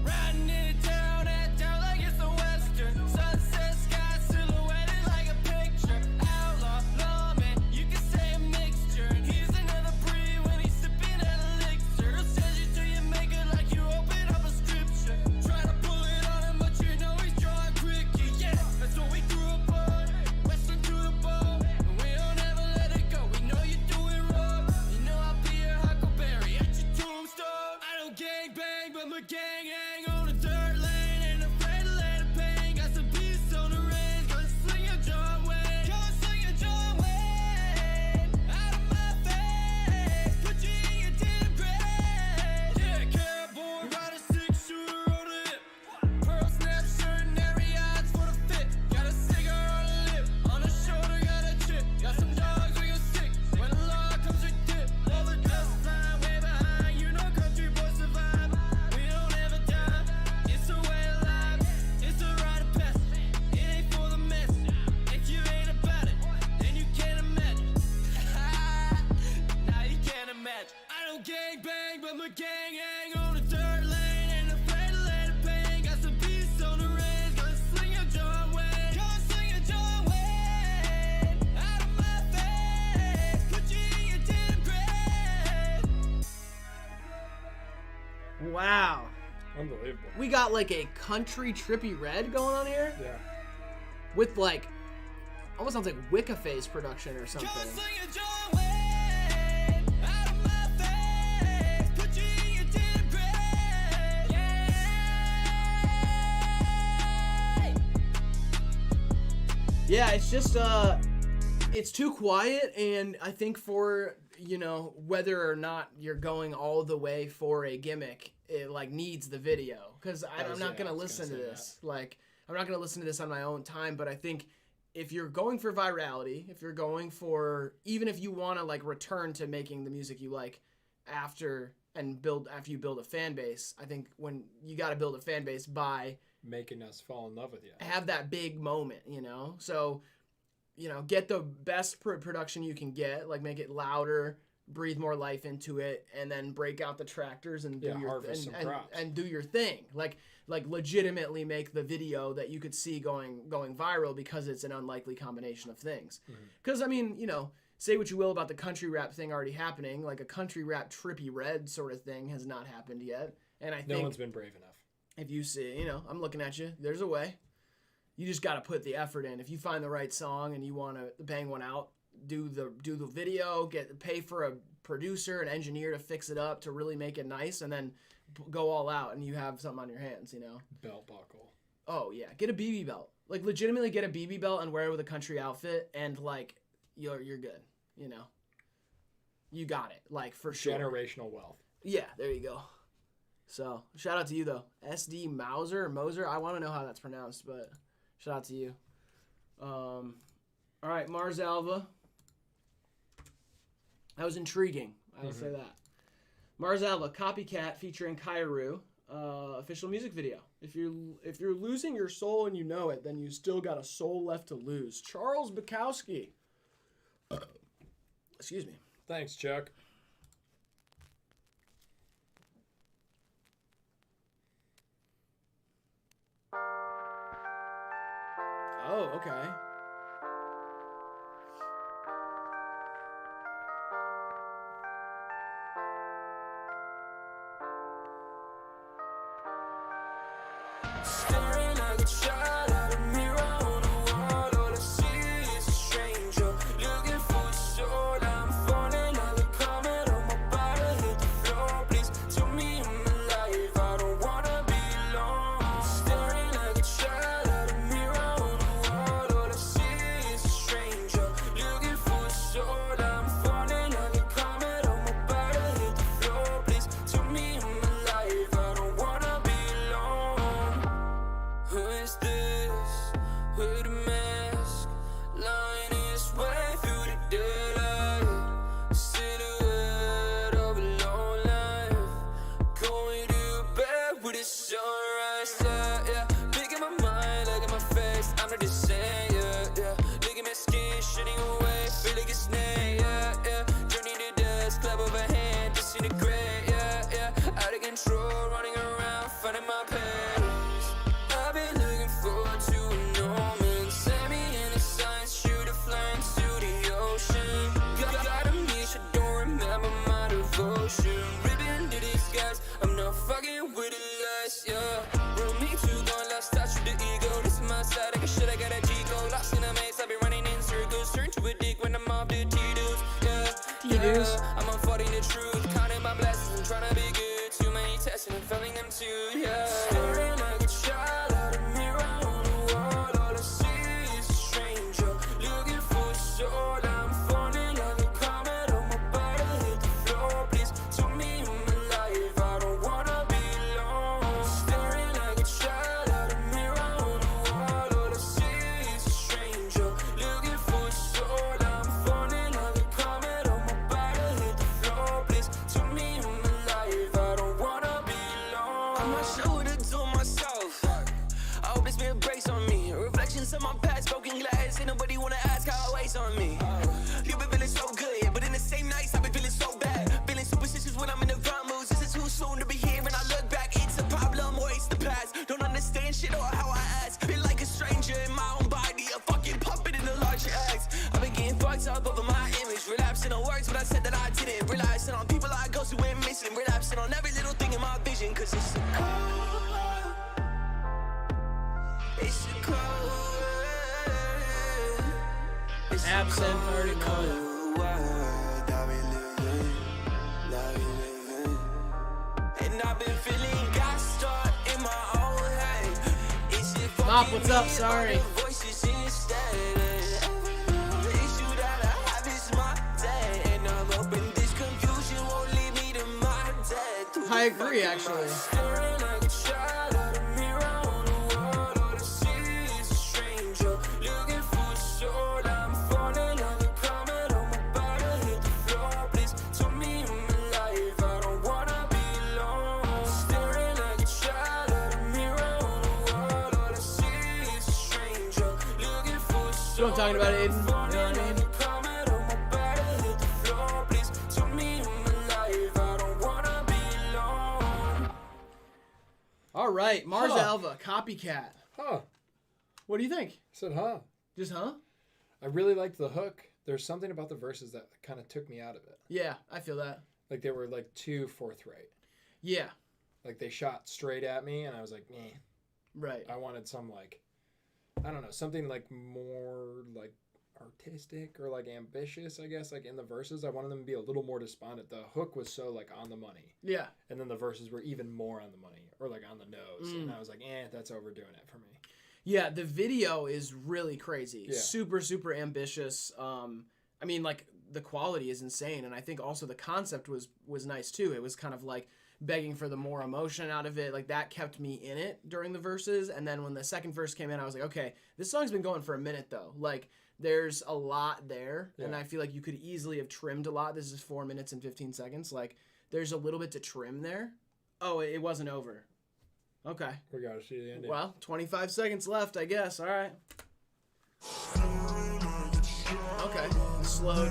Riding it down like it's the western. Sunset sky silhouetted like a picture. Outlaw, lawman, you can say a mixture. And here's another breed when he's sipping an elixir. Says you till you make it like you open up a scripture. Try to pull it on him, but you know he's drawing quick. Yeah, that's what we grew up on. Western to the bone. And we don't ever let it go. We know you're doing wrong. You know I'll be your huckleberry at your tombstone. I don't gang bang, but my gang hang on the dirt lane. Ain't afraid to let it pain. Got some beasts on the range. Gonna sling your John Wayne. Gonna sling your John Wayne. Out of my face. Put you in your damn grave. Yeah, cowboy. Ride a 6-shooter on the hip. Pearl snap shirt and every odds for the fit. Got a cigar on the lip. On the shoulder got a chip. Got some dogs we get sick. When the law comes with dip. All the dust flying way behind. You know country boys survive. We don't ever die. It's a way of life. It's a rite of passage. It ain't for the mess. If you ain't about it, then you can't imagine. Now you can't imagine. I don't gang bang, but my gang hang on the dirt lane. Ain't afraid to let it pain. Got some beasts on the range. Gonna sling your John Wayne. Gonna sling your John Wayne. Out of my face. Put you in your damn grave. Wow. Unbelievable. We got like a country trippy red going on here. Yeah. With like, almost sounds like Wicca Face production or something. Gonna sling your John Wayne. Out of my face. Put you in your damn grave. Yeah, it's just it's too quiet, and I think for, you know, whether or not you're going all the way for a gimmick, it like needs the video, because I'm not gonna listen to this. Like, I'm not gonna listen to this on my own time. But I think if you're going for virality, if you're going for, even if you want to like return to making the music you like after you build a fan base, I think when you got to build a fan base by making us fall in love with you. Have that big moment, you know? So, you know, get the best production you can get, like make it louder, breathe more life into it, and then break out the tractors and do and do your thing. Like legitimately make the video that you could see going viral, because it's an unlikely combination of things. Because I mean, you know, say what you will about the country rap thing already happening, like a country rap trippy red sort of thing has not happened yet. And I think no one's been brave enough. If you see, I'm looking at you. There's a way. You just got to put the effort in. If you find the right song and you want to bang one out, do the video, pay for a producer, an engineer to fix it up to really make it nice, and then go all out, and you have something on your hands. Belt buckle. Oh yeah, get a BB belt. Like legitimately, get a BB belt and wear it with a country outfit, and like you're good. You got it. Like for sure. Generational wealth. Yeah, there you go. So, shout out to you, though. SD Moser or Moser. I want to know how that's pronounced, but shout out to you. All right, Mars Alva. That was intriguing. I will say that. Mars Alva, Copycat featuring Kairu. Official music video. If you're losing your soul and you know it, then you still got a soul left to lose. Charles Bukowski. Excuse me. Thanks, Chuck. Oh, okay. Staring like a child at a mirror on the wall. All I see is a stranger looking for a soul. I'm falling like a comet on my body, hit the floor. Please tell me I'm alive. I don't wanna be alone. Staring like a child at a mirror on the wall. All I see is a stranger looking for a soul. I'm falling like a comet on my body, hit the floor. Please tell me I'm alive. I don't wanna be alone. Who is this with a mask? Lying his way through the daylight. Silhouette of a lone life. Going to bed with the sunrise. Yeah. Look at my mind, look at my face. I'm not the same. Yeah. Look at my skin shitting away. Feel like a snake. Yeah. Journey to dust, clap of a hand, disintegrate. Yeah. Out of control, running around, finding my pace. I've been looking forward to a moment. Send me in the signs, shoot a flying to the ocean. Got a mission, don't remember my devotion. Ripping to these guys, I'm not fucking with the lies, yeah. Roll me too gone, lost touch with the ego. This is my side, I got shit, I got a G-go. Lost in a maze, I've been running in circles. Turn to a dick when I'm off the T-dudes, yeah. I'm unfolding the truth, counting my blessings and trying to be good. Too many tests and I'm failing them too, yeah. Staring like a child at a mirror on the wall. All I see is a stranger looking for a soul. I'm falling like a comet on my body, hit the floor. Please tell me I'm alive. I don't wanna be alone. Staring like a child at a mirror on the wall. All I see is a stranger looking for a soul. I'm falling like a comet on my body, hit the floor. Please tell me I'm alive. I don't wanna be alone. I'm not sure what to do myself. I hope this man breaks on me. Reflections of my past, broken glass. Ain't nobody wanna ask how it weighs on me. You been feeling so good, but in the same nights I've been feeling so bad. Feeling superstitious when I'm in the wrong moods. This is too soon to be here, and I look back. It's a problem or it's the past. Don't understand shit or how I ask. Feel like a stranger in my own body, a fucking puppet in a larger act. I've been getting fucked up over my image, relapsing on words, but I said that I didn't. Realizing on people I go to went missing, relapsing on every little thing in my vision, 'cause it's a cold. It's a cold. It's Absent, already know it. cold world that we live in. And I've been feeling gassed up in my own head. Is it Mop, what's up? Sorry. voices instead? The issue that I have is my dad, and I'm hoping this confusion won't lead me to my death. I agree, actually. Staring like a child at a mirror on the wall. All I see is a stranger looking for a soul. I'm falling like a comet on my body, hit the floor. Please tell me I'm alive. I don't wanna be alone. Staring like a child at a mirror on the wall. All I see is a stranger looking for a You soul. know what I'm talking about, Aiden? You know what I mean? Comet on my body, hit the floor. Please tell me I'm alive. I don't wanna be alone. All right, Mars Huh. Alva, Copycat. Huh. What do you think? I said, huh. Just huh? I really liked the hook. There's something about the verses that kind of took me out of it. Yeah, I feel that. Like they were like too forthright. Yeah. Like they shot straight at me, and I was like, meh. Right. I wanted some like, I don't know, something like more like artistic or like ambitious, I guess, like in the verses. I wanted them to be a little more despondent. The hook was so like on the money. Yeah. And then the verses were even more on the money or like on the nose. And I was like, that's overdoing it for me. Yeah, the video is really crazy. Yeah. Super, super ambitious. I mean, like, the quality is insane, and I think also the concept was nice, too. It was kind of like begging for the more emotion out of it. Like, that kept me in it during the verses, and then when the second verse came in, I was like, okay, this song's been going for a minute, though. Like, there's a lot there, and I feel like you could easily have trimmed a lot. This is 4 minutes and 15 seconds. Like, there's a little bit to trim there. Oh, it wasn't over. Okay. We gotta see the ending. Well, 25 seconds left, I guess. All right. Okay. Slowed.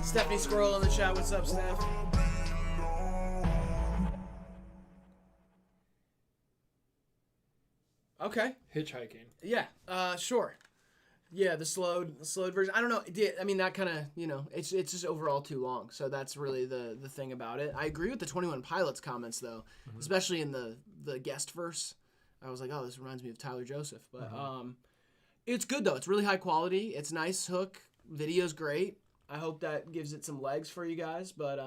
Stephanie Squirrel in the chat. What's up, Steph? Okay. Hitchhiking. Yeah. Sure. Yeah, the slowed version. I don't know. I mean, that kind of, you know, it's just overall too long. So that's really the thing about it. I agree with the 21 Pilots comments, though, especially in the guest verse. I was like, oh, this reminds me of Tyler Joseph. But it's good, though. It's really high quality. It's nice hook. Video's great. I hope that gives it some legs for you guys. But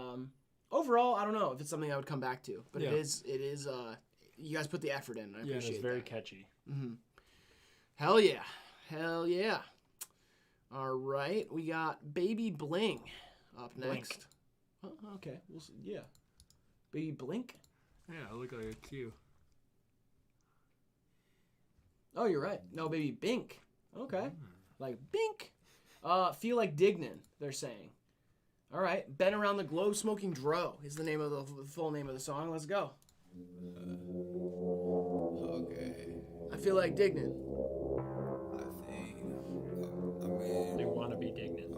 overall, I don't know if it's something I would come back to. But it is. You guys put the effort in. I appreciate it. It's very catchy. Mm-hmm. Hell yeah. Hell yeah. All right. We got Baby Bling up next. Oh, okay. We'll see. Yeah. Baby Blink? Yeah, I look like a Q. Oh, you're right. No, Baby Bink. Okay. Like Bink. Feel Like Dignin', they're saying. All right. Been Around the Globe Smoking Dro is the name of the full name of the song. Let's go. Okay. I feel like Dignin'. They want to be Dignin'.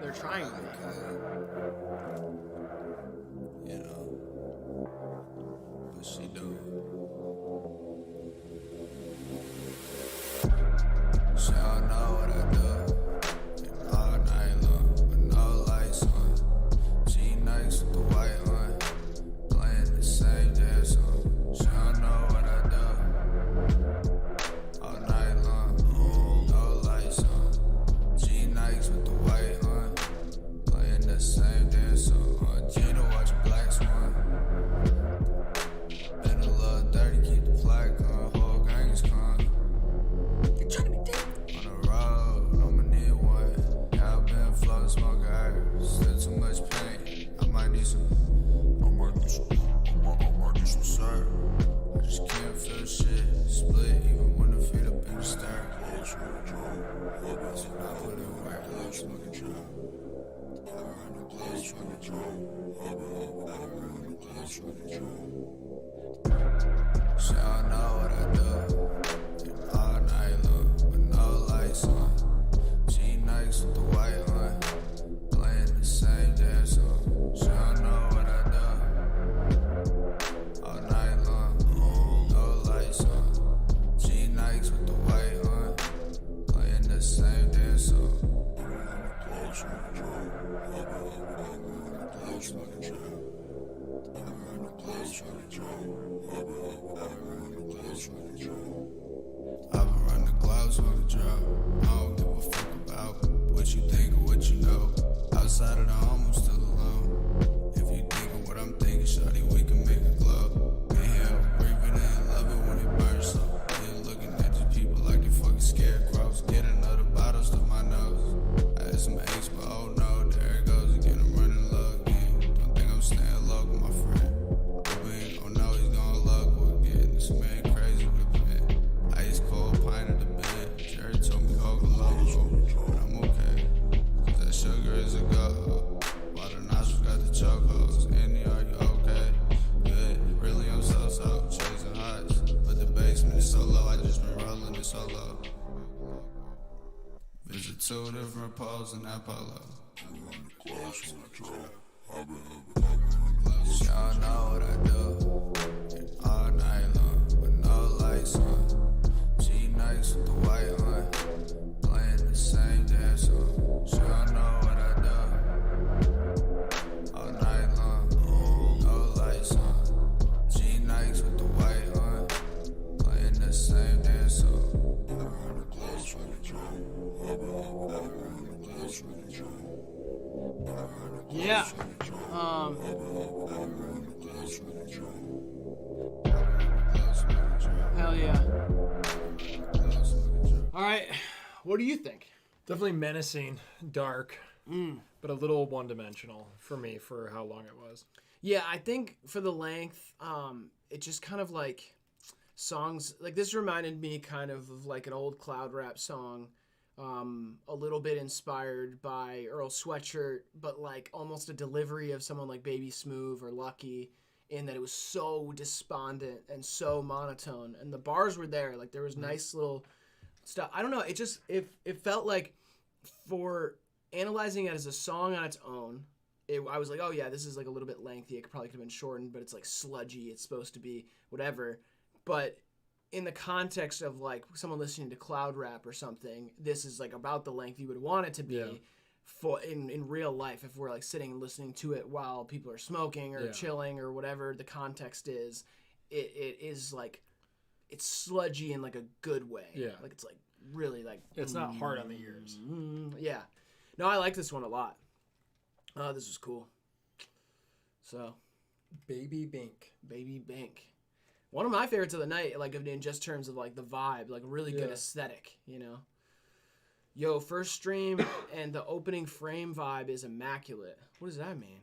They're trying to be. You know, what she doing? She don't know what I do. All night long, with no lights on. She nice with the white on, playing the same damn song. She don't know what I do. All night long, no lights on. She nice with the white on, playing the same damn song. Gina watch Black Swan. Been a little dirty, keep the flag on. Whole gang's con. On the road, I'ma need one. Yeah, I've been floating, smoking herb. Still too much pain. I might need some syrup. I just can't feel shit. Split even when the feet up in the stir. She don't know what I do. All night long, with no lights on. She nice with the white on, playing the same damn song. She don't know what I do. All night long, no lights on. She nice with the white on, playing the same damn song. I've been running the gloves on the drop. I don't give a fuck about what you think or what you know. Outside of the home, I'm still alone. If you thinking what I'm thinking, shawty, we can make a glow. Inhale, breathing in, love it when it burns slow. Yeah, looking at these people like they fucking scarecrows. Get another bottle stuck my nose. I had some aches, but oh no, there it goes again. I'm running low again. Don't think I'm staying low with my friend. We ain't gon' know he's gonna love again. This man crazy with a pen. Ice cold pint of the bed. Jerry told me hold a logo, but I'm okay. Cause that sugar is a go. While the nostrils got the chokeholds. Andy, are you okay? Good. Really, I'm so chasing highs. But the basement is so low, I just been rolling it solo. Visit two different poles in that polo. She don't know what I do. all night long with no lights on. G-Nikes with the white on, playing the same damn song. She don't know what I do. All night long, no lights on. G-Nikes with the white on, playing the same damn song. Yeah. Hell yeah. All right. What do you think? Definitely menacing, dark, but a little one-dimensional for me for how long it was. Yeah, I think for the length, it just kind of like songs like this reminded me kind of like an old cloud rap song, a little bit inspired by Earl Sweatshirt, but like almost a delivery of someone like Baby Smooth or Lucky, in that it was so despondent and so monotone, and the bars were there. Like there was nice little stuff. I don't know. It just it felt like, for analyzing it as a song on its own, I was like, oh yeah, this is like a little bit lengthy. It probably could have been shortened, but it's like sludgy. It's supposed to be whatever. But in the context of like someone listening to cloud rap or something, this is like about the length you would want it to be for in real life. If we're like sitting and listening to it while people are smoking or chilling or whatever the context is, it is like, it's sludgy in like a good way. Yeah. Like it's like really like, it's not hard on the ears. Yeah. No, I like this one a lot. This was cool. So, Baby Bink. Baby Bink. One of my favorites of the night, like in just terms of like the vibe, like really good aesthetic, you know? Yo, first stream and the opening frame vibe is immaculate. What does that mean?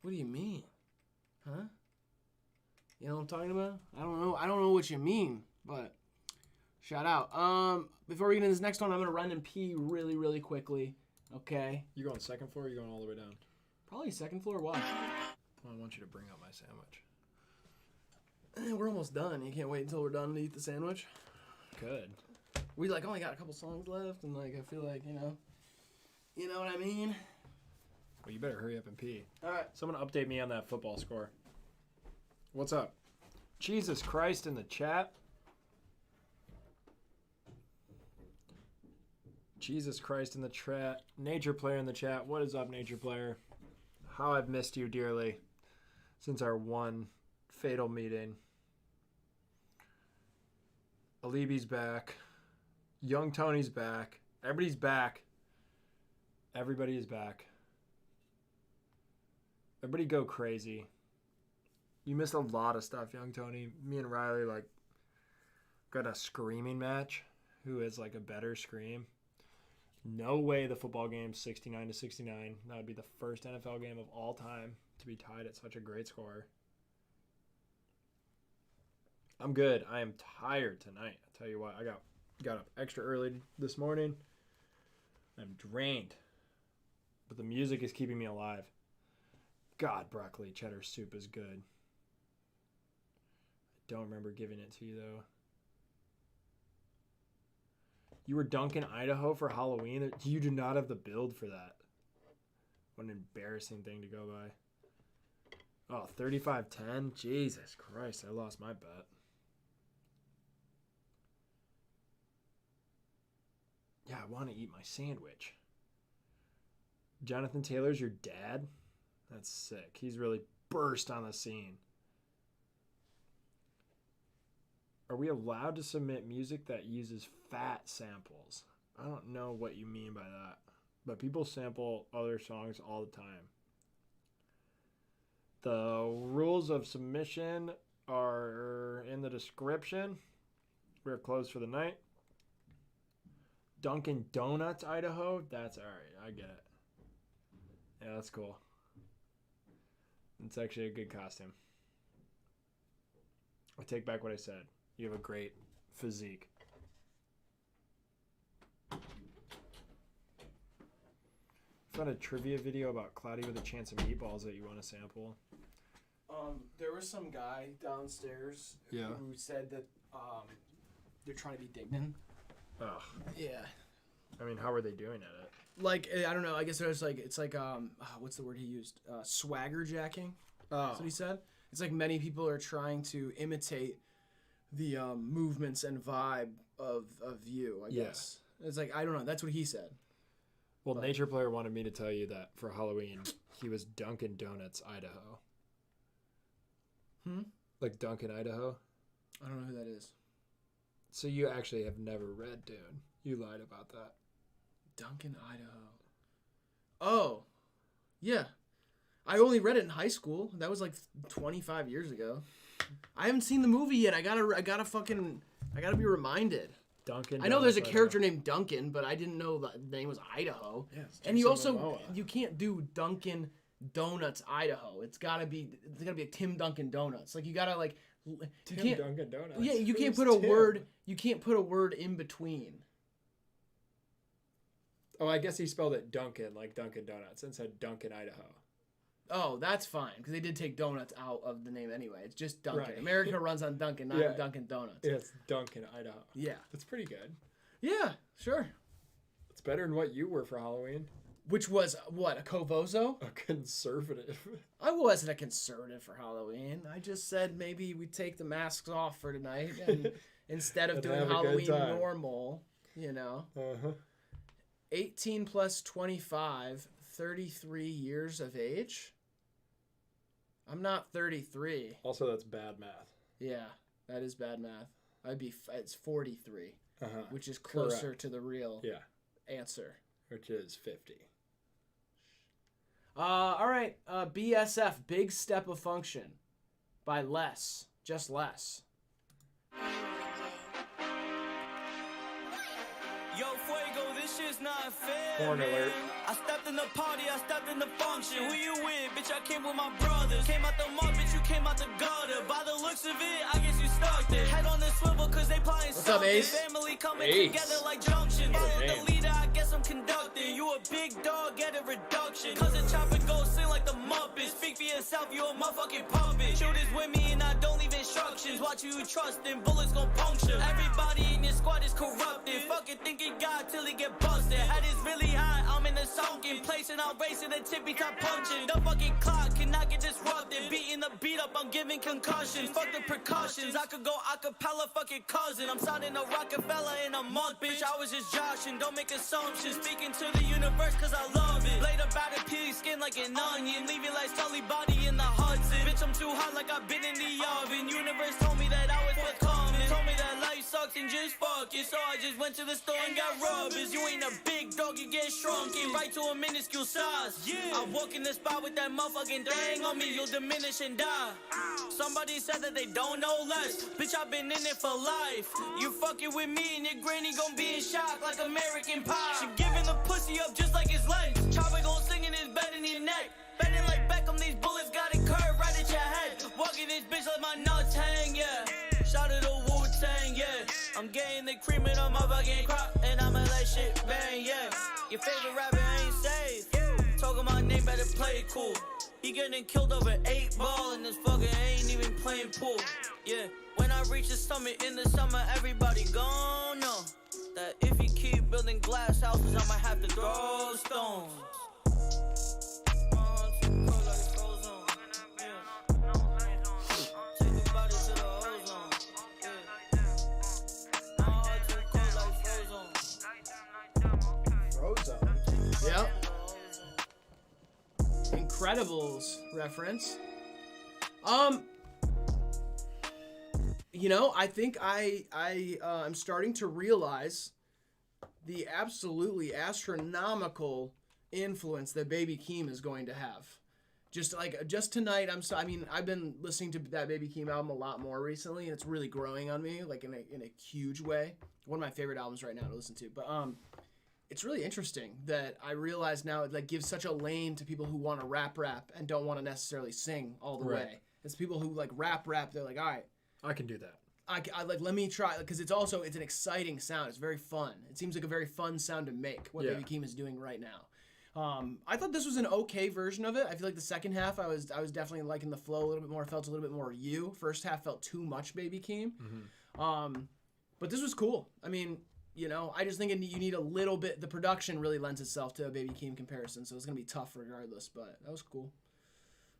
What do you mean? Huh? You know what I'm talking about? I don't know what you mean, but shout out. Before we get into this next one, I'm going to run and pee really, really quickly. Okay. You going second floor or you going all the way down? Probably second floor. Why? Well, I want you to bring out my sandwich. We're almost done. You can't wait until we're done to eat the sandwich? Good. We like only got a couple songs left, and like I feel like, you know what I mean? Well, you better hurry up and pee. All right. Someone update me on that football score. What's up? Jesus Christ in the chat. Jesus Christ in the chat. Nature Player in the chat. What is up, Nature Player? How I've missed you dearly since our one fatal meeting. Alibi's back. Young Tony's back. Everybody's back. Everybody is back. Everybody go crazy. You missed a lot of stuff, Young Tony. Me and Riley like got a screaming match. Who has like a better scream? No way the football game's 69-69. That would be the first NFL game of all time to be tied at such a great score. I'm good. I am tired tonight. I'll tell you what. I got up extra early this morning. I'm drained. But the music is keeping me alive. God, broccoli cheddar soup is good. I don't remember giving it to you, though. You were Duncan, Idaho for Halloween? You do not have the build for that. What an embarrassing thing to go by. Oh, 35-10? Jesus Christ, I lost my bet. Yeah, I want to eat my sandwich. Jonathan Taylor's your dad? That's sick. He's really burst on the scene. Are we allowed to submit music that uses fat samples? I don't know what you mean by that. But people sample other songs all the time. The rules of submission are in the description. We're closed for the night. Dunkin' Donuts, Idaho? That's alright. I get it. Yeah, that's cool. It's actually a good costume. I take back what I said. You have a great physique. Found a trivia video about Cloudy with a Chance of Meatballs that you want to sample. There was some guy downstairs who said that they're trying to be Dignan. Ugh. Yeah. I mean, how are they doing at it? Like, I don't know. I guess it's like what's the word he used? Swagger jacking. Oh. That's what he said. It's like many people are trying to imitate the movements and vibe of you, I guess. It's like, I don't know. That's what he said. Well, Nature Player wanted me to tell you that for Halloween, he was Dunkin' Donuts, Idaho. Like Dunkin', Idaho? I don't know who that is. So you actually have never read Dune. You lied about that. Dunkin', Idaho. Oh, yeah. I only read it in high school. That was like 25 years ago. I haven't seen the movie yet. I gotta be reminded. Dunkin'. I know there's a character named Duncan, but I didn't know the name was Idaho. Yeah, and you can't do Dunkin' Donuts, Idaho. It's gotta be a Tim Dunkin' Donuts. Like you gotta like. Tim Dunkin' Donuts. Yeah, you can't put Who's a Tim? word. You can't put a word in between. Oh, I guess he spelled it Dunkin', like Dunkin' Donuts, and said Dunkin', Idaho. Oh, that's fine, because they did take donuts out of the name anyway. It's just Dunkin'. Right. America runs on Dunkin', not Dunkin' Donuts. Yeah, it's Dunkin', Idaho. Yeah. That's pretty good. Yeah, sure. It's better than what you were for Halloween. Which was, what, a Covozo? A conservative. I wasn't a conservative for Halloween. I just said maybe we take the masks off for tonight, and instead of doing Halloween normal, you know. 18 plus 25, 33 years of age. I'm not 33. Also, that's bad math. Yeah, that is bad math. It's 43, which is closer to the real answer. Which is 50. All right, BSF, Big Step of Function by Les. Just Les. Yo, Fuego, this shit's not fair. Porn alert. I stepped in the party, I stepped in the function. Who you with? Bitch, I came with my brothers. Came out the mud, bitch, you came out the gutter. By the looks of it, I guess you stuck there. Head on the swivel, cause they plotting something. Family coming together like junction. Follow the leader, I guess I'm conducting. You a big dog, get a reduction. Cause the chopper goes sing like the Muppets. Speak for yourself, you a motherfucking puppet. Shooters with me and I don't leave instructions. Watch who you trust and bullets gon' puncture. Everybody in your squad is corrupted. Fucking thinking God till he get busted. Head is really high, I'm in a sunken place and I'm racing the tippy top punching. The fucking clock cannot get disrupted. Beating the beat up, I'm giving concussions. Fuck the precautions, I could go acapella, fucking cousin. I'm sounding a Rockefeller in a month, bitch. I was just joshing, don't make assumptions. Speaking to the universe cause I love it. Blade about it, peel skin like an onion. Leave it like Sully body in the Hudson. Bitch, I'm too hot like I've been in the oven. Universe told me that I was what's coming. Told me that life sucks and just fuck it. So I just went to the store and got rubbers. You ain't a big dog, you get shrunken right to a minuscule size. I walk in the spot with that motherfucking thing on me, you'll diminish and die. Somebody said that they don't know less. Bitch, I've been in it for life. You fucking with me and your granny gon' be in shock like American Pie. She giving the pussy up just like his legs. Chopper gon' sing in his bed in your neck. Bending like Beckham, these bullets got it curved right at your head. Walking this bitch like my nuts hang, yeah. Shout out to Wu-Tang, yeah. I'm getting the cream in the motherfucking crop, and I'ma let shit bang, yeah. Your favorite rapper ain't safe. Talking my name, better play it cool. He getting killed over 8 ball, and this fucker ain't even playing pool. Yeah, when I reach the summit in the summer, everybody gon' know that if you keep building glass houses, I'ma have to throw stones. Yep. Incredibles reference. You know, I think I'm starting to realize the absolutely astronomical influence that Baby Keem is going to have. Just tonight, I've been listening to that Baby Keem album a lot more recently, and it's really growing on me, like in a huge way. One of my favorite albums right now to listen to. But it's really interesting that I realize now it like gives such a lane to people who want to rap and don't want to necessarily sing all the way. It's people who like rap. They're like, all right, I can do that. I like, let me try, because it's an exciting sound. It's very fun. It seems like a very fun sound to make, what Baby Keem is doing right now. I thought this was an okay version of it. I feel like the second half, I was definitely liking the flow a little bit more. Felt a little bit more you. First half felt too much Baby Keem. But this was cool. I mean, you know, I just think you need a little bit. The production really lends itself to a Baby Keem comparison, so it's gonna be tough regardless. But that was cool.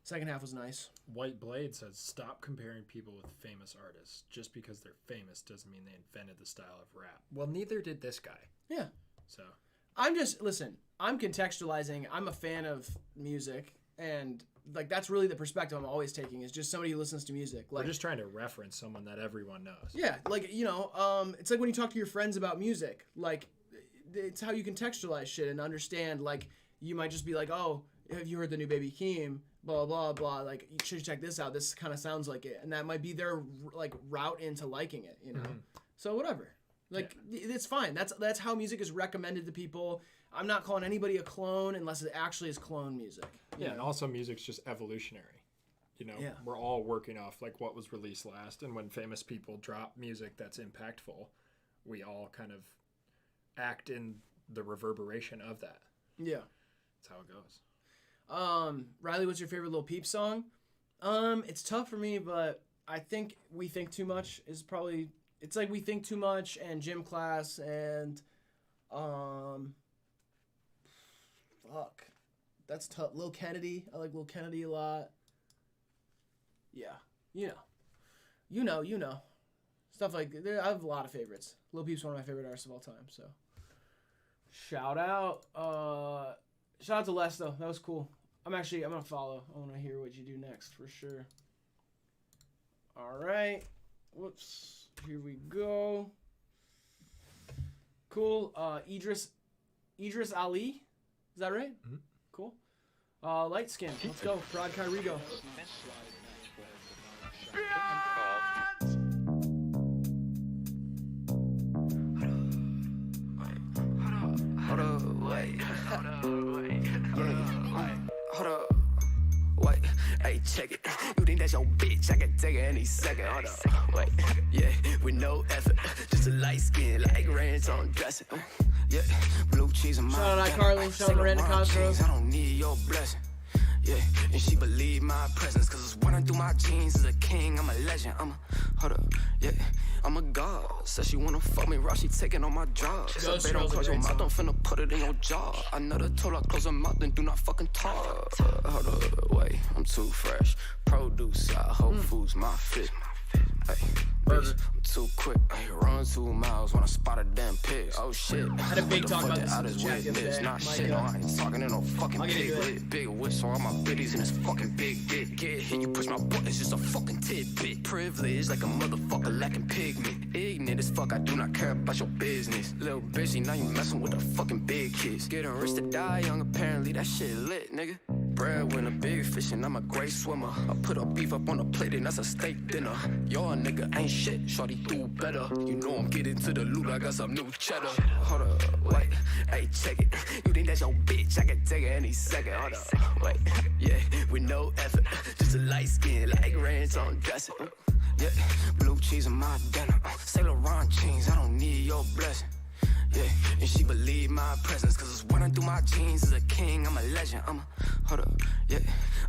Second half was nice. White Blade says, stop comparing people with famous artists. Just because they're famous doesn't mean they invented the style of rap. Well, neither did this guy. Yeah. So I'm contextualizing. I'm a fan of music, and like that's really the perspective I'm always taking is just somebody who listens to music. Like, we're just trying to reference someone that everyone knows. Yeah, like, it's like when you talk to your friends about music. Like, it's how you contextualize shit and understand. Like, you might just be like, oh, have you heard the new Baby Keem? Blah, blah, blah. Like, you should check this out. This kind of sounds like it. And that might be their, like, route into liking it, you know? Mm-hmm. So, whatever. Like, it's fine. That's how music is recommended to people. I'm not calling anybody a clone unless it actually is clone music. Yeah, and also music's just evolutionary. You know, we're all working off, like, what was released last. And when famous people drop music that's impactful, we all kind of act in the reverberation of that. Yeah. That's how it goes. Riley, what's your favorite Lil Peep song? It's tough for me, but I think We Think Too Much is probably, it's like We Think Too Much and Gym Class and, fuck. That's tough. Lil Kennedy. I like Lil Kennedy a lot. Yeah. You know. Stuff like, I have a lot of favorites. Lil Peep's one of my favorite artists of all time, so. Shout out to Les, though. That was cool. I'm going to follow. I want to hear what you do next, for sure. All right. Whoops. Here we go. Cool. Idris Ali. Is that right? Mm-hmm. Cool. Light skin. Let's go. Prod Kyrigo. Wait, hey, check it. You think that's your bitch? I can take it any second. Hold up, wait, yeah, with no effort, just a light skin like ranch on dressing. Yeah, blue cheese and my shout out iCarly, shout out Miranda Cosgrove. I don't need your blessing. Yeah, and she believe my presence, cause it's running through my jeans. As a king, I'm a legend. Hold up, yeah, I'm a god. Said she wanna fuck me raw, she taking on my jaw. Said, babe, don't close your mouth, don't finna put it in your jaw. I never told her close her mouth, then do not fucking talk. Hold up, wait, I'm too fresh. Produce, Whole Foods, my fit. Hey, bitch, I'm too quick. I run 2 miles when I spot a damn pig. Oh shit. I had a big talk about this with Jack the other day. Not shit, no, I ain't talking to no fucking pig lit. Big whip, so all my biddies in this fucking big dick. Get hit, you push my buttons, just a fucking tidbit. Privilege like a motherfucker lacking pigment. Ignorant as fuck, I do not care about your business. Little bitchy, now you messing with the fucking big kids. Getting rich to die young, apparently that shit lit, nigga. Breadwinner, big fish, and I'm a great swimmer. I put a beef up on a plate and that's a steak dinner. Your nigga ain't shit, shorty do better. You know I'm getting to the loot, I got some new cheddar. Hold up, wait, hey, check it. You think that's your bitch, I can take it any second. Hold up, wait, yeah, with no effort, just a light skin like ranch on dressing. Yeah, blue cheese in my dinner. Saint Laurent jeans, I don't need your blessing. Yeah, and she believe my presence, cause it's running through my jeans. As a king, I'm a legend. Hold up, yeah,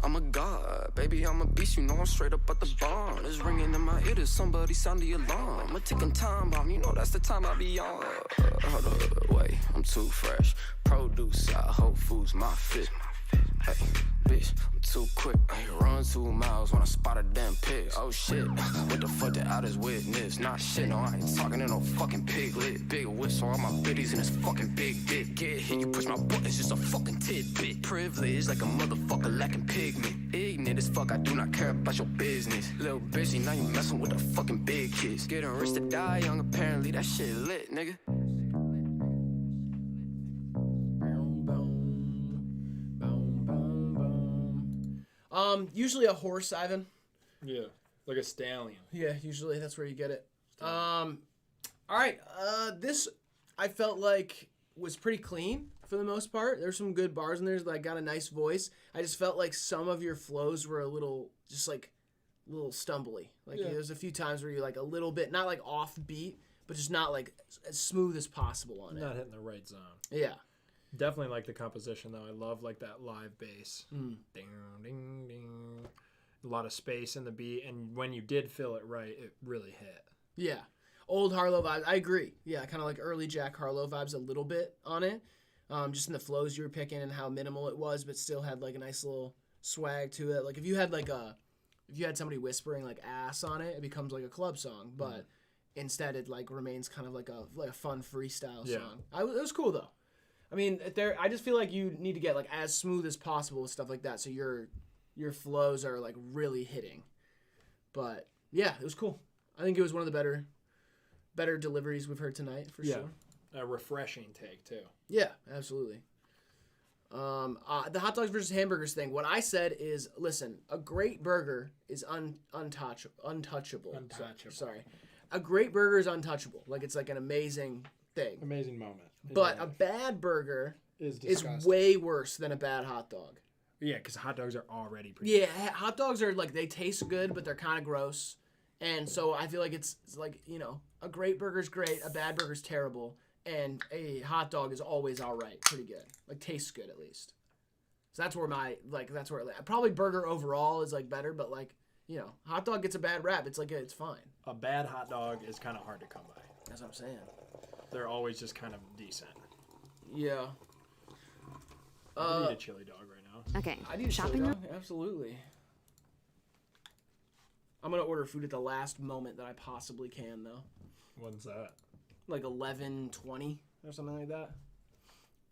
I'm a god. Baby, I'm a beast, you know I'm straight up at the barn. It's ringing in my ear, there's somebody sound the alarm. I'm a ticking time bomb, you know that's the time I be on. Hold up, wait, I'm too fresh. Produce, Whole Foods, my fit. Hey, bitch, I'm too quick. I run 2 miles when I spot a damn pig. Oh shit, what the fuck did I just witness? Not shit, no, I ain't talking to no fucking piglet. Big whip, so all my biddies in this fucking big dick. Get hit, you push my buttons, just a fucking tidbit. Privilege like a motherfucker lacking pigment. Ignorant as fuck, I do not care about your business. Little bitchy, now you messing with the fucking big kids. Getting rich to die young, apparently that shit lit, nigga. Usually a horse, Ivan. Yeah, like a stallion. Yeah, usually that's where you get it. All right, this I felt like was pretty clean for the most part. There's some good bars in there that got a nice voice. I just felt like some of your flows were a little, just like, a little stumbly. Like there's a few times where you're like a little bit, not like off beat, but just not like as smooth as possible on it. Not hitting the right zone. Yeah. Definitely like the composition though. I love like that live bass. Ding, ding, ding. A lot of space in the beat, and when you did feel it right, it really hit. Yeah. Old Harlow vibes. I agree. Yeah, kind of like early Jack Harlow vibes a little bit on it. Just in the flows you were picking and how minimal it was, but still had like a nice little swag to it. Like if you had somebody whispering like ass on it, it becomes like a club song. But instead, it like remains kind of like a fun freestyle song. It was cool though. I mean, I just feel like you need to get like as smooth as possible with stuff like that, so your flows are like really hitting. But yeah, it was cool. I think it was one of the better deliveries we've heard tonight for sure. A refreshing take too. Yeah, absolutely. The hot dogs versus hamburgers thing. What I said is, listen, a great burger is untouchable. Sorry. A great burger is untouchable. Like it's like an amazing thing. Amazing moment. But a bad burger is way worse than a bad hot dog. Yeah, because hot dogs are already pretty Yeah, hot dogs are like, they taste good, but they're kind of gross. And so I feel like it's like, you know, a great burger's great, a bad burger's terrible, and a hot dog is always all right, pretty good. Like, tastes good at least. So that's where probably burger overall is like better, but like, you know, hot dog gets a bad rap. It's like, it's fine. A bad hot dog is kind of hard to come by. That's what I'm saying. They're always just kind of decent. Yeah. I need a chili dog right now. Okay. I need a chili dog. Absolutely. I'm gonna order food at the last moment that I possibly can, though. When's that? Like 11:20 or something like that.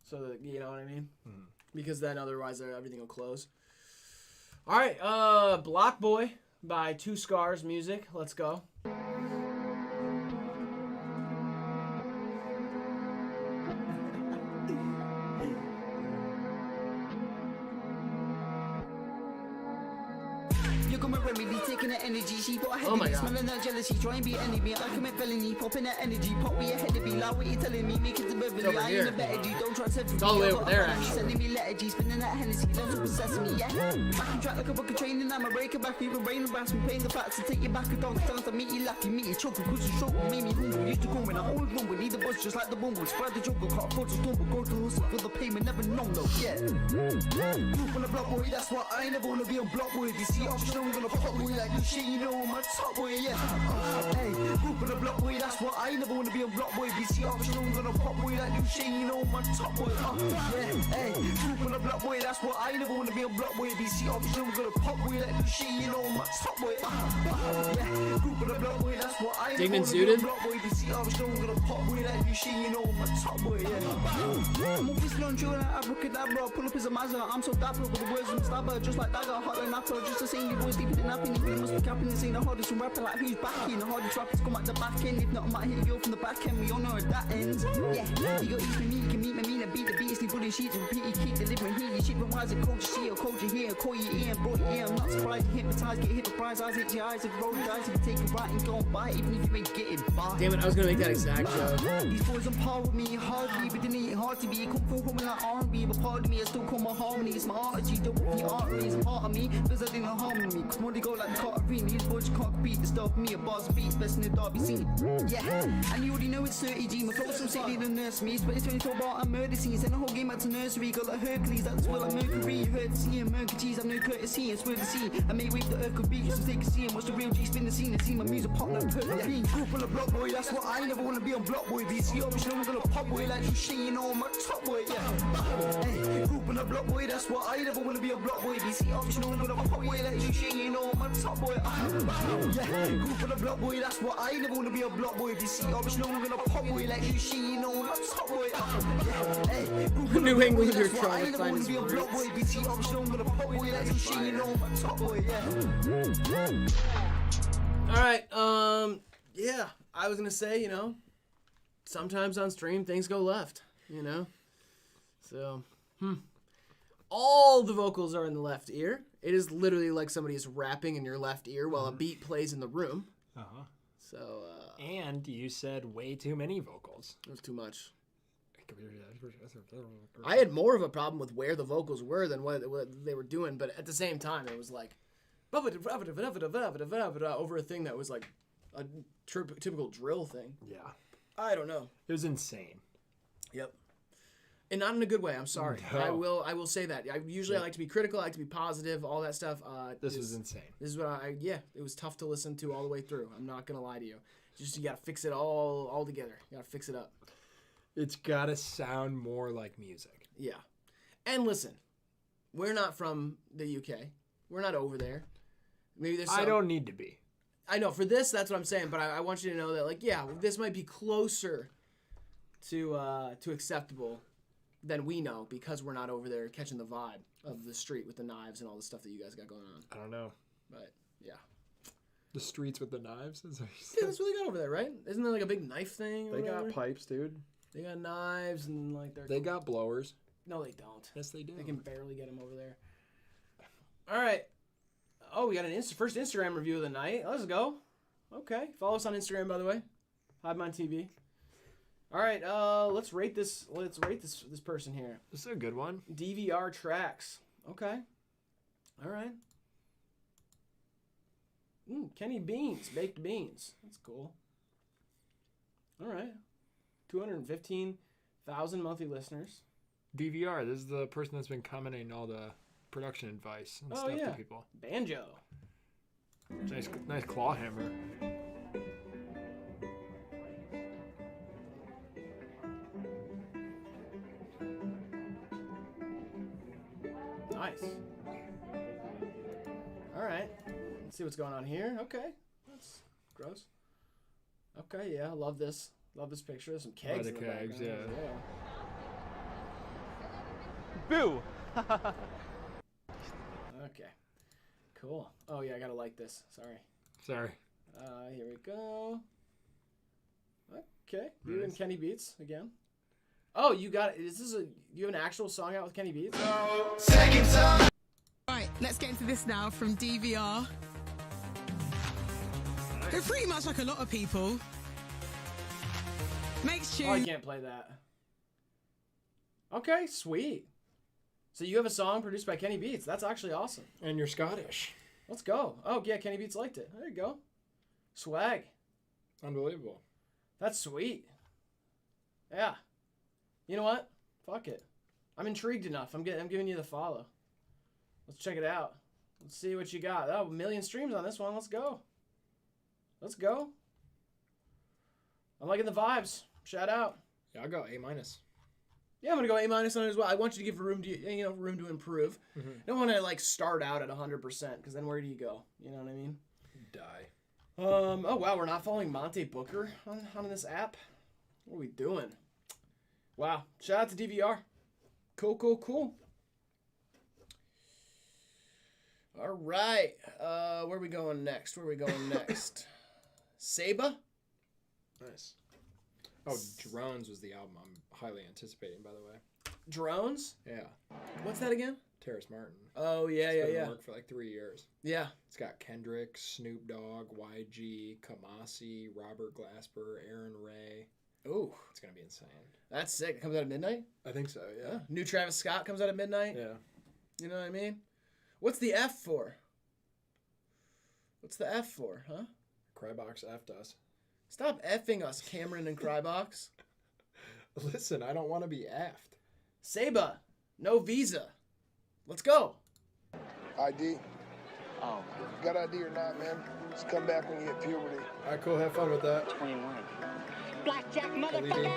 So that, you know what I mean? Mm-hmm. Because then otherwise everything will close. All right, Block Boy by Two Scars Music. Let's go. You come around me, taking the energy. She got ahead Oh of my me, God. smelling that jealousy. Try and be an enemy. I commit felony, popping that energy. Pop me ahead of me, like what you telling me. Make it to Beverly. over I here. ain't a better G. Don't try to It's all the way over there, actually. actually. Sending me letter G, spinning that Hennessy. Loves up with sesame, yeah. Back and track like a book of training. I'm a breaker back. You can rain and brass me. Paying the facts to take you back. Don't stand to meet you laughing, meet you choking. Cause you show made me humble. Used to come when I always rumble. Need the buzz just like the bumble. Spread the joker, can't afford to stumble. Go to hustle for the payment, never known though, yeah. Group on the block boy, that's why I never wanna be on block boy. You see, I'm still gonna pop boy like you shit, you know I'm a top boy, yeah. Hey, group on the block boy, that's why I never wanna be on block boy. You see, I'm still gonna pop boy like you shit, you know I'm a top boy, yeah. Hey, group on the block boy, that's why I never wanna be on block boy. You see, I'm still gonna pop boy like you shit, you know I'm a top boy, yeah. Group on the block boy, that's why I never Dignan wanna be on suited? block boy. You see, I'm still gonna pop boy like you shit, you know I'm a top boy, yeah. I'm always launching like abracadabra, pull up as a Mazda. I'm so dapper with the words and stabber, just like dagger, hot like napper. Just the same, you boys sleeping and napping. You must be capping this ain't the hardest from rapping like who's backing. The hardest rappers come at the back end. If not, I might hit you from the back end. We all know at that ends. Yeah, you got east with me, you can meet me and beat the beat. Sleep bullying sheets, repeat, you keep delivering here. You shit wise and culture, see your culture here. Call you ear and brought you ear. I'm not surprised you hypnotized, get hypnotized. Eyes hit your eyes, if you roll the dice, if you take it right and go and buy it, even if you ain't getting by. Damn it, I was gonna make that exact joke. These boys on par with me, hardly, but didn't it hard to be. Come from home like R&B, but part of me, I still call my harmony. It's my artery, don't want the arteries, part of me, because I didn't harm me. Come on, they go like the Carterine. These boys can't compete, the stuff me, a bars beats, best in the derby scene. Yeah, and you already know it's 30 G. My flow's so sickly to nurse me. But it's 24 bar and murder scenes. Send the whole game out to nursery. Got like Hercules, that's well like Mercury. You heard the sea and Mercury's, I've no courtesy. And swear to see, I may wave the earth could be. So take a see and watch the real G spin the scene and see my music pop like Perlin. Group on the block boy, that's what I never wanna be on block boy. BC, obviously I'm gonna pop boy like you shit, you know I'm a top boy, yeah. Hey, group on the block boy, that's what I never wanna be on block boy. BC, obviously I'm gonna pop boy like you shit, you know I'm a top boy. Yeah, group on the block boy, that's what I never wanna be on block boy. BC, obviously I'm gonna pop boy like you shit, you know I'm a top boy. Yeah, hey, group on the New block boy, England, you're that's what trying I to never find wanna his be on block boy. roots. BC, obviously I'm gonna pop boy like you shit, you know I'm a top boy, yeah. All right, yeah, I was gonna say, you know, sometimes on stream things go left, you know, so, all the vocals are in the left ear. It is literally like somebody is rapping in your left ear while a beat plays in the room. Uh-huh. So, and you said way too many vocals. It was too much. I had more of a problem with where the vocals were than what they were doing, but at the same time, it was like over a thing that was like a typical drill thing. Yeah. I don't know. It was insane. Yep. And not in a good way. I'm sorry. No. I will say that. I usually like to be critical. I like to be positive. All that stuff. This was insane. This is what it was tough to listen to all the way through. I'm not gonna lie to you. Just you gotta fix it all together. You gotta fix it up. It's gotta sound more like music. Yeah. And listen, We're not from the UK. We're not over there. Maybe there's. I don't need to be. I know for this, that's what I'm saying. But I want you to know that, like, yeah, this might be closer to acceptable than we know because we're not over there catching the vibe of the street with the knives and all the stuff that you guys got going on. I don't know. But yeah. The streets with the knives? Is Yeah, that's what they got over there, right? Isn't there like a big knife thing? They got pipes, dude. They got knives and like They got blowers. No, they don't. Yes, they do. They can barely get them over there. All right. Oh, we got an first Instagram review of the night. Let's go. Okay. Follow us on Instagram, by the way. HIVEMIND TV. All right. Let's rate this. Let's rate this person here. This is a good one. DVR tracks. Okay. All right. Kenny Beans, baked beans. That's cool. All right. 215,000 monthly listeners. DVR. This is the person that's been commenting all the production advice and stuff to people. Banjo. Nice claw hammer. Nice. All right. Let's see what's going on here. Okay. That's gross. Okay, yeah, love this. Love this picture. There's some kegs. The kegs, yeah. Boo! Okay. Cool. Oh, yeah, I gotta like this. Sorry. Here we go. Okay. You and Kenny Beats again. Oh, you got it. You have an actual song out with Kenny Beats? Second song! Right, let's get into this now from DVR. They're pretty much like a lot of people. Makes tune. Oh, I can't play that. Okay, sweet. So you have a song produced by Kenny Beats. That's actually awesome. And you're Scottish. Let's go. Oh, yeah, Kenny Beats liked it. There you go. Swag. Unbelievable. That's sweet. Yeah. You know what? Fuck it. I'm intrigued enough. I'm giving you the follow. Let's check it out. Let's see what you got. Oh, 1 million streams on this one. Let's go. Let's go. I'm liking the vibes. Shout out. Yeah, I'll go A-. Yeah, I'm gonna go A- on it as well. I want you to give room to improve. Mm-hmm. I don't want to like start out at 100% because then where do you go? You know what I mean? Die. Oh wow, we're not following Monte Booker on this app. What are we doing? Wow. Shout out to DVR. Cool. All right. Where are we going next? Saba? Nice. Oh, Drones was the album I'm highly anticipating, by the way. Drones? Yeah. What's that again? Terrace Martin. Oh, yeah. It's been work for like 3 years. Yeah. It's got Kendrick, Snoop Dogg, YG, Kamasi, Robert Glasper, Aaron Ray. Ooh. It's going to be insane. That's sick. It comes out at midnight? I think so, yeah. New Travis Scott comes out at midnight? Yeah. You know what I mean? What's the F for? What's the F for, huh? Crybox F'd us. Stop effing us, Cameron and Crybox. Listen, I don't want to be effed. Saba, no visa. Let's go. ID. Oh. Got ID or not, man? Just come back when you hit puberty. All right, cool. Have fun with that. 21. Blackjack motherfucker!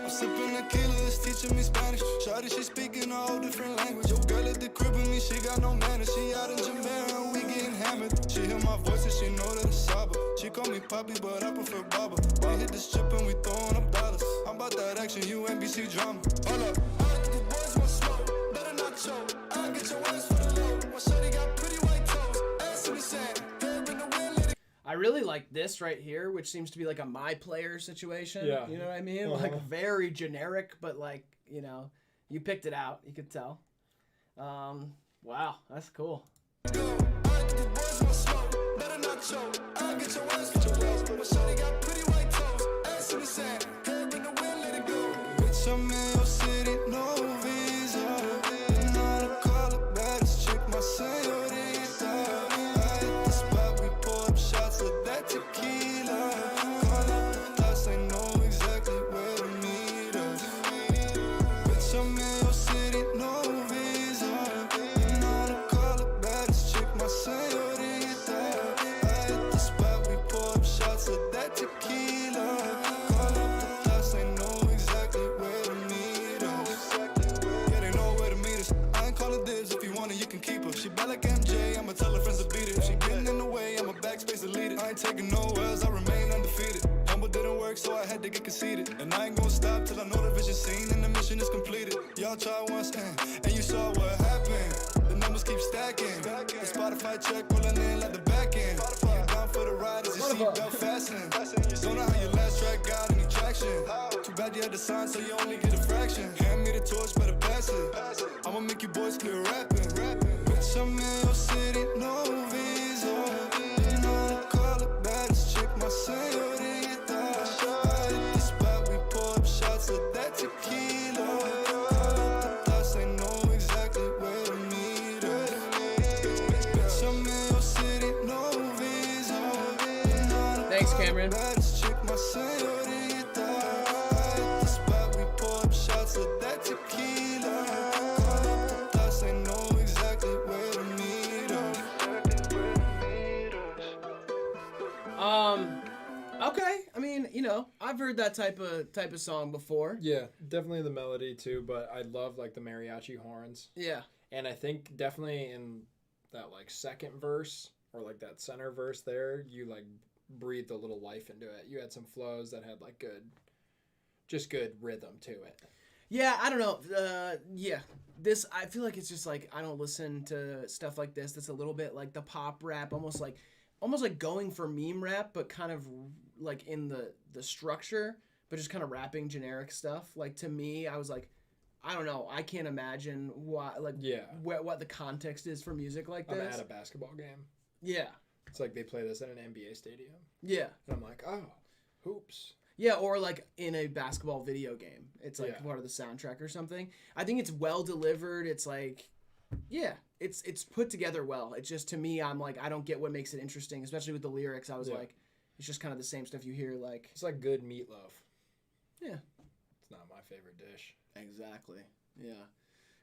Sipping tequila, it's teaching me Spanish. Shawty, she speaking a whole different language. Your girl at the crib with me, she got no manners. She out in Jamaica and we getting hammered. She hear my voice and she know that it's Saba. She call me Poppy, but I prefer Baba. We hit the strip and we throwing up dollars. I'm about that action, you NBC drama. Hold up. The boys want smoke, better not choke. I'll get your ass for the low. My shawty got pretty white toes. Ass in the sand, hair in the wind, let it. I really like this right here, which seems to be like a My Player situation. Yeah. You know what I mean? Like very generic, but like, you know, you picked it out. You could tell. Wow, that's cool. I'm in your city, no visa. Not a color, baddest chick, my señorita. I hit the spot, we pour up shots of that tequila. Call up the class, they know exactly where to meet us. Bitch, I'm in your city, no visa. y'all try once, and you saw what happened. The numbers keep stacking. The Spotify check pulling in like the back end. You down for the ride as your seatbelt fastened. Don't know how your last track got any traction. Too bad you had the sign, so you only get a fraction. Hand me the torch, better pass it. I'ma make you boys clear rapping. Bitch, I'm in your city, no visa. You know to call it baddest chick, my señorita. I hit the spot, we pour up shots of that tequila. Call up the thoughts, they know exactly where to meet us. Bitch, I'm in your city, no visa. You know to Thanks, call it Cameron. baddest chick, my señorita. I hit the spot, we pour up shots of that tequila. Call up the thoughts, they know exactly where to meet us. Okay. I mean, you know, I've heard that type of song before. Yeah, definitely the melody too, but I love like the mariachi horns. Yeah. And I think definitely in that like second verse or like that center verse there, you like breathed a little life into it. You had some flows that had like good rhythm to it. Yeah, I don't know. Yeah. This, I feel like it's just like, I don't listen to stuff like this. That's a little bit like the pop rap, almost like going for meme rap, but kind of like in the structure, but just kind of rapping generic stuff. Like to me, I was like, I don't know. I can't imagine what the context is for music like this. I'm at a basketball game. Yeah. It's like they play this at an NBA stadium. Yeah. And I'm like, oh, hoops. Yeah, or like in a basketball video game. It's like part of the soundtrack or something. I think it's well delivered. It's like, yeah, it's put together well. It's just, to me, I'm like, I don't get what makes it interesting, especially with the lyrics. I was like, it's just kind of the same stuff you hear. Like, it's like good meatloaf. Yeah. It's not my favorite dish. Exactly. Yeah.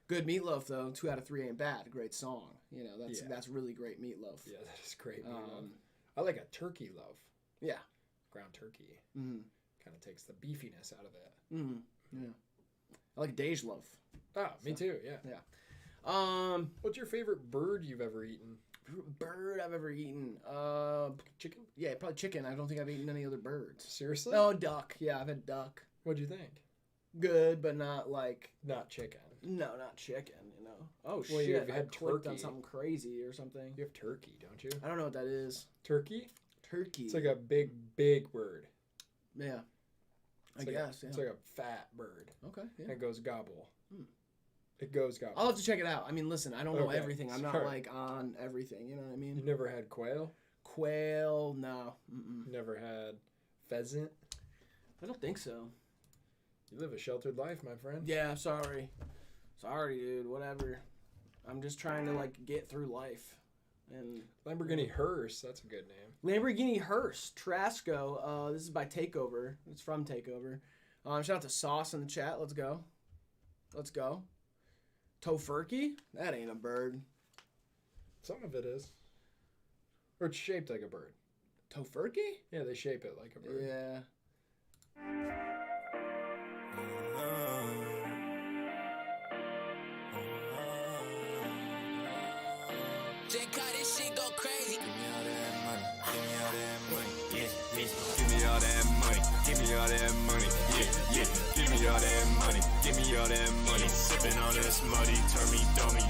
Good meatloaf though. 2 out of 3 ain't bad. Great song. You know, that's really great meatloaf. Yeah, that is great meatloaf. I like a turkey loaf. Yeah. Ground turkey. Mm-hmm. Kind of takes the beefiness out of it. Mm-hmm. Yeah. I like Dej loaf. Oh, me too. Yeah. Yeah. What's your favorite bird you've ever eaten? Bird I've ever eaten? Chicken? Yeah, probably chicken. I don't think I've eaten any other birds. Seriously? Oh, duck. Yeah, I've had duck. What'd you think? Good, but not like... Not chicken. No, not chicken, you know. Oh, well, shit. You've had I clicked on turkey. something crazy or something. You have turkey, don't you? I don't know what that is. Turkey? Turkey. It's like a big bird. Yeah. I guess, yeah. It's like a fat bird. Okay, yeah. And it goes gobble. It goes gobble. I'll have to check it out. I mean, listen, I don't know everything. I'm not, Sure. like, on everything, you know what I mean? You never had quail? Quail, no. Mm-mm. Never had pheasant? I don't think so. You live a sheltered life, my friend. Yeah, sorry. Sorry, dude. Whatever. I'm just trying to, like, get through life. And Lamborghini Hearse, that's a good name. Lamborghini Hearse, Trasco. This is by Takeover. It's from Takeover. Shout out to Sauce in the chat. Let's go. Let's go. Tofurkey? That ain't a bird. Some of it is. Or it's shaped like a bird. Tofurkey? Yeah, they shape it like a bird. Yeah. Just cut this shit go crazy. Give me all that money. Give me all that money. Yeah, yeah. Give me all that money. Give me all that money. Yeah, yeah. Give me all that money. Give me all that money. Sipping on that smutty. Turn me dummy.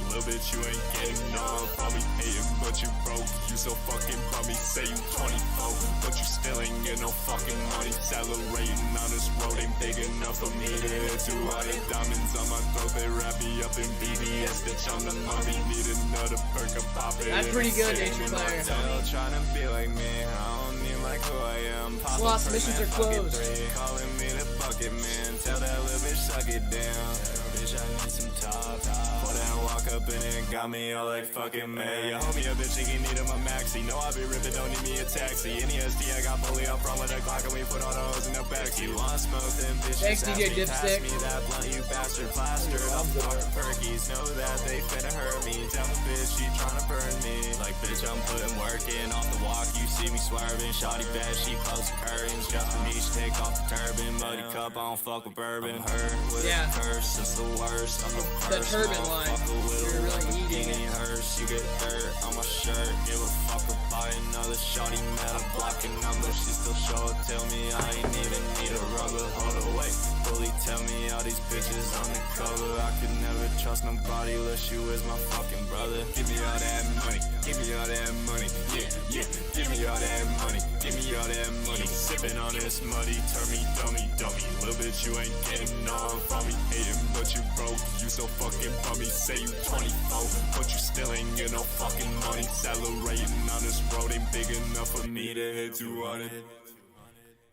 Little bitch, you ain't getting none from me. Hating, but you broke. You so fucking bummy. Say you 24, but you still ain't get no fucking money. Accelerating on this road ain't big enough for me to hit 200 diamonds on my throat. They wrap me up in BBS, bitch, I'm the mommy. Need another perk of pop it. That's pretty good, Nature Player. Trying to be like me, I don't need like who I am. Well, submissions are closed. Calling me the bucket man. Tell that little bitch suck it down. Bitch, I need some top. For that walk up in it, got me all like fucking man. You hold me a bitch, thinking need him a maxi. Know I be ripping, don't need me a taxi. NEST, I got fully up front with a Glock and we put all the hoes in the backseat. You want smoke, then bitch, thanks, DJ Dipstick. Pass me that blunt, you bastard. Plastered up fucking perkies. Know that they finna hurt me. Tell the bitch she tryna burn me. Like bitch, I'm putting work in. Off the walk, you see me swerving. Shawty bad, she close the curtains. Just for me, she take off the turban. Muddy cup, I don't fuck with bourbon. Her with a curse since the worst. I'm the The first turban line. You're really eating it. Hurts, you get dirt on my shirt. Give a fuck about another shawty mad. I'm blocking numbers. She still show it. Tell me I ain't even need a rubber. Hold away. Bully tell me all these bitches on the cover. I could never trust nobody unless you is my fucking brother. Give me all that money. Give me all that money. Yeah, yeah. Give me all that money. Give me all that money. Sipping on this muddy. Turn me dummy, dummy. Little bitch, you ain't getting on from me. Hating, but you broke. You so fucking bummy. Say you 24, but you still ain't get no fucking money. Accelerating on this road ain't big enough for me to hit 200.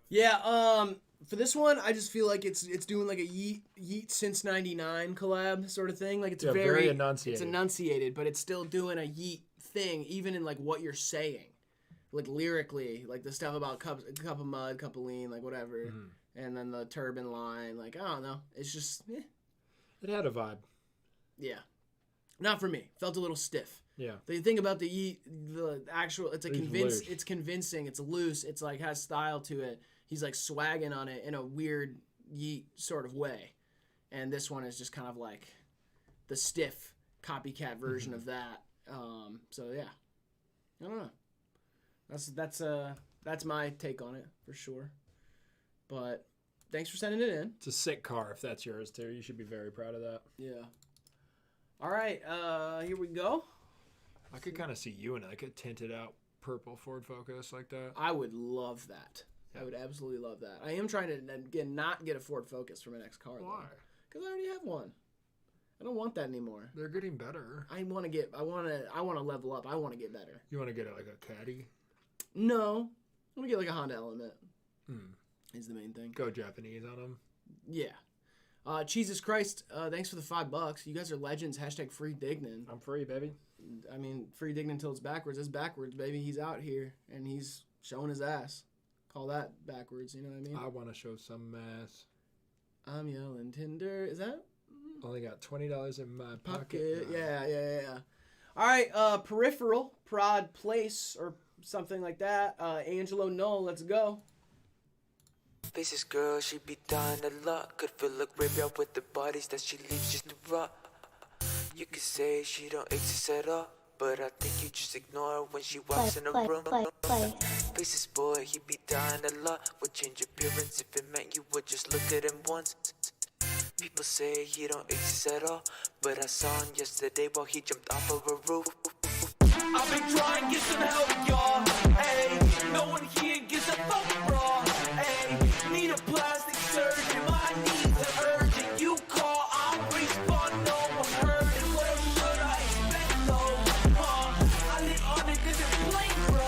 Yeah, for this one, I just feel like it's doing like a Yeet since '99 collab sort of thing. Like it's very enunciated. It's enunciated, but it's still doing a Yeet thing, even in like what you're saying, like lyrically, like the stuff about cup of mud, cup of lean, like whatever, and then the turban line. Like I don't know, it's just it had a vibe. Yeah, not for me. Felt a little stiff. Yeah. The thing about the actual, it's like Loose. it's convincing. It's loose. It's like has style to it. He's like swagging on it in a weird Yeet sort of way, and this one is just kind of like the stiff copycat version of that. So yeah, I don't know. That's my take on it for sure. But thanks for sending it in. It's a sick car if that's yours too. You should be very proud of that. Yeah. All right, here we go. I could kind of see you in like a tinted out purple Ford Focus like that. I would love that. I would absolutely love that. I am trying to again not get a Ford Focus for my next car. Why? Because I already have one. I don't want that anymore. They're getting better. I want to level up. I want to get better. You want to get like a Caddy? No. I want to get like a Honda Element. Is the main thing. Go Japanese on them. Yeah. Jesus Christ, thanks for the $5. You guys are legends. # free Dignan. I'm free, baby. I mean, free Dignan until it's backwards. It's backwards, baby. He's out here, and he's showing his ass. Call that backwards, you know what I mean? I want to show some ass. I'm yelling Tinder. Is that? Only got $20 in my Pocket. Yeah. All right, Peripheral, Prod Place, or something like that. Angelo Null, let's go. Faces girl, she be dying a lot. Could feel like graveyard with the bodies that she leaves just to rot. You could say she don't exist at all, but I think you just ignore her when she walks in the room. Faces boy, he be dying a lot. Would change appearance if it meant you would just look at him once. People say he don't exist at all, but I saw him yesterday while he jumped off of a roof. I've been trying to get some help, y'all. Hey, no one here gives a fuck, bro. Hey, need a plastic surgeon. My needs are urgent. You call, I'll respond. No one heard it. What should I expect, though? I live on a different plane, bro.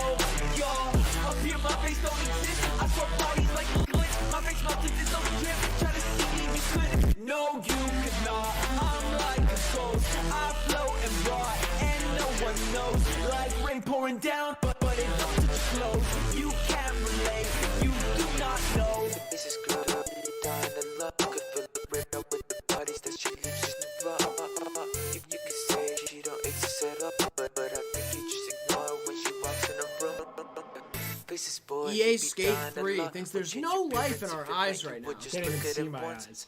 Y'all, up here my face don't exist. I saw bodies like glitch. My face melted in some gym. Try to see me, you couldn't. No, you could not. I'm like a ghost. I float and rot, and no one knows. Like rain pouring down, but it don't touch clothes. You can't relate, you do not know. This is good, I'll be dying a lot. Could feel the graveyard with the bodies that she leaves just to rot. You could say she don't exist at all, but I think you just ignore her when she walks in the room. Faces boy, EA Skate 3 thinks there's no life in our eyes right now. Can't even see my eyes.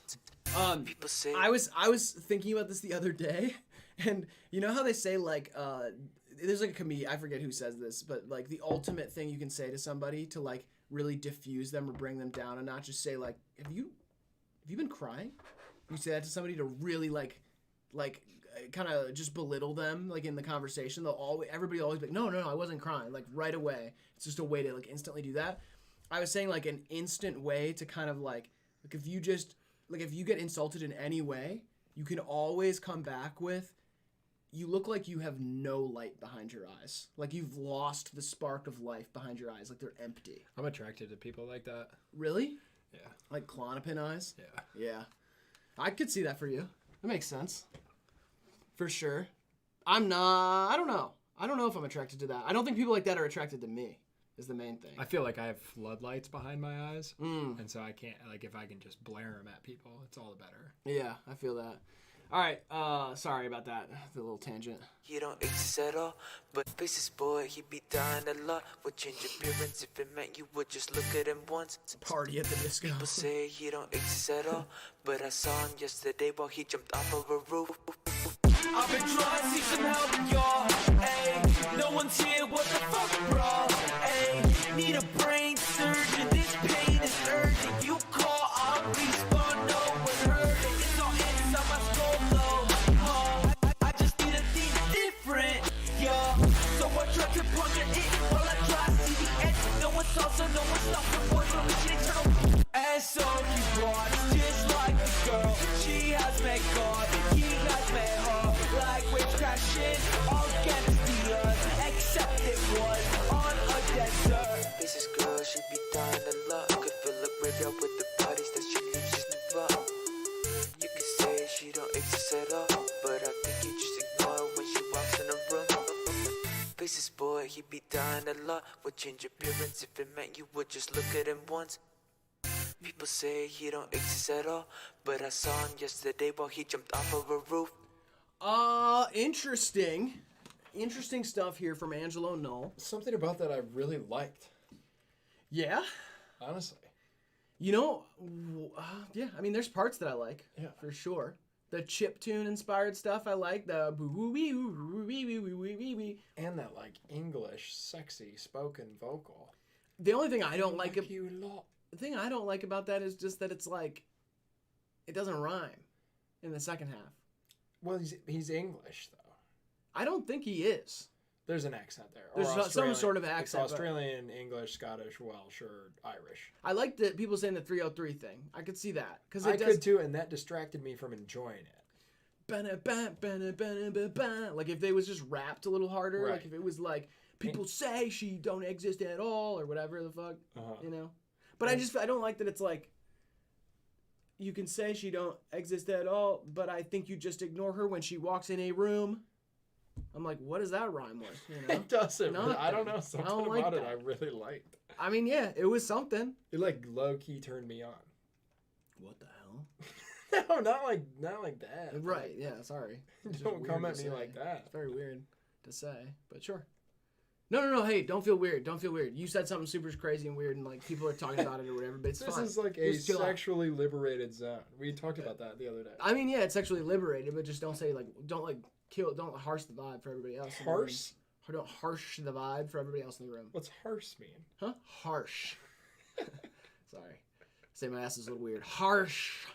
People say I was thinking about this the other day, and you know how they say like there's like a comedian, I forget who says this, but like the ultimate thing you can say to somebody to like really diffuse them or bring them down, and not just say like, have you been crying? You say that to somebody to really like kind of just belittle them like in the conversation. Everybody always be like, no, I wasn't crying, like right away. It's just a way to like instantly do that. I was saying like an instant way to kind of like if you get insulted in any way, you can always come back with, you look like you have no light behind your eyes. Like you've lost the spark of life behind your eyes. Like they're empty. I'm attracted to people like that. Really? Yeah. Like Klonopin eyes? Yeah. Yeah. I could see that for you. That makes sense. For sure. I don't know. I don't know if I'm attracted to that. I don't think people like that are attracted to me, is the main thing. I feel like I have floodlights behind my eyes. And so I can't, like if I can just blare them at people, it's all the better. Yeah, I feel that. All right, sorry about that, the little tangent. He don't exist at all, but faces boy, he be dying a lot. Would change appearance if it meant you would just look at him once. Party at the disco. People say he don't exist at all, but I saw him yesterday while he jumped off of a roof. I've been trying to see some help, y'all. Ayy, no one's here, what the fuck, bro? Ayy, need a brain surgeon, this pain is urgent. You call, I'll respond, no one heard it. It's all inside my skull, though. I just need a thing different, y'all. So I try to puncture it while I try to see the edge. No one saw, so no one stopped the boy from reaching eternal. And so he brought just like a girl. She has met God, and he has met her. Like witchcraft shit, all gangsters, except it was on a desert. Faces girl, she be dying a lot. Could fill a graveyard with the bodies that she leaves just to rot. You can say she don't exist at all, but I think you just ignore her when she walks in a room. Faces boy, he be dying a lot. Would change appearance if it meant you would just look at him once. People say he don't exist at all, but I saw him yesterday while he jumped off of a roof. Interesting. Interesting stuff here from Angelo Null. Something about that I really liked. Yeah? Honestly. You know, yeah, I mean, there's parts that I like. Yeah. For sure. The chiptune inspired stuff I like. The and that, like, English, sexy, spoken vocal. The only thing I don't like... you a lot. The thing I don't like about that is just that it's like... It doesn't rhyme in the second half. Well, he's English, though. I don't think he is. There's an accent there. There's some sort of accent. It's Australian, English, Scottish, Welsh, or Irish. I like the people saying the 303 thing. I could see that. I could too, and that distracted me from enjoying it. Like if they was just rapped a little harder. Right. Like if it was like, people say she don't exist at all, or whatever the fuck, you know? But I don't like that it's like, you can say she don't exist at all, but I think you just ignore her when she walks in a room. I'm like, what does that rhyme with? You know? It doesn't. I don't know. Something about it I really liked. I mean, yeah, it was something. It like low key turned me on. What the hell? No, not like that. Right? Yeah. Sorry. Don't come at me like that. It's very weird to say, but sure. No. Hey, don't feel weird. Don't feel weird. You said something super crazy and weird, and like people are talking about it or whatever. But it's this fine. This is like a sexually liberated zone. We talked about that the other day. I mean, yeah, it's sexually liberated, but just don't say like, don't harsh the vibe for everybody else. Harsh? Don't harsh the vibe for everybody else in the room. What's harsh mean? Huh? Harsh. Sorry. Say my ass is a little weird. Harsh.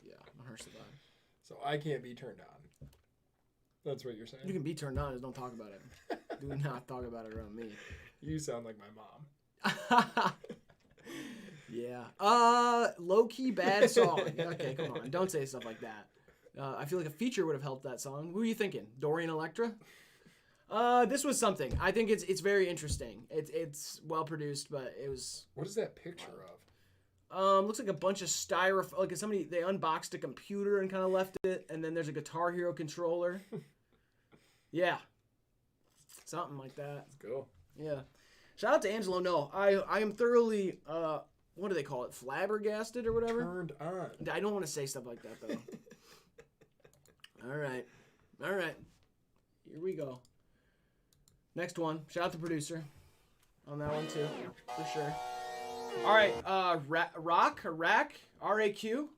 Yeah, I'm harsh the vibe. So I can't be turned on. That's what you're saying? You can be turned on, just don't talk about it. Do not talk about it around me. You sound like my mom. Yeah. Low-key bad song. Okay, come on. Don't say stuff like that. I feel like a feature would have helped that song. Who are you thinking? Dorian Electra? This was something. I think it's very interesting. It's well produced, but it was... What is that picture of? Looks like a bunch of styrofoam. Like they unboxed a computer and kind of left it, and then there's a Guitar Hero controller. Yeah. Something like that. Let's go. Yeah. Shout out to Angelo. No, I am thoroughly, what do they call it? Flabbergasted or whatever? Turned on. I don't want to say stuff like that, though. All right. Here we go. Next one. Shout out to producer on that one, too. For sure. All right. Rack, R-A-Q,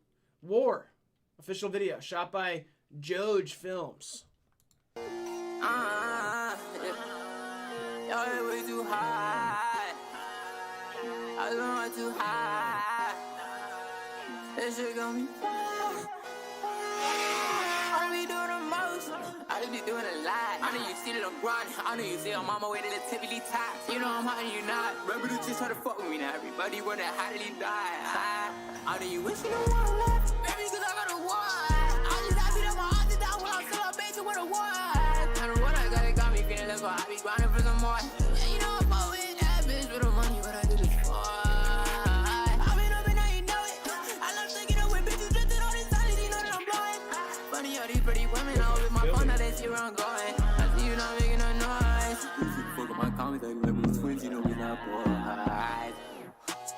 War. Official video. Shot by Joj Films. Y'all way too high. I don't know too high. That shit got me. I be doing the most. I just be doing a lot. I know you see that I'm grinding. I know you see I'm on my way to the tippity top. You know I'm hot and you not. Remember to just try to fuck with me now. Everybody wonder how did he die. I know you wish you don't want to left. Baby, cause I got a one. I just happy that my odds are down when I'm still up basing with a one. I don't know what I got, it got me feeling like I be grinding for some more. Yeah, you know I'm always that bitch with the money, what I do this for. I've been up and now you know it. I love taking up with bitches, drifting on this side, you know that I'm blowing. Funny how these pretty women all with my phone, now they see where I'm going. I see you not making a noise. Fuck up my comments, like we twins, you know we not boys.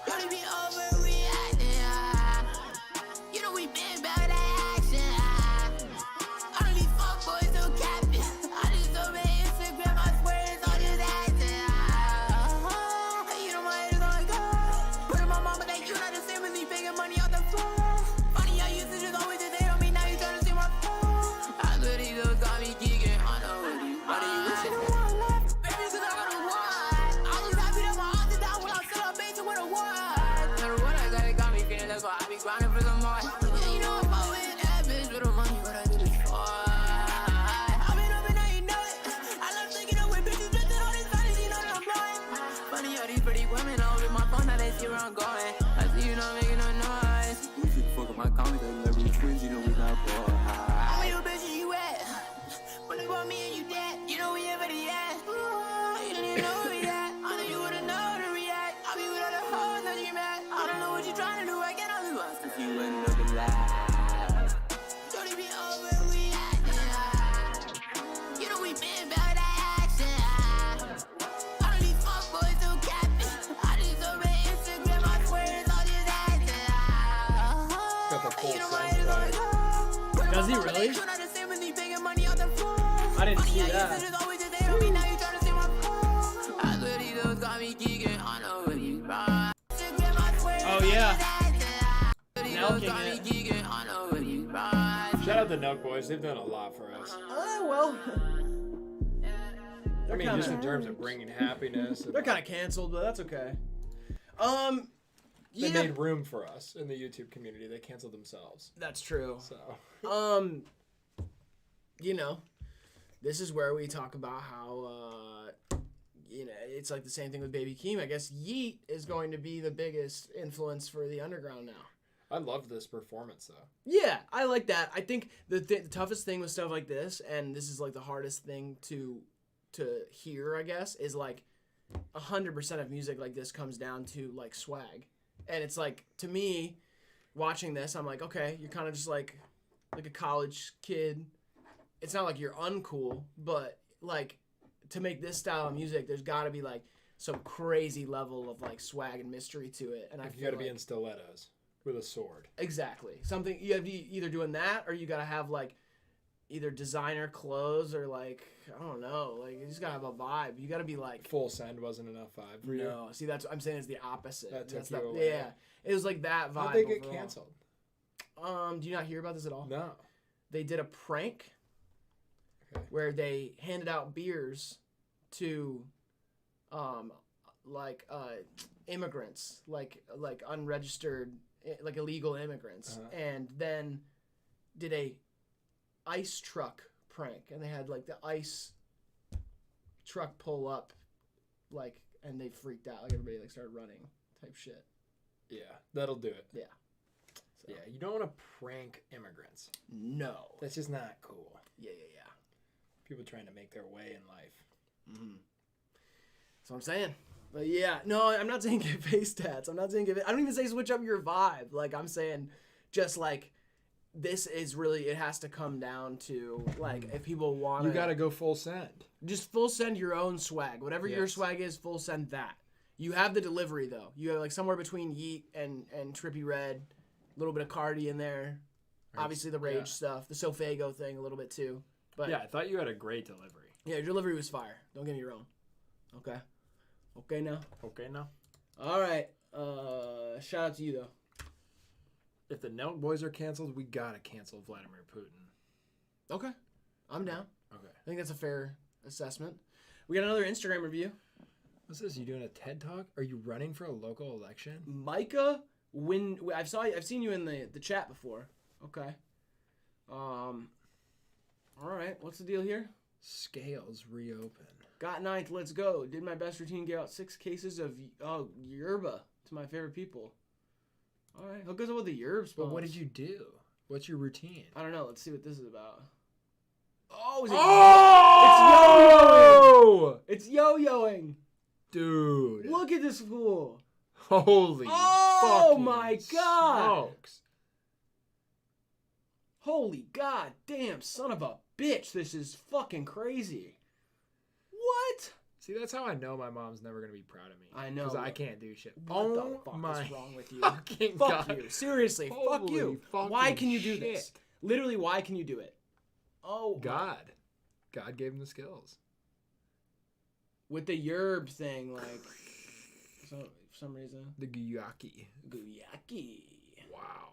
Gotta be overreacting. You know we been about that action. Does he really? I didn't see that. Oh yeah. Nelking it. Shout out the Nelk Boys. They've done a lot for us. Well. I mean, just in terms of bringing happiness. They're kind of canceled, but that's okay. They made room for us in the YouTube community. They canceled themselves. That's true. So, you know, this is where we talk about how, you know, it's like the same thing with Baby Keem. I guess Yeet is going to be the biggest influence for the underground now. I love this performance, though. Yeah, I like that. I think the toughest thing with stuff like this, and this is like the hardest thing to hear, I guess, is like 100% of music like this comes down to like swag. And it's like, to me, watching this, I'm like, okay, you're kind of just like a college kid. It's not like you're uncool, but like to make this style of music, there's got to be like some crazy level of like swag and mystery to it. And You got to be in stilettos with a sword. Exactly. Something you have to either doing that, or you got to have like either designer clothes, or like, I don't know, like you just gotta have a vibe. You gotta be like Full Send wasn't enough vibe for you. No, see, that's what I'm saying is the opposite. That took That's you the, away. Yeah, it was like that vibe. How'd they get overall. canceled? Do you not hear about this at all? No. They did a prank where they handed out beers to immigrants, like unregistered, like illegal immigrants, and then did a ice truck prank, and they had like the ice truck pull up, like, and they freaked out, like everybody like started running type shit. Yeah, that'll do it. Yeah. So. Yeah, you don't want to prank immigrants. No. That's just not cool. Yeah. People trying to make their way in life. Mm-hmm. That's what I'm saying. But yeah, no, I'm not saying get face tats. I don't even say switch up your vibe. Like, I'm saying just like, this is really, it has to come down to like, if people want to. You got to go full send. Just full send your own swag. Whatever your swag is, full send that. You have the delivery though. You have like somewhere between Yeet and Trippie Redd, a little bit of Cardi in there. Right. Obviously the Rage stuff, the Sofago thing a little bit too. But yeah, I thought you had a great delivery. Yeah, your delivery was fire. Don't get me wrong. Okay. Okay now. All right. Shout out to you though. If the Nelk Boys are canceled, we gotta cancel Vladimir Putin. Okay. I'm down. Okay. I think that's a fair assessment. We got another Instagram review. What's this? You doing a TED Talk? Are you running for a local election? Micah, I've seen you in the chat before. Okay. All right. What's the deal here? Scales reopen. Got ninth. Let's go. Did my best routine. Gave out 6 cases of yerba to my favorite people. All right. Hook us up with the yerbs. But what did you do? What's your routine? I don't know. Let's see what this is about. It's yo-yoing. Dude. Look at this fool. Holy my God. Smokes. Holy God damn son of a bitch. This is fucking crazy. What? See, that's how I know my mom's never going to be proud of me. I know. Because I can't do shit. What the fuck is wrong with you? Fucking fuck God. you. Seriously, fuck you. Why can you do shit. this? Literally, why can you do it? Oh, God. God gave him the skills. With the yerb thing, like, for some reason. The guyaki. Wow.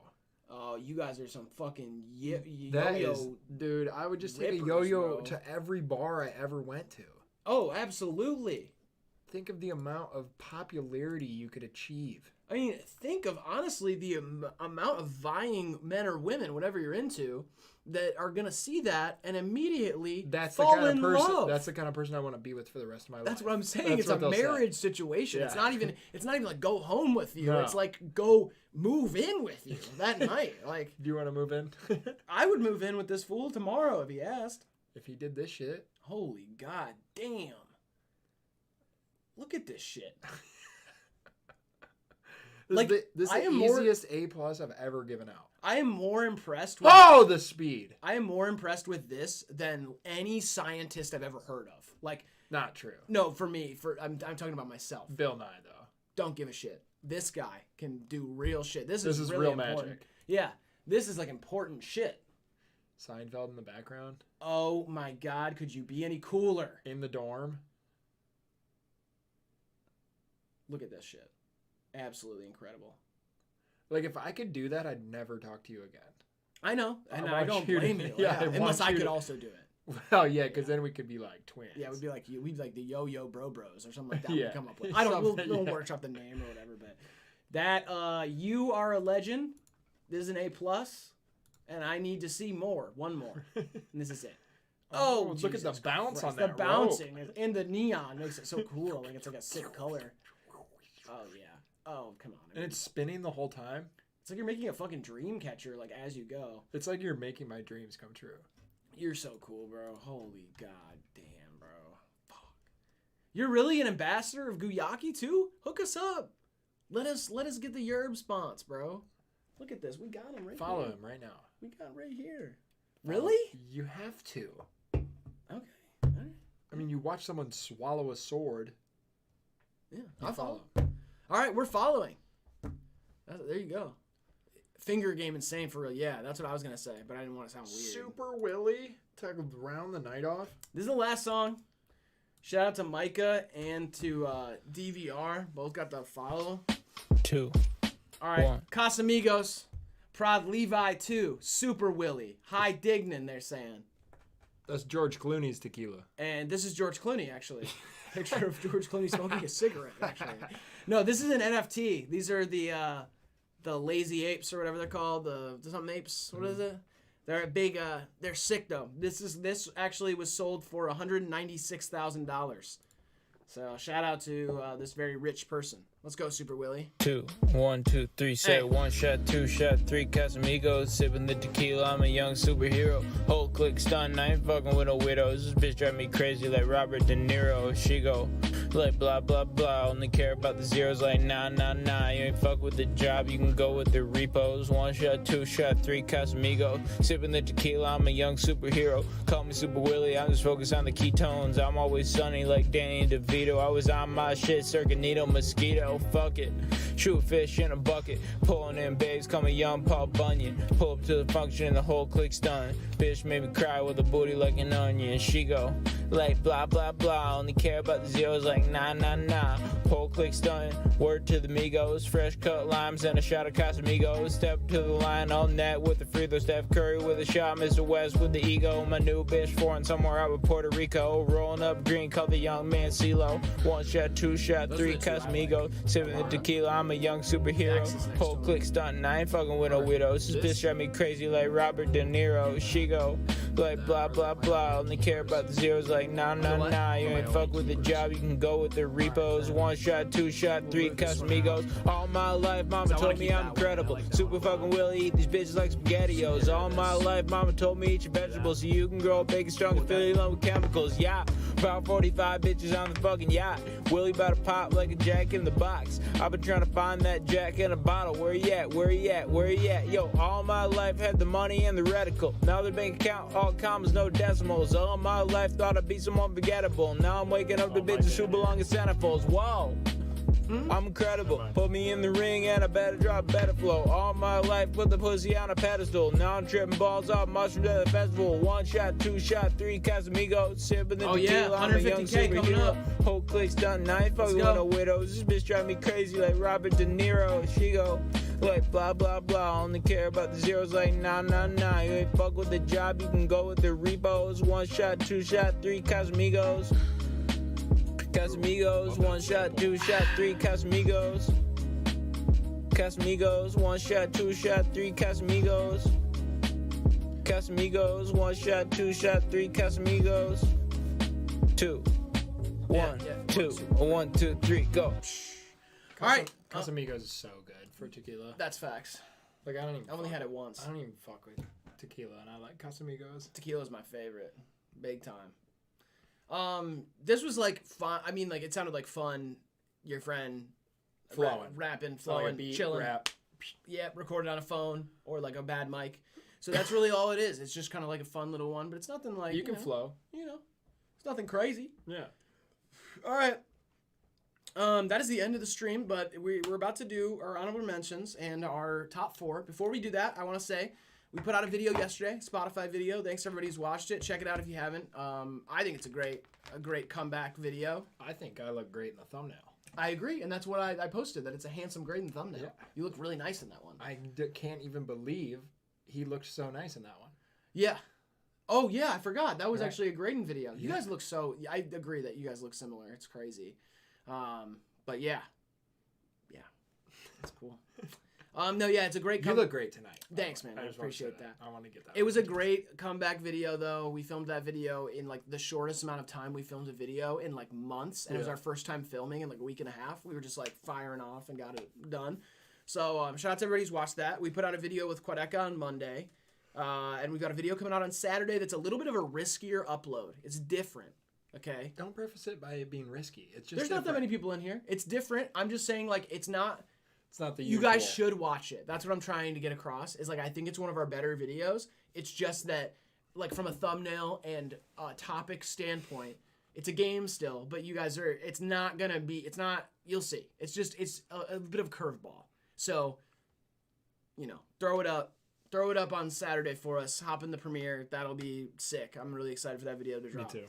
Oh, you guys are some fucking yo-yo. That is, dude, I would just take a yo-yo to every bar I ever went to. Oh, absolutely. Think of the amount of popularity you could achieve. I mean, think of, honestly, the amount of vying men or women, whatever you're into, that are going to see that and immediately fall in love. That's the kind of person I want to be with for the rest of my life. That's what I'm saying. It's a marriage situation. Yeah. It's not even like go home with you. No. It's like go move in with you that night. Like, do you want to move in? I would move in with this fool tomorrow if he asked. If he did this shit. Holy God damn. Look at this shit. This is the easiest A+ I've ever given out. I am more impressed with the speed. I am more impressed with this than any scientist I've ever heard of. Like, not true. No, for me, I'm talking about myself. Bill Nye though. Don't give a shit. This guy can do real shit. This is is really real important. magic. Yeah. This is like important shit. Seinfeld in the background. Oh my God, could you be any cooler? In the dorm. Look at this shit. Absolutely incredible. Like, if I could do that, I'd never talk to you again. I know, and I don't blame you. Yeah, unless I could also do it. Well, yeah, because then we could be like twins. Yeah, we'd be like the Yo-Yo Bro Bros or something like that. Yeah. We come up with. We'll workship the name or whatever, but that you are a legend. This is an A+, and I need to see more. One more, and this is it. Oh, look at the bounce on the that bouncing and the neon makes it so cool. Like it's like a sick color. Oh yeah. Oh come on. And it's spinning the whole time. It's like you're making a fucking dream catcher like as you go. It's like you're making my dreams come true. You're so cool, bro. Holy god damn, bro. Fuck. You're really an ambassador of Guyaki too? Hook us up. Let us get the yerb sponsor, bro. Look at this. We got him right Follow here. him right now. We got him right here. Really? You have to. Okay. All right. I mean, you watch someone swallow a sword. Yeah, I'll follow. All right, we're following. There you go. Finger game insane for real. Yeah, that's what I was going to say, but I didn't want to sound weird. Super Willie to round the night off. This is the last song. Shout out to Micah and to DVR. Both got the follow. 2. All right, 1. Casamigos. Prod Levi 2. Super Willie. High Dignan, they're saying. That's George Clooney's tequila. And this is George Clooney, actually. Picture of George Clooney smoking a cigarette, actually. No, this is an NFT. These are the lazy apes or whatever they're called. The something apes. What is it? They're a big. They're sick though. This actually was sold for $196,000. So shout out to this very rich person. Let's go, Super Willie. 2, 1, 2, 3, say 1 shot, 2 shot, 3 Casamigos, sipping the tequila, I'm a young superhero. Whole click stunned, I ain't fucking with no widows. This bitch drive me crazy like Robert De Niro. She go like blah blah blah, only care about the zeros like nah nah nah. You ain't fuck with the job, you can go with the repos. 1 shot, 2 shot, 3 Casamigos, sipping the tequila, I'm a young superhero. Call me Super Willie, I'm just focused on the ketones. I'm always sunny like Danny DeVito. I was on my shit, Circanito Mosquito. Fuck it, shoot fish in a bucket, pulling in babes, call me young Paul Bunyan. Pull up to the function and the whole clique's done. Bitch made me cry with a booty like an onion. She go like blah blah blah, only care about the zeros like nah nah nah. Whole clique's done, word to the Migos, fresh cut limes and a shot of Casamigos. Step to the line all net with the free throw, Steph Curry with a shot, Mr. West with the ego. My new bitch foreign somewhere out with Puerto Rico, rolling up green, call the young man CeeLo. 1 shot, 2 shot, 3 Casamigos, sipping the tequila, I'm a young superhero. Whole clique stunting, I ain't fucking with no widows. This bitch drive me crazy like Robert De Niro. She go like blah blah blah, only care about the zeros like nah nah nah. You ain't fuck with the job, you can go with the repos. 1 shot, 2 shot, 3 Casamigos. All my life, mama told me I'm incredible. Super fucking Willie, eat these bitches like SpaghettiOs. All my life, mama told me eat your vegetables so you can grow big and strong and fill your lung with chemicals. Yeah, about 45 bitches on the fucking yacht. Willie about to pop like a jack in the box. I've been trying to find that jack in a bottle. Where you at? Where you at? Where you at? Yo, all my life had the money and the reticle. Now the bank account, all commas, no decimals. All my life thought I'd be someone forgettable. Now I'm waking up to bitches who belong in centerfolds. Whoa. I'm incredible. Put me in the ring and I better drop better flow. All my life put the pussy on a pedestal. Now I'm tripping balls off mushrooms at the festival. 1 shot, 2 shot, 3 Casamigos, sipping the tequila. I'm a young superhero. Whole clique's done. I ain't fucking with no widows. This bitch drive me crazy like Robert De Niro. She go like blah blah blah, only care about the zeros like nah nah nah. You ain't fuck with the job, you can go with the repos. 1 shot, 2 shot, 3 Casamigos. Casamigos, 1 shot, 2 shot, 3 Casamigos. Casamigos, 1 shot, 2 shot, 3 Casamigos. Casamigos, 1 shot, 2 shot, 3 Casamigos. 2, 1, 2, 1, 2, 3, go. All right, Casamigos is so good for tequila. That's facts. Like I only had it once. I don't even fuck with tequila, and I like Casamigos. Tequila's my favorite, big time. This was like fun. I mean, like it sounded like fun. Your friend, rapping, flowing, beat, chilling. Rap. Yeah, recorded on a phone or like a bad mic. So that's really all it is. It's just kind of like a fun little one, but it's nothing like you can flow. You know, it's nothing crazy. Yeah. All right. That is the end of the stream, but we're about to do our honorable mentions and our top 4. Before we do that, I want to say We put out a video yesterday, Spotify video. Thanks to everybody who's watched it. Check it out if you haven't. I think it's a great comeback video. I think I look great in the thumbnail. I agree, and that's what I posted, that it's a handsome Graydon thumbnail. Yeah. You look really nice in that one. I can't even believe he looked so nice in that one. Yeah. Oh, yeah, I forgot. That was actually a Graydon video. You guys look so... I agree that you guys look similar. It's crazy. But yeah. Yeah. That's cool. No, yeah, it's a great... You look great tonight. Thanks, man. I appreciate that. I want to get that. It was a great comeback video, though. We filmed that video in, like, the shortest amount of time we filmed a video in, like, months. And it was our first time filming in, like, a week and a half. We were just, like, firing off and got it done. So, shout out to everybody who's watched that. We put out a video with Quadeca on Monday. And we've got a video coming out on Saturday that's a little bit of a riskier upload. It's different, okay? Don't preface it by it being risky. It's just There's not that many people in here. It's different. I'm just saying, like, it's not... It's not the You guys should watch it. That's what I'm trying to get across. Is like I think it's one of our better videos. It's just that, like from a thumbnail and topic standpoint, it's a game still. But you guys are. It's not gonna be. It's not. You'll see. It's just. It's a bit of a curveball. So, throw it up. Throw it up on Saturday for us. Hop in the premiere. That'll be sick. I'm really excited for that video to drop. Me too.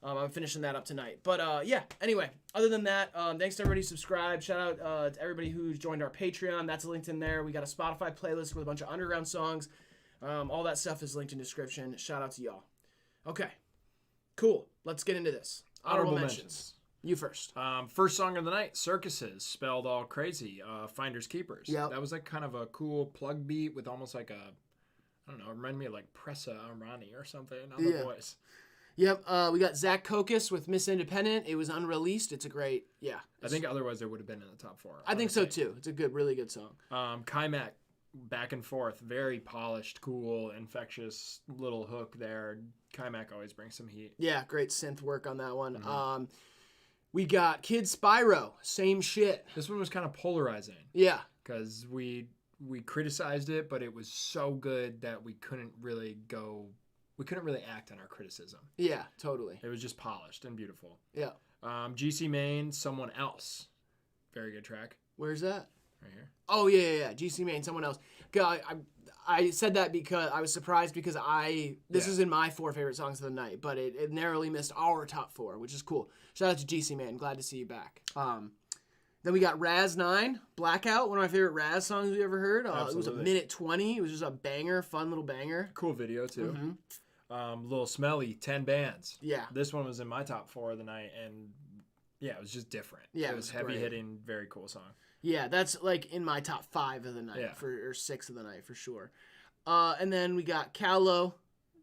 I'm finishing that up tonight. But, yeah, anyway, other than that, thanks to everybody who subscribed. Shout out to everybody who's joined our Patreon. That's linked in there. We got a Spotify playlist with a bunch of underground songs. All that stuff is linked in description. Shout out to y'all. Okay, cool. Let's get into this. Honorable mentions. You first. First song of the night, Circuses, spelled all crazy. Finders Keepers. Yep. That was like kind of a cool plug beat with almost like a, I don't know, it reminded me of like Pressa Armani or something on the voice. Yep, we got Zach Kokis with Miss Independent. It was unreleased. It's a great, I think otherwise there would have been in the top 4. I think so too. It's a really good song. Kaimak, Back and Forth, very polished, cool, infectious little hook there. Kaimak always brings some heat. Yeah, great synth work on that one. Mm-hmm. We got Kid Spyro, same shit. This one was kind of polarizing. Yeah. Because we criticized it, but it was so good that we couldn't really act on our criticism. Yeah, totally. It was just polished and beautiful. Yeah. GC Main, Someone Else. Very good track. Where's that? Right here. Oh, yeah. GC Main, Someone Else. I said that because I was surprised because this is in my 4 favorite songs of the night, but it narrowly missed our top 4, which is cool. Shout out to GC Man. Glad to see you back. Then we got Raz 9, Blackout, one of my favorite Raz songs we ever heard. It was a minute 20. It was just a banger, fun little banger. Cool video, too. Mm-hmm. Little Smelly, 10 Bands. Yeah. This one was in my top 4 of the night, and yeah, it was just different. Yeah, it was heavy hitting, very cool song. Yeah, that's like in my top 5 of the night, or 6 of the night for sure. And then we got Callow,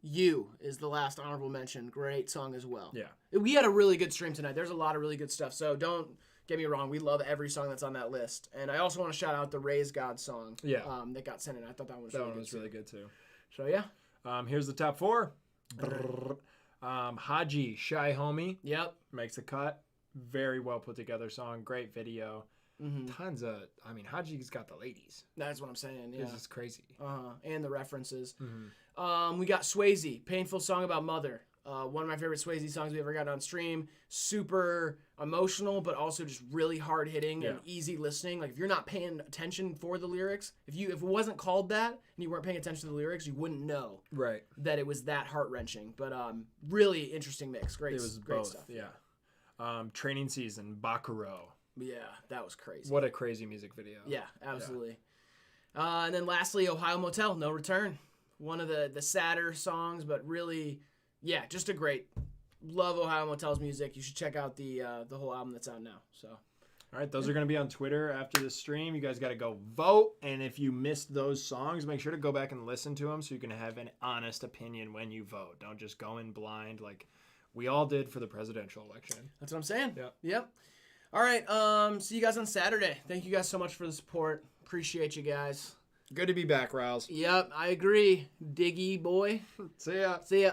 You is the last honorable mention. Great song as well. Yeah. We had a really good stream tonight. There's a lot of really good stuff, so don't get me wrong. We love every song that's on that list. And I also want to shout out the Raise God song that got sent in. I thought that one was really good too. So, yeah. Here's the top 4. Haji, Shy Homie. Yep. Makes the cut. Very well put together song. Great video. Mm-hmm. Tons of, Haji's got the ladies. That's what I'm saying, yeah. This is crazy. And the references. Mm-hmm. We got Swayze, Painful Song About Mother. One of my favorite Swayze songs we ever got on stream. Super emotional, but also just really hard-hitting and easy listening. Like, if you're not paying attention for the lyrics, if it wasn't called that and you weren't paying attention to the lyrics, you wouldn't know that it was that heart-wrenching. But really interesting mix. Great stuff. Yeah. Training Season, Bakuro. Yeah, that was crazy. What a crazy music video. Yeah, absolutely. Yeah. And then lastly, Ohio Motel, No Return. One of the sadder songs, but really, just a great. Love Ohio Motel's music. You should check out the whole album that's out now. So, all right, those are going to be on Twitter after the stream. You guys got to go vote, and if you missed those songs, make sure to go back and listen to them so you can have an honest opinion when you vote. Don't just go in blind like we all did for the presidential election. That's what I'm saying. Yep. All right, see you guys on Saturday. Thank you guys so much for the support. Appreciate you guys. Good to be back, Riles. Yep, I agree. Diggy boy. See ya. See ya.